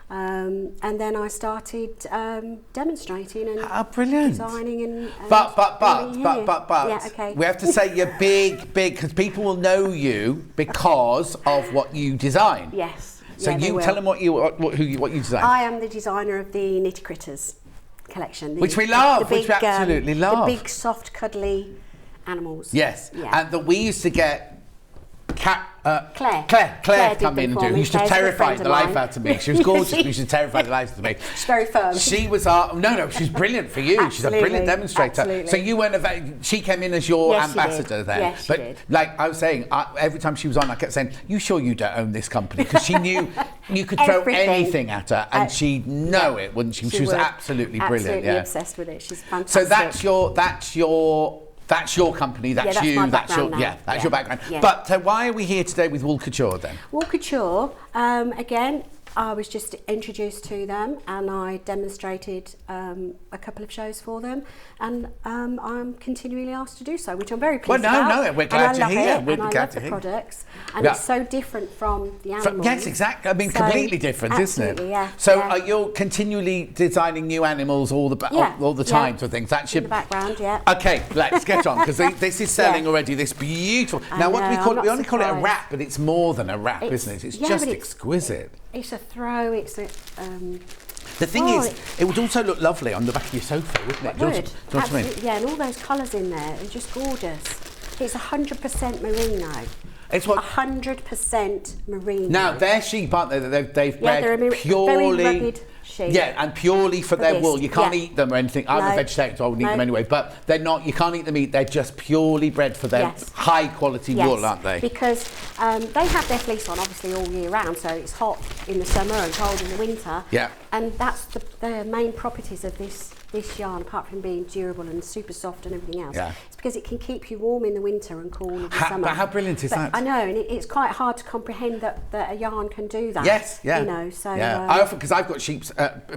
And then I started demonstrating and designing and but yeah, okay. We have to say you're big, because people will know you because of what you design. Yes. So you tell them what you design. I am the designer of the Knitty Critters collection. Which we love, which we absolutely love. The big, soft, cuddly animals. Yes, yeah. and that we used to get Claire did come in them and do. for me. Used to Claire's a good terrify friend the of life mine. out of me. She was gorgeous. But used to terrify the life out of me. She's very firm. She was no, she's brilliant for you. She's a brilliant demonstrator. Absolutely. So you weren't she came in as your Yes, she ambassador did. then. Yes, she but did. like I was saying, every time she was on, I kept saying, "You sure you don't own this company?" Because she knew you could throw Everything. anything at her and she'd know it, wouldn't she? She was would. absolutely brilliant. Absolutely Yeah. obsessed with it. She's fantastic. So that's your company, that's that's you, my that's your background now. your background. Yeah. But why are we here today with Wool Couture then? Wool Couture, again, I was just introduced to them and I demonstrated a couple of shows for them, and I'm continually asked to do so, which I'm very pleased about. No, we're glad to hear. And I love the products, and it's so different from the animals. Yes, exactly. I mean, completely different, isn't it? Absolutely, yeah. So yeah. you're continually designing new animals all the time for things. That's in the background, yeah. Okay, let's get on, because this is selling already. This beautiful. Now, what do we call it? We only call it a wrap, but it's more than a wrap, isn't it? It's just exquisite. It's a throw. It's a. The thing is, it would also look lovely on the back of your sofa, wouldn't it? It would. Do you know what I mean? Yeah, and all those colours in there are just gorgeous. It's 100% merino. It's what 100% merino. Now they're sheep, aren't they? They've bred they're purely. very rugged sheep. Yeah, and purely for their this, wool. You can't yeah. eat them or anything. I'm a vegetarian, so I wouldn't eat them anyway. But they're not. You can't eat the meat. They're just purely bred for their high quality wool, aren't they? Because they have their fleece on obviously all year round, so it's hot in the summer and cold in the winter. Yeah. And that's the main properties of this yarn, apart from being durable and super soft and everything else. Yeah. It's because it can keep you warm in the winter and cool in the summer. But how brilliant is that? I know, and it's quite hard to comprehend that a yarn can do that. Yes, yeah. You know, so. Yeah. I often, because I've got sheep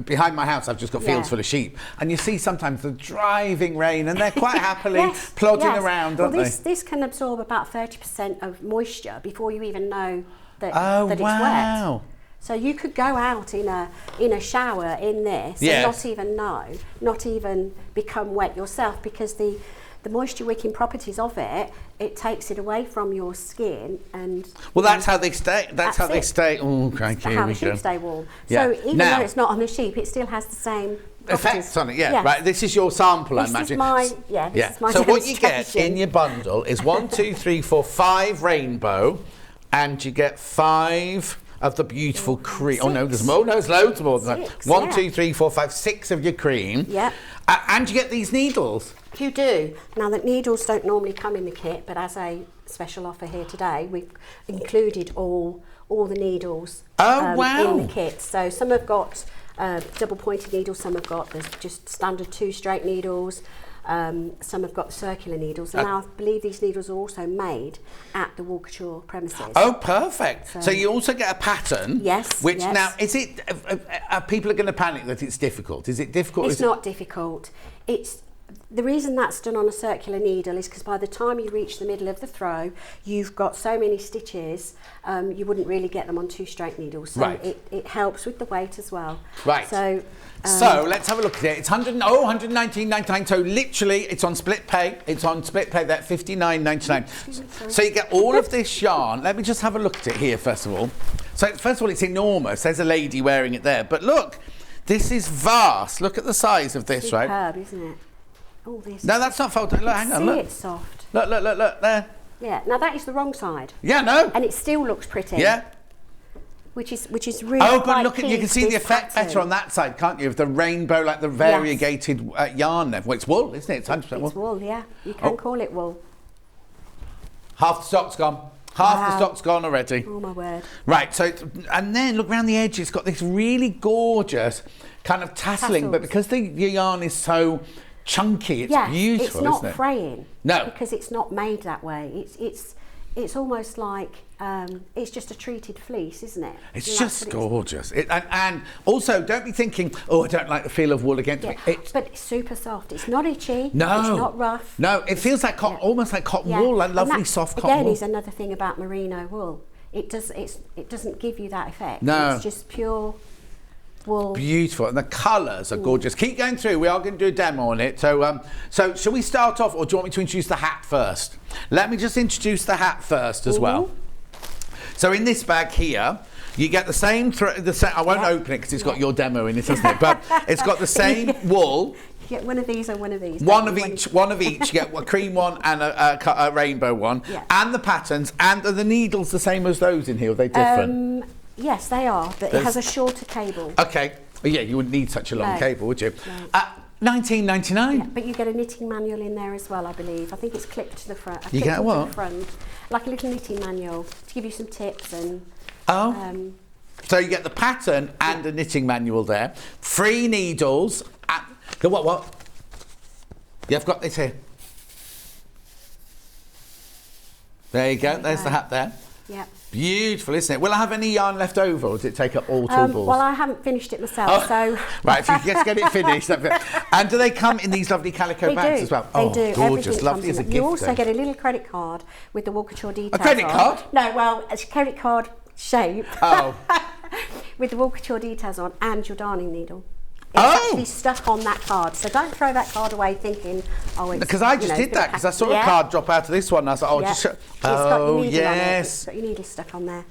behind my house, I've just got fields full of sheep, and you see sometimes the driving rain, and they're quite happily plodding around, aren't they? This can absorb about 30% of moisture before you even know that it's wow. wet. So you could go out in a shower in this and not even know, not even become wet yourself, because the moisture wicking properties of it takes it away from your skin, and that's how they stay. That's how they stay. Oh, crikey! How the sheep stay warm. Yeah. So even though it's not on the sheep, it still has the same effects on it. Yeah, right. This is your sample, I imagine. This is my So what you get demonstration. in your bundle is 1, 2, 3, 4, 5 rainbow, and you get 5 of the beautiful cream. Oh no, there's more. No, there's loads more than that. 1, 2, 3, 4, 5, 6 of your cream. Yeah. And you get these needles. You do. Now, the needles don't normally come in the kit, but as a special offer here today, we've included all the needles in the kit. So some have got double pointed needles, some have got just standard 2 straight needles. Some have got circular needles, and now I believe these needles are also made at the Wool Couture premises. Oh, perfect. So you also get a pattern. Yes. Which now, is it, people are going to panic that it's difficult. Is it difficult? It's not difficult. It's the reason that's done on a circular needle is because by the time you reach the middle of the throw, you've got so many stitches, you wouldn't really get them on 2 straight needles. So it helps with the weight as well. Right. So let's have a look at it. It's 119.99. So literally, it's on split pay. It's on split pay. That's $59.99. So you get all of this yarn. Let me just have a look at it here first of all. So first of all, it's enormous. There's a lady wearing it there. But look, this is vast. Look at the size of this, superb, right? Isn't it? Oh, this. No, that's not folded. Look, hang on. Look. It's soft. Look there. Yeah. Now that is the wrong side. Yeah, no. And it still looks pretty. Yeah. Which is really. Oh, but look at you can see the effect better on that side, can't you? Of the rainbow, like the variegated yarn there. Well, it's wool, isn't it? It's 100% wool. It's wool, yeah. You can call it wool. Half the stock's gone. Half the stock's gone already. Oh my word. Right, so and then look around the edge. It's got this really gorgeous kind of tasseling, but because the yarn is so chunky, it's beautiful. It's isn't not it? fraying. No, because it's not made that way. It's almost like it's just a treated fleece, isn't it? It's just gorgeous. And also, don't be thinking, oh, I don't like the feel of wool against me. But it's super soft. It's not itchy. No. It's not rough. No, it feels like almost like cotton wool, like lovely soft cotton wool. Again, is another thing about merino wool. It doesn't give you that effect. No. It's just pure wool. Beautiful, and the colours are gorgeous. Keep going through. We are going to do a demo on it. So, shall we start off, or do you want me to introduce the hat first? Let me just introduce the hat first as well. So in this bag here, you get the same. I won't open it because it's got your demo in it, hasn't it? But it's got the same wool. get one of these and one of these. One of each. You get a cream one and a rainbow one. Yeah. And the patterns. And are the needles the same as those in here? Are they different? Yes, they are, but it has a shorter cable. Okay. Well, yeah, you wouldn't need such a long cable, would you? No. $19.99. Yeah, but you get a knitting manual in there as well, I believe. I think it's clipped to the front. You get what? To the front, like a little knitting manual to give you some tips and. So you get the pattern and a knitting manual there. Free needles. What? Yeah, I've got this here. There you go. There's the hat there. Yep. Beautiful, isn't it? Will I have any yarn left over, or does it take up all two balls? Well, I haven't finished it myself, so... Right, if you just get it finished. And do they come in these lovely calico bags as well? They do. Gorgeous, lovely as a gift. You also get a little credit card with the Couture details. A credit card? No, well, it's a credit card shape. Oh. With the Couture details on and your darning needle. It's actually stuck on that card, so don't throw that card away thinking, oh, it's... Because I just did that, because I saw a card drop out of this one, and I was like, It's got your needle on it. It's got your needle stuck on there.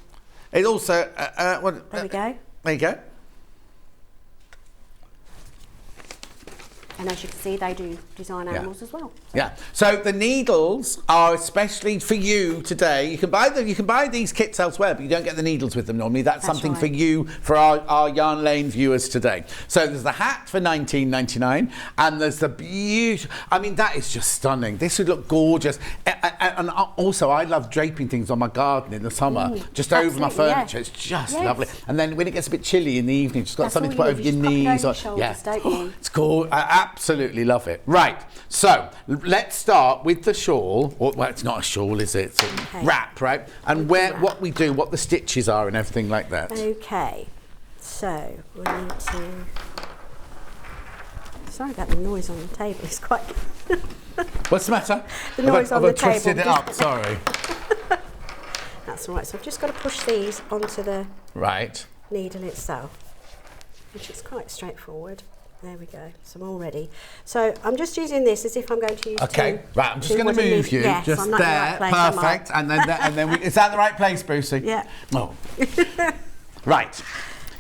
It also... there we go. There you go. And as you can see, they do design animals as well. Yeah. So the needles are especially for you today. You can buy these kits elsewhere, but you don't get the needles with them normally. That's something for you, for our Yarn Lane viewers today. So there's the hat for $19.99, and there's the beautiful. I mean, that is just stunning. This would look gorgeous. And also, I love draping things on my garden in the summer, just over my furniture. It's just lovely. And then when it gets a bit chilly in the evening, just got something to put over your knees. It's gorgeous. I absolutely love it. Right, so let's start with the shawl. Well, it's not a shawl, is it? It's a wrap, right? And what we do, what the stitches are and everything like that. Okay, so we need to... Sorry about the noise on the table, it's quite... What's the matter? The noise on the table. I've twisted it up, sorry. That's all right, so I've just got to push these onto the needle itself, which is quite straightforward. There we go. So I'm all ready. So I'm just using this as if I'm going to use. Okay, right. I'm just going to move you just I'm not there. In the right place, perfect. And then is that the right place, Brucey? Yeah. Oh. Right.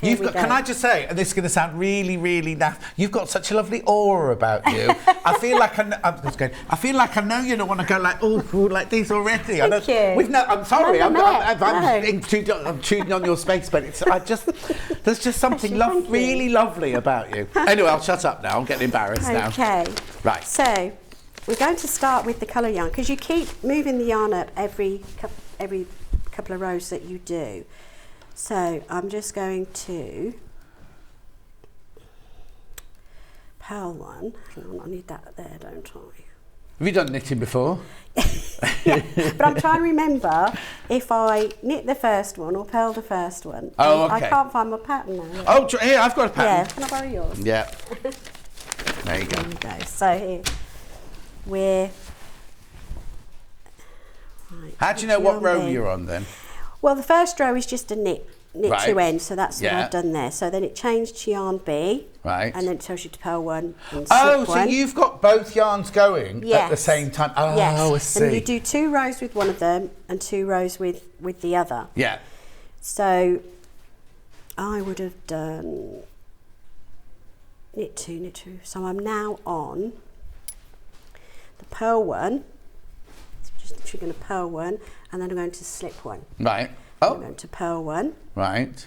Can I just say, and this is going to sound really, really naff, you've got such a lovely aura about you. I feel like I know you don't want to go like, like this already. Thank you. I'm sorry, I'm intruding on your space, but there's just something really lovely about you. Anyway, I'll shut up now. I'm getting embarrassed now. Okay. Right. So we're going to start with the colour yarn because you keep moving the yarn up every couple of rows that you do. So I'm just going to purl one. Hang on, I need that there, don't I? Have you done knitting before? Yeah, but I'm trying to remember if I knit the first one or purl the first one. Oh, okay. I can't find my pattern now. Oh, here, I've got a pattern. Yeah, can I borrow yours? Yeah. There you go. There we go. So here, we're... Right, how do you know what row you're on then? Well, the first row is just a knit two ends, so that's what Yeah. I've done there. So then it changed to yarn B, Right. and then it tells you to purl one and Oh, slip so one. you've got both yarns going at the Yes. same time. Oh, Yes. I see. And you do 2 rows with one of them and 2 rows with the other. Yeah. So I would have done knit two. So I'm now on the purl one. So just literally going to purl one, and then I'm going to slip one. Right. I'm going to purl one. Right.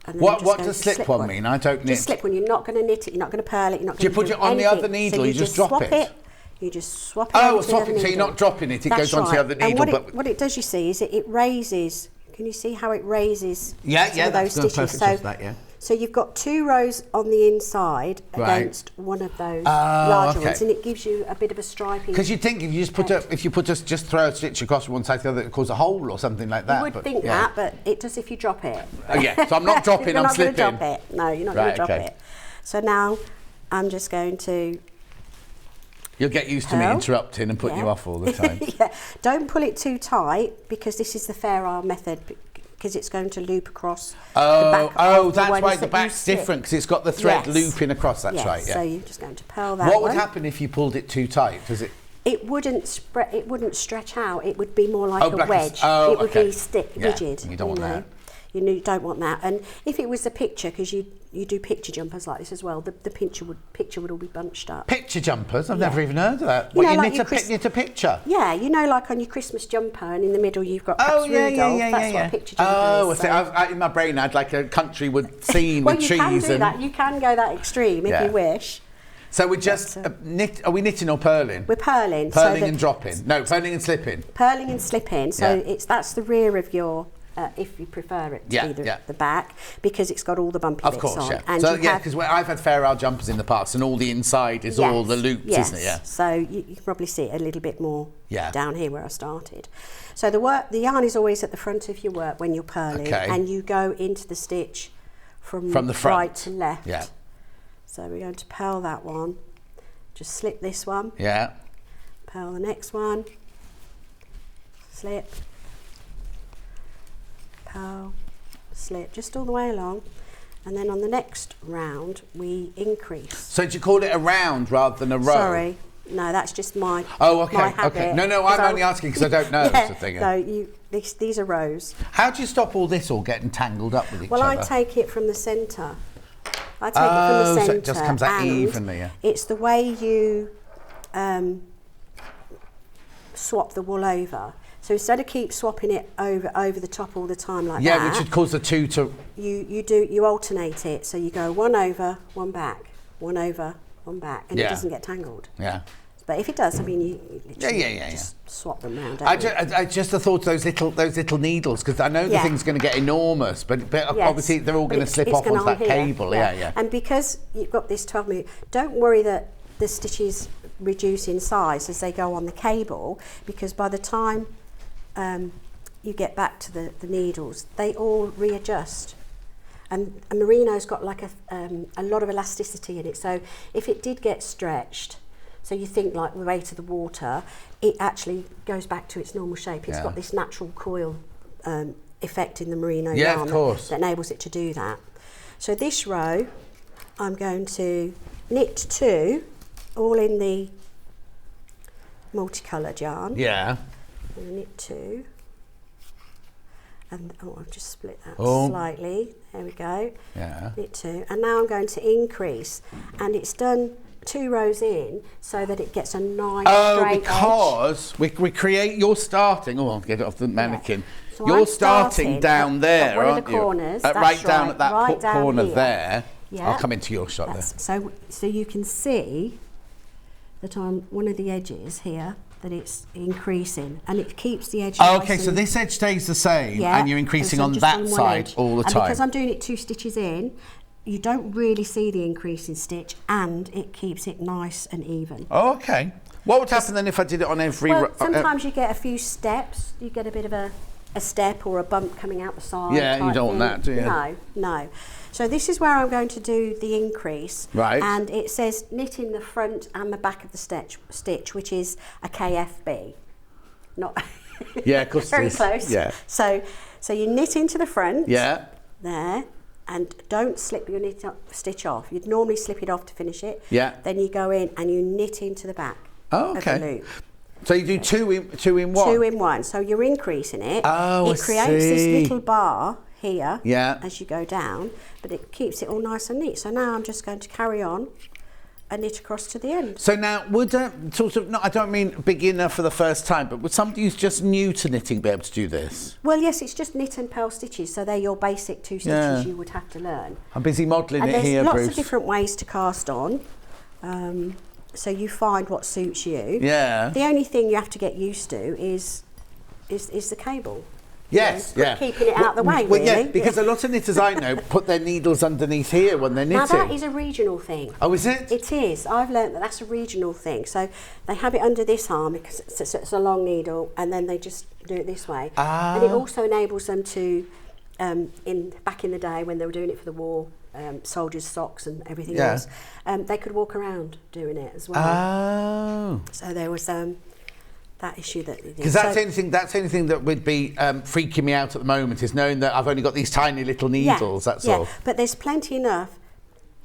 And then What I'm just does going to slip one mean? I don't knit. Just slip one. You're not going to knit it. You're not going to purl it. You're not Do you going to put it on the anything. other needle? So You just drop swap it? You just swap it. Oh, over to the swap other it. So you're needle. not dropping it. It That's goes onto the right. other needle. And what it does, you see, is it raises. Can you see how it raises? Yeah, some of those that's stitches. perfect. That, yeah. So you've got 2 rows on the inside against one of those larger ones, and it gives you a bit of a striping. Because you'd think if you just throw a stitch across from one side to the other, it causes a hole or something like that. You would think that, but it does if you drop it. Oh, yeah. So I'm not dropping. I'm slipping. You're not going to drop it. No, you're not going to drop it. So now I'm just going to. You'll get used to me interrupting and putting you off all the time. Yeah. Don't pull it too tight because this is the fair arm method. Because it's going to loop across the back. That's why the back's different, because it's got the thread looping across. That's right. Yeah. So you're just going to purl that. What would happen if you pulled it too tight? Does it? It wouldn't stretch out. It would be more like a wedge. It would be rigid. You don't want that. You don't want that. And if it was a picture, because you you do picture jumpers like this as well. The picture would all be bunched up. Picture jumpers? I've never even heard of that. You know, You like knit a picture? Yeah, you know, like on your Christmas jumper, and in the middle you've got Rudolph. That's what a picture jumper is. I in my brain I had like a country scene well, with you trees can do and... that. You can go that extreme if you wish. So we're just are we knitting or purling? We're purling. Purling and dropping. No, purling and slipping. Purling and slipping. So that's the rear of your. If you prefer it to be the back, because it's got all the bumpy bits on. Yeah. And so because I've had Fair Isle jumpers in the past, and all the inside is all the loops, isn't it? Yeah. So you can probably see it a little bit more down here where I started. So the yarn is always at the front of your work when you're purling, and you go into the stitch from the front. Right to left. Yeah. So we're going to purl that one. Just slip this one. Yeah. Purl the next one. Slip. Purl, slip, just all the way along, and then on the next round we increase. So do you call it a round rather than a row? Sorry, no, that's just my my habit. Okay. No, I'm only asking because I don't know. That's the thing. No, these are rows. How do you stop all this all getting tangled up with each other? Well, I take it from the centre. I take it from the centre. So it just comes out evenly. Yeah. It's the way you swap the wool over. So instead of keep swapping it over the top all the time like that. Yeah, which would cause the two to... You alternate it. So you go one over, one back, one over, one back, and it doesn't get tangled. Yeah. But if it does, I mean, you literally just swap them round. I just thought those little needles, because I know the thing's going to get enormous, but obviously they're all going to slip off onto that cable. Yeah. And because you've got this 12 metre, don't worry that the stitches reduce in size as they go on the cable, because by the time you get back to the needles, they all readjust. And merino's got like a lot of elasticity in it, so if it did get stretched, so you think like the weight of the water, it actually goes back to its normal shape. It's got this natural coil effect in the merino yarn that enables it to do that. So this row, I'm going to knit 2, all in the multicoloured yarn. Yeah. I'm going to knit 2, and I'll just split that slightly. There we go. Yeah. Knit 2, and now I'm going to increase, and it's done 2 rows in so that it gets a nice straight because edge. we create. You're starting. Oh, I'll get it off the mannequin. Yeah. So you're starting down there, one aren't of the corners. you? Right down at that right down corner here. there. Yeah. I'll come into your shot there. So you can see that on one of the edges here that it's increasing, and it keeps the edge. Okay, so this edge stays the same, and you're increasing on that side all the time. And because I'm doing it 2 stitches in, you don't really see the increase in stitch, and it keeps it nice and even. Oh, okay. What would happen then if I did it on every... Well, sometimes you get a few steps. You get a bit of a step or a bump coming out the side. Yeah, you don't want that, do you? No. So this is where I'm going to do the increase. Right. And it says knit in the front and the back of the stitch, which is a KFB. Not... Yeah, of course. Very close. Yeah. So you knit into the front. Yeah. There. And don't slip your stitch off. You'd normally slip it off to finish it. Yeah. Then you go in and you knit into the back of the loop. So you do two in one? 2 in 1. So you're increasing it. Oh, it creates this little bar here as you go down, but it keeps it all nice and neat. So now I'm just going to carry on and knit across to the end. So now, would I don't mean beginner for the first time, but would somebody who's just new to knitting be able to do this? Well, yes, it's just knit and purl stitches, so they're your basic 2 stitches you would have to learn. I'm busy modelling it here, Bruce. Bruce. Lots of different ways to cast on, so you find what suits you. Yeah. The only thing you have to get used to is the cable. Yes, Keeping it out of the way, really. Yeah, because a lot of knitters I know put their needles underneath here when they're knitting. Now that is a regional thing. Oh, is it? It is. I've learnt that that's a regional thing. So they have it under this arm because it's a long needle, and then they just do it this way. Ah. And it also enables them to, back in the day when they were doing it for the war, soldiers' socks and everything else, they could walk around doing it as well. Oh. So there was that issue that... Because that's the only thing that would be freaking me out at the moment, is knowing that I've only got these tiny little needles, that's all. But there's plenty enough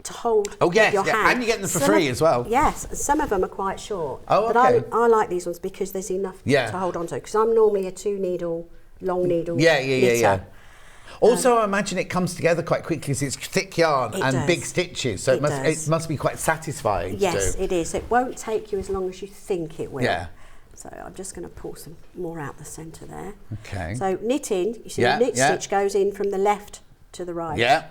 to hold your hand. And you're getting them for free as well. Yes, some of them are quite short. Oh, okay. But I like these ones because there's enough to hold on to, because I'm normally a 2 needle, long needle knitter. Also, I imagine it comes together quite quickly because it's thick yarn and big stitches, so it must be quite satisfying to Yes, do. it is. It won't take you as long as you think it will. Yeah. So I'm just going to pull some more out the centre there. Okay. So knitting, you see the knit stitch goes in from the left to the right. Yeah.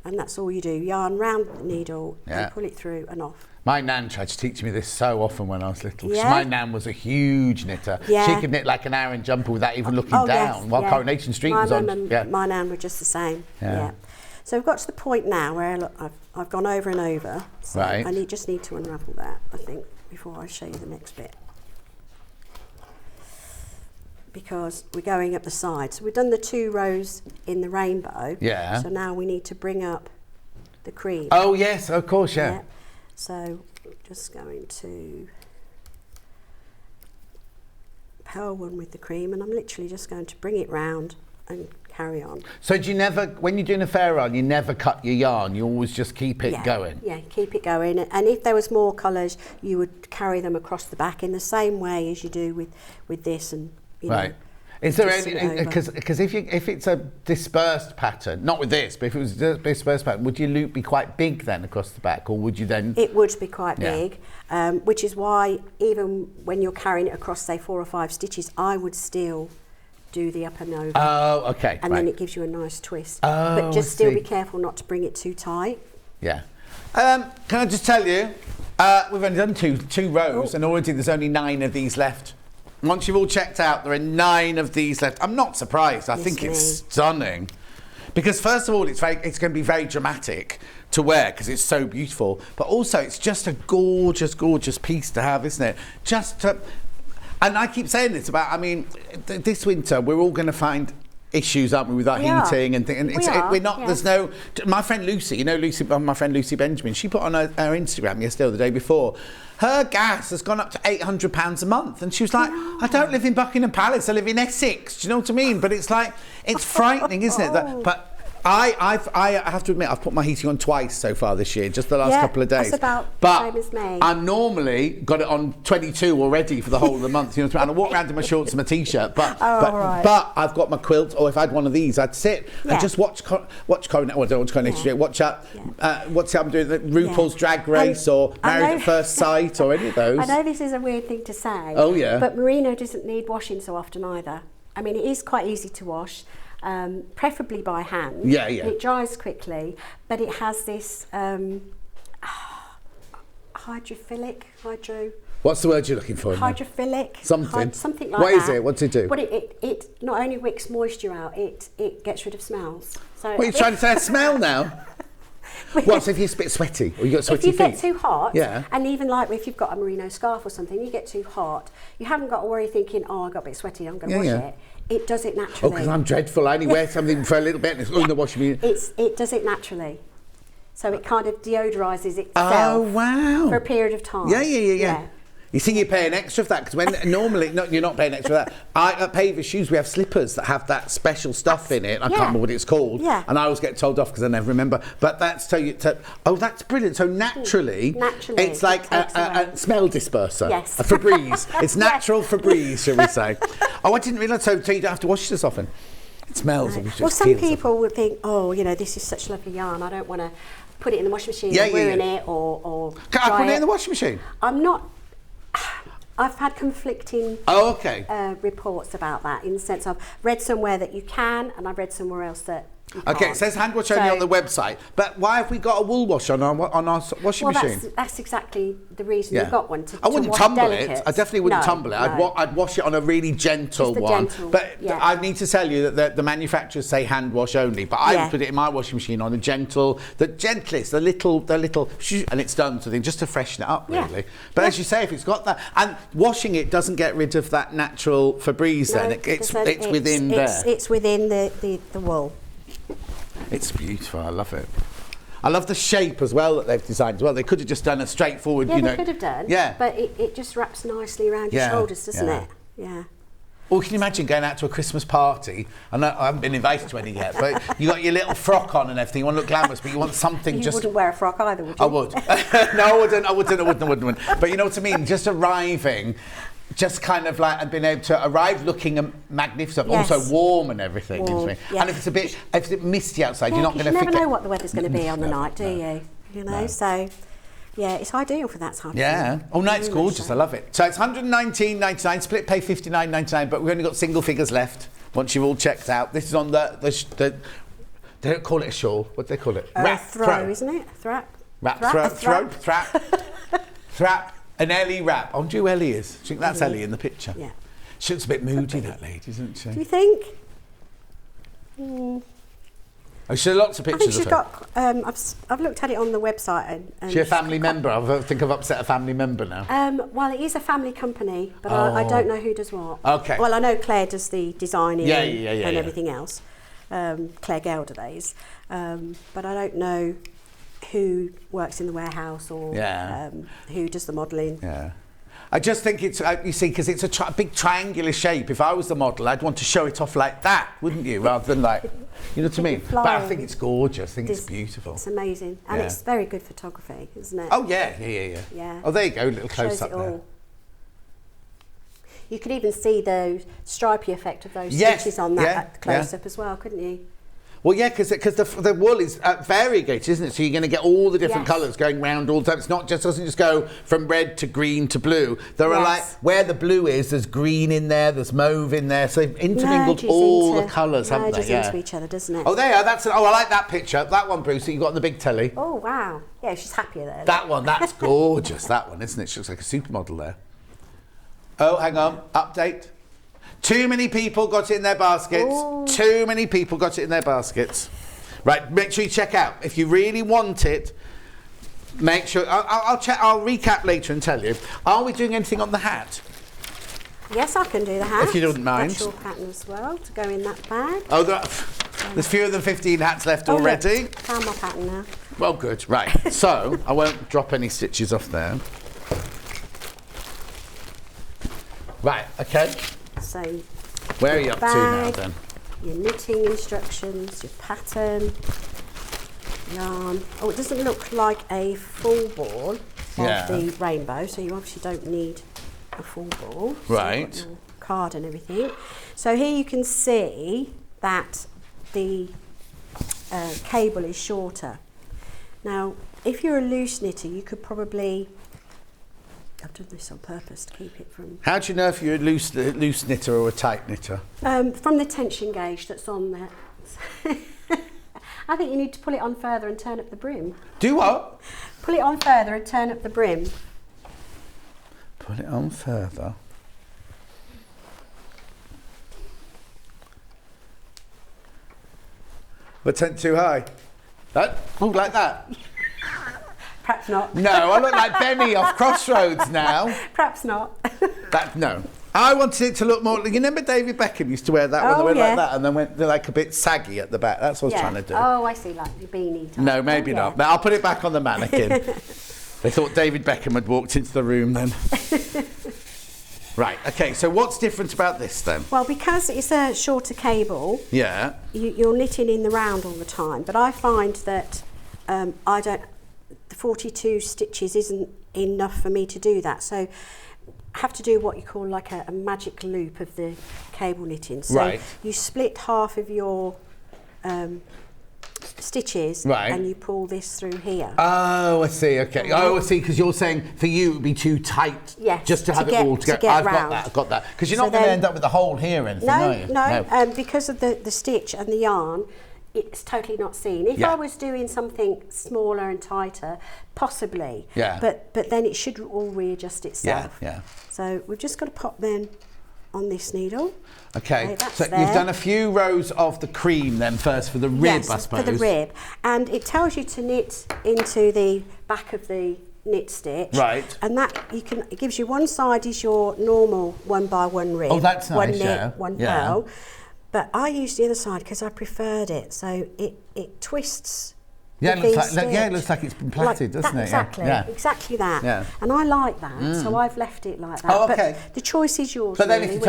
And that's all you do. Yarn round the needle and pull it through and off. My nan tried to teach me this so often when I was little. Yeah. My nan was a huge knitter. Yeah. She could knit like an Aran jumper without even looking down while Coronation Street was on. My nan were just the same. Yeah. So we've got to the point now where look, I've gone over and over. So right. I just need to unravel that, I think, before I show you the next bit. Because we're going up the side. So we've done the 2 rows in the rainbow. Yeah. So now we need to bring up the cream. Oh yes, of course, yeah. So just going to purl one with the cream, and I'm literally just going to bring it round and carry on. So do you never, when you're doing a fair run, you never cut your yarn, you always just keep it going? Yeah, keep it going. And if there was more colours, you would carry them across the back in the same way as you do with this and, you know. Is there any, because if it's a dispersed pattern, not with this, but if it was a dispersed pattern, would your loop be quite big then across the back, or would you then? It would be quite big, which is why even when you're carrying it across, say 4 or 5 stitches, I would still do the up and over. Oh, okay. And then it gives you a nice twist. Oh, but just still be careful not to bring it too tight. Yeah. Can I just tell you, we've only done two rows, and already there's only 9 of these left. Once you've all checked out, there are 9 of these left. I'm not surprised. I think it's stunning. Because first of all, it's going to be very dramatic to wear because it's so beautiful. But also, it's just a gorgeous, gorgeous piece to have, isn't it? And I keep saying this about, I mean, this winter, we're all going to find issues, aren't we, with our heating and things. And we're not. There's no. My friend Lucy, my friend Lucy Benjamin, she put on her Instagram yesterday or the day before. Her gas has gone up to £800 a month, and she was like, "I don't live in Buckingham Palace. I live in Essex." Do you know what I mean? But it's like, it's frightening, isn't it? But I have to admit, I've put my heating on twice so far this year, just the last couple of days. That's about but the same as me. I'm normally got it on 22 already for the whole of the month. You know what I mean? And I walk around in my shorts and my t-shirt, but I've got my quilt. Or if I had one of these, I'd sit and just watch Coronation. Well, I don't watch Coronation Street. Watch what's I'm doing? RuPaul's Drag Race or Married at First Sight or any of those. I know this is a weird thing to say. Oh yeah. But merino doesn't need washing so often either. I mean, it is quite easy to wash. Preferably by hand. Yeah. It dries quickly, but it has this What's the word you're looking for? Hydrophilic. Something like what that. What is it? What's it do? But it not only wicks moisture out, it gets rid of smells. So what are you trying to say? A smell now? What, so if you're a bit sweaty or you got sweaty feet? If you get too hot, and even like if you've got a merino scarf or something, you get too hot, you haven't got to worry thinking, oh, I got a bit sweaty, I'm going to wash it. It does it naturally. Oh, because I'm dreadful. I only wear something for a little bit and it's in the washing machine. It does it naturally. So it kind of deodorizes itself. Oh, wow. For a period of time. Yeah. You think you're paying extra for that because when normally you're not paying extra for that. At Paver Shoes we have slippers that have that special stuff in it. I can't remember what it's called. Yeah. And I always get told off because I never remember. But that's that's brilliant. So naturally it's like a smell disperser. Yes. A Febreze. It's natural Febreze, shall we say? Oh, I didn't realise. So you don't have to wash this often. It smells. Right. Well, some people would think, oh, this is such lovely yarn. I don't want to put it in the washing machine and ruin it or. Can I put it in the washing machine? I'm not. I've had conflicting reports about that in the sense I've read somewhere that you can and I've read somewhere else that you can't. Okay, it says hand wash only on the website, but why have we got a wool wash on our washing machine? That's exactly the reason you've got one. I wouldn't tumble it. I definitely wouldn't tumble it. I'd wash it on a really gentle one. But I need to tell you that the manufacturers say hand wash only, but I would put it in my washing machine on the gentlest, the little, and it's done. So just to freshen it up, really. But as you say, if it's got that, and washing it doesn't get rid of that natural Febreze. Then it's within there. It's within the wool. It's beautiful. I love it. I love the shape as well that they've designed as well. They could have just done a straightforward, they could have done. Yeah. But it just wraps nicely around your shoulders, doesn't it? Yeah. Or can you imagine going out to a Christmas party? I haven't been invited to any yet, but you got your little frock on and everything. You want to look glamorous, but you want something You wouldn't wear a frock either, would you? I would. No, I wouldn't. But you know what I mean? Just arriving just kind of like and being able to arrive looking magnificent, Yes. also warm and everything. Warm, Isn't it? yeah. And if it's misty outside, you're not going to You forget. never know what the weather's going to be on the No, night, do you? You know, No. so yeah, it's ideal for that type of Yeah. thing. Oh no, it's Very much gorgeous. so. I love it. So it's 119.99. Split pay 59.99, but we've only got single figures left. Once you've all checked out, this is on the they don't call it a shawl. What do they call it? Throw, isn't it? Thrap. Wrap, Thrap, throw, thrap. thrap, thrap, an Ellie wrap. I wonder who Ellie is. Do you think that's Ellie in the picture? Yeah. She looks a bit moody, that lady, doesn't she? Do you think? Oh, she had lots of I think pictures she's of her. got. I've looked at it on the website and She a family member? I think I've upset a family member now. Well, it is a family company, but I don't know who does what. Okay. Well, I know Claire does the designing Yeah, and yeah. everything else. Claire Gelder days. But I don't know who works in the warehouse or who does the modelling. Yeah. I just think it's, you see, because it's a big triangular shape. If I was the model, I'd want to show it off like that, wouldn't you? Rather than like, you know what I mean? But I think it's gorgeous. I think it's beautiful. It's amazing. And it's very good photography, isn't it? Oh, yeah. Yeah. Oh, there you go, a little close Shows up it there. all. You could even see the stripy effect of those Yes, stitches on that yeah, close up as well, couldn't you? Well, yeah, because the wool is variegated, isn't it? So you're going to get all the different Yes. colours going round all the time. It's not just doesn't just go from red to green to blue. There are like where the blue is, there's green in there, there's mauve in there. So they've intermingled Merges all into- the colours, haven't they? merges Yeah. into each other, doesn't it? Oh, there you are. I like that picture. That one, Bruce, that you got on the big telly. Oh, wow. Yeah, she's happier there. That one, that's gorgeous. That one, isn't it? She looks like a supermodel there. Oh, hang on. Update. Too many people got it in their baskets. Ooh. Too many people got it in their baskets. Right, make sure you check out. If you really want it, make sure. I'll check. I'll recap later and tell you. Are we doing anything on the hat? Yes, I can do the hat. If you don't mind. That's your pattern as well to go in that bag. Oh, there's fewer than 15 hats left already. Look, found my pattern now. Well, good. Right. So I won't drop any stitches off there. Right. Okay. So Where are you up to now bag. then? Your knitting instructions, your pattern, yarn. Oh, it doesn't look like a full ball of the rainbow, so you obviously don't need a full ball. So Right. you've got your card and everything. So here you can see that the cable is shorter. Now, if you're a loose knitter, you could probably... I've done this on purpose to keep it from... How do you know if you're a loose knitter or a tight knitter? From the tension gauge that's on there. I think you need to pull it on further and turn up the brim. Do what? Pull it on further and turn up the brim. Put it on further. But turn too high. That? Oh, like that? Perhaps not. No, I look like Benny off Crossroads now. Perhaps not. No. I wanted it to look more. You remember David Beckham used to wear that when they went like that and then went like a bit saggy at the back. That's what I was trying to do. Oh, I see, like the beanie type. No, maybe not. But I'll put it back on the mannequin. They thought David Beckham had walked into the room then. Right, okay, so what's different about this then? Well, because it's a shorter cable, Yeah. you're knitting in the round all the time. But I find that the 42 stitches isn't enough for me to do that. So I have to do what you call like a magic loop of the cable knitting. So you split half of your stitches and you pull this through here. Oh, I see, okay. Oh, I see, because you're saying for you it would be too tight just to have it all together. I've got that. Because you're not going to end up with a hole here or anything, are you? No. Because of the stitch and the yarn, it's totally not seen. If I was doing something smaller and tighter, possibly. Yeah. But then it should all readjust itself. Yeah. So we've just got to pop them on this needle. Okay, that's so there. you've done a few rows of the cream then first for the rib, I suppose. For the rib. And it tells you to knit into the back of the knit stitch. Right. And that it gives you one side is your normal 1x1 rib. Oh, that's nice, One knit, one purl. But I used the other side because I preferred it. So it twists Yeah, the it looks V like, stitch. it looks like it's been plaited, doesn't it? Exactly, Yeah. exactly that. Yeah. And I like that, so I've left it like that. Oh, okay. But the choice is yours. But then really, if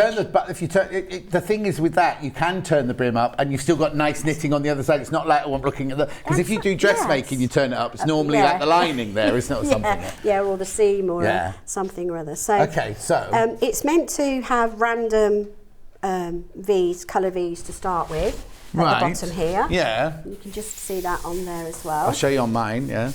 you turn the thing is with that, you can turn the brim up and you've still got nice knitting on the other side. It's not like, oh, I'm looking at the, because if you do dressmaking, you turn it up. It's normally yeah. like the lining there, isn't it, or something? Yeah, or the seam or Yeah. something or other. So, Okay, so it's meant to have random V's, colour V's to start with at the bottom here. Yeah. You can just see that on there as well. I'll show you on mine, yeah.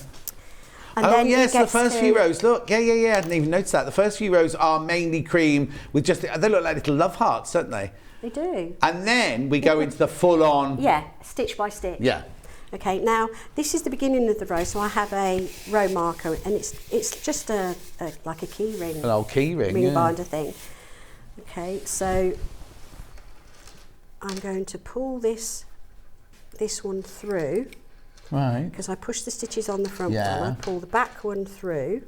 And oh then yes, you the get first few rows. Look, yeah. I didn't even notice that. The first few rows are mainly cream with just. They look like little love hearts, don't they? They do. And then we go into the full-on. Yeah, stitch by stitch. Yeah. Okay, now this is the beginning of the row, so I have a row marker, and it's just like a key ring. An old key ring. Ring Yeah. binder thing. Okay, so I'm going to pull this one through. Right. Because I push the stitches on the front Yeah. one, I pull the back one through.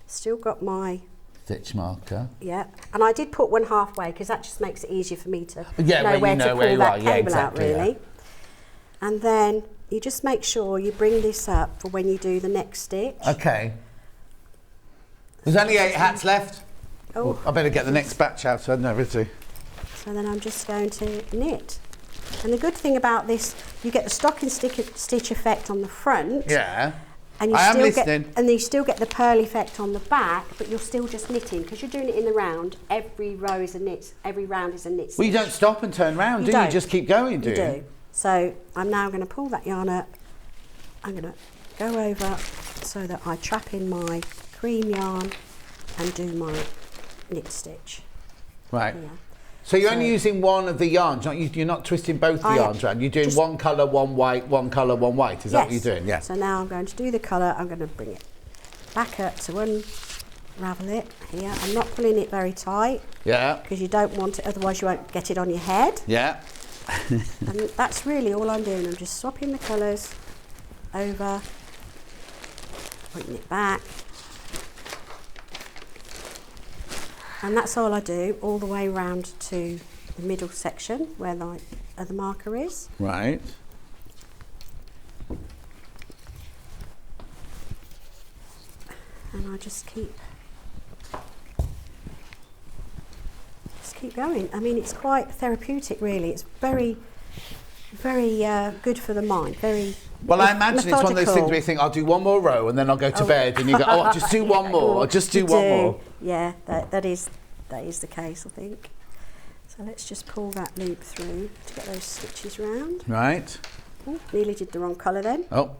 Still got my Stitch marker. and I did put one halfway because that just makes it easier for me to Yeah, know when where you to know pull where you that are. Yeah, cable exactly, out really. And then you just make sure you bring this up for when you do the next stitch. Okay. There's only 8 hats left. Oh, I better get the next batch out, so I know everything. so then I'm just going to knit. And the good thing about this, you get the stocking stitch effect on the front. Yeah. And you I am still listening. and you still get the purl effect on the back, but you're still just knitting because you're doing it in the round. Every row is a knit. Every round is a knit. Well, you stitch. don't stop and turn round, do you? don't. You just keep going, do You you? do. So I'm now going to pull that yarn up. I'm going to go over so that I trap in my cream yarn and do my knit stitch. Right. Here. So you're only using one of the yarns, you're not twisting both the yarns around. You're doing just- one colour, one white, one colour, one white. Is that what you're doing? Yeah. So now I'm going to do the colour. I'm going to bring it back up to unravel it here. I'm not pulling it very tight Yeah. because you don't want it, otherwise you won't get it on your head. Yeah. And that's really all I'm doing. I'm just swapping the colours over, putting it back. And that's all I do all the way round to the middle section where the other marker is. Right. And I just keep going. I mean, it's quite therapeutic really. It's very good for the mind. Very Well, I imagine it's one of those things methodical. where you think, I'll do one more row and then I'll go to bed, and you go, oh, I'll just do one more, I'll just do one more. Yeah, that is the case, I think. So let's just pull that loop through to get those stitches round. Right. Oh, nearly did the wrong colour then. Oh.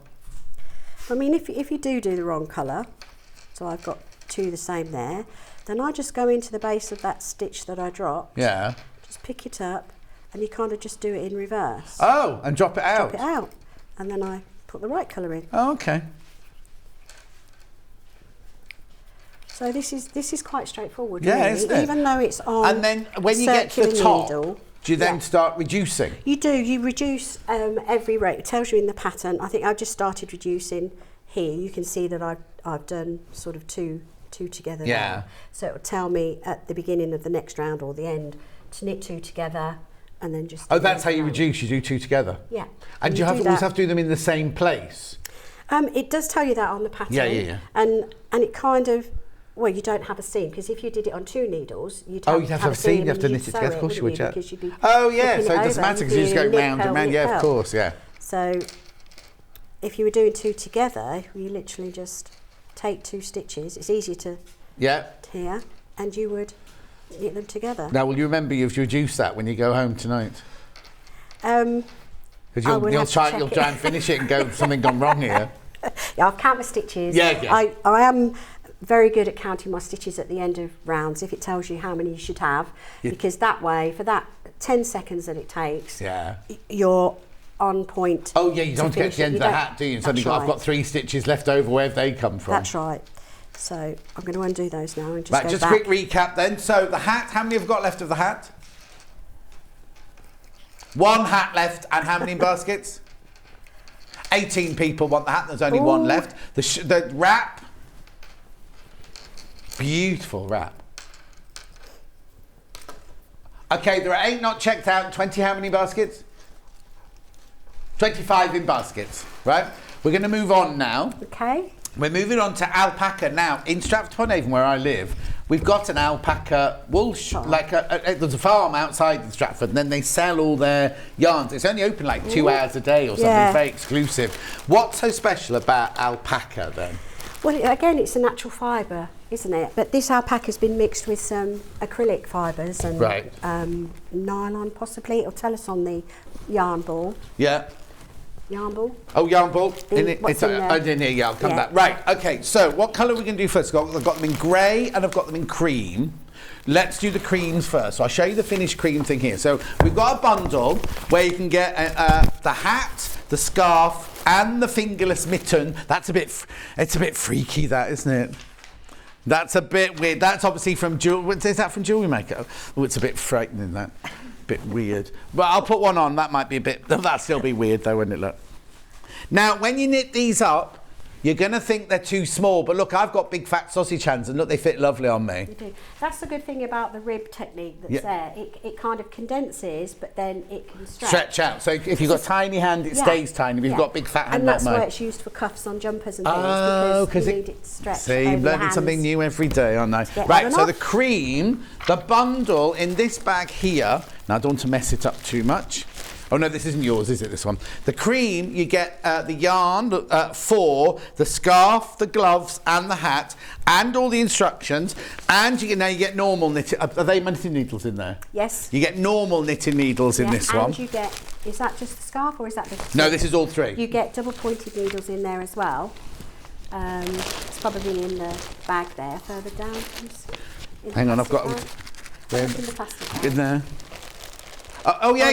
I mean, if you do the wrong colour, so I've got 2 the same there, then I just go into the base of that stitch that I dropped. Yeah. Just pick it up, and you kind of just do it in reverse. Oh, and drop it out. Drop it out, and then I put the right colour in. Oh, okay. So this is quite straightforward, Yeah, really, isn't it? even though it's on. And then when you get to the circular top, needle, do you then start reducing? You do. You reduce every row. It tells you in the pattern. I think I just started reducing here. You can see that I've done sort of two together. Yeah. Now. So it will tell me at the beginning of the next round or the end to knit 2 together, and then just. Oh, that's how you reduce. You do 2 together. Yeah. And do you always have to do them in the same place? It does tell you that on the pattern. Yeah. And it kind of. Well, you don't have a seam because if you did it on 2 needles, you'd have, you'd have to have a seam. You have to and knit you'd it together. sew Of course you would, yeah. because you'd be Oh, yeah. flipping So it it doesn't over matter and because you just go doing knit, round and purl, round. knit, Yeah, of purl. course. Yeah. So if you were doing 2 together, you literally just take 2 stitches. It's easier to Yeah. here, and you would knit them together. Now, will you remember you've reduced that when you go home tonight? I Because would you'll have to try check and it. finish it and go, something gone wrong here. Yeah, I've counted my stitches. Yeah. I am very good at counting my stitches at the end of rounds if it tells you how many you should have, because that way, for that 10 seconds that it takes, you're on point. Oh, yeah, you don't get to the end of the don't- hat, do you? And That's suddenly you've got, I've right. got 3 stitches left over. Where have they come from? That's right. So I'm going to undo those now and just Right, go just back. a quick recap then. So the hat, how many have got left of the hat? 1 hat left, and how many in baskets? 18 people want the hat, there's only 1 left. The wrap, beautiful wrap. Okay, there are 8 not checked out, 20 how many baskets? 25 in baskets, right? We're going to move on now. Okay. We're moving on to alpaca now. In Stratford-upon-Avon, where I live, we've got an alpaca wool, there's a farm outside of Stratford, and then they sell all their yarns. It's only open like 2 hours a day or something, very exclusive. What's so special about alpaca then? Well, again, it's a natural fibre, isn't it? But this alpaca's been mixed with some acrylic fibres and nylon possibly. It'll tell us on the yarn ball. Yeah. Yarn ball. Oh, yarn ball. What's in there? I didn't hear you. I'll come back. Right. Okay. So, what colour are we going to do first? I've got them in grey and I've got them in cream. Let's do the creams first. So I'll show you the finished cream thing here. So we've got a bundle where you can get the hat, the scarf, and the fingerless mitten. It's a bit freaky, that, isn't it? That's a bit weird. That's obviously from is that from Jewellery Maker? Oh, it's a bit frightening, that. Bit weird. But I'll put one on. That might be a bit. That'll still be weird though, wouldn't it? Look. Now, when you knit these up, you're going to think they're too small, but look, I've got big fat sausage hands, and look, they fit lovely on me. You do. That's the good thing about the rib technique that's there. It kind of condenses, but then it can stretch out. So if you've got a tiny hand, it stays tiny. If you've got big fat hand, and that's why it's used for cuffs on jumpers and things, because you need it to stretch. See, I'm learning something new every day, aren't I? Right, so the cream, the bundle in this bag here. Now, I don't want to mess it up too much. Oh no, this isn't yours, is it, this one? The cream, you get the yarn for the scarf, the gloves and the hat, and all the instructions, and you get normal knitting. Are they knitting needles in there? Yes. You get normal knitting needles in this one. And you get, is that just the scarf or is that the... No, this is all three. You get double pointed needles in there as well. It's probably in the bag there, further down. Hang on, I've got... in the plastic bag. In there. Oh yeah,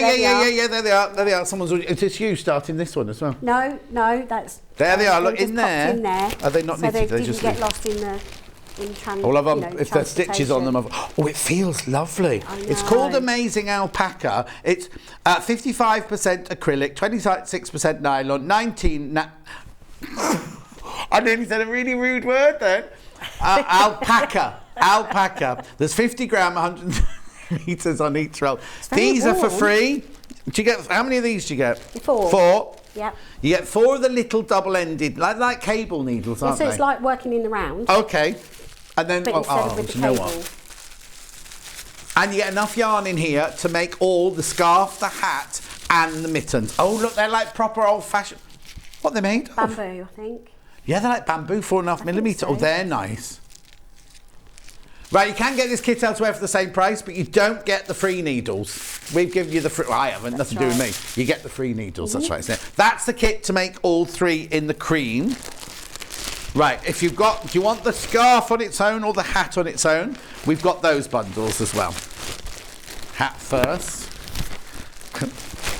there they are. There they are. Is this you starting this one as well? No, that's... There they are, look, in there. In there. Are they not knitted? They didn't get lost in the... if there's stitches on them, oh, it feels lovely. It's called Amazing Alpaca. It's 55% acrylic, 26% nylon, 19... I nearly said a really rude word then. Alpaca. Alpaca. There's 50 gram, 100 meters on each roll. These are for free. Do you get, how many of these do you get? 4. 4. Yeah. You get 4 of the little double-ended, like cable needles, aren't they? So it's like working in the round. Okay. And then, but instead of with the cable. And you get enough yarn in here to make all the scarf, the hat, and the mittens. Oh, look, they're like proper old-fashioned. What are they made of? Bamboo, I think. Yeah, they're like bamboo, 4.5mm. So. Oh, they're nice. Right, you can get this kit elsewhere for the same price, but you don't get the free needles. We've given you the free... Well, I haven't, nothing to do with me. You get the free needles, that's right, isn't it? That's the kit to make all 3 in the cream. Right, if you've got... Do you want the scarf on its own or the hat on its own? We've got those bundles as well. Hat first.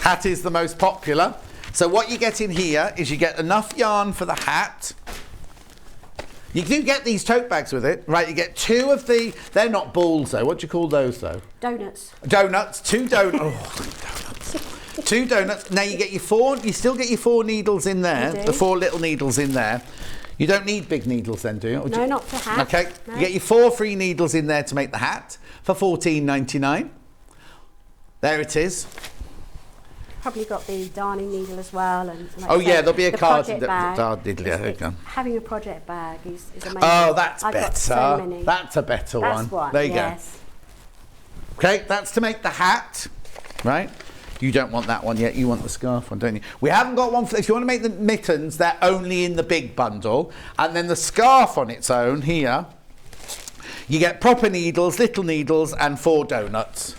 Hat is the most popular. So what you get in here is you get enough yarn for the hat. You do get these tote bags with it, right? You get 2 of the... They're not balls, though. What do you call those, though? Donuts. Donuts. 2 donuts. Oh, donuts. 2 donuts. Now you get your 4... You still get your 4 needles in there. The 4 little needles in there. You don't need big needles then, do you? No, not for hat. Okay. No. You get your 4 free needles in there to make the hat for $14.99. There it is. Probably got the darning needle as well, and there'll be a card needle. Having a project bag is amazing. Oh, that's better. Got so many. That's a better one. There you go. Okay, that's to make the hat, right? You don't want that one yet. You want the scarf one, don't you? We haven't got one for. If you want to make the mittens, they're only in the big bundle, and then the scarf on its own here. You get proper needles, little needles, and 4 donuts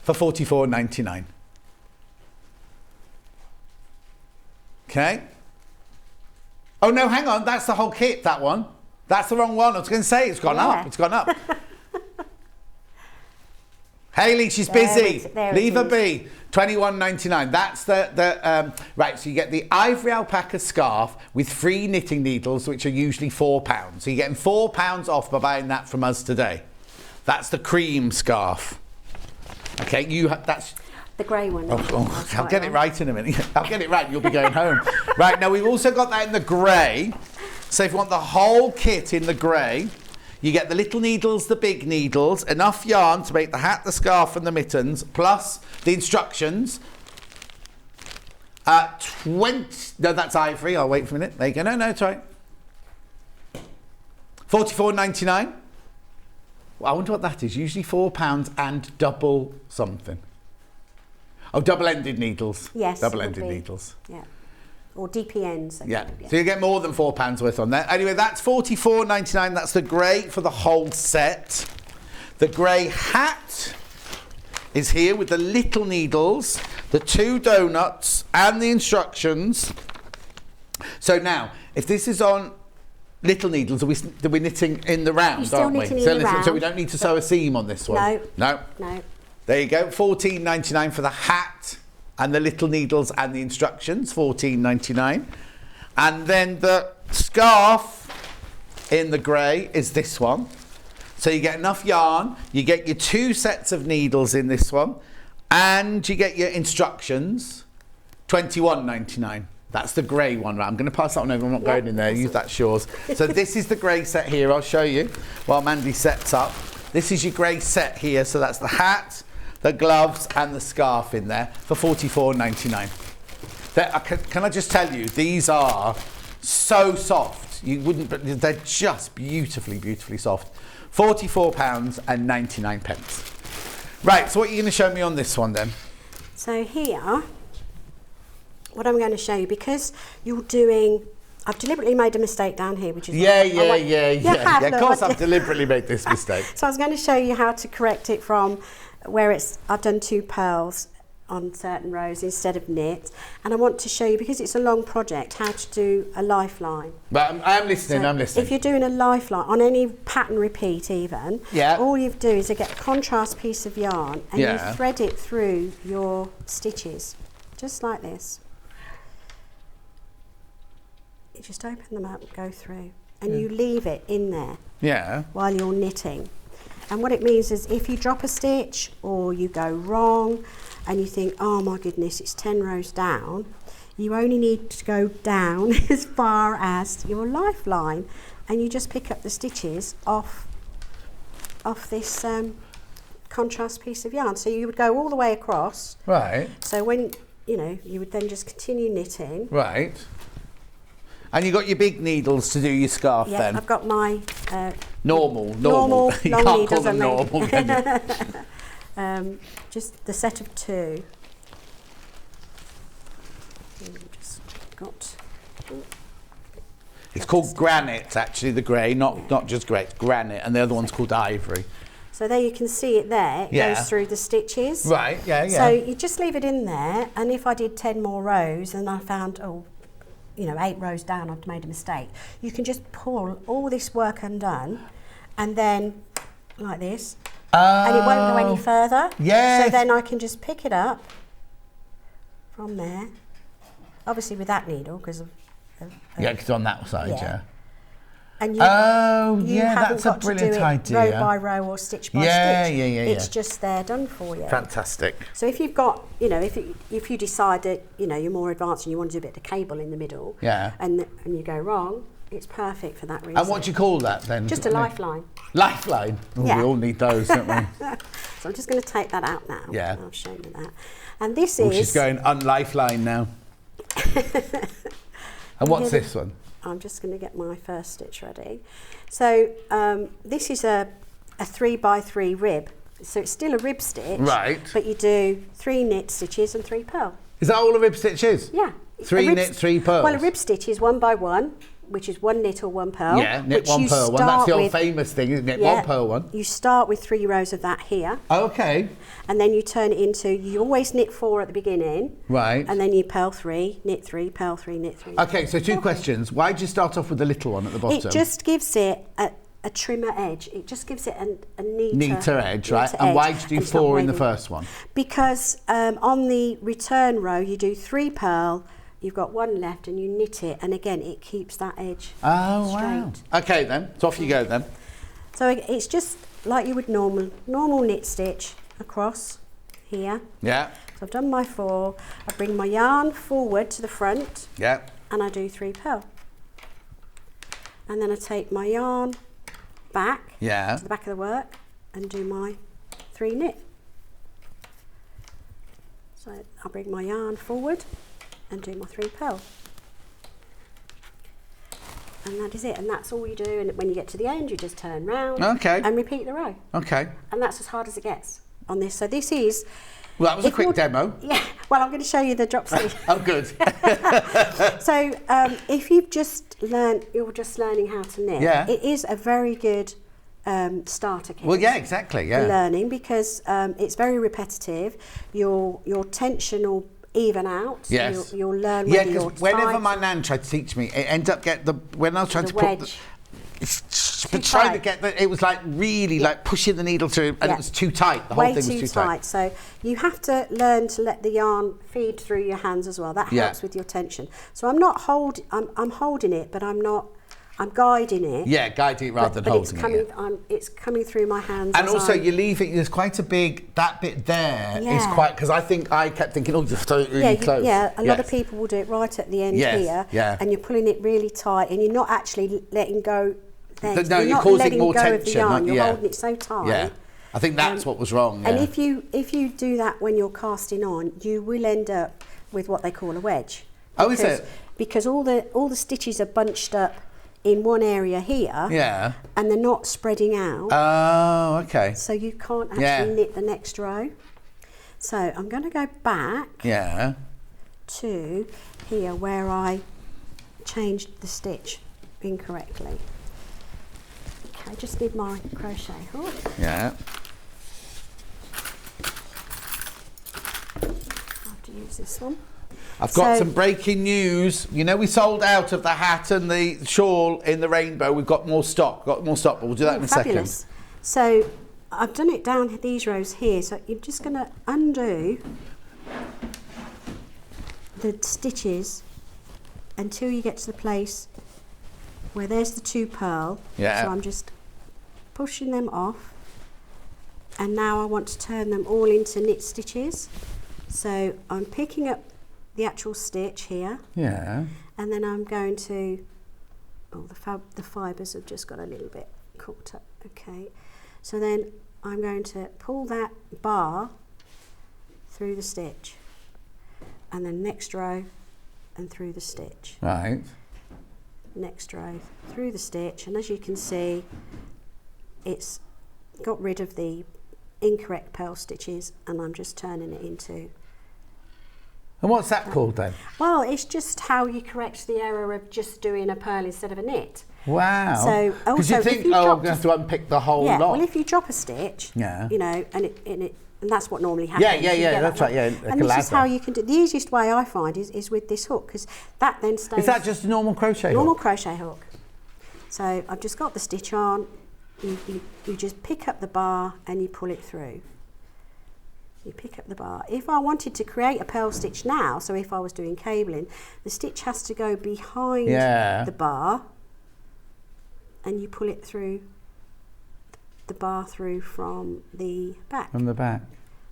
for $44.99. Okay. Oh no, hang on, that's the whole kit, that one. That's the wrong one. I was going to say it's gone up. It's gone up. Hayley, she's busy. Leave her be. $21.99. That's the right. So you get the ivory alpaca scarf with free knitting needles, which are usually £4. So you're getting £4 off by buying that from us today. That's the cream scarf. Okay, that's. The grey one. I'll get it right in a minute. I'll get it right, you'll be going home. Right, now we've also got that in the grey. So if you want the whole kit in the grey, you get the little needles, the big needles, enough yarn to make the hat, the scarf and the mittens, plus the instructions. No, that's ivory. I'll wait for a minute. There you go. No, it's all right. £44.99. Well, I wonder what that is. Usually £4 and double something. Oh, double-ended needles. Yes. Double-ended needles. Yeah. Or DPNs. Yeah. So you get more than £4 worth on there. Anyway, that's £44.99. That's the grey for the whole set. The grey hat is here with the little needles, the 2 donuts, and the instructions. So now, if this is on little needles, are we knitting in the round, aren't we? So we don't need to sew a seam on this one? No. There you go, £14.99 for the hat and the little needles and the instructions, £14.99. And then the scarf in the grey is this one. So you get enough yarn, you get your 2 sets of needles in this one, and you get your instructions, £21.99. That's the grey one, right? I'm going to pass that one over, I'm not going in there, use that Shaw's. So this is the grey set here, I'll show you while Mandy sets up. This is your grey set here, so that's the hat, the gloves and the scarf in there for £44.99. Can I just tell you, these are so soft, you wouldn't, but they're just beautifully, beautifully soft. £44.99. Right, so what are you going to show me on this one then? So here, what I'm going to show you, because you're doing, I've deliberately made a mistake down here, which is... Yeah, of course I've deliberately made this mistake. So I was going to show you how to correct it from where I've done 2 pearls on certain rows instead of knit, and I want to show you, because it's a long project, how to do a lifeline. But I'm listening, I'm listening. If you're doing a lifeline on any pattern repeat even, all you do is get a contrast piece of yarn and you thread it through your stitches, just like this. You just open them up, go through, and you leave it in there while you're knitting. And what it means is if you drop a stitch or you go wrong and you think, oh my goodness, it's 10 rows down, you only need to go down as far as your lifeline, and you just pick up the stitches off this contrast piece of yarn. So you would go all the way across. Right. So when, you would then just continue knitting. Right. And you got your big needles to do your scarf then? Yeah, I've got my... normal. You long can't needles call them normal, can you? Just the set of 2. Just got... It's called granite, actually, the grey, not just grey, it's granite, and the other one's called ivory. So there you can see it there, it goes through the stitches. Right, So you just leave it in there, and if I did 10 more rows and I found, 8 rows down, I've made a mistake. You can just pull all this work undone, and then like this, and it won't go any further. Yes. So then I can just pick it up from there, obviously with that needle, because because on that side, And you that's a brilliant idea. Row by row or stitch by stitch. It's just there done for you. Fantastic. So if you've got, if you decide that, you're more advanced and you want to do a bit of cable in the middle, and you go wrong, it's perfect for that reason. And what do you call that then? Just a lifeline. Lifeline? Oh, we all need those, don't we? So I'm just going to take that out now. Yeah. I've shown you that. And this is... she's going unlifeline now. And what's this one? I'm just going to get my first stitch ready. So this is a 3x3 rib. So it's still a rib stitch. Right. But you do 3 knit stitches and 3 purl. Is that all a rib stitch is? Yeah. 3 knit, 3 pearls? Well, a rib stitch is 1 by 1, which is 1 knit or 1 purl. Yeah, knit 1 purl one. That's the old famous thing, isn't it? 1 purl one. You start with 3 rows of that here. Okay. And then you turn it into, you always knit 4 at the beginning. Right. And then you purl 3, knit 3, purl 3, knit 3. Okay, so 2 questions. Why did you start off with the little one at the bottom? It just gives it a trimmer edge. It just gives it a neater edge, right? And why did you do 4 in the first one? Because on the return row, you do 3 purl, you've got 1 left and you knit it, and again it keeps that edge straight. Wow. Okay then, so off you go then. So it's just like you would normal knit stitch across here. Yeah. So I've done my 4, I bring my yarn forward to the front. Yeah. And I do 3 purl. And then I take my yarn back to the back of the work and do my 3 knit. So I'll bring my yarn forward and do my 3 pearl. And that is it, and that's all you do, and when you get to the end you just turn round and repeat the row. Okay. And that's as hard as it gets on this. So this is... Well, that was a quick demo. Yeah, well, I'm going to show you the drop stitch. Oh, good. So if you're just learning how to knit, it is a very good starter kit. Well, yeah, exactly, for learning, because it's very repetitive. Your tension will even out. Yes. You'll learn whether you're tight. Whenever my nan tried to teach me, it ended up when I was trying to wedge. put trying to get it was like really like pushing the needle through, and it was too tight. The whole thing was too tight. So you have to learn to let the yarn feed through your hands as well. That helps with your tension. So I'm holding it, but I'm guiding it. Yeah, guiding it rather than holding it. It's coming through my hands. And also, you leave it. There's quite a big. That bit there is quite, because I kept thinking, oh, just throw it really close. Yeah, a lot of people will do it right at the end here, and you're pulling it really tight, and you're not actually letting go. No, you're causing more tension. You're holding it so tight. Yeah, I think that's what was wrong. And if you do that when you're casting on, you will end up with what they call a wedge. Oh, is it? Because all the stitches are bunched up in one area here. Yeah. And they're not spreading out. Oh, okay. So you can't actually knit the next row. So I'm going to go back. Yeah. To here where I changed the stitch incorrectly. I just need my crochet hook. Yeah. I have to use this one. I've got some breaking news. You know, we sold out of the hat and the shawl in the rainbow. We've got more stock. But we'll do that in a fabulous. second. So I've done it down these rows here. So you're just going to undo the stitches until you get to the place where there's the 2 pearl. Yeah. So I'm just pushing them off, and now I want to turn them all into knit stitches. So I'm picking up the actual stitch here. Yeah. And then I'm going to, the fibres have just got a little bit caught up. Okay. So then I'm going to pull that bar through the stitch, and then next row and through the stitch. Right. Next row through the stitch, and as you can see, it's got rid of the incorrect pearl stitches, and I'm just turning it into. And what's that called then? Well, it's just how you correct the error of just doing a pearl instead of a knit. Wow. So because you think, I'm going to have to unpick the whole lot. Well, if you drop a stitch, you know, and that's what normally happens. Yeah, that's right. Yeah, and this is how you can do. The easiest way I find is with this hook, because that then stays. Is that just a normal crochet hook? Normal crochet hook. So I've just got the stitch on. You just pick up the bar and you pull it through. You pick up the bar. If I wanted to create a pearl stitch now, so if I was doing cabling, the stitch has to go behind the bar, and you pull it through. The bar through from the back. From the back.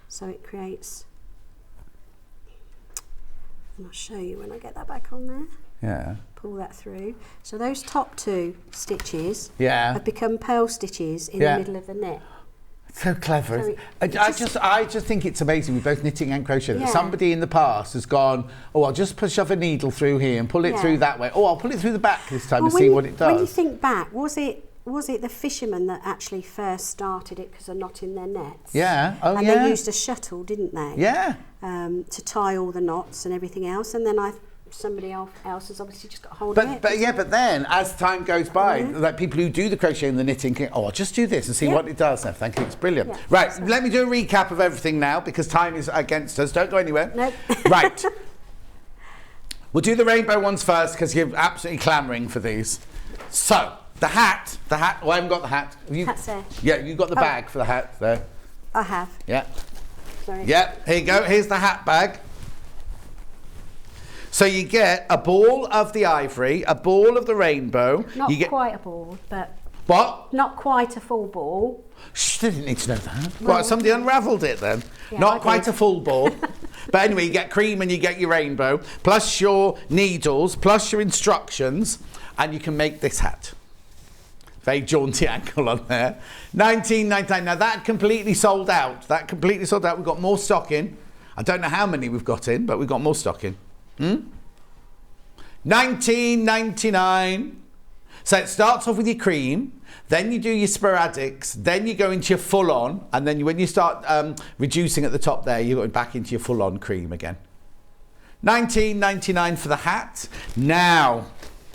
So it creates, and I'll show you when I get that back on there. Yeah. Pull that through. So those top 2 stitches have become pearl stitches in the middle of the knit. So clever. So I just think it's amazing with both knitting and crochet that somebody in the past has gone, oh, I'll just shove a needle through here and pull it through that way. Oh, I'll pull it through the back this time and see what it does. When you think back, was it the fishermen that actually first started it because they're not in their nets? Yeah. Oh, and they used a shuttle, didn't they? Yeah. To tie all the knots and everything else, and then somebody else has obviously just got hold of it. But then as time goes by, like people who do the crochet and the knitting can, I'll just do this and see what it does. I think it's brilliant. Yeah, right, let me do a recap of everything now because time is against us. Don't go anywhere. Nope. Right. We'll do the rainbow ones first because you're absolutely clamouring for these. So, the hat. Well, I haven't got the hat. Hat's there. Yeah, you've got the bag for the hat there. I have. Yeah. Sorry. Yeah, here you go. Here's the hat bag. So you get a ball of the ivory, a ball of the rainbow. Not quite a ball, but... What? Not quite a full ball. Shh, they didn't need to know that. Well, somebody unravelled it then. Yeah, Not quite a full ball. But anyway, you get cream and you get your rainbow, plus your needles, plus your instructions, and you can make this hat. Very jaunty ankle on there. $19.99. Now that completely sold out. We've got more stock in. I don't know how many we've got in, but we've got more stock in. $19.99. So it starts off with your cream, then you do your sporadics, then you go into your full-on, and then when you start reducing at the top there, you're going back into your full-on cream again. $19.99 for the hat. Now,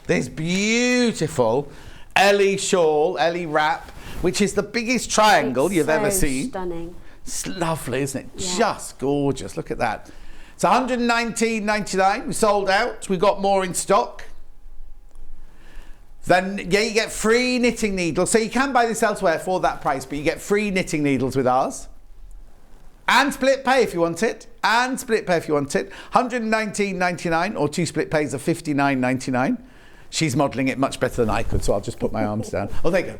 this beautiful Ellie shawl, Ellie wrap, which is the biggest triangle you've ever seen. Stunning. It's lovely, isn't it? Yeah. Just gorgeous. Look at that. It's $119.99. We sold out. We got more in stock. Then, yeah, you get free knitting needles. So you can buy this elsewhere for that price, but you get free knitting needles with ours. And split pay if you want it. And split pay if you want it. $119.99 or 2 split pays of $59.99. She's modelling it much better than I could, so I'll just put my arms down. Oh, there you go.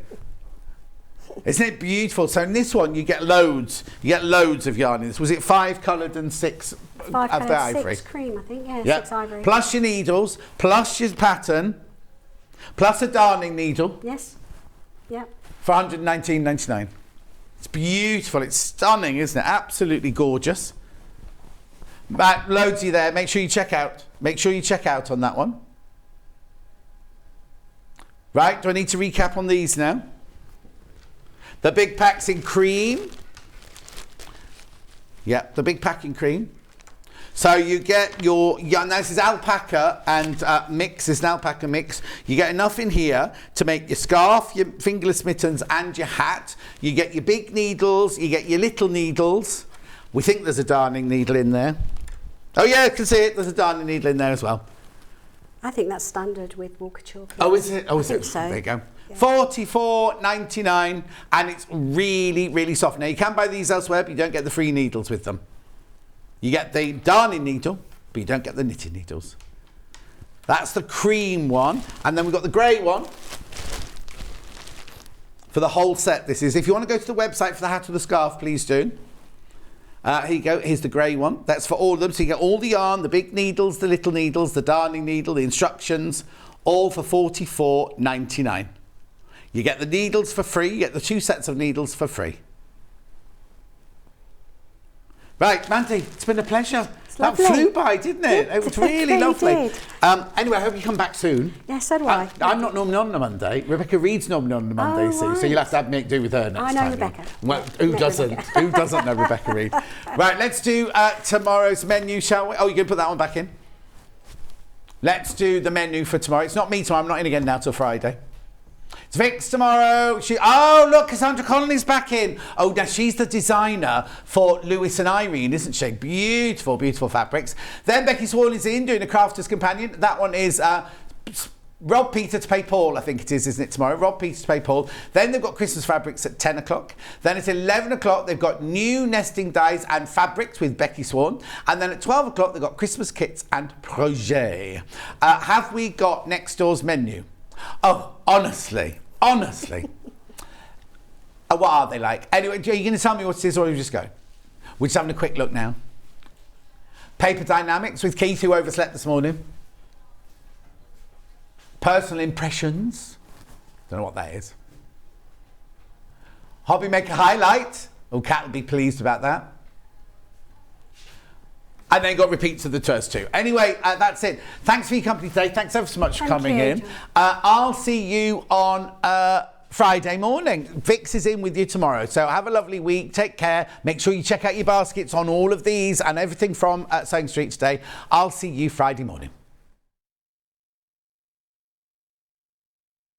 Isn't it beautiful? So in this one, you get loads. You get loads of yarn in this. Was it 5 coloured and 6 of the ivory? 6 cream, I think. Yeah, Yep. 6 ivory. Plus your needles, plus your pattern, plus a darning needle Yes. Yep. for $119.99. It's beautiful. It's stunning, isn't it? Absolutely gorgeous. But loads of you there. Make sure you check out. Make sure you check out on that one. Right, do I need to recap on these now? The big packs in cream. Yep, the big pack in cream. So you get your yarn. Now this is alpaca and mix. This is an alpaca mix. You get enough in here to make your scarf, your fingerless mittens, and your hat. You get your big needles. You get your little needles. We think there's a darning needle in there. Oh yeah, I can see it. There's a darning needle in there as well. I think that's standard with Couture. Oh, is it? Oh, is I it? think so. There you go. Yeah. $44.99, and it's really, really soft. Now you can buy these elsewhere, but you don't get the free needles with them. You get the darning needle, but you don't get the knitting needles. That's the cream one, and then we've got the grey one for the whole set. This is. If you want to go to the website for the hat or the scarf, please do. Here you go. Here's the grey one. That's for all of them. So you get all the yarn, the big needles, the little needles, the darning needle, the instructions, all for $44.99. You get the needles for free. You get the 2 sets of needles for free. Right, Mandy, it's been a pleasure. That lovely. flew by, didn't it? It was really lovely. did. Anyway, I hope you come back soon. Yes, so do I. I'm not normally on a Monday. Rebecca Reed's normally on a Monday, see. So right. you'll have to make do with her next time. I know Rebecca. Well, who Met doesn't? Rebecca. Who doesn't know Rebecca Reed? Right, let's do tomorrow's menu, shall we? Oh, you're going to put that one back in? Let's do the menu for tomorrow. It's not me tomorrow. I'm not in again now till Friday. It's Vix tomorrow. Oh, look, Cassandra Connolly's back in. Oh, now she's the designer for Lewis and Irene, isn't she? Beautiful, beautiful fabrics. Then Becky Swan is in doing a Crafter's Companion. That one is Rob Peter to pay Paul, I think it is, isn't it, tomorrow? Rob Peter to pay Paul. Then they've got Christmas fabrics at 10 o'clock. Then at 11 o'clock, they've got new nesting dyes and fabrics with Becky Swan. And then at 12 o'clock, they've got Christmas kits and projets. Have we got next door's menu? Oh, honestly. What are they like? Anyway, are you going to tell me what it is, or you just go? We're just having a quick look now. Paper Dynamics with Keith, who overslept this morning. Personal Impressions. Don't know what that is. Hobby Maker Highlight. Oh, Kat will be pleased about that. And then got repeats of the tours too. Anyway, that's it. Thanks for your company today. Thanks ever so much for coming in. I'll see you on Friday morning. Vix is in with you tomorrow. So have a lovely week. Take care. Make sure you check out your baskets on all of these and everything from Sewing Street today. I'll see you Friday morning.